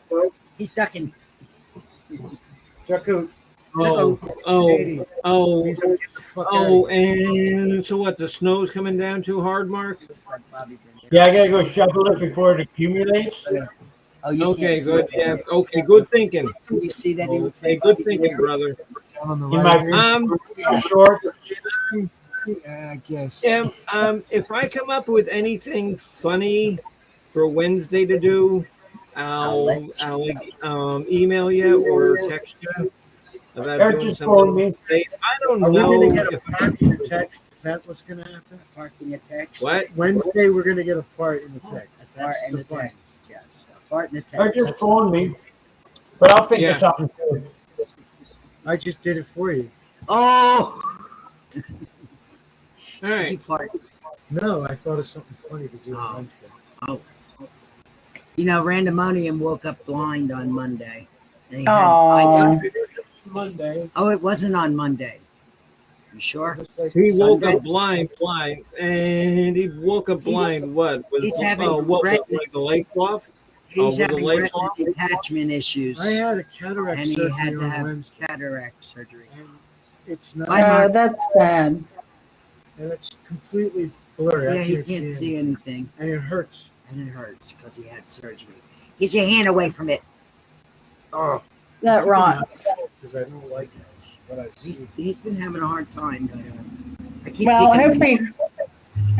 S6: He's ducking.
S8: Jacko,
S1: Oh,
S8: Katie,
S1: oh,
S8: please don't get the fuck out
S1: oh,
S8: of here.
S1: and so what? The snow's coming down too hard, Mark?
S6: Looks like Bobby did.
S7: Yeah, I got to go shovel it before it accumulates.
S6: Oh, you
S1: Okay,
S6: can't see
S1: good.
S6: it.
S1: Yeah, okay, good thinking.
S6: Can you see that? He looks
S1: Okay,
S6: like
S1: good
S6: Bobby
S1: thinking,
S6: Darin.
S1: brother.
S8: Down on the
S7: In
S8: right
S7: my
S8: here.
S7: short.
S8: Yeah, I guess.
S1: Yeah, if I come up with anything funny for Wednesday to do, I'll email you or text you about
S7: Eric
S1: doing
S7: just told me.
S1: something. I don't
S8: Are we
S1: know.
S8: going to get a
S1: if-
S8: fart in the text? Is that what's going to happen?
S6: A fart in a text.
S1: What?
S8: Wednesday, we're going to get a fart in the text.
S6: A fart in a
S8: the fun.
S6: text. Yes. A fart in a
S7: Eric
S6: text.
S7: just phoned me. But I'll think
S1: Yeah.
S7: of something too.
S8: I just did it for you.
S6: Oh.
S1: All
S6: Did
S1: right.
S6: you fart?
S8: No, I thought of something funny to do
S6: Oh.
S8: on Wednesday.
S6: You know, Randomonium woke up blind on Monday. And he had
S2: Aw.
S8: Monday.
S6: Oh, it wasn't on Monday. You sure?
S8: Looks like
S1: He woke
S6: Sunday?
S1: up blind, and he woke up blind. What? With,
S6: he's having
S1: what?
S6: ret-
S1: Like the lake off?
S6: He's
S1: with the
S6: having
S1: legs
S6: retinal
S1: off?
S6: detachment issues.
S8: I had a cataract
S6: And he
S8: surgery
S6: had to
S8: on
S6: have
S8: Wednesday.
S6: cataract surgery.
S8: And it's not.
S6: Bye, Mark.
S2: That's sad.
S8: And it's completely blurry.
S6: Yeah,
S8: I
S6: he
S8: can't
S6: can't see anything.
S8: And it hurts.
S6: And it hurts because he had surgery. Get your hand away from it.
S8: Oh,
S2: That rots.
S8: because I don't like it. But I see.
S6: He's been having a hard time. I keep
S2: Well,
S6: thinking-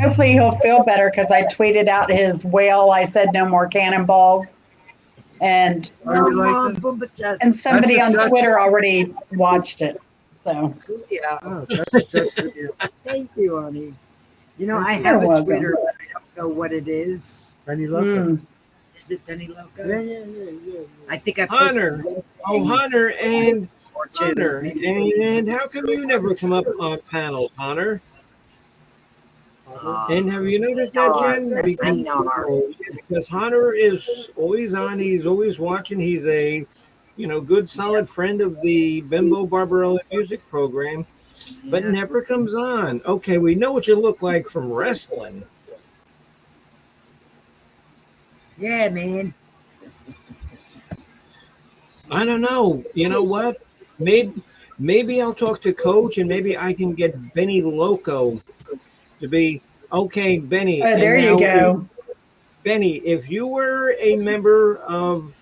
S2: hopefully he'll feel better because I tweeted out his whale. I said no more cannonballs, and
S8: Are you like them?
S2: somebody on
S8: That's a-
S2: Twitter already watched it. So
S6: Yeah.
S8: Oh, that's good.
S6: Thank you, honey. You know, I
S2: You're
S6: have a
S2: welcome.
S6: Twitter, but I don't know what it is.
S8: Penny Loco.
S2: mm,
S6: Is it Penny Loco?
S8: Yeah.
S6: I think I
S1: Hunter.
S6: posted
S1: Oh, Hunter and
S6: or two.
S1: Hunter.
S6: Maybe.
S1: And how come you never come up on panels, Hunter? And have you noticed that, Jen? Because Hunter is always on. He's always watching. He's a, good, solid friend of the Bimbo Barbarella music program, but never comes on. Okay, we know what you look like from wrestling.
S6: Yeah, man.
S1: I don't know. You know what? Maybe I'll talk to Coach and maybe I can get Benny Loco to be okay, Benny.
S2: oh,
S1: and
S2: there you
S1: now,
S2: go.
S1: Benny, if you were a member of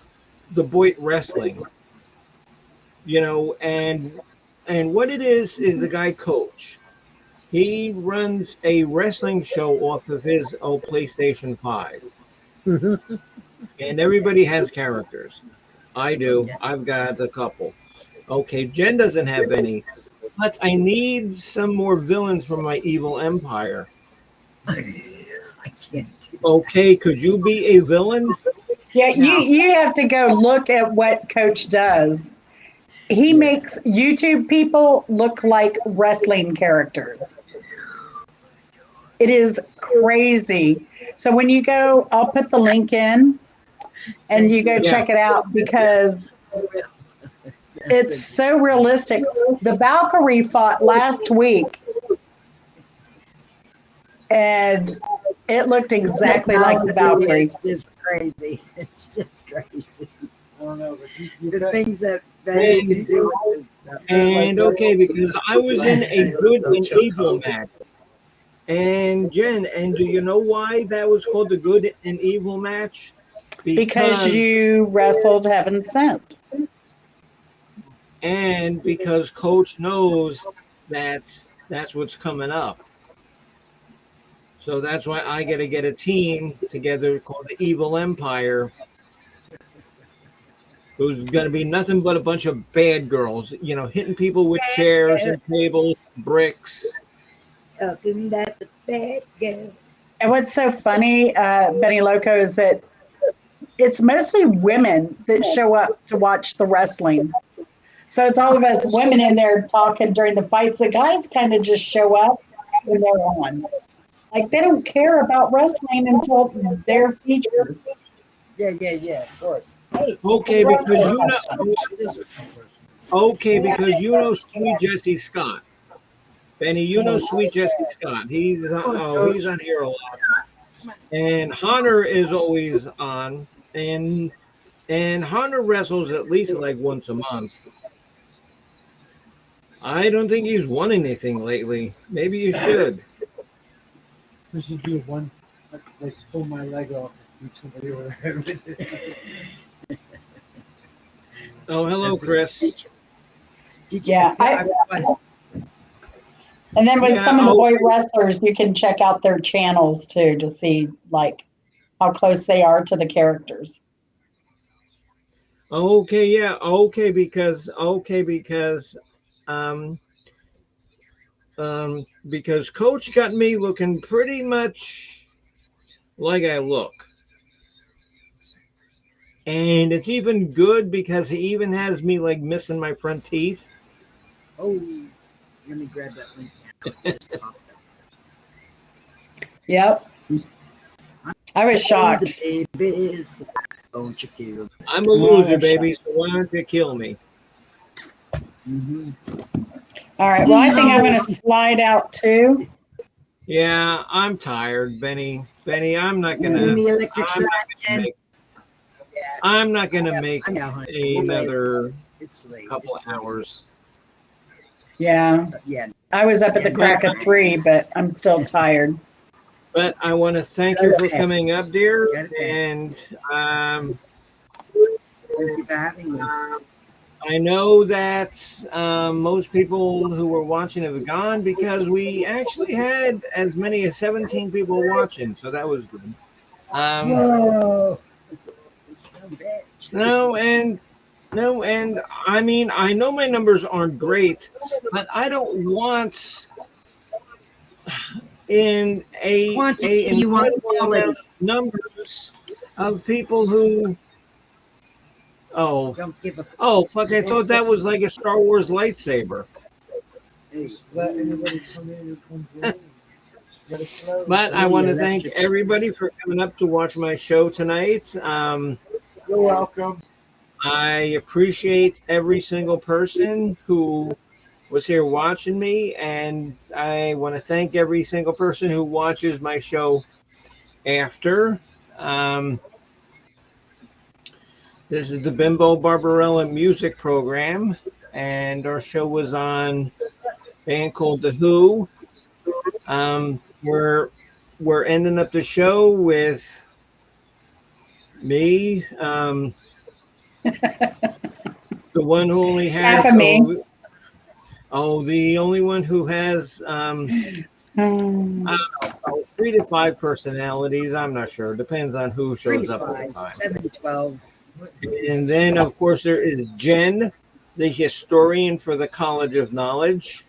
S1: the Boyd Wrestling, and what it is the guy Coach. He runs a wrestling show off of his PlayStation 5. And everybody has characters. I do. I've got a couple. Okay, Jen doesn't have any. But I need some more villains from my evil empire.
S6: I can't.
S1: Okay, could you be a villain?
S2: Yeah,
S6: No.
S2: you have to go look at what Coach does. He makes YouTube people look like wrestling characters. It is crazy. So when you go, I'll put the link in and you go check it out because it's so realistic. The Valkyrie fought last week and it looked exactly like the Valkyrie.
S6: It's just crazy. It's just crazy.
S8: I don't know, but
S6: The things that you can do with this stuff.
S1: And okay, because I was in a good and evil match. And Jen, and do you know why that was called the good and evil match?
S2: Because you wrestled Heaven Sent.
S1: And because Coach knows that's what's coming up. So that's why I got to get a team together called the Evil Empire, who's going to be nothing but a bunch of bad girls, hitting people with chairs and tables, bricks.
S6: Talking about the bad girl.
S2: And what's so funny, Benny Loco, is that it's mostly women that show up to watch the wrestling. So it's all of us women in there talking during the fights. The guys kind of just show up when they're on. Like they don't care about wrestling until they're featured.
S6: Yeah, of course. Hey,
S1: Okay, because Sweet Jesse Scott. Benny, Sweet Jesse Scott. He's on here a lot. And Hunter is always on. And Hunter wrestles at least like once a month. I don't think he's won anything lately. Maybe you should.
S8: we should do one, like pull my leg off and beat somebody over the head with it.
S1: Oh, hello, Chris.
S2: And then with some of the boy wrestlers, you can check out their channels too to see like how close they are to the characters.
S1: Okay, yeah, because Coach got me looking pretty much like I look. And it's even good because he even has me like missing my front teeth.
S6: Oh, let me grab that link.
S2: Yep. I was shocked.
S6: Don't you kill.
S1: I'm a loser, baby, so why don't you kill me?
S6: Mm-hmm.
S2: All right. Well, I think I'm going to slide out too.
S1: Yeah, I'm tired, Benny. I'm not gonna. I'm not gonna make another couple of hours.
S2: Yeah. I was up at the crack of 3, but I'm still tired.
S1: But I want to thank you for coming up, dear, and
S6: Thank you for having me.
S1: I know that most people who were watching have gone because we actually had as many as 17 people watching, so that was good.
S6: Whoa! So bad.
S1: No, and No, and I mean, I know my numbers aren't great, but I don't want in a
S6: Quantity, you want
S1: incredible
S6: quality.
S1: amount of numbers of people who. Oh,
S6: Don't give a
S1: oh, fuck! I thought that was like a Star Wars lightsaber.
S8: Just let anybody come in who comes in. Just let it flow.
S1: But I want to thank everybody for coming up to watch my show tonight.
S8: You're welcome.
S1: I appreciate every single person who was here watching me, and I want to thank every single person who watches my show after. This is the Bimbo Barbarella music program, and our show was on a band called The Who. We're ending up the show with me, the one who only has
S2: Half of me.
S1: the only one who has I don't know, 3 to 5 personalities. I'm not sure. Depends on who shows up at the
S6: 35,
S1: time.
S6: 7, 12.
S1: And then, of course, there is Jen, the historian for the College of Knowledge,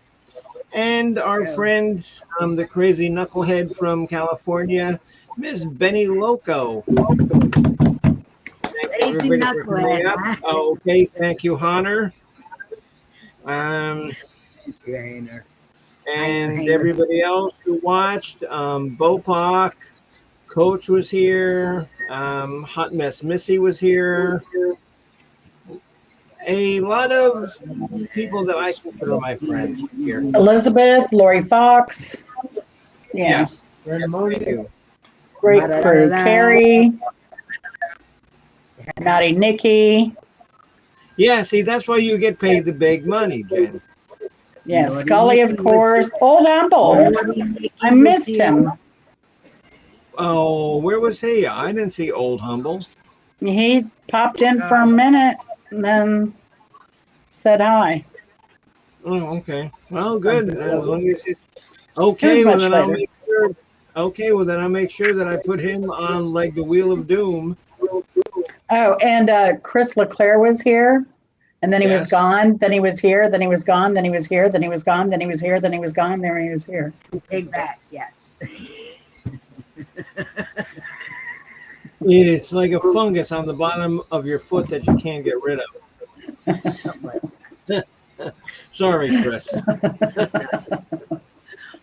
S1: and our friend, the crazy knucklehead from California, Miss Benny Loco. Thank you, everybody, for coming up. Okay, thank you, Hunter. And everybody else who watched, Bopak, Coach was here, Hot Mess Missy was here. A lot of people that I consider my friends here.
S2: Elizabeth, Lori Fox. Yeah.
S1: Yes. Thank you.
S2: Great crew. Carrie. Naughty Nikki.
S1: Yeah, see, that's why you get paid the big money, Jen.
S2: Yeah, Scully, of course. Old Humble. I missed him.
S1: Oh, where was he? I didn't see Old Humble.
S2: He popped in for a minute and then said hi.
S1: Oh, okay. Well, good. As long as it's okay, well then I'll make sure. Okay, well then I'll make sure that I put him on like the Wheel of Doom.
S2: Oh, and Chris LeClaire was here, and then he was gone. Then he was here. Then he was gone. Then he was here. Then he was gone. Then he was here. Then he was gone. Then he was here.
S6: He came back. Yes.
S1: It's like a fungus on the bottom of your foot that you can't get rid of. Sorry, Chris.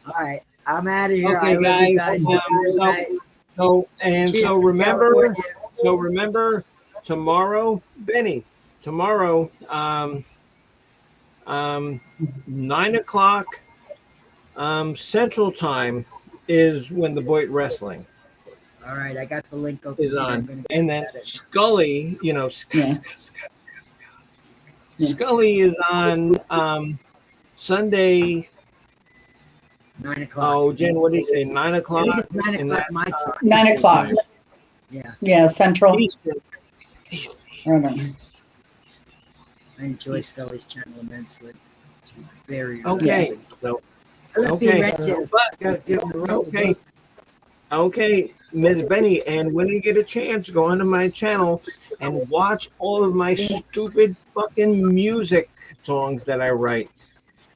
S6: All right, I'm out of here.
S1: Okay, guys. So remember, tomorrow, Benny. Tomorrow, 9 o'clock Central Time is when the Boyd Wrestling.
S6: All right, I got the link open.
S1: Is on, and then Scully, Scully is on Sunday.
S6: 9 o'clock.
S1: Oh, Jen, what do you say? 9 o'clock.
S6: I think it's 9 o'clock my time.
S2: 9 o'clock.
S6: Yeah.
S2: Yeah, Central.
S1: Eastern.
S6: I enjoy Scully's channel immensely. Very
S1: okay. So, okay, Ms. Benny, and when you get a chance, go onto my channel and watch all of my stupid fucking music songs that I write.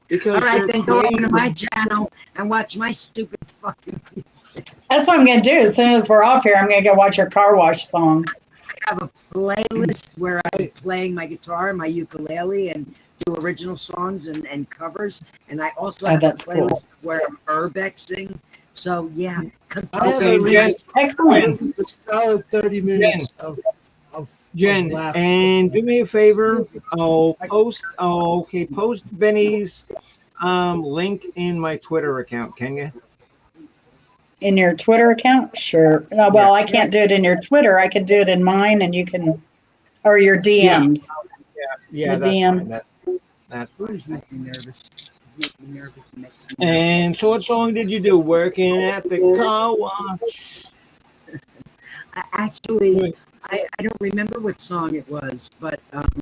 S1: Because
S6: all right, then go over to my channel and watch my stupid fucking music.
S2: That's what I'm going to do. As soon as we're off here, I'm going to go watch your car wash song.
S6: I have a playlist where I'm playing my guitar and my ukulele and do original songs and covers. And I also have a playlist where I'm urbexing. So, yeah.
S2: Excellent.
S8: A solid 30 minutes of
S1: Jen, and do me a favor. Post Benny's link in my Twitter account, can you?
S2: In your Twitter account? Sure. No, well, I can't do it in your Twitter. I could do it in mine, and you can, or your DMs.
S1: Yeah,
S2: the DM.
S1: That's
S6: Who's making me nervous? Making me nervous.
S1: And so, what song did you do? Working at the car wash.
S6: Actually, I don't remember what song it was, but I'm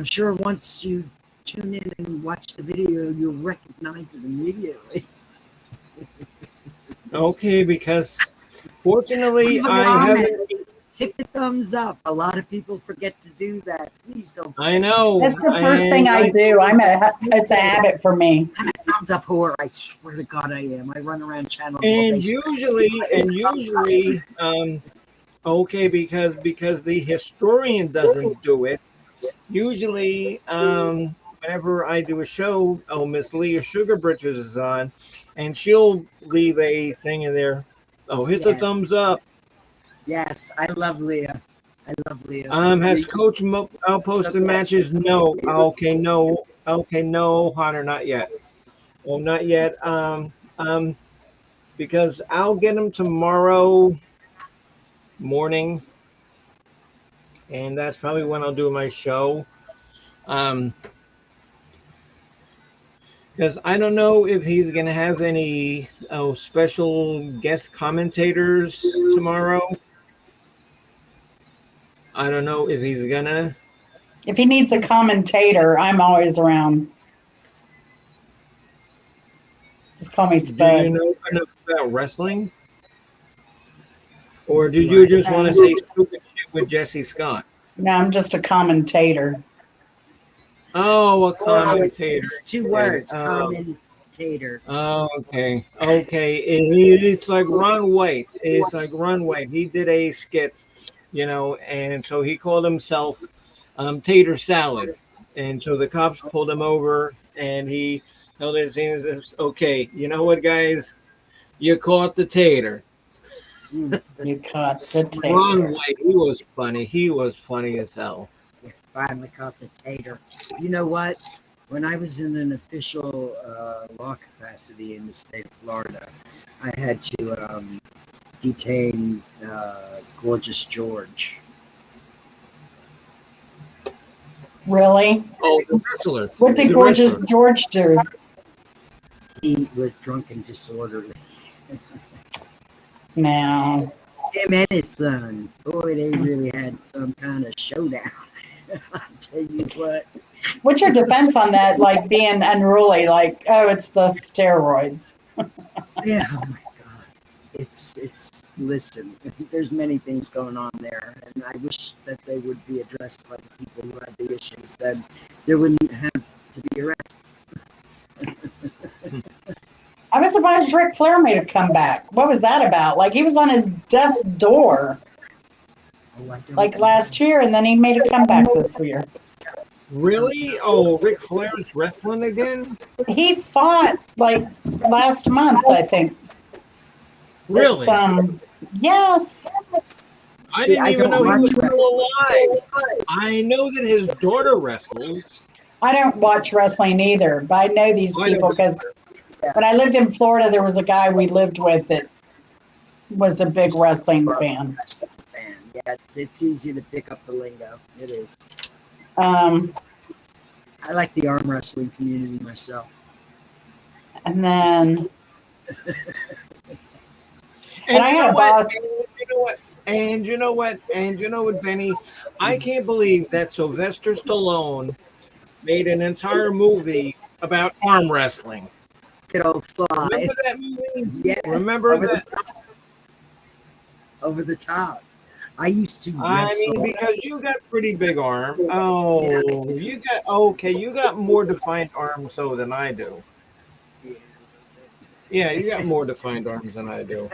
S6: sure once you tune in and watch the video, you'll recognize it immediately.
S1: Okay, because fortunately I haven't.
S6: Hit the thumbs up. A lot of people forget to do that. Please don't.
S1: I know.
S2: That's the first thing I do. It's a habit for me.
S6: I'm a thumbs up whore. I swear to God, I am. I run around channels. all
S1: And
S6: day.
S1: usually, okay, because the historian doesn't do it. Usually, whenever I do a show, Miss Leah Sugarbridges is on, and she'll leave a thing in there. Oh, hit the
S6: Yes.
S1: thumbs up.
S6: Yes, I love Leah. I love Leah.
S1: Has Coach posted matches? No. Okay, no. Okay, no, Hunter, not yet. Oh, not yet. Because I'll get them tomorrow morning, and that's probably when I'll do my show. Because I don't know if he's gonna have any special guest commentators tomorrow. I don't know if he's gonna.
S2: If he needs a commentator, I'm always around. Just call me
S1: Do
S2: Spud.
S1: you know enough about wrestling? Or did you just want to say stupid shit with Jesse Scott?
S2: No, I'm just a commentator.
S1: Oh, a commentator.
S6: It's 2 words.
S1: Oh.
S6: Commentator.
S1: Oh, okay. Okay. It's like Ron White. It's like Ron White. He did a skit, and so he called himself Tater Salad. And so the cops pulled him over, and he held his hands. Okay, you know what, guys? You caught the tater.
S2: You caught the
S1: Ron
S2: tater.
S1: White, he was funny. He was funny as hell.
S6: You finally caught the tater. You know what? When I was in an official law capacity in the state of Florida, I had to detain Gorgeous George.
S2: Really?
S1: Oh, the wrestler.
S2: What did
S1: The
S2: Gorgeous
S1: wrestler.
S2: George do?
S6: He was drunk and disorderly.
S2: No.
S6: Him and his son. Boy, they really had some kind of showdown. I'll tell you what.
S2: What's your defense on that? Like being unruly, like, oh, it's the steroids.
S6: Yeah, oh my God. It's listen, there's many things going on there, and I wish that they would be addressed by the people who have the issues. Then there wouldn't have to be arrests.
S2: I was surprised Ric Flair made a comeback. What was that about? Like he was on his death's door
S6: Oh, I don't
S2: like
S6: know.
S2: last year, and then he made a comeback this year.
S1: Really? Oh, Ric Flair's wrestling again?
S2: He fought like last month, I think.
S1: Really?
S2: Yes.
S1: I
S6: See,
S1: didn't
S6: I
S1: even
S6: don't
S1: know he was
S6: watch
S1: still alive. I know that his daughter wrestles.
S2: I don't watch wrestling either, but I know these
S1: I don't-
S2: people because when I lived in Florida, there was a guy we lived with that was a big wrestling fan.
S6: Fan. Yeah, it's easy to pick up the lingo. It is. I like the arm wrestling community myself.
S2: And then
S1: And
S2: I
S1: you
S2: had
S1: know
S2: a
S1: what?
S2: boss.
S1: And you know what, Benny? I can't believe that Sylvester Stallone made an entire movie about arm wrestling.
S6: Good old Sly.
S1: Remember that movie?
S6: Yeah.
S1: Remember
S6: over
S1: that?
S6: The top. Over the top. I used to
S1: I
S6: wrestle.
S1: mean, because you got pretty big arm. Oh, you got more defined arms so than I do. Yeah, you got more defined arms than I do.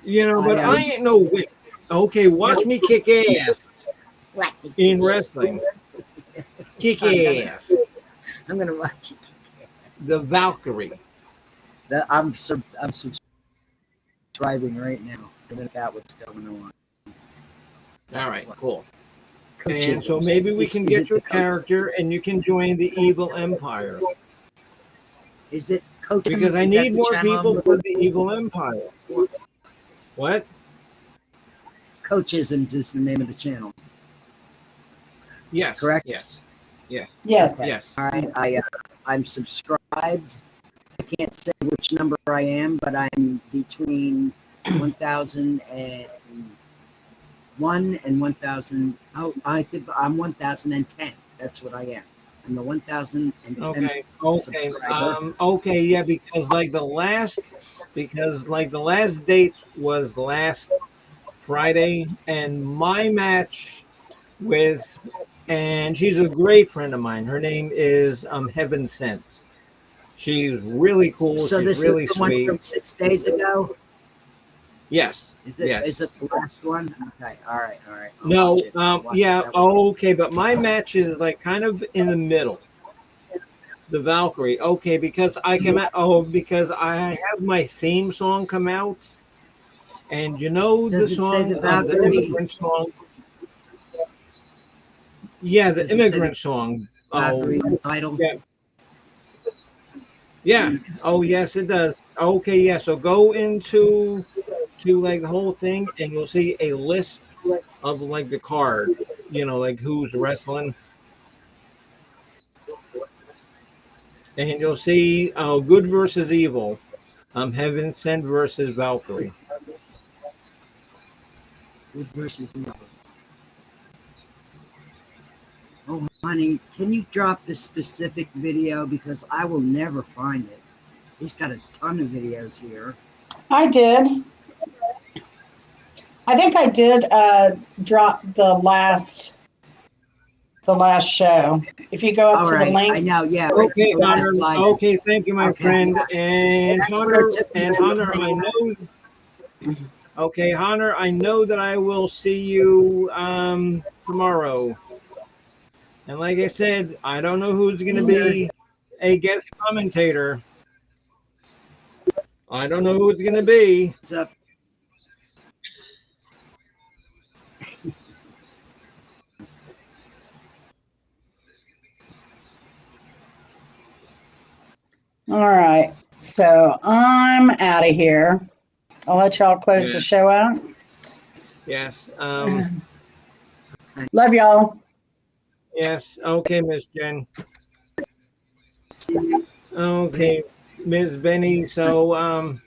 S1: But I ain't no whip. Okay, watch me kick ass in wrestling. Kick ass.
S6: I'm gonna watch it.
S1: The Valkyrie.
S6: I'm subscribing right now to find out what's going on.
S1: All right, cool.
S6: Coach
S1: And so
S6: Evans.
S1: maybe we
S6: Is
S1: can
S6: it
S1: get your
S6: the coach?
S1: character and you can join the evil empire.
S6: Is it Coach?
S1: Because I
S6: Is that
S1: need
S6: the
S1: more
S6: channel
S1: people
S6: I'm
S1: for
S6: looking
S1: the evil empire. What?
S6: Coachisms is the name of the channel.
S1: Yes.
S6: Correct?
S1: Yes. Yes.
S2: Yes.
S1: Yes.
S6: All right, I'm subscribed. I can't say which number I am, but I'm between 1,001 and 1,000. Oh, I'm 1,010. That's what I am. I'm the 1,010.
S1: Okay.
S6: subscriber.
S1: Okay. Yeah. Because the last date was last Friday, and my match with, and she's a great friend of mine. Her name is Heaven Sent. She's really cool.
S6: So
S1: She's
S6: this
S1: really
S6: is the one
S1: sweet.
S6: from 6 days ago.
S1: Yes.
S6: Is it?
S1: Yes.
S6: Is it the last one? Okay. All right. All right. I'll
S1: No.
S6: watch it. I'll watch
S1: Yeah.
S6: it. That one.
S1: Okay, but my match is like kind of in the middle. The Valkyrie. Okay, because I come out. Oh, because I have my theme song come out, and you know
S6: Does
S1: the
S6: it say
S1: song,
S6: the
S1: the
S6: Valkyrie?
S1: immigrant song. Yeah, the
S6: Does it say
S1: immigrant song.
S6: Valkyrie
S1: Oh,
S6: title?
S1: yeah. Yeah. Oh, yes, it does. Okay, yeah. So go into like the whole thing, and you'll see a list of like the card. You know, like who's wrestling, and you'll see good versus evil. Heaven Sent versus Valkyrie.
S6: Good versus evil. Oh, honey, can you drop the specific video because I will never find it. He's got a ton of videos here.
S2: I did. I think I did drop the last show. If you go up
S6: All
S2: to
S6: right,
S2: the link.
S6: I know. Yeah.
S1: Okay,
S6: the last
S1: Hunter.
S6: live.
S1: Okay, thank you, my
S6: Okay,
S1: friend.
S6: yeah.
S1: And
S6: That's where
S1: Hunter,
S6: it took me
S1: and
S6: to.
S1: Hunter, I know. Okay, Hunter, I know that I will see you tomorrow. And like I said, I don't know who's going to be a guest commentator. I don't know who it's going to be.
S6: What's up?
S2: All right. So I'm out of here. I'll let y'all close
S1: Yeah.
S2: the show out.
S1: Yes.
S2: Love y'all.
S1: Yes. Okay, Miss Jen. Okay, Miss Benny. So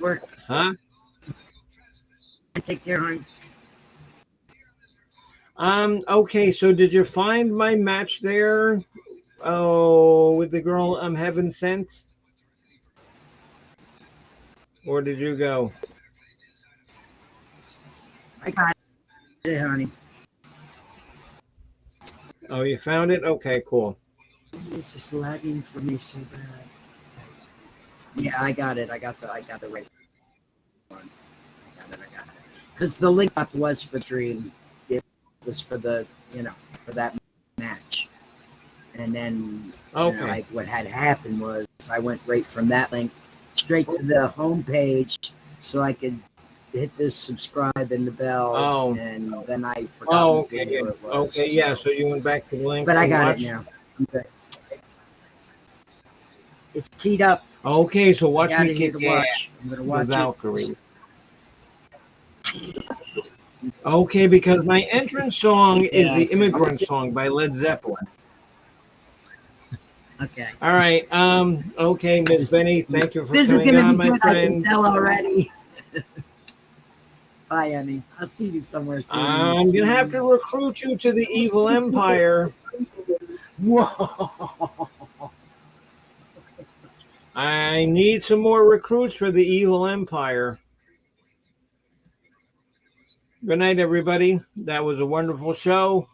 S6: Work.
S1: huh?
S6: Take care, honey.
S1: Okay, so did you find my match there? Oh, with the girl Heaven Sent? Or did you go?
S6: I got it, honey.
S1: Oh, you found it? Okay, cool.
S6: This is lagging for me so bad. Yeah, I got it. I got the right one. I got it. Because the link up was for Dream. It was for the, for that match. And then
S1: Okay.
S6: what had happened was I went right from that link straight to the home page so I could hit the subscribe and the bell.
S1: Oh.
S6: And then I forgot
S1: Oh,
S6: what
S1: okay.
S6: video it was.
S1: Okay, yeah. So you went back to the link.
S6: But I
S1: and
S6: got
S1: watched.
S6: it now. I'm good. It's keyed up.
S1: Okay, so watch
S6: I got
S1: me
S6: it here
S1: kick
S6: to watch. I'm
S1: ass.
S6: gonna
S1: The
S6: watch
S1: Valkyrie. Okay, because my entrance song is the Immigrant Song by Led Zeppelin.
S6: Okay.
S1: All right. Okay, Miss Benny, thank you for
S6: This is
S1: coming
S6: gonna
S1: on,
S6: be
S1: my
S6: good. I can
S1: friend.
S6: tell already. Bye, Emmy. I'll see you somewhere soon.
S1: I'm gonna have to recruit you to the Evil Empire.
S6: Whoa.
S1: I need some more recruits for the Evil Empire. Good night, everybody. That was a wonderful show.